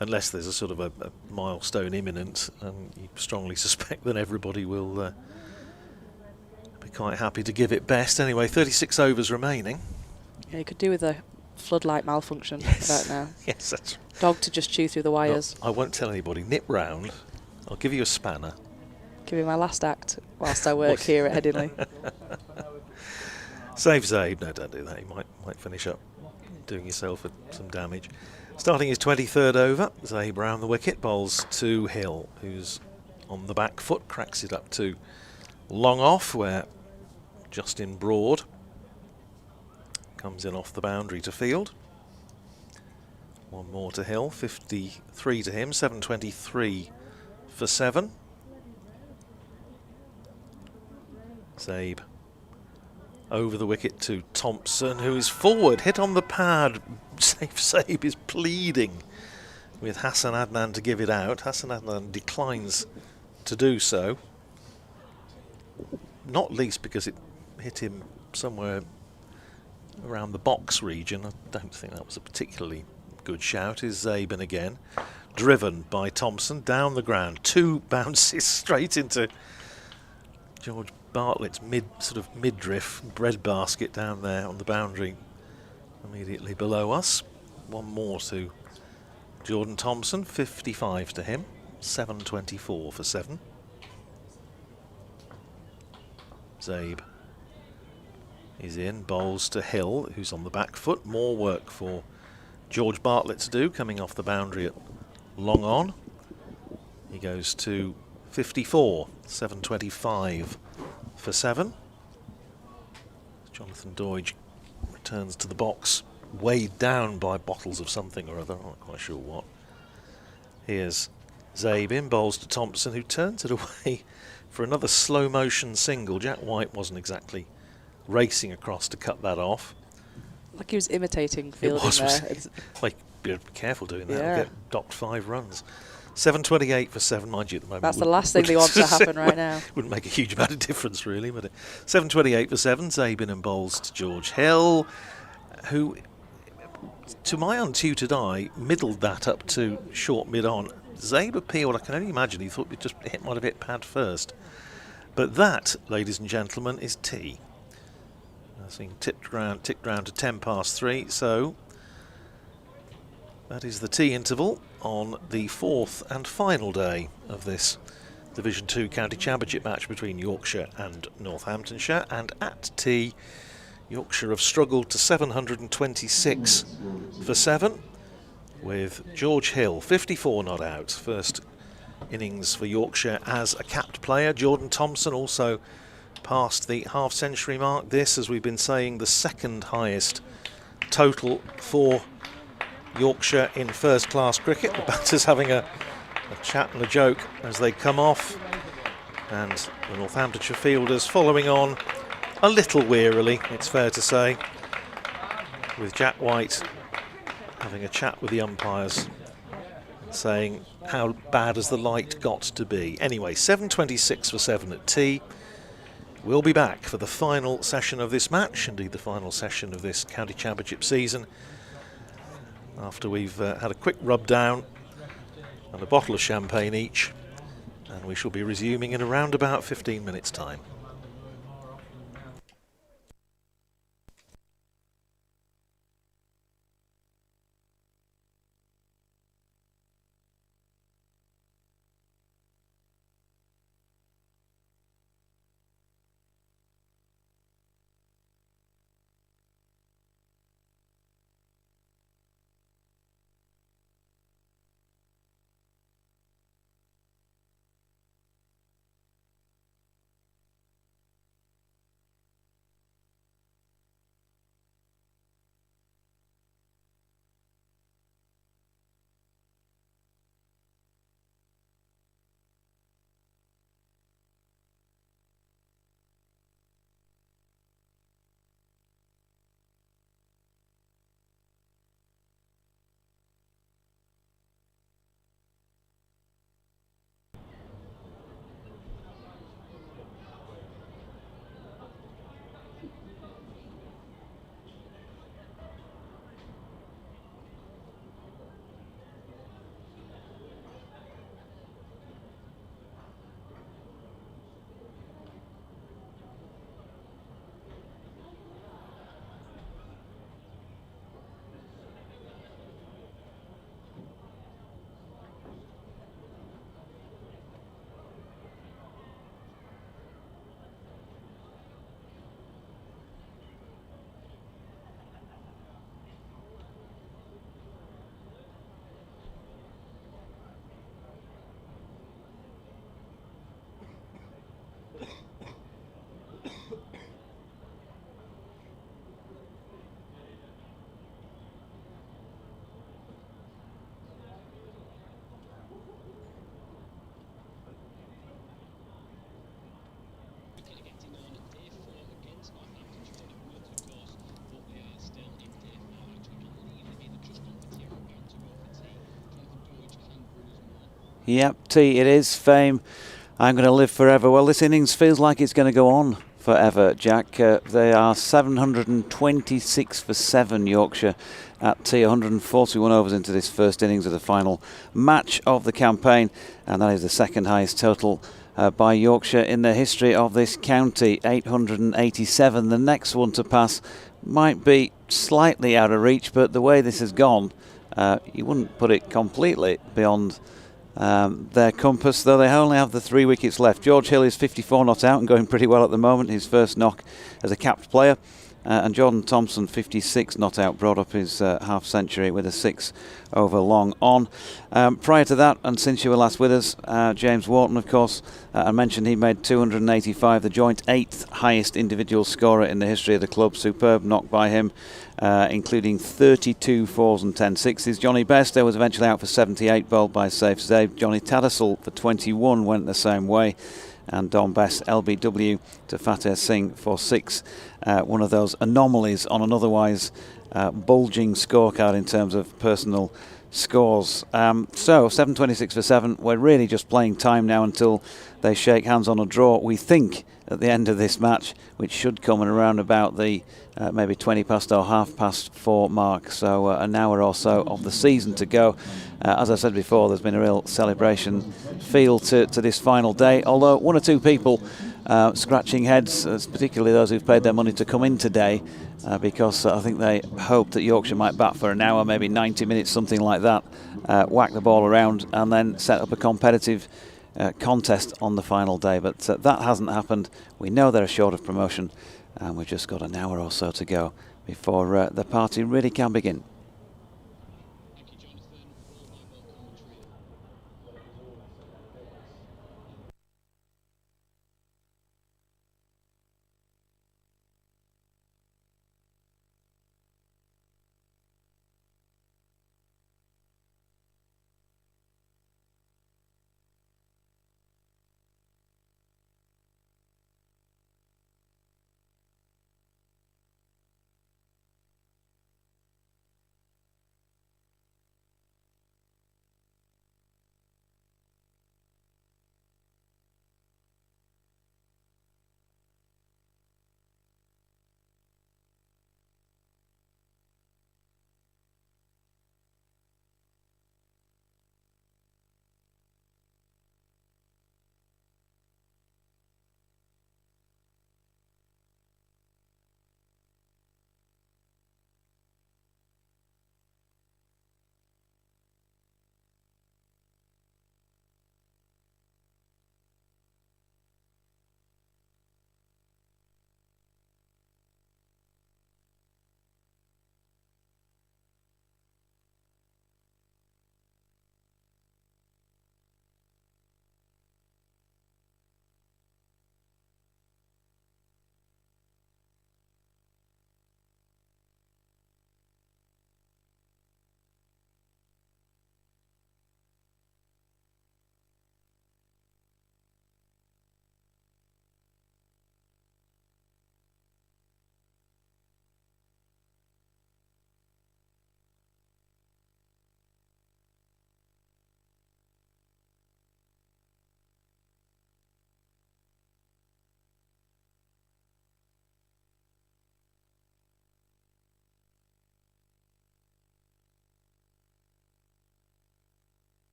Speaker 3: unless there's a sort of a milestone imminent, you strongly suspect that everybody will be quite happy to give it best. Anyway, 36 overs remaining.
Speaker 4: Yeah, you could do with a floodlight malfunction
Speaker 3: Yes.
Speaker 4: right now.
Speaker 3: Yes, that's right.
Speaker 4: Dog to just chew through the wires.
Speaker 3: No, I won't tell anybody. Nip round. I'll give you a spanner.
Speaker 4: Give me my last act whilst I work here at Headingley.
Speaker 3: Save Zabe. No, don't do that. You might finish up doing yourself some damage. Starting his 23rd over, Zabe round the wicket, bowls to Hill, who's on the back foot, cracks it up to long off, where Justin Broad comes in off the boundary to field. 1 more to Hill, 53 to him, 723 for 7. Zabe over the wicket to Thompson, who is forward, hit on the pad. Zabe is pleading with Hassan Adnan to give it out. Hassan Adnan declines to do so, not least because it hit him somewhere around the box region. I don't think that was a particularly good shout. Is Zabe in again, driven by Thompson down the ground. 2 bounces straight into George Bartlett's midriff bread basket down there on the boundary immediately below us. one more to Jordan Thompson, 55 to him, 7.24 for 7. Zabe is in, bowls to Hill, who's on the back foot. More work for George Bartlett to do, coming off the boundary at long on. He goes to 54, 7.25 for 7. Jonathan Doidge returns to the box, weighed down by bottles of something or other, I'm not quite sure what. Here's Zabe in, bowls to Thompson, who turns it away for another slow motion single. Jack White wasn't exactly racing across to cut that off.
Speaker 4: Like he was imitating fielding there.
Speaker 3: Like, be careful doing that,
Speaker 4: Yeah.
Speaker 3: you'll get docked 5 runs. 7.28 for 7, mind you, at the moment.
Speaker 4: That's the last thing they want to happen right now.
Speaker 3: Wouldn't make a huge amount of difference, really, but 7.28 for 7. Zabe in and bowls to George Hill, who, to my untutored eye, middled that up to short mid-on. Zabe appealed, I can only imagine, he thought it might have hit pad first. But that, ladies and gentlemen, is tea. I've seen ticked round to 10 past 3, so that is the tea interval on the 4th and final day of this Division 2 County Championship match between Yorkshire and Northamptonshire. And at tea, Yorkshire have struggled to 726 for 7, with George Hill, 54 not out. First innings for Yorkshire as a capped player. Jordan Thompson also past the half-century mark. This, as we've been saying, the second highest total for Yorkshire in first-class cricket. The batters having a chat and a joke as they come off, and the Northamptonshire fielders following on a little wearily, it's fair to say, with Jack White having a chat with the umpires, saying how bad has the light got to be. Anyway, 7.26 for 7 at tea. We'll be back for the final session of this match, indeed the final session of this County Championship season, after we've had a quick rub down and a bottle of champagne each, and we shall be resuming in around about 15 minutes' time.
Speaker 2: Yep, tea it is. Fame, I'm going to live forever. Well, this innings feels like it's going to go on forever, Jack. They are 726 for 7, Yorkshire at tea. 141 overs into this first innings of the final match of the campaign, and that is the second highest total by Yorkshire in the history of this county, 887. The next one to pass might be slightly out of reach, but the way this has gone, you wouldn't put it completely beyond their compass, though they only have the 3 wickets left. George Hill is 54 not out and going pretty well at the moment, his first knock as a capped player. And Jordan Thompson, 56 not out, brought up his half century with a 6 over long on. Prior to that, and since you were last with us, James Wharton, of course, I mentioned he made 285, the joint 8th highest individual scorer in the history of the club. Superb knock by him, including 32 fours and 10 sixes. Johnny Bairstow was eventually out for 78, bowled by Safe Save. Johnny Tattersall for 21 went the same way. And Don Best LBW to Fateh Singh for 6. One of those anomalies on an otherwise bulging scorecard in terms of personal scores. So 726 for 7. We're really just playing time now until they shake hands on a draw. We think at the end of this match, which should come at around about the maybe 20 past or half past 4 mark. So an hour or so of the season to go. As I said before, there's been a real celebration feel to this final day, although one or two people scratching heads, particularly those who've paid their money to come in today, because I think they hoped that Yorkshire might bat for an hour, maybe 90 minutes, something like that, whack the ball around and then set up a competitive contest on the final day. But that hasn't happened. We know they're short of promotion, and we've just got an hour or so to go before the party really can begin.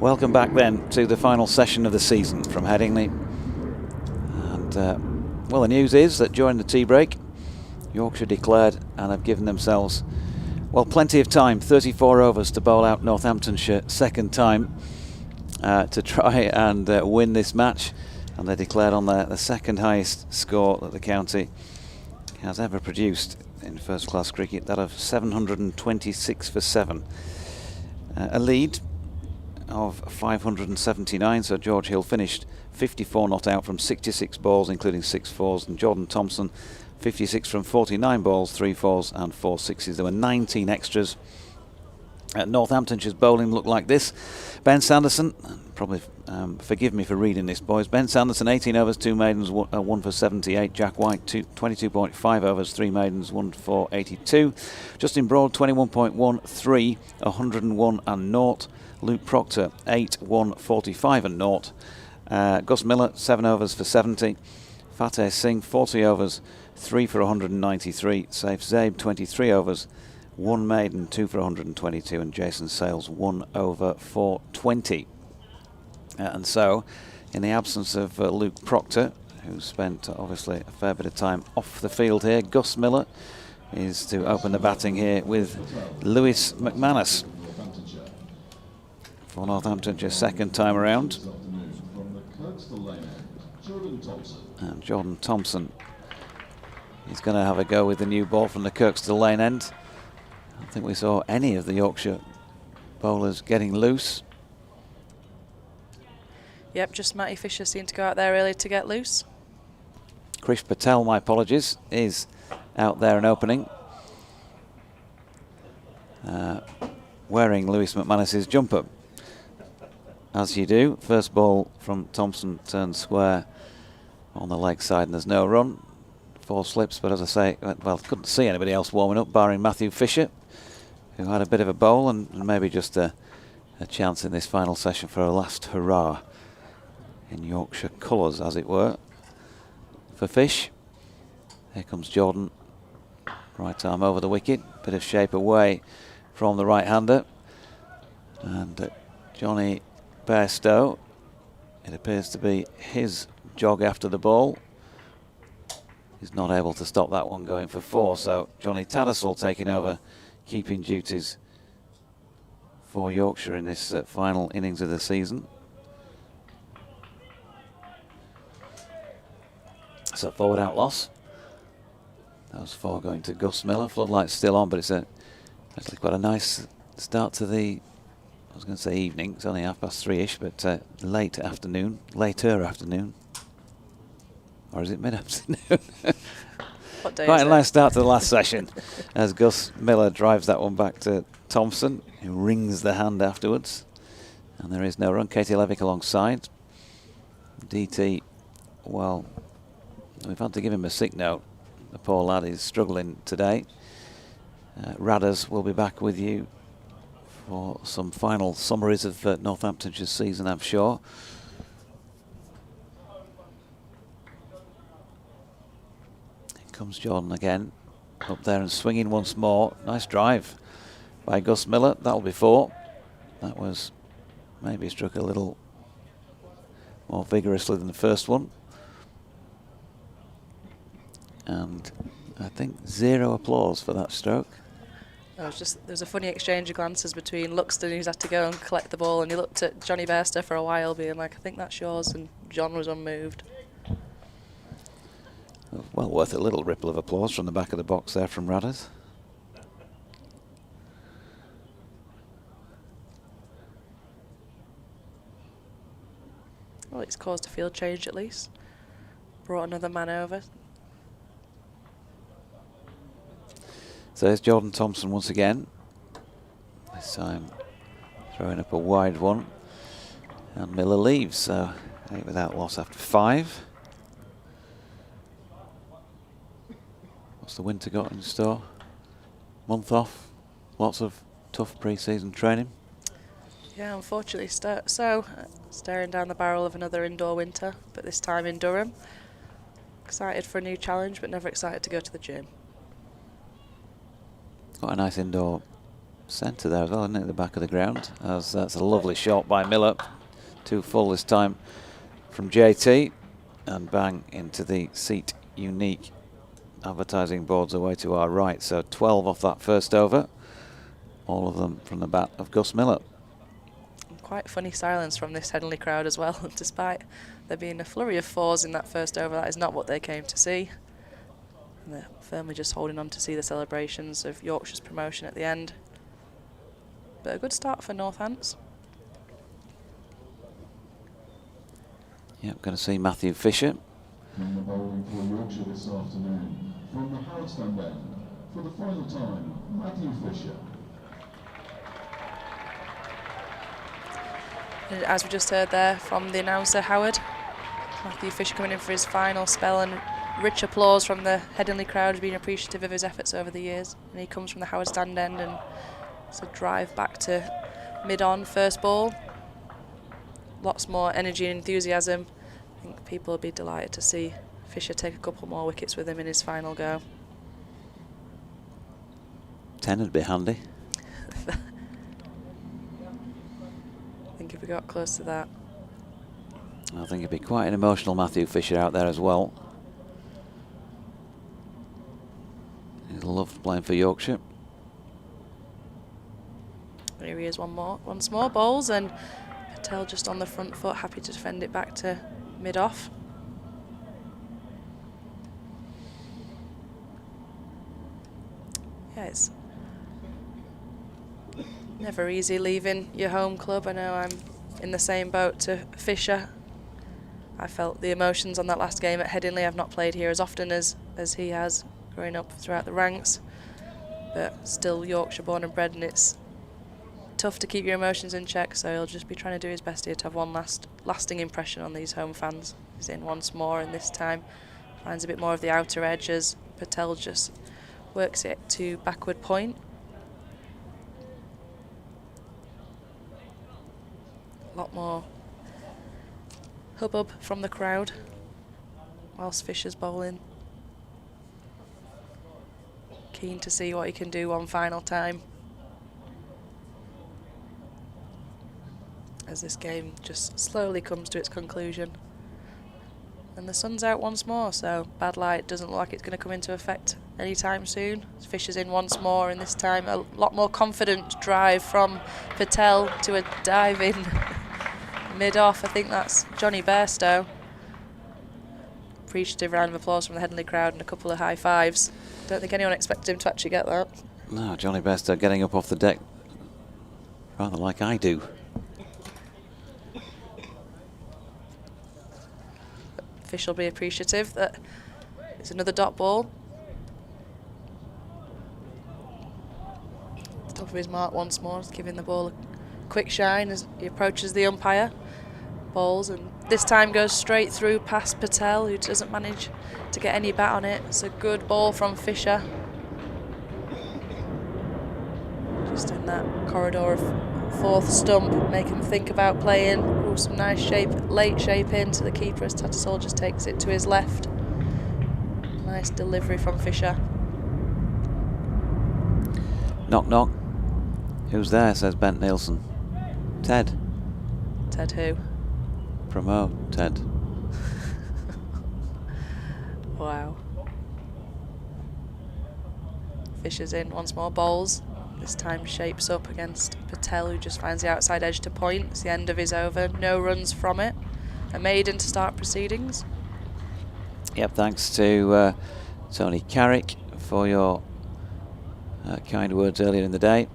Speaker 2: Welcome back then to the final session of the season from Headingley. And well, the news is that during the tea break, Yorkshire declared and have given themselves, well, plenty of time, 34 overs to bowl out Northamptonshire second time to try and win this match. And they declared on the second highest score that the county has ever produced in first class cricket, that of 726 for 7. A lead of 579, so George Hill finished 54 not out from 66 balls, including 6 fours, and Jordan Thompson 56 from 49 balls, 3 fours and 4 sixes. There were 19 extras. Northamptonshire's bowling looked like this. Ben Sanderson, probably forgive me for reading this, boys. Ben Sanderson, 18 overs, 2 maidens, 1 for 78. Jack White, 22.5 overs, 3 maidens, 1 for 82. Justin Broad, 21.13, 101 and 0. Luke Proctor, 8, 1, 45 and 0. Gus Miller, 7 overs for 70. Fateh Singh, 40 overs, 3 for 193. Saif Zaib, 23 overs, 1 maiden, 2 for 122, and Jason Sales 1 over for 20. And so, in the absence of Luke Proctor, who spent obviously a fair bit of time off the field here, Gus Miller is to open the batting here with Lewis McManus for Northamptonshire second time around. And Jordan Thompson is going to have a go with the new ball from the Kirkstall Lane end. I don't think we saw any of the Yorkshire bowlers getting loose.
Speaker 4: Yep, just Matty Fisher seemed to go out there early to get loose.
Speaker 2: Krish Patel, my apologies, is out there and opening. Wearing Lewis McManus's jumper. As you do. First ball from Thompson turns square on the leg side and there's no run. 4 slips, but as I say, well, couldn't see anybody else warming up, barring Matthew Fisher, who had a bit of a bowl and maybe just a chance in this final session for a last hurrah in Yorkshire colours, as it were. For Fish, here comes Jordan, right arm over the wicket, bit of shape away from the right-hander, and Johnny Bairstow, it appears to be his jog after the ball. He's not able to stop that one going for 4, so Johnny Tattersall taking over keeping duties for Yorkshire in this final innings of the season. So forward out loss. Those 4 going to Gus Miller. Floodlights still on, but it's actually quite a nice start to the, I was going to say evening, it's only 3:30ish, but later afternoon. Or is it mid-afternoon?
Speaker 4: What day
Speaker 2: Quite
Speaker 4: is
Speaker 2: a
Speaker 4: it?
Speaker 2: nice start to the last session as Gus Miller drives that one back to Thompson, who rings the hand afterwards. And there is no run. Katie Levick alongside. DT, well, we've had to give him a sick note. The poor lad is struggling today. Radders will be back with you for some final summaries of Northamptonshire's season, I'm sure. Comes Jordan again, up there and swinging once more. Nice drive by Gus Miller. That'll be 4. That was maybe struck a little more vigorously than the first one. And I think 0 applause for that stroke.
Speaker 4: There's a funny exchange of glances between Luxton, who's had to go and collect the ball, and he looked at Johnny Bairstow for a while, being like, I think that's yours, and John was unmoved.
Speaker 2: Well worth a little ripple of applause from the back of the box there from Radders.
Speaker 4: Well, it's caused a field change at least. Brought another man over.
Speaker 2: So there's Jordan Thompson once again. This time throwing up a wide one. And Miller leaves, so 8 without loss after 5. What's the winter got in store? Month off, lots of tough pre-season training.
Speaker 4: Yeah, unfortunately, staring down the barrel of another indoor winter, but this time in Durham. Excited for a new challenge, but never excited to go to the gym.
Speaker 2: Quite a nice indoor centre there as well, isn't it, at the back of the ground? As that's a lovely shot by Miller. 2 full this time from JT, and bang into the seat unique advertising boards away to our right. So 12 off that first over, all of them from the bat of Gus Miller.
Speaker 4: Quite funny silence from this Headingley crowd as well, despite there being a flurry of 4s in that first over. That is not what they came to see. And they're firmly just holding on to see the celebrations of Yorkshire's promotion at the end. But a good start for Northants.
Speaker 2: Yep, going to see Matthew Fisher.
Speaker 1: From the bowling for Yorkshire this afternoon, from the Howard stand end, for the final time, Matthew Fisher.
Speaker 4: And as we just heard there from the announcer Howard, Matthew Fisher coming in for his final spell, and rich applause from the Headingley crowd, being appreciative of his efforts over the years. And he comes from the Howard stand end, and it's a drive back to mid-on, first ball. Lots more energy and enthusiasm. I think people will be delighted to see Fisher take a couple more wickets with him in his final go.
Speaker 2: 10 would be handy.
Speaker 4: I think if we got close to that.
Speaker 2: I think it'd be quite an emotional Matthew Fisher out there as well. He loved playing for Yorkshire.
Speaker 4: Here he is once more bowls, and Patel just on the front foot, happy to defend it back to mid-off. Yeah, it's never easy leaving your home club. I know I'm in the same boat to Fisher. I felt the emotions on that last game at Headingley. I've not played here as often as he has growing up throughout the ranks, but still Yorkshire born and bred, and it's tough to keep your emotions in check, so he'll just be trying to do his best here to have one lasting impression on these home fans. He's in once more, and this time finds a bit more of the outer edge as Patel just works it to backward point. A lot more hubbub from the crowd whilst Fisher's bowling. Keen to see what he can do one final time, as this game just slowly comes to its conclusion. And the sun's out once more, so bad light doesn't look like it's going to come into effect anytime soon. Fisher's in once more, and this time a lot more confident drive from Patel to a dive in mid-off. I think that's Johnny Bairstow. Appreciative round of applause from the Headingley crowd and a couple of high fives. Don't think anyone expected him to actually get that.
Speaker 2: No, Johnny Bairstow getting up off the deck rather like I do.
Speaker 4: Fish will be appreciative that it's another dot ball. Top of his mark once more, giving the ball a quick shine as he approaches the umpire. Balls, and this time goes straight through past Patel, who doesn't manage to get any bat on it. It's a good ball from Fisher. Just in that corridor of fourth stump, make him think about playing. Ooh, some nice shape, late shape into the keeper as Tattersall just takes it to his left. Nice delivery from Fisher.
Speaker 2: Knock knock. Who's there? Says Bent Nielsen. Ted.
Speaker 4: Ted who?
Speaker 2: Promote Ted.
Speaker 4: Wow. Fisher's in once more, bowls. This time shapes up against Patel, who just finds the outside edge to point. It's the end of his over, no runs from it. A maiden to start proceedings.
Speaker 2: Yep, thanks to Tony Carrick for your kind words earlier in the day.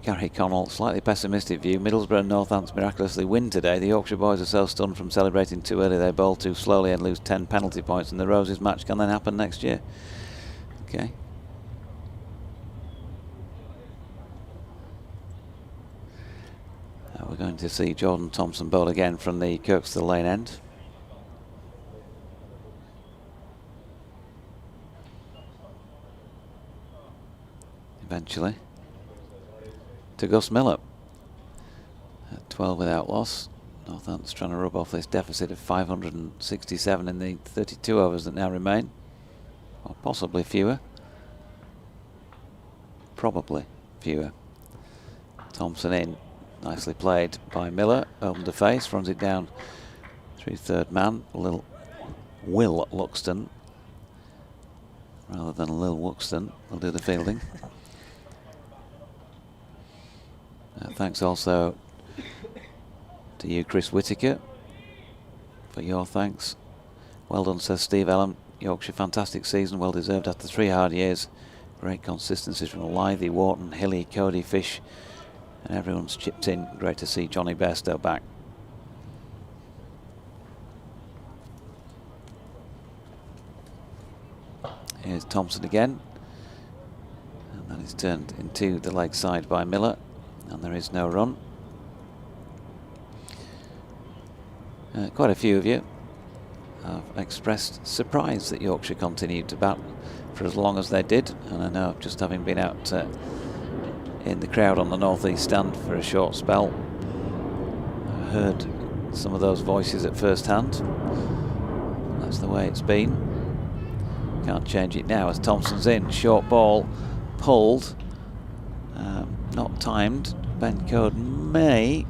Speaker 2: Gary Connell, slightly pessimistic view. Middlesbrough and Northants miraculously win today. The Yorkshire boys are so stunned from celebrating too early they bowl too slowly and lose 10 penalty points, and the Roses match can then happen next year. Okay. We're going to see Jordan Thompson bowl again from the Kirkstall Lane end. Eventually to Gus Miller at 12 without loss. Northants trying to rub off this deficit of 567 in the 32 overs that now remain, or possibly fewer. probably fewer. Thompson in, nicely played by Miller, opened the face, runs it down through third man, little Will Luxton, rather than Lil Wuxton, will do the fielding. Thanks also to you, Chris Whittaker, for your thanks. Well done, says Steve Ellen. Yorkshire, fantastic season, well deserved after 3 hard years. Great consistency from Lythy, Wharton, Hilly, Cody, Fish, and everyone's chipped in. Great to see Johnny Bairstow back. Here's Thompson again, and that is turned into the leg side by Miller, and there is no run. Quite a few of you have expressed surprise that Yorkshire continued to bat for as long as they did, and I know, just having been out in the crowd on the North East stand for a short spell, I heard some of those voices at first hand. That's the way it's been. Can't change it now as Thompson's in. Short ball pulled, not timed. Ben Code may,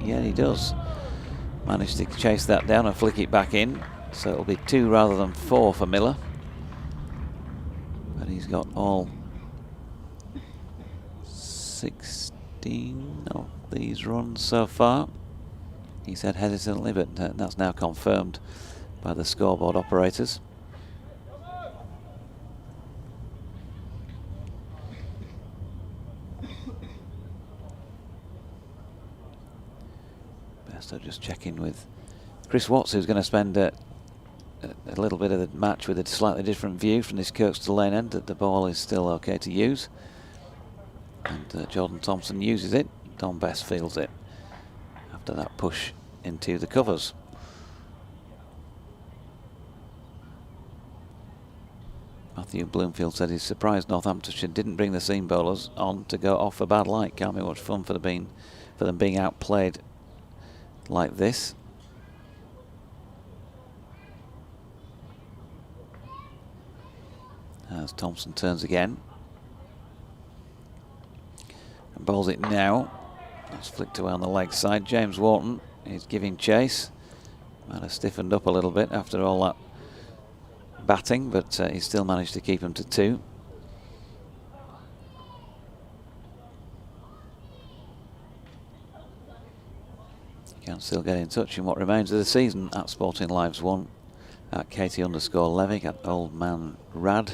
Speaker 2: yeah, he does manage to chase that down and flick it back in, so it'll be 2 rather than 4 for Miller, but he's got all 16 of these runs so far. He said hesitantly, but that's now confirmed by the scoreboard operators. So just checking with Chris Watts, who's going to spend a little bit of the match with a slightly different view from this Kirkstall lane end, that the ball is still okay to use. And Jordan Thompson uses it. Don Best fields it after that push into the covers. Matthew Bloomfield said he's surprised Northamptonshire didn't bring the seam bowlers on to go off a bad light. Can't be much fun for them being outplayed like this. As Thompson turns again and bowls it now. It's flicked away on the leg side. James Wharton is giving chase. Might have stiffened up a little bit after all that batting, but he still managed to keep him to 2. You can still get in touch in what remains of the season at Sporting Lives 1, at Katie_Levick, at Old Man Rad,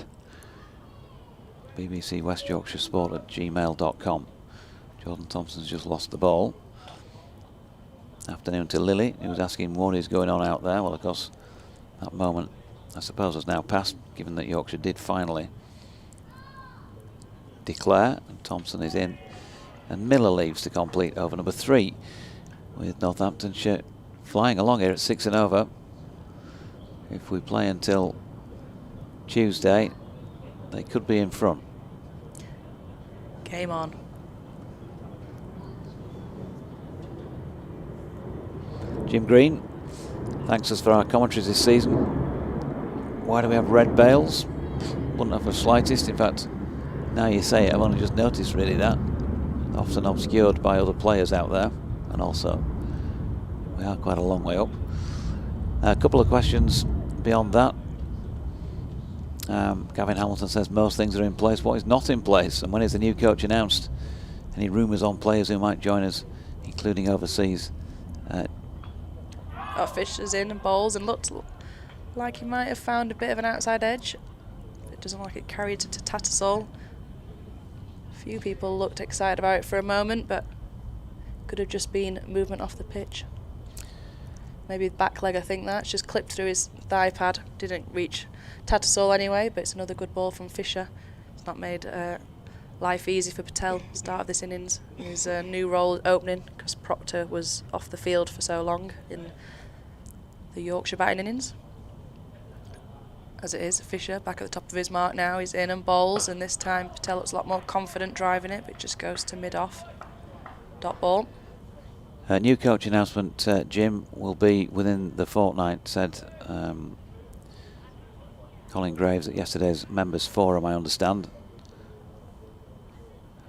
Speaker 2: BBC West Yorkshire Sport at gmail.com. Jordan Thompson's just lost the ball. Afternoon to Lily, who was asking what is going on out there. Well, of course, that moment, I suppose, has now passed, given that Yorkshire did finally declare, and Thompson is in, and Miller leaves to complete over number 3, with Northamptonshire flying along here at 6 and over. If we play until Tuesday, they could be in front.
Speaker 4: Game on.
Speaker 2: Jim Green thanks us for our commentaries this season. Why do we have red bails? Wouldn't have the slightest. In fact, now you say it, I've only just noticed really that. Often obscured by other players out there, and also we are quite a long way up. A couple of questions beyond that. Gavin Hamilton says most things are in place. What is not in place, and when is the new coach announced? Any rumours on players who might join us, including overseas?
Speaker 4: Fisher's in and bowls and looked like he might have found a bit of an outside edge. It doesn't look like it carried to Tattersall. A few people looked excited about it for a moment, but could have just been movement off the pitch. Maybe back leg, I think that's just clipped through his thigh pad. Didn't reach Tattersall anyway, but it's another good ball from Fisher. It's not made life easy for Patel, start of this innings. His new role opening, because Proctor was off the field for so long in the Yorkshire batting innings. As it is, Fisher back at the top of his mark now. He's in and bowls, and this time Patel looks a lot more confident driving it, but it just goes to mid-off. Dot ball.
Speaker 2: New coach announcement, Jim, will be within the fortnight, said Colin Graves at yesterday's members forum, I understand.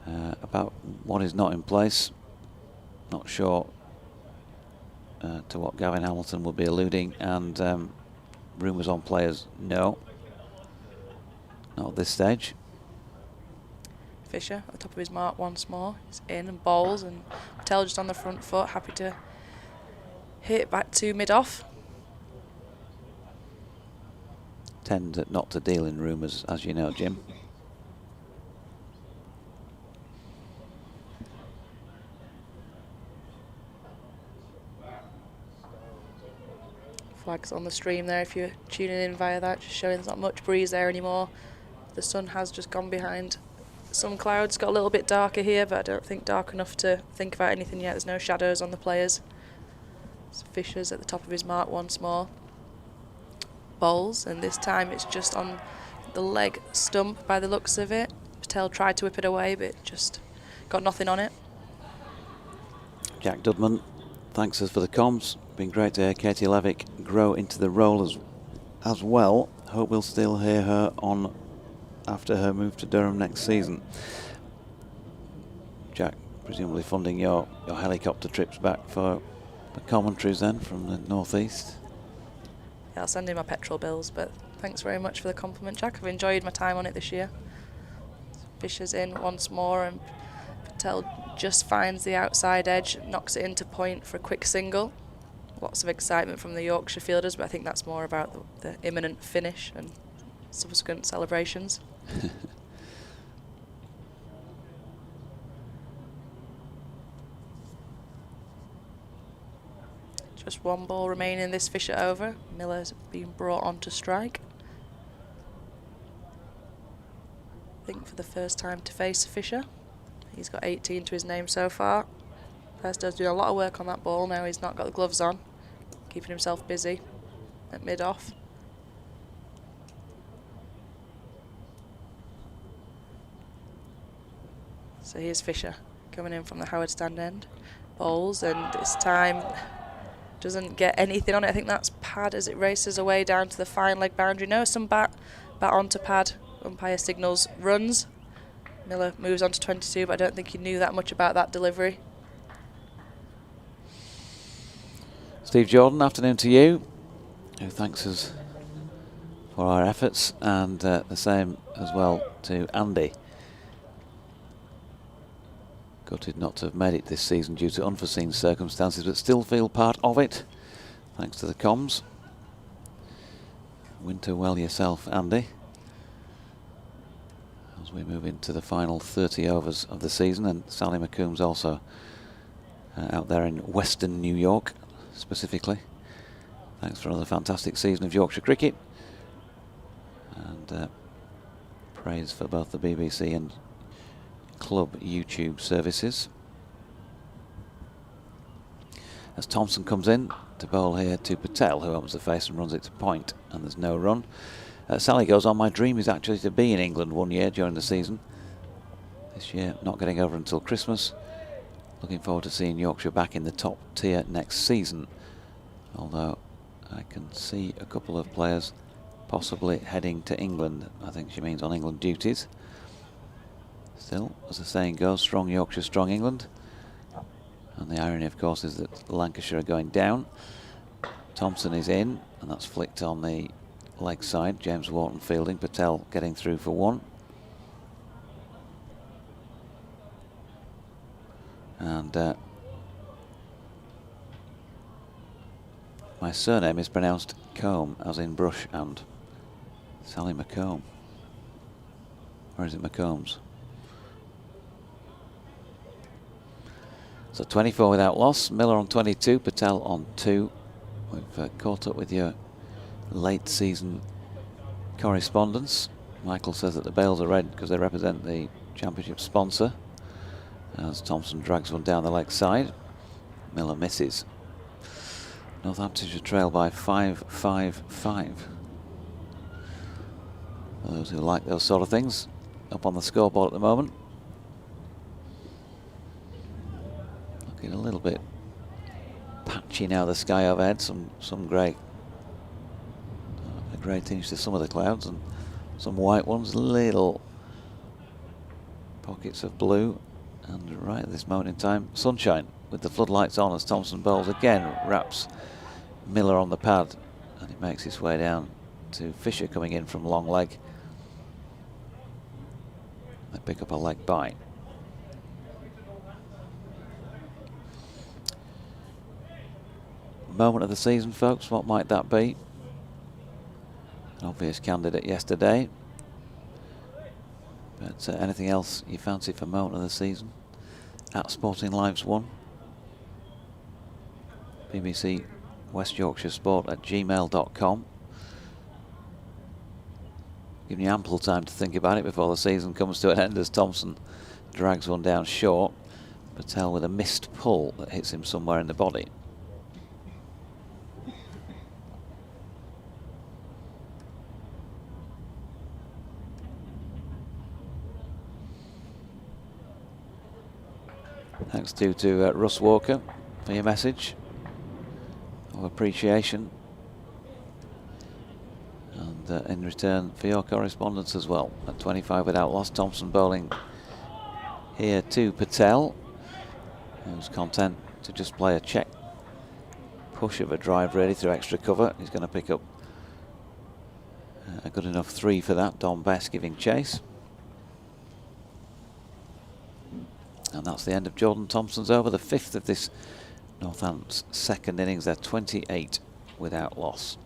Speaker 2: about what is not in place. Not sure to what Gavin Hamilton will be alluding, and rumours on players, no. Not at this stage.
Speaker 4: Fisher at the top of his mark once more. He's in and bowls, and Patel just on the front foot, happy to hit back to mid-off.
Speaker 2: Tend not to deal in rumours, as you know, Jim.
Speaker 4: Flags on the stream there if you're tuning in via that, just showing there's not much breeze there anymore. The sun has just gone behind some clouds, got a little bit darker here, but I don't think dark enough to think about anything yet. There's no shadows on the players. So Fisher's at the top of his mark once more. Bowls, and this time it's just on the leg stump by the looks of it. Patel tried to whip it away, but just got nothing on it.
Speaker 2: Jack Dudman thanks us for the comms. Been great to hear Katie Levick grow into the role as well. Hope we'll still hear her on after her move to Durham next season. Jack, presumably funding your helicopter trips back for the commentaries then from the northeast.
Speaker 4: Yeah, I'll send in my petrol bills, but thanks very much for the compliment, Jack. I've enjoyed my time on it this year. Fisher's in once more, and Patel just finds the outside edge, knocks it into point for a quick single. Lots of excitement from the Yorkshire fielders, but I think that's more about the imminent finish and subsequent celebrations. Just one ball remaining in this Fisher over. Miller's been brought on to strike. I think for the first time to face Fisher. He's got 18 to his name so far. Bairstow's doing a lot of work on that ball now. He's not got the gloves on, keeping himself busy at mid-off. So here's Fisher coming in from the Howard stand end. Bowls, and this time doesn't get anything on it. I think that's pad as it races away down to the fine leg boundary. No, some bat onto pad. Umpire signals runs. Miller moves on to 22, but I don't think he knew that much about that delivery.
Speaker 2: Steve Jordan, afternoon to you, who thanks us for our efforts, and the same as well to Andy. Gutted not to have made it this season due to unforeseen circumstances, but still feel part of it, thanks to the comms. Winter well yourself, Andy. As we move into the final 30 overs of the season, and Sally McComb's also out there in western New York, specifically. Thanks for another fantastic season of Yorkshire cricket, and praise for both the BBC and club YouTube services. As Thompson comes in to bowl here to Patel, who opens the face and runs it to point, and there's no run. Sally goes on, my dream is actually to be in England one year during the season. This year not getting over until Christmas. Looking forward to seeing Yorkshire back in the top tier next season, although I can see a couple of players possibly heading to England. I think she means on England duties. Still, as the saying goes, strong Yorkshire, strong England. And the irony, of course, is that Lancashire are going down. Thompson is in, and that's flicked on the leg side. James Wharton fielding, Patel getting through for one. And my surname is pronounced Combe, as in brush, and Sally McComb. Or is it McCombs? So 24 without loss. Miller on 22, Patel on 2. We've caught up with your late season correspondence. Michael says that the bails are red because they represent the championship sponsor, as Thompson drags one down the leg side. Miller misses. Northamptonshire trail by 5-5-5. For those who like those sort of things, up on the scoreboard at the moment. Looking a little bit patchy now, the sky overhead. Some grey, a grey tinge to some of the clouds, and some white ones. Little Pockets of blue, and right at this moment in time, sunshine with the floodlights on as Thompson bowls again, wraps Miller on the pad, and it makes its way down to Fisher coming in from long leg. They pick up a leg bite. Moment of the season, folks, what might that be? An obvious candidate yesterday. But anything else you fancy for moment of the season? At Sporting Lives 1. BBC West Yorkshire Sport at gmail.com. Giving you ample time to think about it before the season comes to an end as Thompson drags one down short. Patel with a missed pull that hits him somewhere in the body. Thanks to Russ Walker for your message of appreciation, and in return for your correspondence as well. At 25 without loss, Thompson bowling here to Patel, who's content to just play a check push of a drive ready through extra cover. He's going to pick up a good enough 3 for that. Don Best giving chase. And that's the end of Jordan Thompson's over, the 5th of this Northampton's second innings. They're 28 without loss.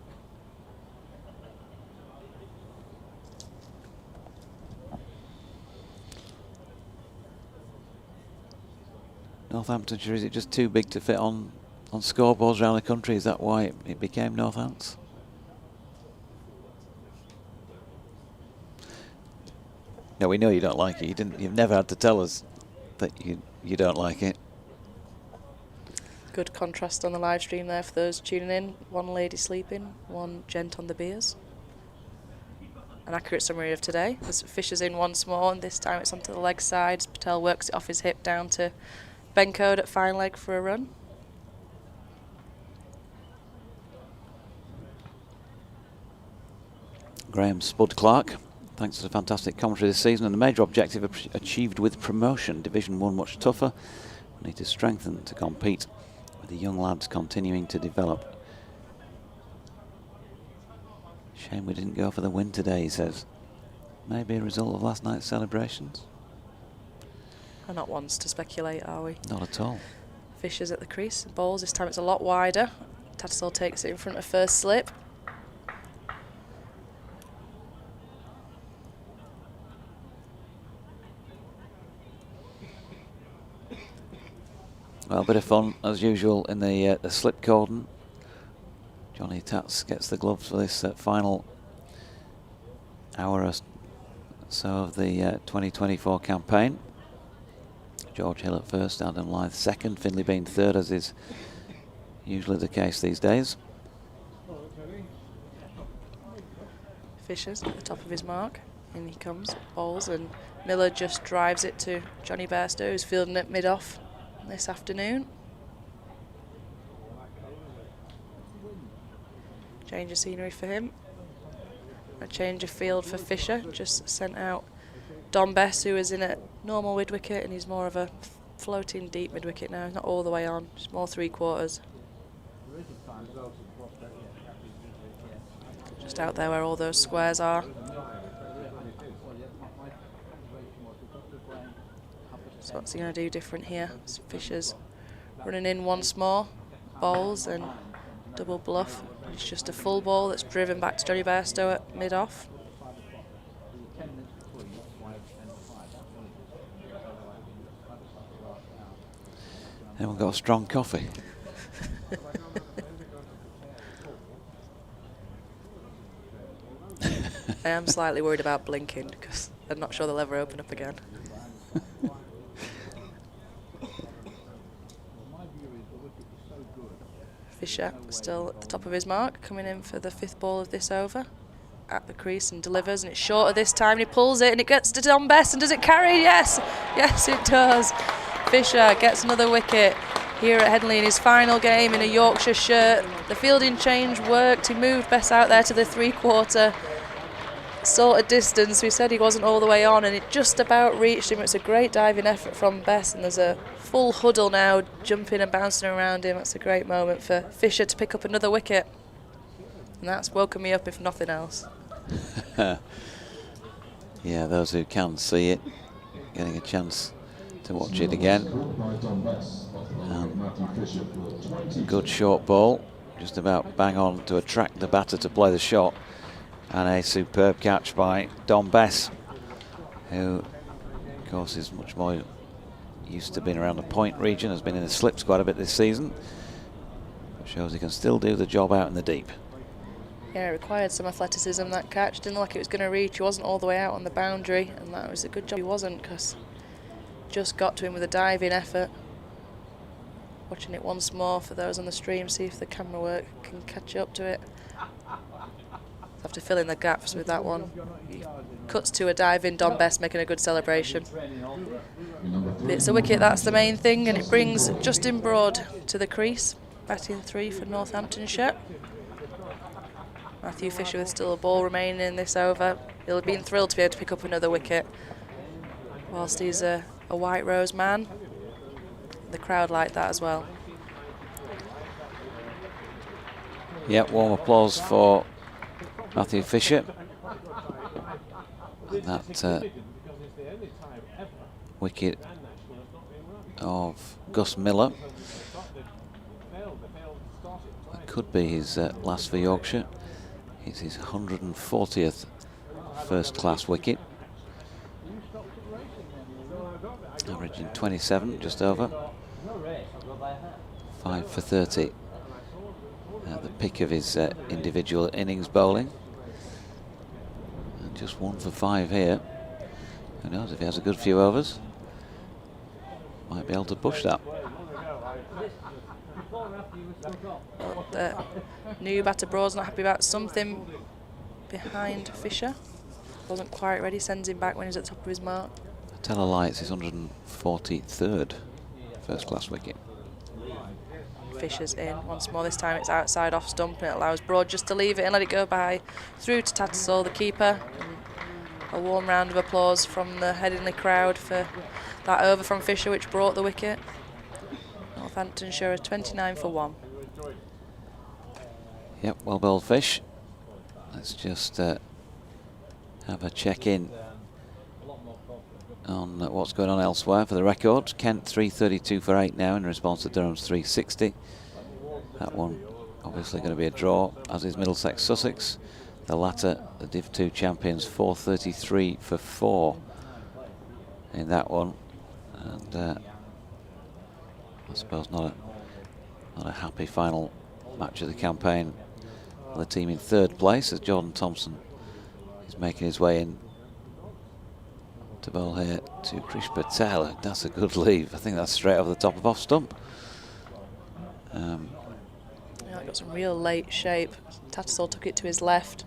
Speaker 2: Northamptonshire, is it just too big to fit on scoreboards around the country? Is that why it became Northants? No, we know you don't like it. You've never had to tell us that you don't like it.
Speaker 4: Good contrast on the live stream there for those tuning in. One lady sleeping, one gent on the beers. An accurate summary of today. As Fisher's in once more, and this time it's onto the leg side. Patel works it off his hip down to Bencode at fine leg for a run.
Speaker 2: Graham Spud Clark, thanks to the fantastic commentary this season, and the major objective achieved with promotion. Division 1 much tougher. We need to strengthen to compete, with the young lads continuing to develop. Shame we didn't go for the win today, he says. Maybe a result of last night's celebrations?
Speaker 4: We're not ones to speculate, are we?
Speaker 2: Not at all.
Speaker 4: Fisher's at the crease. Bowls, this time it's a lot wider. Tattersall takes it in front of first slip.
Speaker 2: Well, a bit of fun as usual in the slip cordon. Johnny Tats gets the gloves for this final hour or so of the 2024 campaign. George Hill at first, Adam Lyth second, Finley Bean third, as is usually the case these days.
Speaker 4: Fisher's at the top of his mark. In he comes, bowls, and Miller just drives it to Johnny Bairstow, who's fielding it mid-off this afternoon. Change of scenery for him. A change of field for Fisher. Just sent out Don Bess, who is in a normal mid-wicket, and he's more of a floating deep mid-wicket now. He's not all the way on, just more 3/4. Just out there where all those squares are. So what's he going to do different here? So Fisher's running in once more. Bowls and double bluff. It's just a full ball that's driven back to Johnny Bairstow at mid-off.
Speaker 2: Everyone got a strong coffee.
Speaker 4: I am slightly worried about blinking because I'm not sure they'll ever open up again. Fisher still at the top of his mark, coming in for the 5th ball of this over. At the crease and delivers, and it's shorter this time, and he pulls it and it gets to Don Best, and does it carry? Yes, yes it does. Fisher gets another wicket here at Headingley in his final game in a Yorkshire shirt. The fielding change worked, he moved Best out there to the 3/4. sort of distance. We said he wasn't all the way on, and it just about reached him. It's a great diving effort from Bess, and there's a full huddle now jumping and bouncing around him. That's a great moment for Fisher to pick up another wicket, and that's woken me up if nothing else.
Speaker 2: Yeah, those who can see it getting a chance to watch it again. Good short ball, just about bang on to attract the batter to play the shot, and a superb catch by Dom Bess, who of course is much more used to being around the point region, has been in the slips quite a bit this season, but shows he can still do the job out in the deep.
Speaker 4: Yeah, it required some athleticism, that catch. Didn't look like it was going to reach. He wasn't all the way out on the boundary, and that was a good job he wasn't, because just got to him with a diving effort. Watching it once more for those on the stream, see if the camera work can catch up to it. Have to fill in the gaps with that one. He cuts to a diving Dom Bess making a good celebration. It's a wicket, that's the main thing, and it brings Justin Broad to the crease, batting 3 for Northamptonshire. Matthew Fisher with still a ball remaining in this over. He'll have been thrilled to be able to pick up another wicket, whilst he's a White Rose man. The crowd like that as well.
Speaker 2: Yep, warm applause for Matthew Fisher. And that wicket of Gus Miller. That could be his last for Yorkshire. It's his 140th first-class wicket. Averaging 27, just over. 5 for 30. The pick of his individual innings bowling. And just 1 for 5 here. Who knows, if he has a good few overs, might be able to push that.
Speaker 4: New batter Broad's not happy about something behind Fisher. Wasn't quite ready, sends him back when he's at the top of his mark.
Speaker 2: Tell a lie, it's his 143rd first-class wicket.
Speaker 4: Fisher's in once more. This time it's outside off stump, and it allows Broad just to leave it and let it go by through to Tattersall, the keeper. And a warm round of applause from the Headingley crowd for that over from Fisher, which brought the wicket. Northamptonshire is 29 for 1.
Speaker 2: Yep, well bowled Fish. Let's just have a check-in on what's going on elsewhere for the record. Kent 332 for 8 now in response to Durham's 360. That one obviously going to be a draw, as is Middlesex Sussex. The latter, the Div 2 champions, 433 for 4 in that one. And I suppose not a happy final match of the campaign for the team in 3rd place, as Jordan Thompson is making his way in to bowl here to Krish Patel. That's a good leave. I think that's straight over the top of off stump.
Speaker 4: Yeah, got some real late shape. Tattersall took it to his left.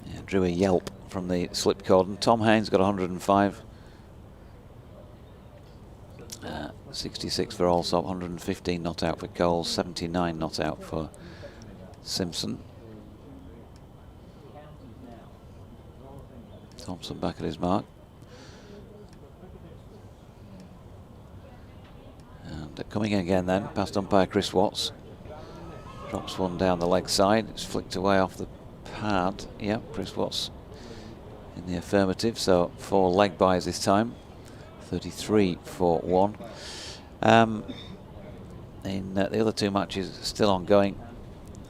Speaker 2: Yeah, drew a yelp from the slip cordon. Tom Haynes got 105. 66 for Allsop, 115 not out for Coles, 79 not out for Simpson. Thompson back at his mark. And coming in again then, past umpire Chris Watts. Drops one down the leg side. It's flicked away off the pad. Yep, Chris Watts in the affirmative. So 4 leg byes this time. 33 for 1. In the other 2 matches still ongoing.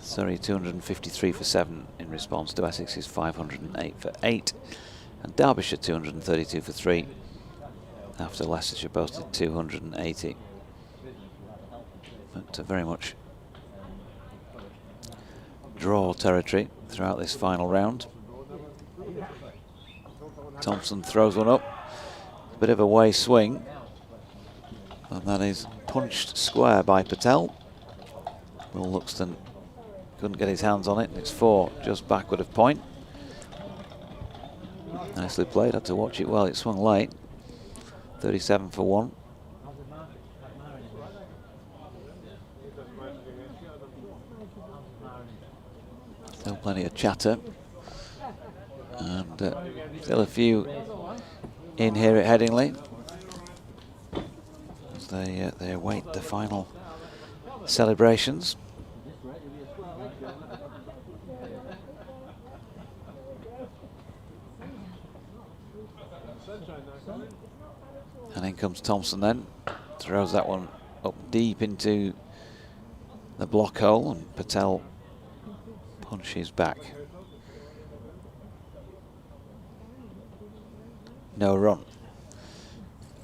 Speaker 2: Surrey 253 for 7 in response to Essex's 508 for 8. And Derbyshire 232 for 3 after Leicestershire posted 280. But very much draw territory throughout this final round. Thompson throws one up. A bit of a way swing. And that is punched square by Patel. Will Luxton couldn't get his hands on it. It's 4 just backward of point. Nicely played, had to watch it well. It swung late. 37 for 1. Still plenty of chatter And still a few in here at Headingley as they await the final celebrations. And in comes Thompson then, throws that one up deep into the block hole, and Patel punches back. No run.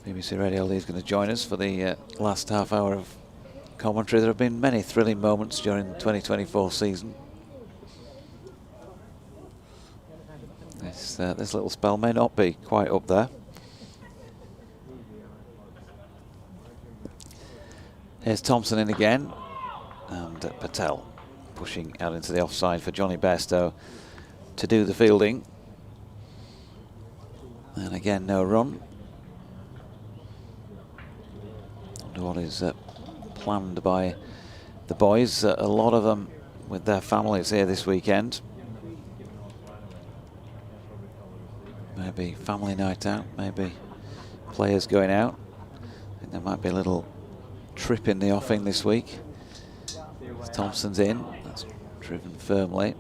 Speaker 2: BBC Radio Lee is going to join us for the last half hour of commentary. There have been many thrilling moments during the 2024 season. This little spell may not be quite up there. Here's Thompson in again, and Patel pushing out into the offside for Johnny Bairstow to do the fielding. And again, no run. Wonder what is planned by the boys. A lot of them with their families here this weekend. Maybe family night out, maybe players going out. I think there might be a little trip in the offing this week. As Thompson's in, that's driven firmly.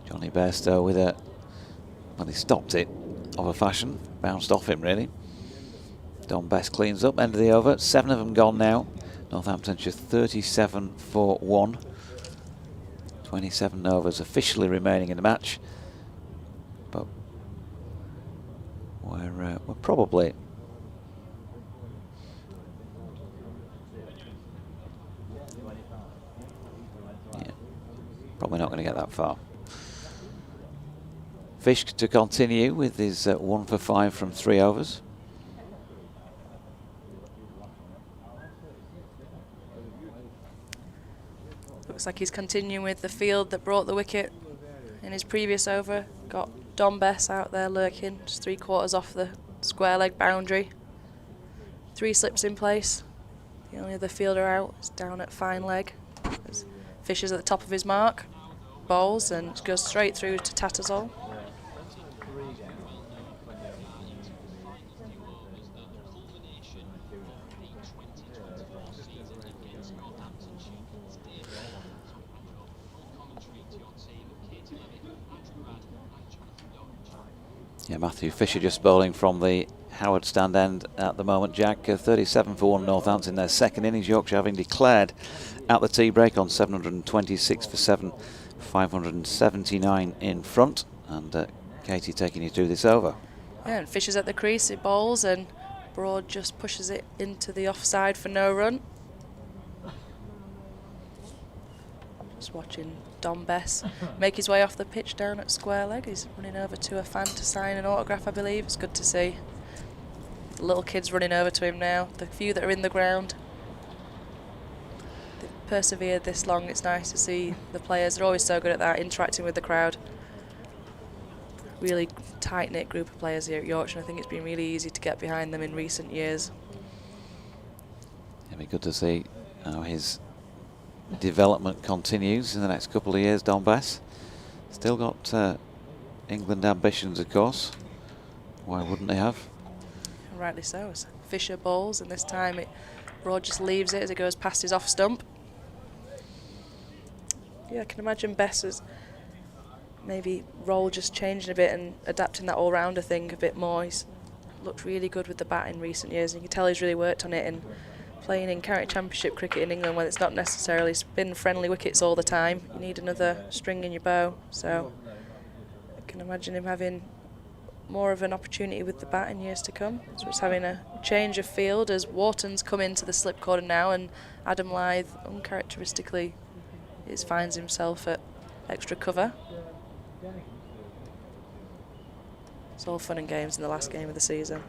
Speaker 2: Johnny Bairstow with a, well, he stopped it of a fashion, bounced off him really. Don Best cleans up, end of the over. 7 of them gone now. Northamptonshire 37 for 1. 27 overs officially remaining in the match, but we're probably not going to get that far. Fish to continue with his 1 for 5 from 3 overs.
Speaker 4: Looks like he's continuing with the field that brought the wicket in his previous over. Got Don Bess out there lurking, just 3/4 off the square leg boundary. 3 slips in place. The only other fielder out is down at fine leg. Fish is at the top of his mark. Bowls and goes straight through to Tattersall.
Speaker 2: Yeah, Matthew Fisher just bowling from the Howard stand end at the moment. Jack, 37 for 1 Northampton in their second innings. Yorkshire having declared at the tea break on 726 for 7, 579 in front. And Katie taking you through this over.
Speaker 4: Yeah, and Fisher's at the crease, it bowls, and Broad just pushes it into the offside for no run. Just watching Don Bess make his way off the pitch down at square leg. He's running over to a fan to sign an autograph, I believe. It's good to see. The little kids running over to him now. The few that are in the ground. They've persevered this long. It's nice to see the players. They're always so good at that, interacting with the crowd. Really tight-knit group of players here at Yorkshire. I think it's been really easy to get behind them in recent years.
Speaker 2: It'll be good to see how his development continues in the next couple of years. Don Bess still got England ambitions, of course. Why wouldn't they have?
Speaker 4: Rightly so. As Fisher bowls, and this time Broad just leaves it as it goes past his off stump. Yeah, I can imagine Bess's maybe role just changing a bit and adapting that all-rounder thing a bit more. He's looked really good with the bat in recent years, and you can tell he's really worked on it. And playing in county championship cricket in England, when it's not necessarily spin-friendly wickets all the time, you need another string in your bow. So I can imagine him having more of an opportunity with the bat in years to come. So it's having a change of field as Wharton's come into the slip corner now, and Adam Lythe uncharacteristically finds himself at extra cover. It's all fun and games in the last game of the season.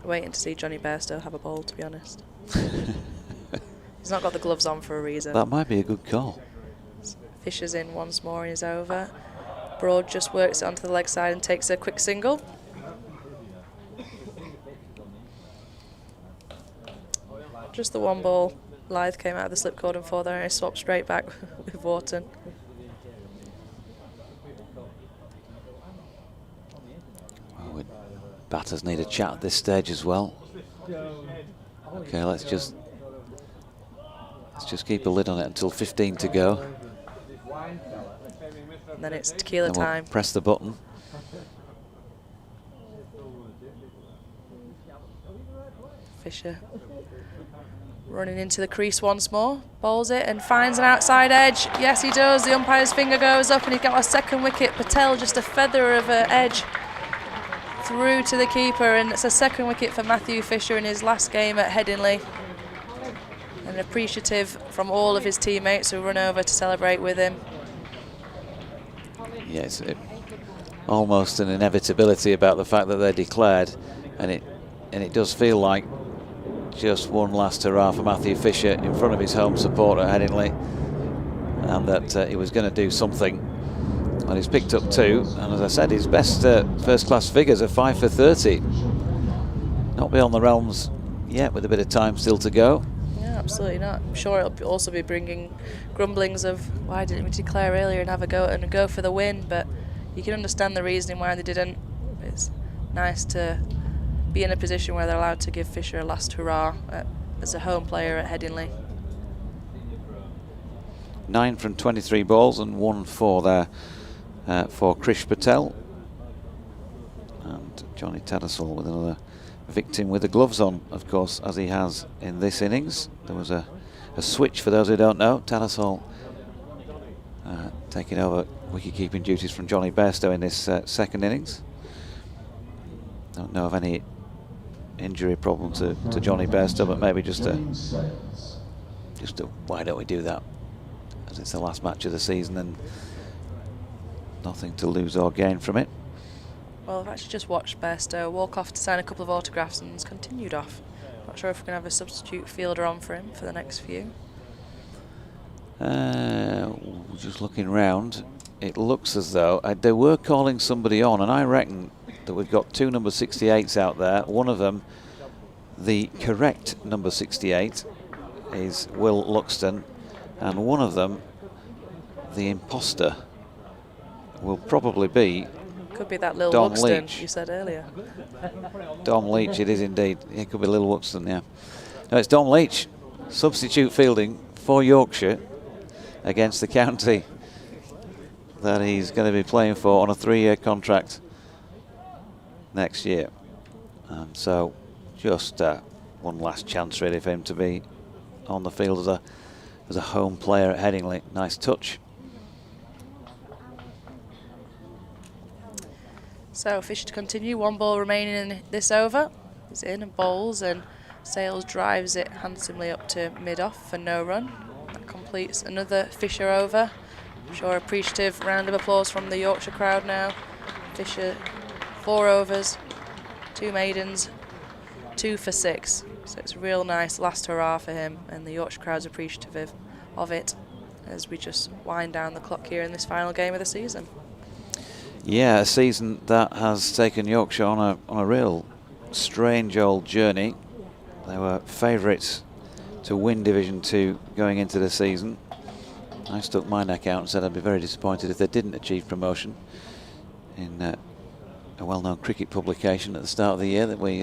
Speaker 4: Waiting to see Johnny Bairstow have a bowl, to be honest. He's not got the gloves on for a reason.
Speaker 2: That might be a good call.
Speaker 4: Fisher's in once more and is over. Broad just works it onto the leg side and takes a quick single. Just the one ball. Lythe came out of the slip cordon for there, and he swapped straight back with Wharton.
Speaker 2: Batters need a chat at this stage as well. Okay, let's just keep a lid on it until 15 to go.
Speaker 4: And then it's tequila
Speaker 2: Then we'll
Speaker 4: time.
Speaker 2: press the button.
Speaker 4: Fisher running into the crease once more, bowls it and finds an outside edge. Yes, he does. The umpire's finger goes up and he got a second wicket. Patel just a feather of an edge through to the keeper, and it's a second wicket for Matthew Fisher in his last game at Headingley. And appreciative from all of his teammates who run over to celebrate with him.
Speaker 2: Yes, almost an inevitability about the fact that they declared, and it does feel like just one last hurrah for Matthew Fisher in front of his home support at Headingley, and that he was going to do something. Well, he's picked up 2, and as I said, his best first-class figures are 5 for 30. Not beyond the realms yet, with a bit of time still to go.
Speaker 4: Yeah, absolutely not. I'm sure it'll also be bringing grumblings of why didn't we declare earlier and have a go for the win, but you can understand the reasoning why they didn't. It's nice to be in a position where they're allowed to give Fisher a last hurrah as a home player at Headingley.
Speaker 2: 9 from 23 balls and 1 4 there for Krish Patel. And Johnny Tattersall with another victim with the gloves on, of course, as he has in this innings. There was a switch for those who don't know. Tattersall taking over wicket-keeping duties from Johnny Bairstow in this second innings. Don't know of any injury problem to Johnny Bairstow, but maybe just a why don't we do that, as it's the last match of the season and nothing to lose or gain from it.
Speaker 4: Well, I've actually just watched Bairstow walk off to sign a couple of autographs and has continued off. Not sure if we're going to have a substitute fielder on for him for the next few.
Speaker 2: Just looking round, it looks as though they were calling somebody on, and I reckon that we've got 2 number 68s out there. One of them, the correct number 68, is Will Luxton, and one of them, the imposter, will probably be
Speaker 4: Could be that Lil
Speaker 2: Dom
Speaker 4: Luxton
Speaker 2: Leach.
Speaker 4: you said earlier.
Speaker 2: Dom Leach, it is indeed. It could be Lil Whuxton, yeah. No, it's Dom Leach, substitute fielding for Yorkshire against the county that he's going to be playing for on a 3-year contract next year. So just one last chance really for him to be on the field as a home player at Headingley. Nice touch.
Speaker 4: So Fisher to continue, 1 ball remaining in this over. He's in and bowls, and Sales drives it handsomely up to mid-off for no run. That completes another Fisher over. I'm sure appreciative round of applause from the Yorkshire crowd now. Fisher 4 overs, 2 maidens, 2 for 6. So it's a real nice last hurrah for him, and the Yorkshire crowd's appreciative of it as we just wind down the clock here in this final game of the season.
Speaker 2: Yeah, a season that has taken Yorkshire on a real strange old journey. They were favourites to win Division 2 going into the season. I stuck my neck out and said I'd be very disappointed if they didn't achieve promotion in a well-known cricket publication at the start of the year that we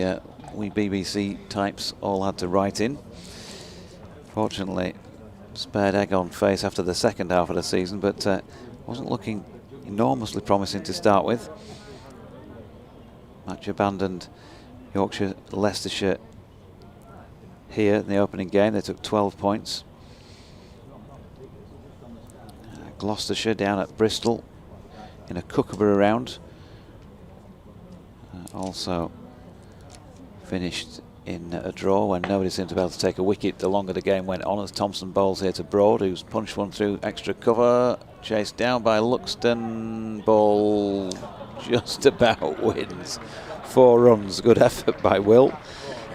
Speaker 2: BBC types all had to write in. Fortunately, spared egg on face after the second half of the season, but wasn't looking enormously promising to start with. Match abandoned Yorkshire, Leicestershire here in the opening game. They took 12 points. Gloucestershire down at Bristol in a Kookaburra round. Also finished in a draw when nobody seemed to be able to take a wicket the longer the game went on, as Thompson bowls here to Broad, who's punched one through extra cover, chased down by Luxton. Ball just about wins. 4 runs. Good effort by Will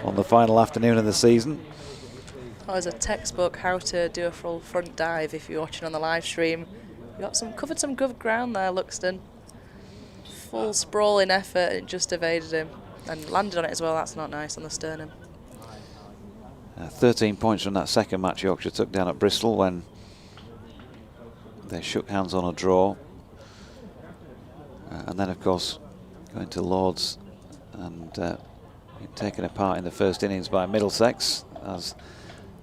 Speaker 2: on the final afternoon of the season.
Speaker 4: That was a textbook how to do a full front dive if you're watching on the live stream. You covered some good ground there, Luxton. Full sprawling effort, it just evaded him and landed on it as well. That's not nice on the sternum.
Speaker 2: 13 points from that second match Yorkshire took down at Bristol when they shook hands on a draw. And then, of course, going to Lord's and been taken apart in the first innings by Middlesex, as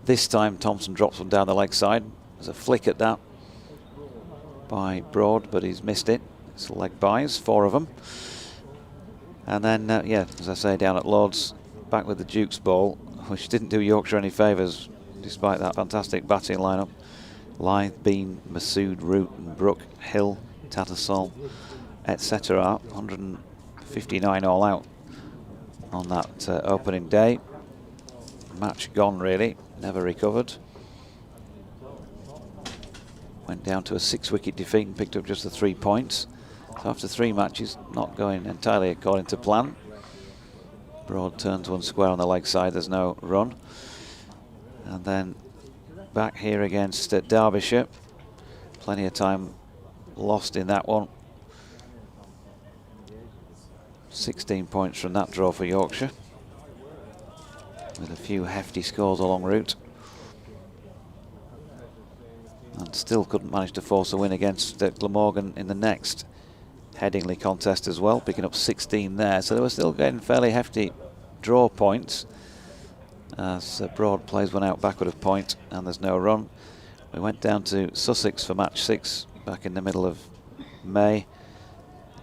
Speaker 2: this time Thompson drops one down the leg side. There's a flick at that by Broad, but he's missed it. It's leg byes, 4 of them. And then, yeah, as I say, down at Lord's, back with the Duke's ball, which didn't do Yorkshire any favours, despite that fantastic batting lineup. Lythe, Bean, Masood, Root and Brook, Hill, Tattersall, etc. 159 all out on that opening day. Match gone, really, never recovered. Went down to a 6-wicket defeat and picked up just the 3 points. So after 3 matches, not going entirely according to plan. Broad turns one square on the leg side, there's no run. And then back here against Derbyshire. Plenty of time lost in that one. 16 points from that draw for Yorkshire, with a few hefty scores along route. And still couldn't manage to force a win against Glamorgan in the next Headingley contest as well, picking up 16 there. So they were still getting fairly hefty draw points as Broad plays one out backward of point and there's no run. We went down to Sussex for match 6 back in the middle of May,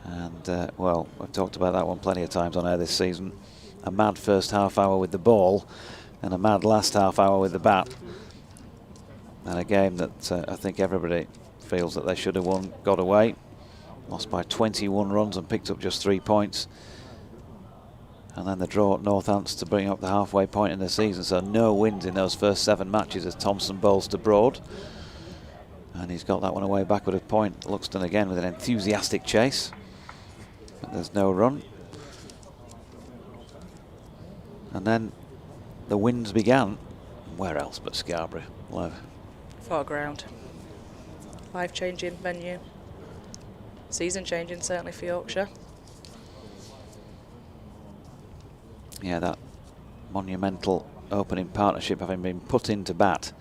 Speaker 2: and well, I've talked about that one plenty of times on air this season. A mad first half hour with the ball and a mad last half hour with the bat, and a game that I think everybody feels that they should have won got away. Lost by 21 runs and picked up just 3 points. And then the draw at Northants to bring up the halfway point in the season. So no wins in those first 7 matches as Thompson bowls to Broad. And he's got that one away backward of point. Luxton again with an enthusiastic chase. But there's no run. And then the wins began. Where else but Scarborough? Live.
Speaker 4: Foreground. Life-changing venue. Season-changing, certainly for Yorkshire.
Speaker 2: Yeah, that monumental opening partnership having been put into bat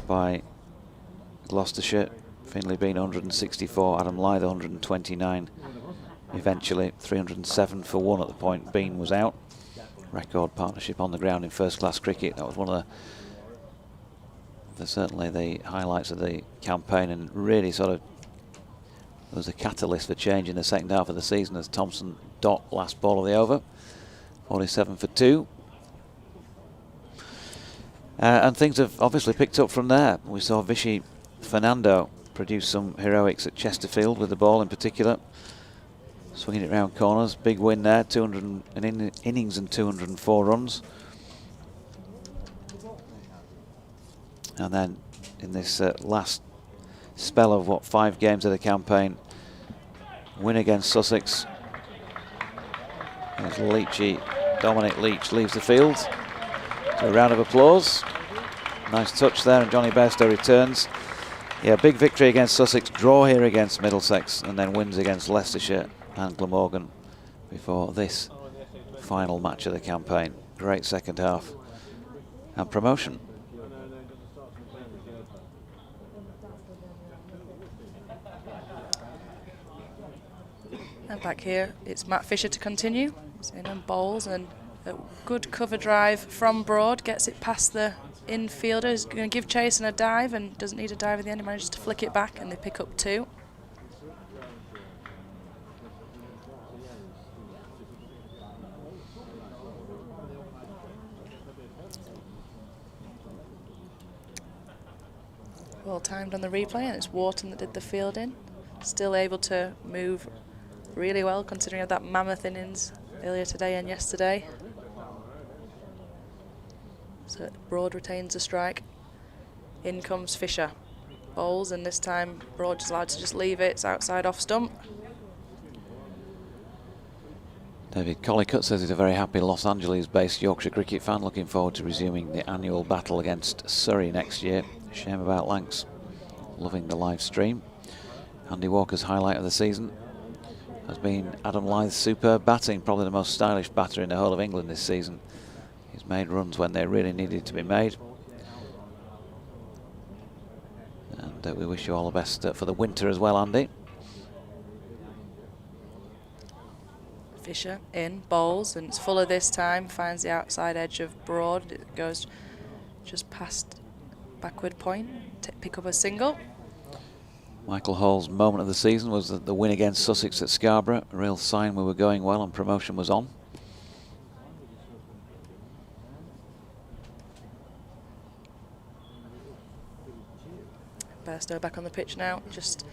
Speaker 2: by Gloucestershire. Finlay Bean 164, Adam Lythe 129. Eventually 307 for 1 at the point Bean was out. Record partnership on the ground in first-class cricket. That was one of certainly the highlights of the campaign, and really sort of was a catalyst for change in the second half of the season as Thompson dot last ball of the over. 47 for 2. And things have obviously picked up from there. We saw Vichy Fernando produce some heroics at Chesterfield with the ball in particular. Swinging it round corners. Big win there. 200 innings and 204 runs. And then in this last spell of, 5 games of the campaign, win against Sussex. As Dominic Leach leaves the field. So a round of applause. Nice touch there, and Johnny Bairstow returns. Yeah, big victory against Sussex, draw here against Middlesex, and then wins against Leicestershire and Glamorgan before this final match of the campaign. Great second half and promotion.
Speaker 4: And back here, it's Matt Fisher to continue. He's in and bowls, and a good cover drive from Broad, gets it past the infielder. He's going to give chase and a dive, and doesn't need a dive at the end. He manages to flick it back, and they pick up 2. Well timed on the replay, and it's Wharton that did the fielding. Still able to move really well, considering that mammoth innings earlier today and yesterday. So Broad retains the strike. In comes Fisher. Bowls, and this time Broad is allowed to just leave it. It's outside off stump.
Speaker 2: David Collicutt says he's a very happy Los Angeles-based Yorkshire cricket fan, looking forward to resuming the annual battle against Surrey next year. Shame about Lancs. Loving the live stream. Andy Walker's highlight of the season has been Adam Lythe's superb batting, probably the most stylish batter in the whole of England this season. He's made runs when they really needed to be made. And we wish you all the best for the winter as well, Andy.
Speaker 4: Fisher in, bowls, and it's Fuller this time, finds the outside edge of Broad. It goes just past backward point, pick up a single.
Speaker 2: Michael Hall's moment of the season was the win against Sussex at Scarborough. A real sign we were going well and promotion was on.
Speaker 4: Bairstow back on the pitch now, just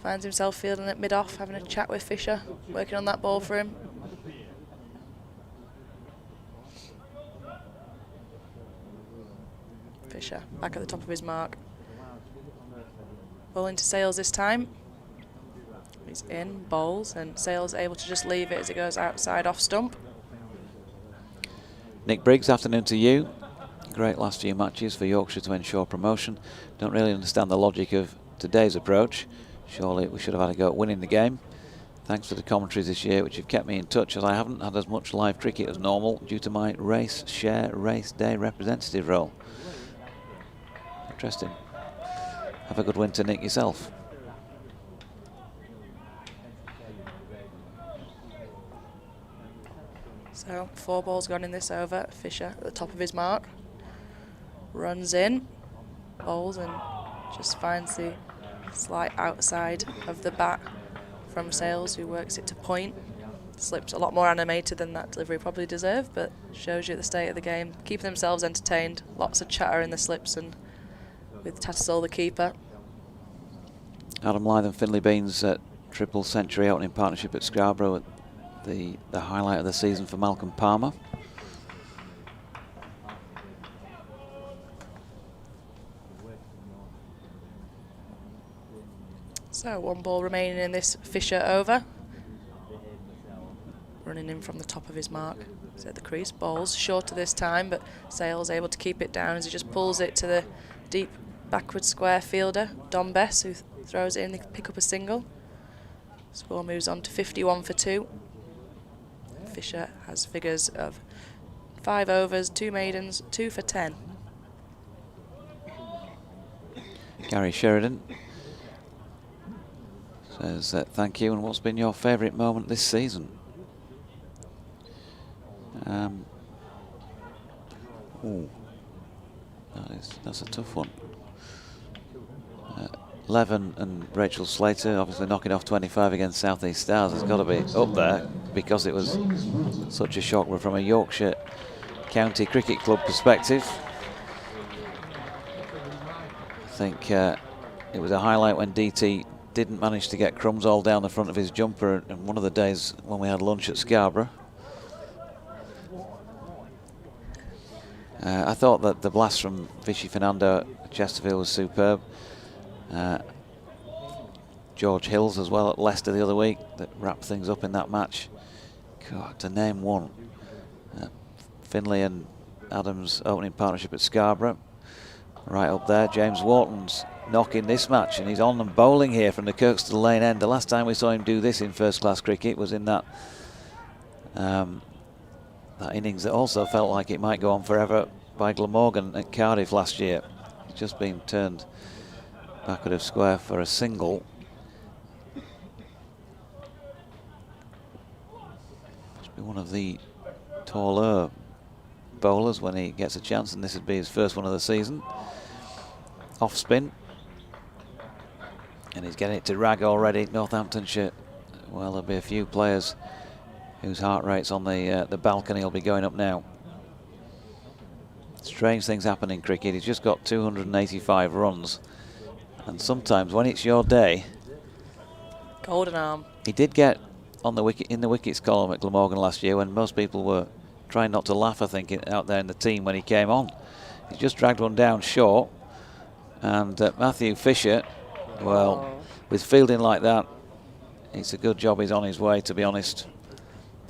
Speaker 4: finds himself fielding at mid-off, having a chat with Fisher, working on that ball for him. Fisher back at the top of his mark. Ball into Sales this time. He's in, bowls, and Sales able to just leave it as it goes outside off stump.
Speaker 2: Nick Briggs, afternoon to you. Great last few matches for Yorkshire to ensure promotion. Don't really understand the logic of today's approach. Surely we should have had a go at winning the game. Thanks for the commentaries this year, which have kept me in touch, as I haven't had as much live cricket as normal due to my race day representative role. Interesting. Have a good winter, Nick, yourself.
Speaker 4: So 4 balls gone in this over. Fisher at the top of his mark. Runs in, bowls, and just finds the slight outside of the bat from Sales, who works it to point. Slips a lot more animated than that delivery probably deserved, but shows you the state of the game. Keeping themselves entertained. Lots of chatter in the slips, and with Tattersall the keeper.
Speaker 2: Adam Lyth and Finlay Bean's triple century opening partnership at Scarborough, the highlight of the season for Malcolm Palmer.
Speaker 4: So 1 ball remaining in this Fisher over. Running in from the top of his mark. He's at the crease. Bowls shorter this time, but Sales able to keep it down as he just pulls it to the deep backward square fielder, Don Bess, who throws it in, they pick up a single. Score moves on to 51 for 2. Fisher has figures of 5 overs, 2 maidens, 2 for 10.
Speaker 2: Gary Sheridan says thank you, and what's been your favourite moment this season? That's a tough one. Leven and Rachel Slater obviously knocking off 25 against South East Stars has got to be up there, because it was such a shock from a Yorkshire County Cricket Club perspective. I think it was a highlight when DT didn't manage to get crumbs all down the front of his jumper on one of the days when we had lunch at Scarborough. I thought that the blast from Vichy Fernando at Chesterfield was superb. George Hills as well at Leicester the other week that wrapped things up in that match. God, to name one. Finlay and Adams opening partnership at Scarborough. Right up there, James Wharton's knocking this match, and he's on and bowling here from the Kirkstall Lane end. The last time we saw him do this in first class cricket was in that that innings that also felt like it might go on forever by Glamorgan at Cardiff last year. It's just been turned backward of square for a single. Must be one of the taller bowlers when he gets a chance, and this would be his first one of the season. Off spin, and he's getting it to rag already. Northamptonshire, well, there'll be a few players whose heart rate's on the balcony will be going up now. Strange things happen in cricket. He's just got 285 runs, and sometimes when it's your day,
Speaker 4: golden arm.
Speaker 2: He did get on the wicket in the wickets column at Glamorgan last year, when most people were trying not to laugh, I think, out there in the team when he came on. He just dragged one down short, and Matthew Fisher, well, with fielding like that, it's a good job he's on his way, to be honest.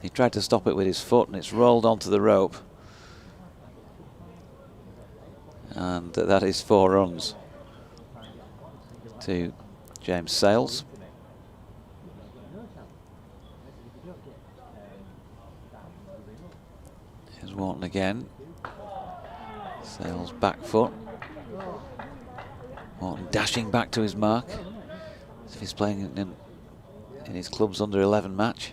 Speaker 2: He tried to stop it with his foot, and it's rolled onto the rope. And that is 4 runs to James Sales. Here's Wharton again. Sales back foot. Wharton dashing back to his mark, as if he's playing in his club's under 11 match.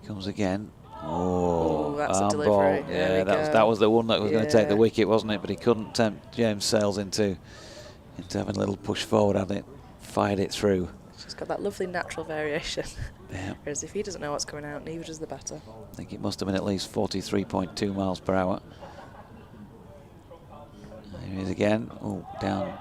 Speaker 2: comes again. Oh,
Speaker 4: that's a
Speaker 2: arm
Speaker 4: delivery.
Speaker 2: ball.
Speaker 4: There
Speaker 2: Yeah,
Speaker 4: we go.
Speaker 2: that was the one that was going to take the
Speaker 4: Yeah.
Speaker 2: wicket, wasn't it? But he couldn't tempt James Sales into having a little push forward, had it, fired it through.
Speaker 4: She's got that lovely natural variation.
Speaker 2: Yeah.
Speaker 4: Whereas if he doesn't know what's coming out, neither does the batter.
Speaker 2: I think it must have been at least 43.2 miles per hour. Here he is again. Oh, down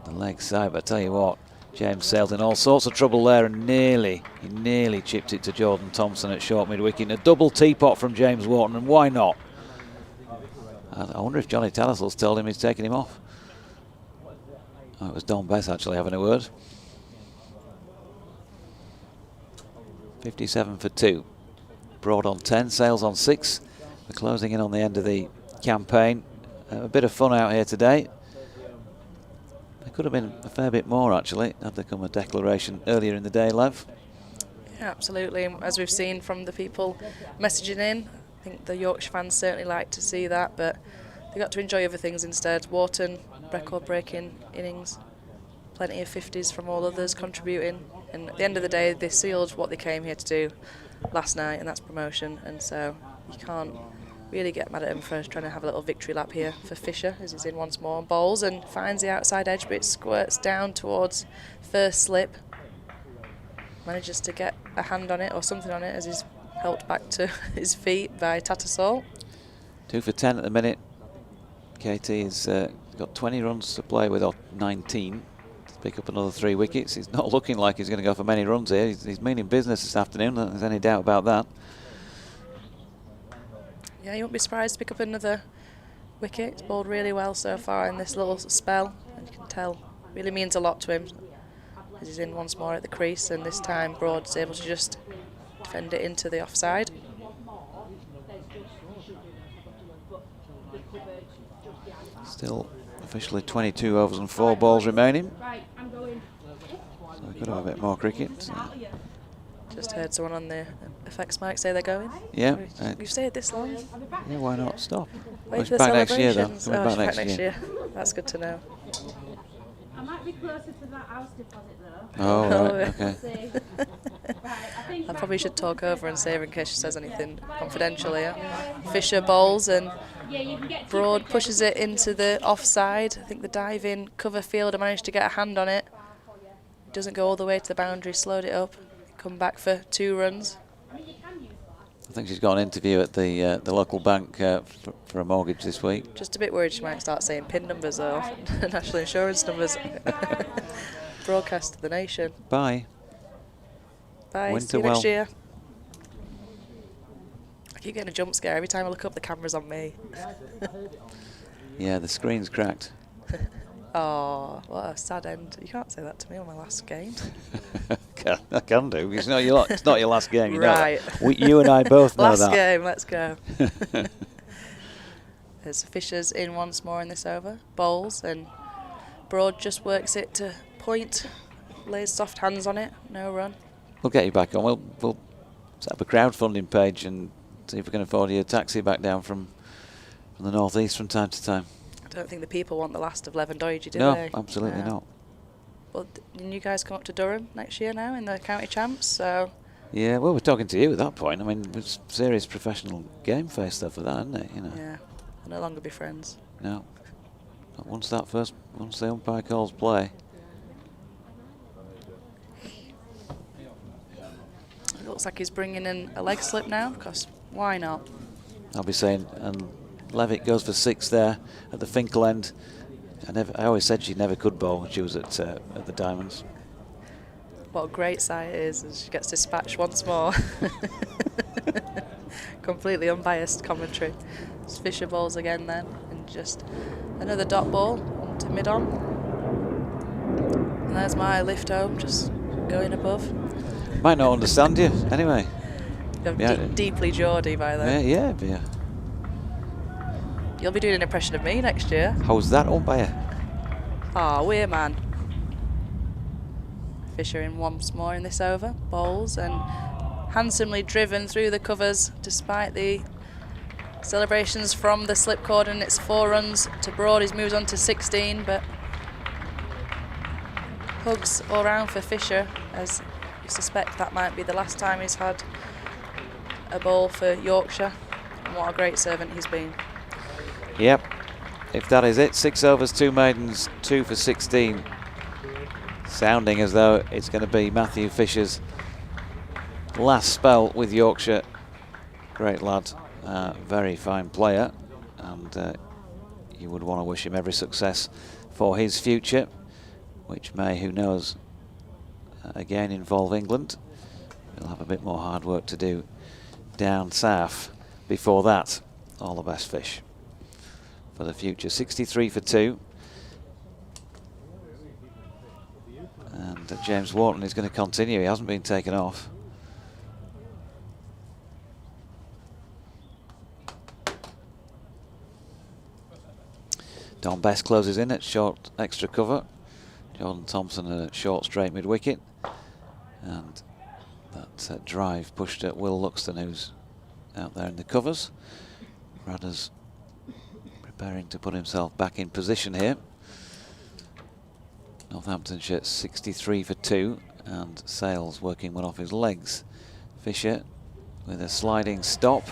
Speaker 2: the leg side. But I tell you what, James Sales in all sorts of trouble there, and he nearly chipped it to Jordan Thompson at short mid-wicket. A double teapot from James Wharton, and why not? I wonder if Johnny Tallisell's told him he's taking him off. Oh, it was Don Bess actually having a word. 57 for 2. Broad on 10, Sales on 6. We're closing in on the end of the campaign. A bit of fun out here today. There could have been a fair bit more actually, had there come a declaration earlier in the day, Lev.
Speaker 4: Yeah, absolutely. And as we've seen from the people messaging in, I think the Yorkshire fans certainly like to see that, but they got to enjoy other things instead. Wharton, record-breaking innings, plenty of 50s from all others contributing. And at the end of the day, they sealed what they came here to do last night, and that's promotion. And so you can't really get mad at him for trying to have a little victory lap here for Fisher, as he's in once more, bowls and finds the outside edge, but it squirts down towards first slip. Manages to get a hand on it or something on it as he's helped back to his feet by Tattersall.
Speaker 2: 2 for 10 at the minute. KT has got 20 runs to play with, or 19. Pick up another 3 wickets. He's not looking like he's going to go for many runs here. He's meaning business this afternoon. There's any doubt about that.
Speaker 4: Yeah, you won't be surprised to pick up another wicket. He's bowled really well so far in this little spell, and you can tell really means a lot to him as he's in once more at the crease, and this time Broad's able to just defend it into the offside.
Speaker 2: Still officially 22 overs and 4 balls remaining. So we could have a bit more cricket.
Speaker 4: Just heard someone on the effects mic say they're going.
Speaker 2: Yeah.
Speaker 4: We've stayed this long.
Speaker 2: Yeah, why not stop?
Speaker 4: Wait for
Speaker 2: He's
Speaker 4: the
Speaker 2: back next year, though.
Speaker 4: celebrations.
Speaker 2: Coming
Speaker 4: Oh,
Speaker 2: back
Speaker 4: she's
Speaker 2: next year.
Speaker 4: That's good to know.
Speaker 8: I might be closer to that house deposit though.
Speaker 2: Oh, right, okay.
Speaker 4: I probably should talk over and save in case she says anything confidential here. Fisher bowls and Broad pushes it into the offside. I think the dive-in cover fielder managed to get a hand on it. It doesn't go all the way to the boundary, slowed it up. Come back for 2 runs.
Speaker 2: I think she's got an interview at the local bank for a mortgage this week.
Speaker 4: Just a bit worried she might start saying PIN numbers though, national insurance numbers. Broadcast to the nation.
Speaker 2: Bye.
Speaker 4: Bye,
Speaker 2: Winter
Speaker 4: see you next
Speaker 2: well.
Speaker 4: year. I keep getting a jump scare every time I look up, the camera's on me.
Speaker 2: Yeah, the screen's cracked.
Speaker 4: Oh, what a sad end. You can't say that to me on my last game.
Speaker 2: I can do. It's not your last game, you
Speaker 4: Right.
Speaker 2: know that. You and I both know
Speaker 4: Last
Speaker 2: that.
Speaker 4: game, let's go. There's Fisher's in once more in this over. Bowls, and Broad just works it to point, lays soft hands on it, no run.
Speaker 2: We'll get you back on. We'll set up a crowdfunding page and see if we can afford you a taxi back down from the northeast from time to time.
Speaker 4: I don't think the people want the last of Leven Doige, do
Speaker 2: No,
Speaker 4: they?
Speaker 2: absolutely not.
Speaker 4: Well, didn't you guys come up to Durham next year now in the county champs? So
Speaker 2: Yeah, well, we're talking to you at that point. I mean, it's serious professional game face stuff for that, isn't it? You know.
Speaker 4: yeah, we'll no longer be friends.
Speaker 2: No. But once the umpire calls play.
Speaker 4: It looks like he's bringing in a leg slip now, because why not?
Speaker 2: I'll be saying, and Levitt goes for 6 there at the Finkel end. I always said she never could bowl when she was at the Diamonds.
Speaker 4: What a great sight it is as she gets dispatched once more. Completely unbiased commentary. It's Fisher bowls again then, and just another dot ball to mid-on. And there's my lift home, just going above.
Speaker 2: Might not understand you, anyway.
Speaker 4: You're deeply Geordie by then.
Speaker 2: Yeah.
Speaker 4: You'll be doing an impression of me next year.
Speaker 2: How's that umpire?
Speaker 4: Ah, we're man. Fisher in once more in this over. Bowls and handsomely driven through the covers despite the celebrations from the slip cord, and it's 4 runs to Broad. He moves on to 16, but hugs all round for Fisher, as you suspect that might be the last time he's had a ball for Yorkshire. And what a great servant he's been.
Speaker 2: Yep, if that is it, 6 overs, 2 maidens, 2 for 16. Sounding as though it's going to be Matthew Fisher's last spell with Yorkshire. Great lad, very fine player, and you would want to wish him every success for his future, which may, who knows, again involve England. We'll have a bit more hard work to do down south before that. All the best, Fish, for the future. 63 for 2. And James Wharton is going to continue. He hasn't been taken off. Don Best closes in at short extra cover. Jordan Thompson a short straight mid wicket. And that drive pushed at Will Luxton, who's out there in the covers. Radders preparing to put himself back in position here. Northamptonshire 63 for 2, and Sales working one off his legs. Fisher with a sliding stop.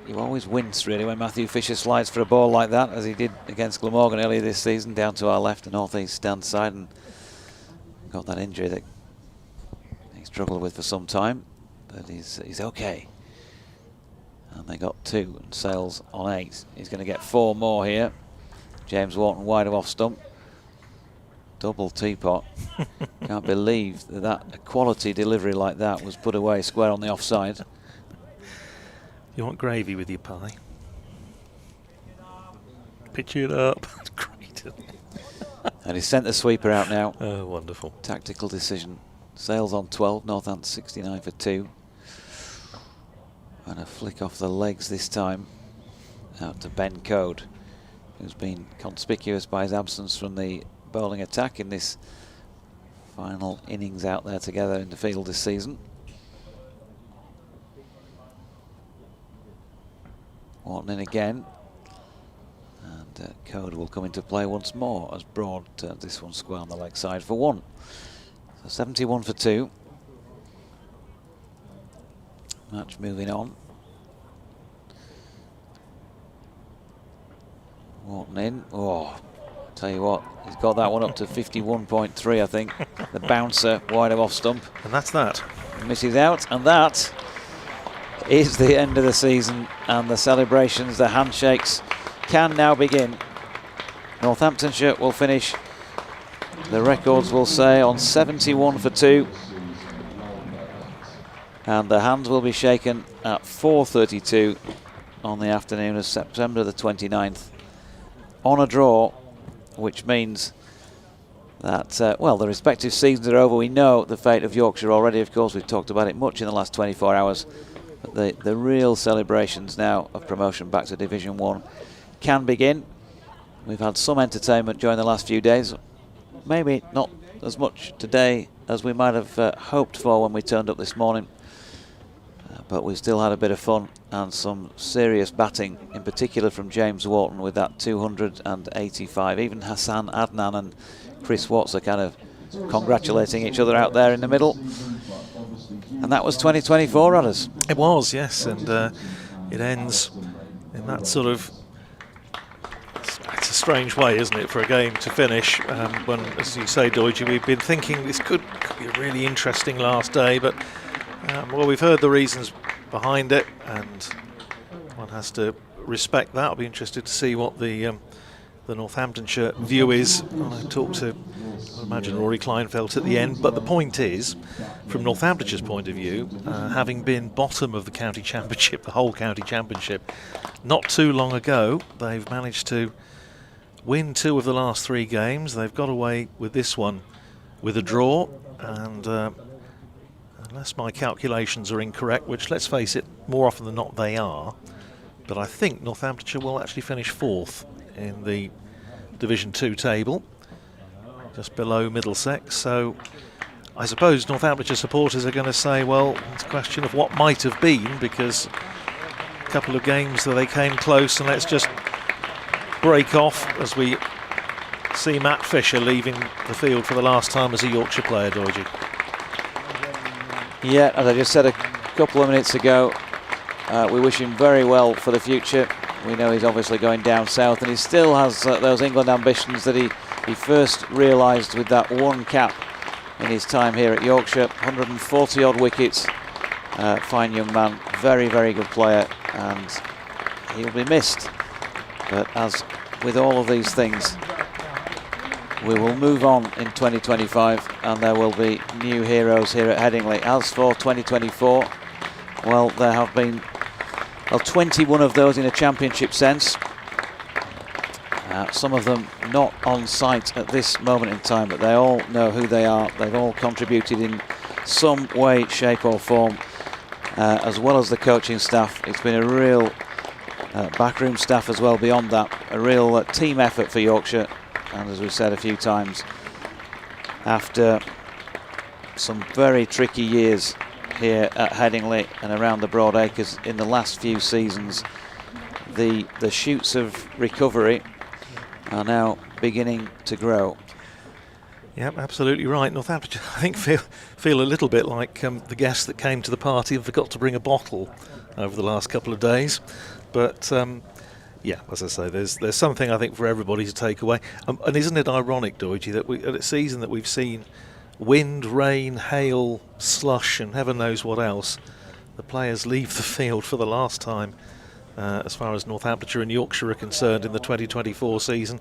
Speaker 2: You always wince really when Matthew Fisher slides for a ball like that, as he did against Glamorgan earlier this season, down to our left, the north-east stand side, and got that injury that he struggled with for some time, but he's okay. And they got 2, and Sales on 8. He's going to get 4 more here. James Wharton wide of off stump. Double teapot. Can't believe that a quality delivery like that was put away square on the offside.
Speaker 3: You want gravy with your pie? Pitch it up. Great.
Speaker 2: And he's sent the sweeper out now.
Speaker 3: Oh, wonderful.
Speaker 2: Tactical decision. Sales on 12, Northampton 69 for 2. And a flick off the legs this time out to Ben Code, who's been conspicuous by his absence from the bowling attack in this final innings out there together in the field this season. Wharton in again, and Code will come into play once more as Broad turns this one square on the leg side for 1. So 71 for 2. Match moving on. Wharton in. Oh, tell you what, he's got that one up to 51.3, I think. The bouncer wide of off stump.
Speaker 3: And that's that.
Speaker 2: Misses out, and that is the end of the season, and the celebrations, the handshakes can now begin. Northamptonshire will finish, the records will say, on 71 for 2. And the hands will be shaken at 4:32 on the afternoon of September the 29th on a draw, which means that, well, the respective seasons are over. We know the fate of Yorkshire already, of course. We've talked about it much in the last 24 hours. But the real celebrations now of promotion back to Division 1 can begin. We've had some entertainment during the last few days. Maybe not as much today as we might have hoped for when we turned up this morning. But we still had a bit of fun and some serious batting, in particular from James Wharton with that 285. Even Hassan Adnan and Chris Watts are kind of congratulating each other out there in the middle. And that was 2024, Rudders.
Speaker 3: It was, yes, and it ends in that sort of, it's a strange way, isn't it, for a game to finish when, as you say, Doidgy, we've been thinking this could be a really interesting last day, but well, we've heard the reasons behind it, and one has to respect that. I'll be interested to see what the Northamptonshire view is. I talked to, I imagine, Rory Kleinfeld at the end, but the point is, from Northamptonshire's point of view, having been bottom of the county championship, the whole county championship, not too long ago, they've managed to win 2 of the last 3 games. They've got away with this one with a draw, and unless my calculations are incorrect, which, let's face it, more often than not they are, but I think Northamptonshire will actually finish 4th in the Division 2 table, just below Middlesex. So I suppose Northamptonshire supporters are going to say, well, it's a question of what might have been, because a couple of games that they came close, and let's just break off as we see Matt Fisher leaving the field for the last time as a Yorkshire player, Doidgy.
Speaker 2: Yeah, as I just said couple of minutes ago. We wish him very well for the future. We know he's obviously going down south, and he still has those England ambitions that he first realised with that one cap in his time here at Yorkshire. 140 odd wickets. Fine young man, very, very good player, and he'll be missed. But as with all of these things, we will move on in 2025, and there will be new heroes here at Headingley. As for 2024, well, there have been 21 of those in a championship sense. Some of them not on site at this moment in time, but they all know who they are. They've all contributed in some way, shape or form, as well as the coaching staff. It's been a real backroom staff as well beyond that, a real team effort for Yorkshire. And as we've said a few times, after some very tricky years here at Headingley and around the Broad Acres in the last few seasons, the shoots of recovery are now beginning to grow.
Speaker 3: Yep, absolutely right. Northamptonshire, I think, feel a little bit like the guests that came to the party and forgot to bring a bottle over the last couple of days. But yeah, as I say, there's something I think for everybody to take away. And isn't it ironic, Doidgy, that at a season that we've seen wind, rain, hail, slush and heaven knows what else, the players leave the field for the last time as far as Northamptonshire and Yorkshire are concerned in the 2024 season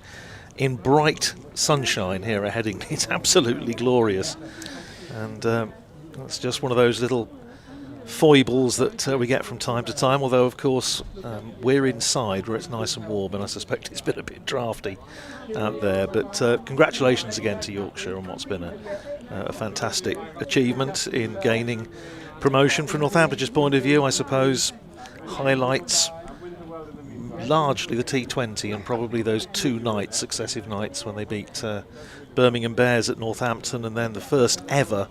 Speaker 3: in bright sunshine here at Headingley. It's absolutely glorious, and that's just one of those little foibles that we get from time to time, although of course we're inside where it's nice and warm, and I suspect it's been a bit drafty out there. But congratulations again to Yorkshire on what's been a fantastic achievement in gaining promotion. From Northamptonshire's point of view, I suppose highlights largely the T20 and probably those successive nights when they beat Birmingham Bears at Northampton, and then the first ever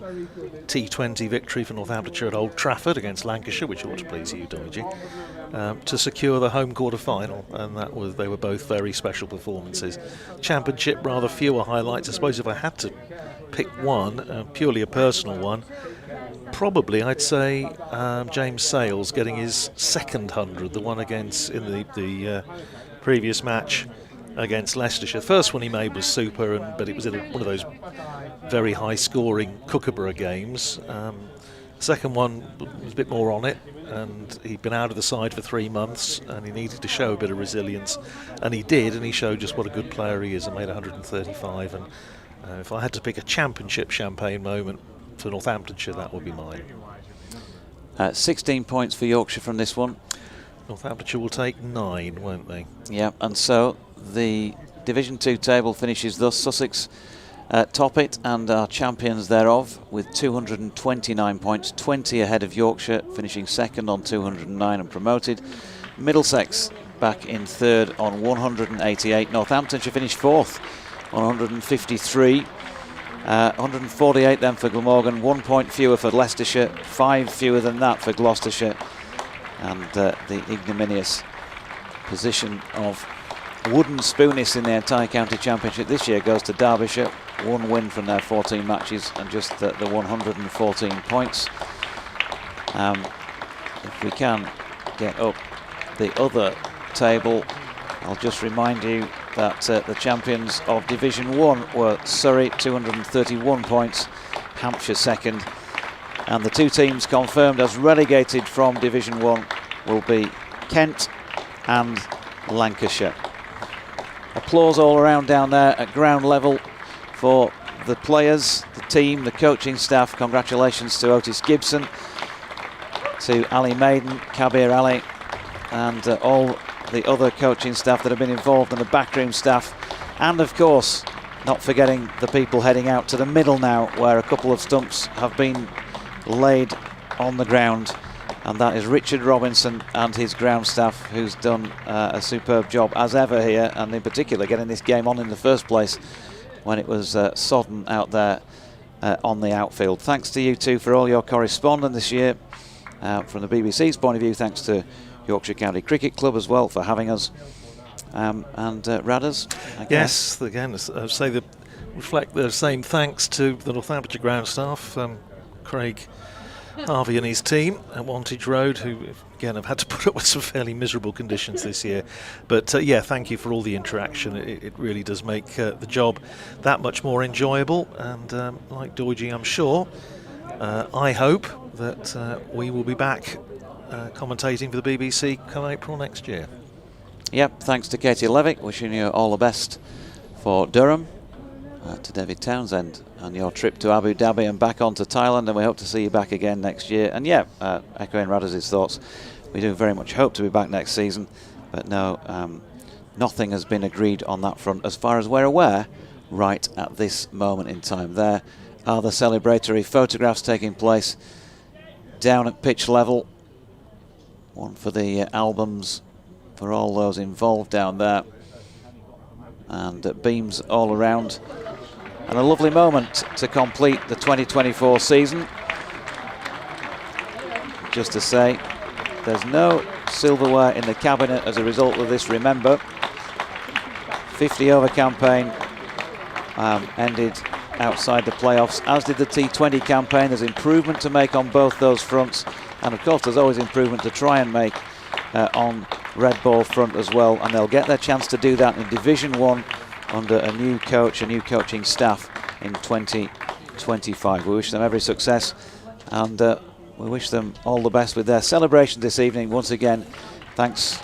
Speaker 3: T20 victory for Northamptonshire at Old Trafford against Lancashire, which ought to please you, Doidgy, to secure the home quarter final, and they were both very special performances. Championship, rather fewer highlights. I suppose if I had to pick one, purely a personal one, probably I'd say James Sales getting his second 100, the one against in the previous match against Leicestershire. The first one he made was super, but it was in one of those very high-scoring Kookaburra games. The second one was a bit more on it, and he'd been out of the side for 3 months, and he needed to show a bit of resilience, and he did, and he showed just what a good player he is, and made 135. And if I had to pick a championship champagne moment for Northamptonshire, that would be mine.
Speaker 2: 16 points for Yorkshire from this one.
Speaker 3: Northamptonshire will take 9, won't they?
Speaker 2: Yeah, and so the Division 2 table finishes thus. Sussex top it and are champions thereof with 229 points, 20 ahead of Yorkshire, finishing second on 209 and promoted. Middlesex back in third on 188. Northamptonshire finished fourth on 153. 148 then for Glamorgan, 1 point fewer for Leicestershire, 5 fewer than that for Gloucestershire, and the ignominious position of wooden spoonist in the entire county championship this year goes to Derbyshire. 1 win from their 14 matches and just the 114 points. If we can get up the other table, I'll just remind you that the champions of Division 1 were Surrey, 231 points, Hampshire second, and the two teams confirmed as relegated from Division 1 will be Kent and Lancashire. Applause all around down there at ground level for the players, the team, the coaching staff. Congratulations to Otis Gibson, to Ali Maiden, Kabir Ali, and all the other coaching staff that have been involved, and the backroom staff, and of course not forgetting the people heading out to the middle now, where a couple of stumps have been laid on the ground, and that is Richard Robinson and his ground staff, who's done a superb job as ever here, and in particular getting this game on in the first place when it was sodden out there on the outfield. Thanks to you two for all your correspondence this year. From the BBC's point of view, thanks to Yorkshire County Cricket Club as well for having us, and Radders, I guess.
Speaker 3: Yes, again, I say that reflect the same thanks to the Northamptonshire ground staff, Craig Harvey and his team at Wantage Road, who again have had to put up with some fairly miserable conditions this year. But yeah, thank you for all the interaction. It really does make the job that much more enjoyable. And like Doiji, I'm sure, I hope that we will be back commentating for the BBC come April next year.
Speaker 2: Yep, thanks to Katie Levick. Wishing you all the best for Durham, to David Townsend, and your trip to Abu Dhabi and back on to Thailand, and we hope to see you back again next year. And yeah, echoing Radaz's thoughts, we do very much hope to be back next season, but no, nothing has been agreed on that front as far as we're aware right at this moment in time. There are the celebratory photographs taking place down at pitch level, one for the albums for all those involved down there, and beams all around, and a lovely moment to complete the 2024 season. Just to say, there's no silverware in the cabinet as a result of this. Remember, 50 over campaign ended outside the playoffs, as did the T20 campaign. There's improvement to make on both those fronts, and of course there's always improvement to try and make on red ball front as well, and they'll get their chance to do that in Division 1 under a new coach, a new coaching staff in 2025. We wish them every success, and we wish them all the best with their celebration this evening. Once again, thanks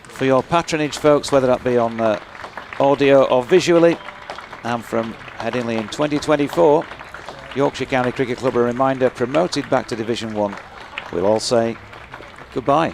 Speaker 2: for your patronage, folks, whether that be on audio or visually. And from Headingley in 2024, Yorkshire County Cricket Club, a reminder, promoted back to Division 1. We'll all say goodbye.